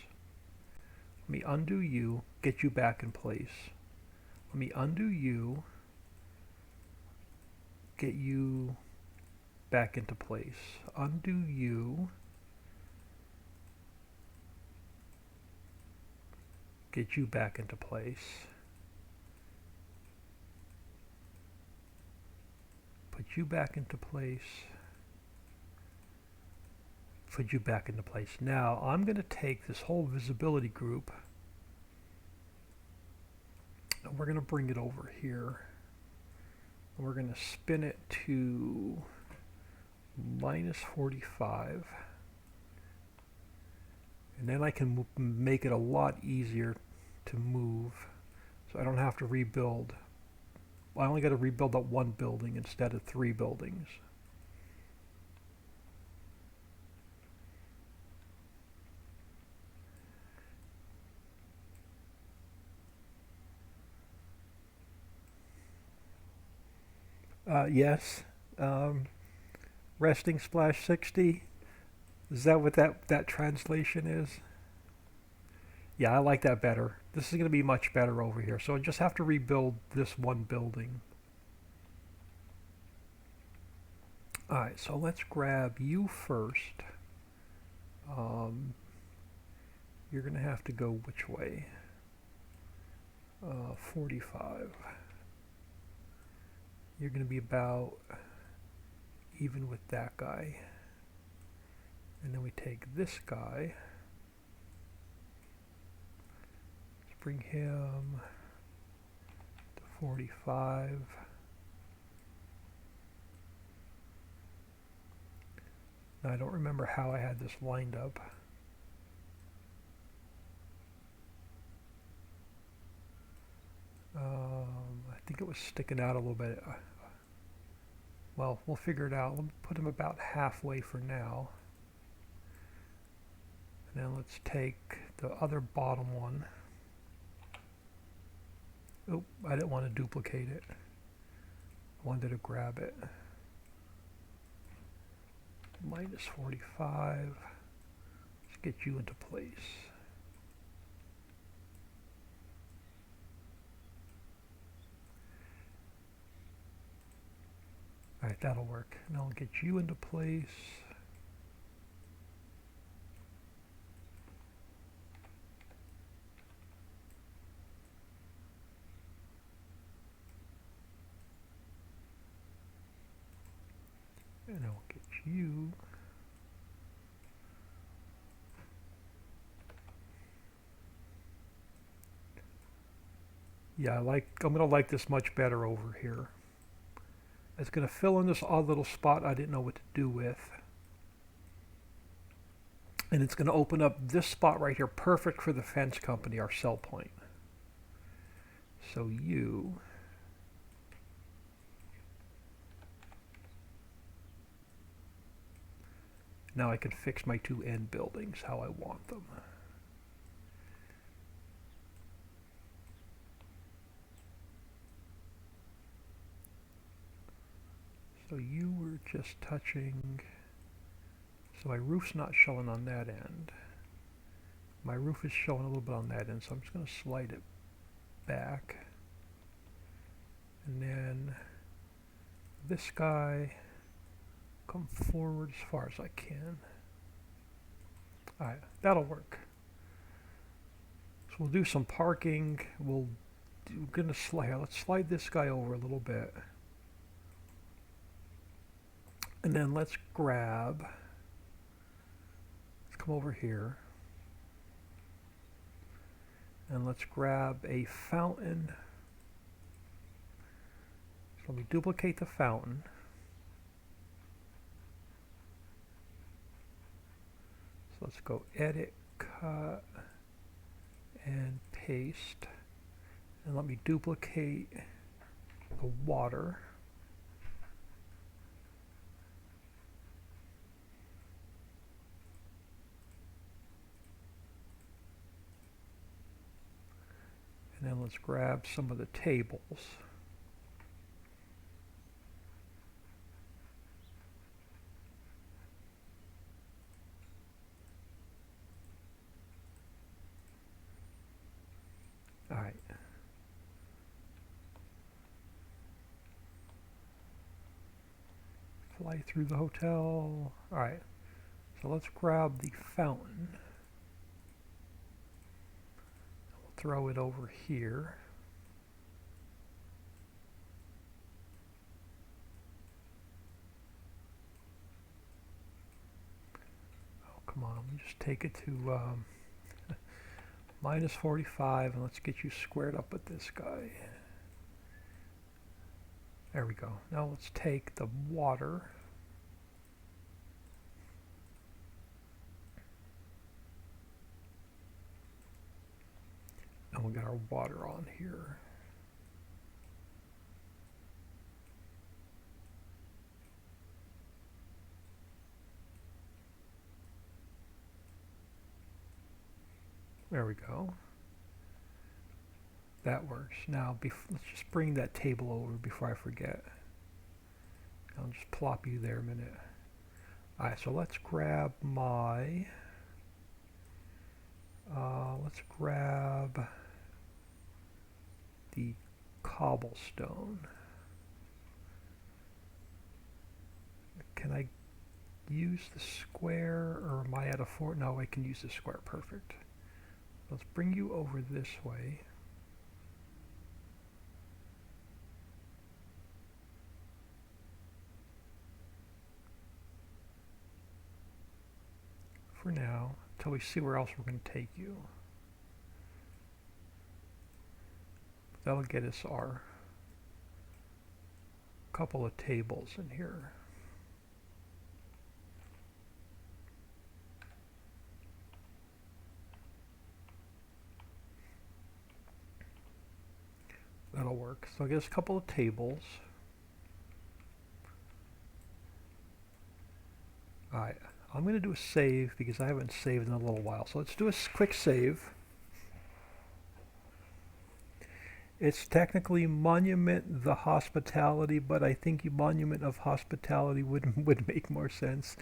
Let me undo you, get you back in place. Let me undo you, get you back into place. Undo you. Get you back into place. Put you back into place. Put you back into place. Now I'm going to take this whole visibility group and we're going to bring it over here. And we're going to spin it to -45. And then I can make it a lot easier to move, so I don't have to rebuild. I only got to rebuild that one building instead of 3 buildings. Yes. Resting Splash 60. Is that what that translation is? Yeah, I like that better. This is going to be much better over here. So I just have to rebuild this one building. Alright, so let's grab you first. Um, you're going to have to go which way? 45. You're going to be about even with that guy. And then we take this guy. Let's bring him to 45. Now I don't remember how I had this lined up. I think it was sticking out a little bit. Well, we'll figure it out. Let me put him about halfway for now. And then let's take the other bottom one. Oh, I didn't want to duplicate it. I wanted to grab it. Minus 45. Let's get you into place. Alright, that'll work. Now I'll get you into place. And I'll get you. Yeah, I'm gonna like this much better over here. It's going to fill in this odd little spot I didn't know what to do with. And it's going to open up this spot right here, perfect for the fence company, our sell point. So you... Now I can fix my two end buildings how I want them. So you were just touching, so my roof's not showing on that end. My roof is showing a little bit on that end, so I'm just going to slide it back. And then this guy, come forward as far as I can. Alright, that'll work. So we'll do some parking. We're going to slide, let's slide this guy over a little bit. And then let's come over here, and let's grab a fountain. So let me duplicate the fountain. So let's go edit, cut, and paste. And let me duplicate the water. And then let's grab some of the tables. All right. Fly through the hotel. All right. So let's grab the fountain. Throw it over here. Oh, come on, let me just take it to minus 45, and let's get you squared up with this guy. There we go. Now let's take the water. And we'll get our water on here. There we go. That works. Now, let's just bring that table over before I forget. I'll just plop you there a minute. Alright, so let's grab my, let's grab the cobblestone. Can I use the square, or am I at a four? No, I can use the square. Perfect. Let's bring you over this way. For now, until we see where else we're going to take you. That'll get us our couple of tables in here. That'll work. So I guess a couple of tables. Alright, I'm going to do a save because I haven't saved in a little while. So let's do a quick save. It's technically Monument the Hospitality, but I think Monument of Hospitality would make more sense.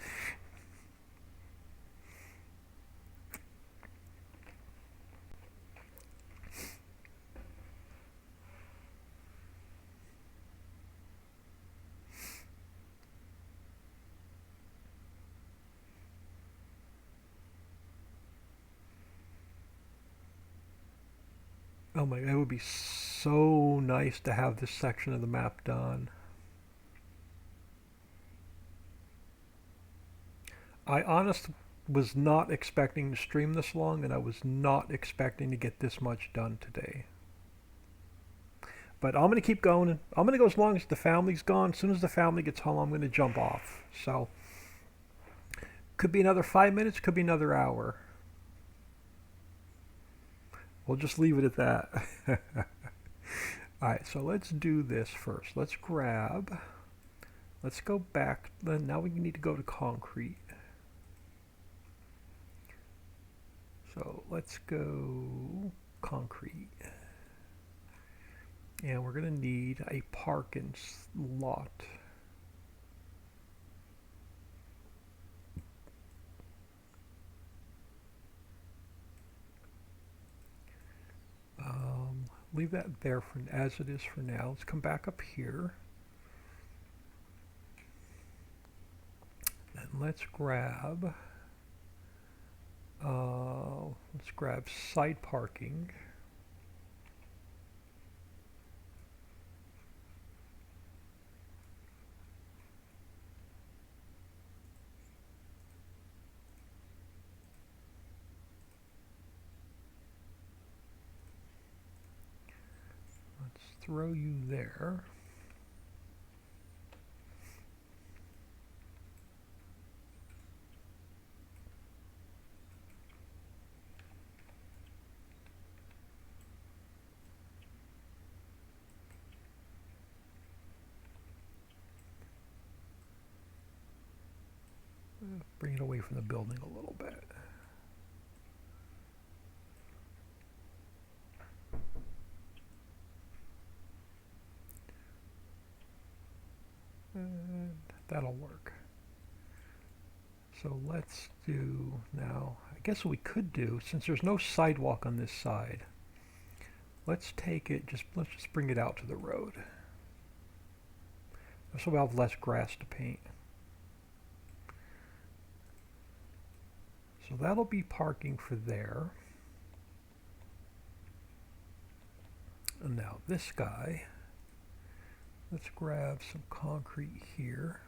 Oh my, it would be so nice to have this section of the map done. I honestly was not expecting to stream this long, and I was not expecting to get this much done today. But I'm going to keep going. I'm going to go as long as the family's gone. As soon as the family gets home, I'm going to jump off. So, could be another 5 minutes, could be another hour. We'll just leave it at that. Alright, so let's do this first. Let's go back. Now we need to go to concrete. So let's go concrete. And we're going to need a parking lot. Leave that there as it is for now. Let's come back up here. And let's grab side parking. Throw you there. Bring it away from the building a little bit. And that'll work. So let's do now, I guess what we could do, since there's no sidewalk on this side, let's take it, let's just bring it out to the road. So we'll have less grass to paint. So that'll be parking for there. And now this guy, let's grab some concrete here.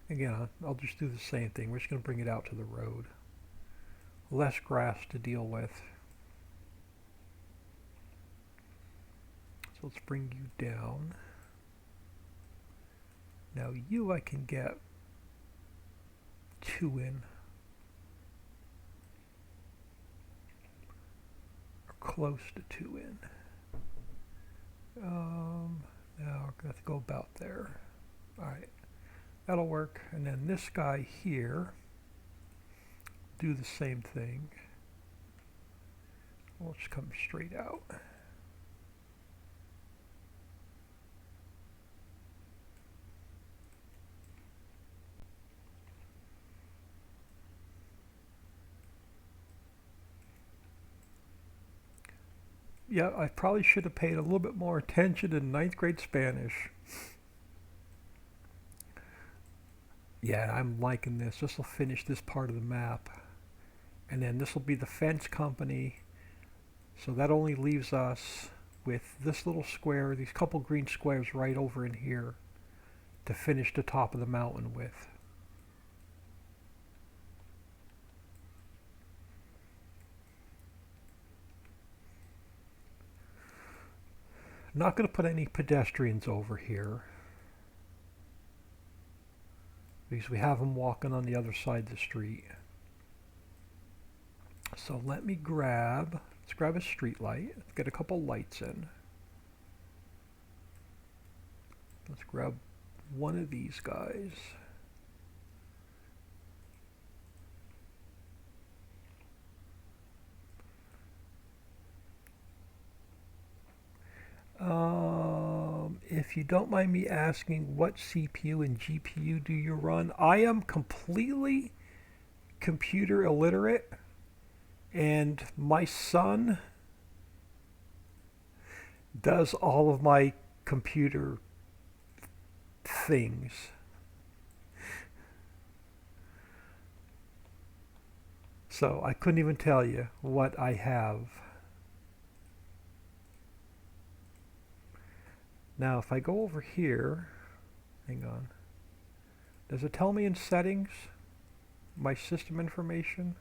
Again, I'll just do the same thing. We're just going to bring it out to the road. Less grass to deal with. So let's bring you down. Now you I can get 2 in. Or close to 2 in. Now we're going to have to go about there. Alright, that'll work. And then this guy here, do the same thing. We'll just come straight out. Yeah, I probably should have paid a little bit more attention in ninth grade Spanish. Yeah, I'm liking this. This will finish this part of the map. And then this will be the fence company. So that only leaves us with this little square, these couple green squares right over in here to finish the top of the mountain with. Not going to put any pedestrians over here because we have them walking on the other side of the street. So let's grab a street light. Let's get a couple lights in. Let's grab one of these guys. If you don't mind me asking, what CPU and GPU do you run? I am completely computer illiterate, and my son does all of my computer things. So I couldn't even tell you what I have. Now, if I go over here, hang on, does it tell me in settings my system information?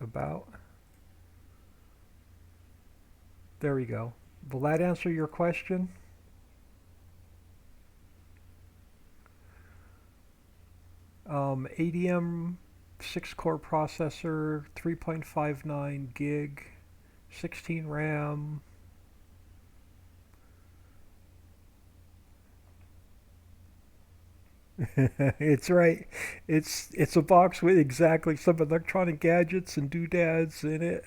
About? There we go. Will that answer your question? ADM 6-core processor, 3.59 gig, 16 RAM. It's right. It's a box with exactly some electronic gadgets and doodads in it,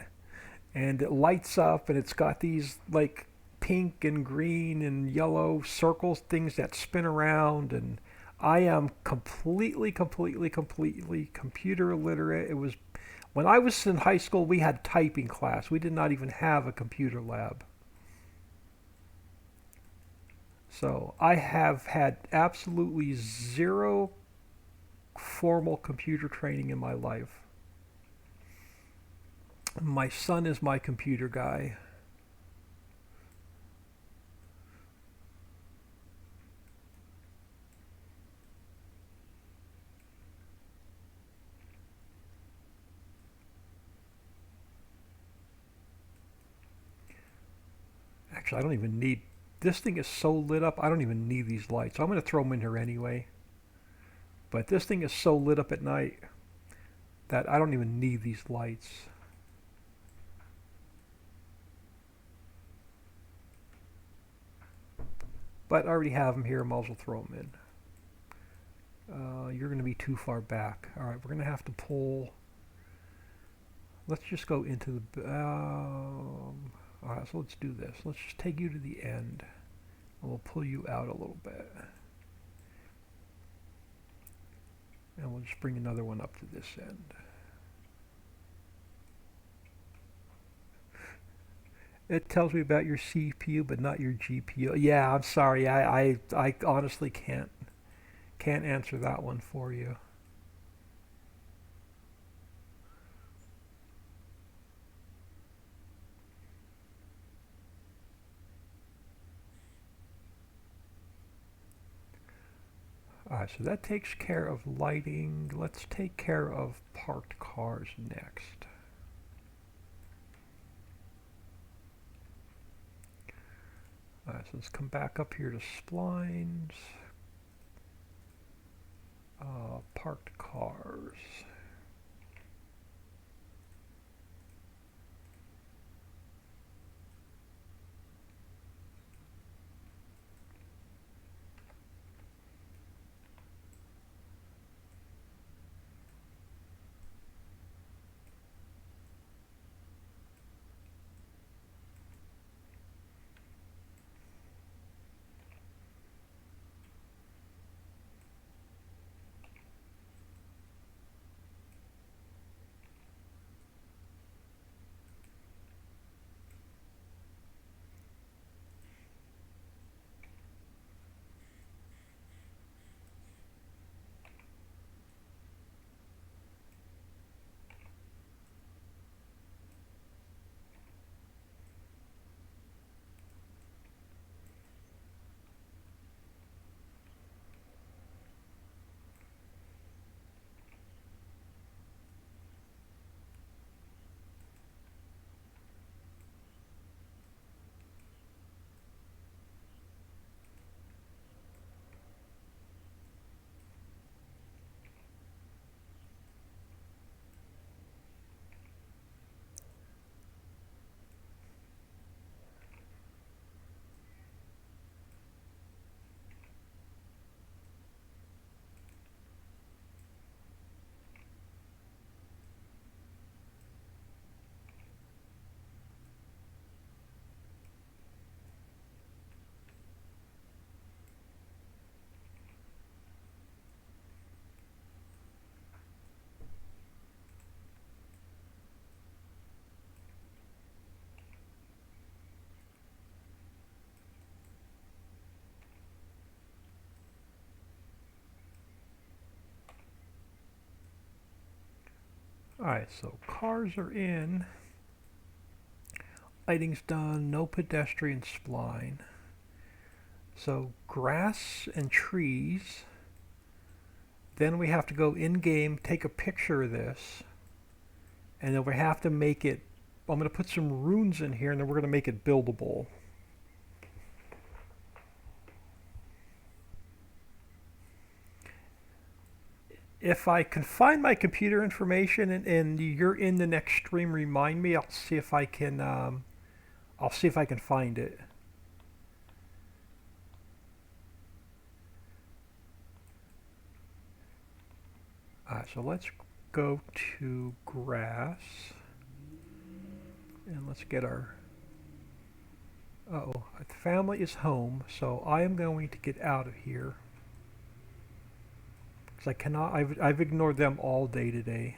and it lights up, and it's got these like pink and green and yellow circles, things that spin around, and I am completely computer illiterate. It was when I was in high school, we had typing class. We did not even have a computer lab. So I have had absolutely zero formal computer training in my life. My son is my computer guy. Actually, I don't even need. This thing is so lit up, I don't even need these lights. So I'm going to throw them in here anyway. But this thing is so lit up at night that I don't even need these lights. But I already have them here, I might as well throw them in. You're going to be too far back. Alright, we're going to have to pull. Let's just go into the. Alright, so let's do this. Let's just take you to the end. And we'll pull you out a little bit. And we'll just bring another one up to this end. It tells me about your CPU, but not your GPU. Yeah, I'm sorry. I honestly can't answer that one for you. Alright, so that takes care of lighting. Let's take care of parked cars next. Alright, so let's come back up here to splines. Parked cars. Alright, so cars are in. Lighting's done. No pedestrian spline. So grass and trees. Then we have to go in-game, take a picture of this. And then we have to make it, I'm going to put some runes in here and then we're going to make it buildable. If I can find my computer information and you're in the next stream, remind me. I'll see if I can. I'll see if I can find it. Alright, so let's go to grass and let's get our. Uh-oh, the family is home, so I am going to get out of here. I cannot. I've ignored them all day today,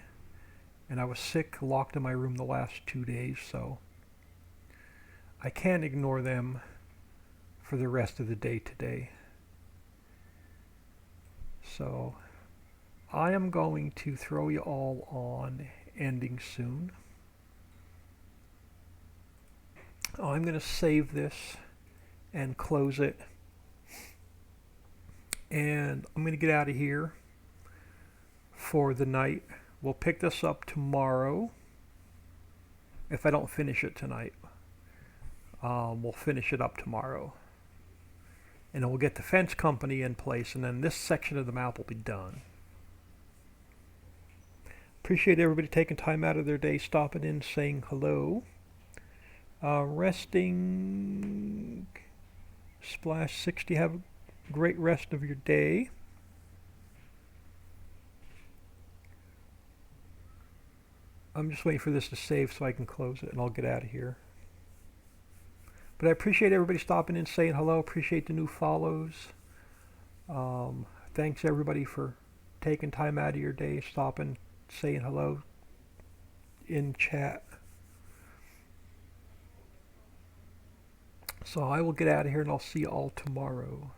and I was sick, locked in my room the last 2 days, so I can't ignore them for the rest of the day today. So I am going to throw you all on ending soon. I'm going to save this and close it, and I'm going to get out of here for the night. We'll pick this up tomorrow if I don't finish it tonight. We'll finish it up tomorrow and then we'll get the fence company in place and then this section of the map will be done. Appreciate everybody taking time out of their day, stopping in, saying hello. Resting Splash 60, have a great rest of your day. I'm just waiting for this to save so I can close it and I'll get out of here. But I appreciate everybody stopping in, saying hello. Appreciate the new follows. Thanks everybody for taking time out of your day, stopping, saying hello in chat. So I will get out of here and I'll see you all tomorrow.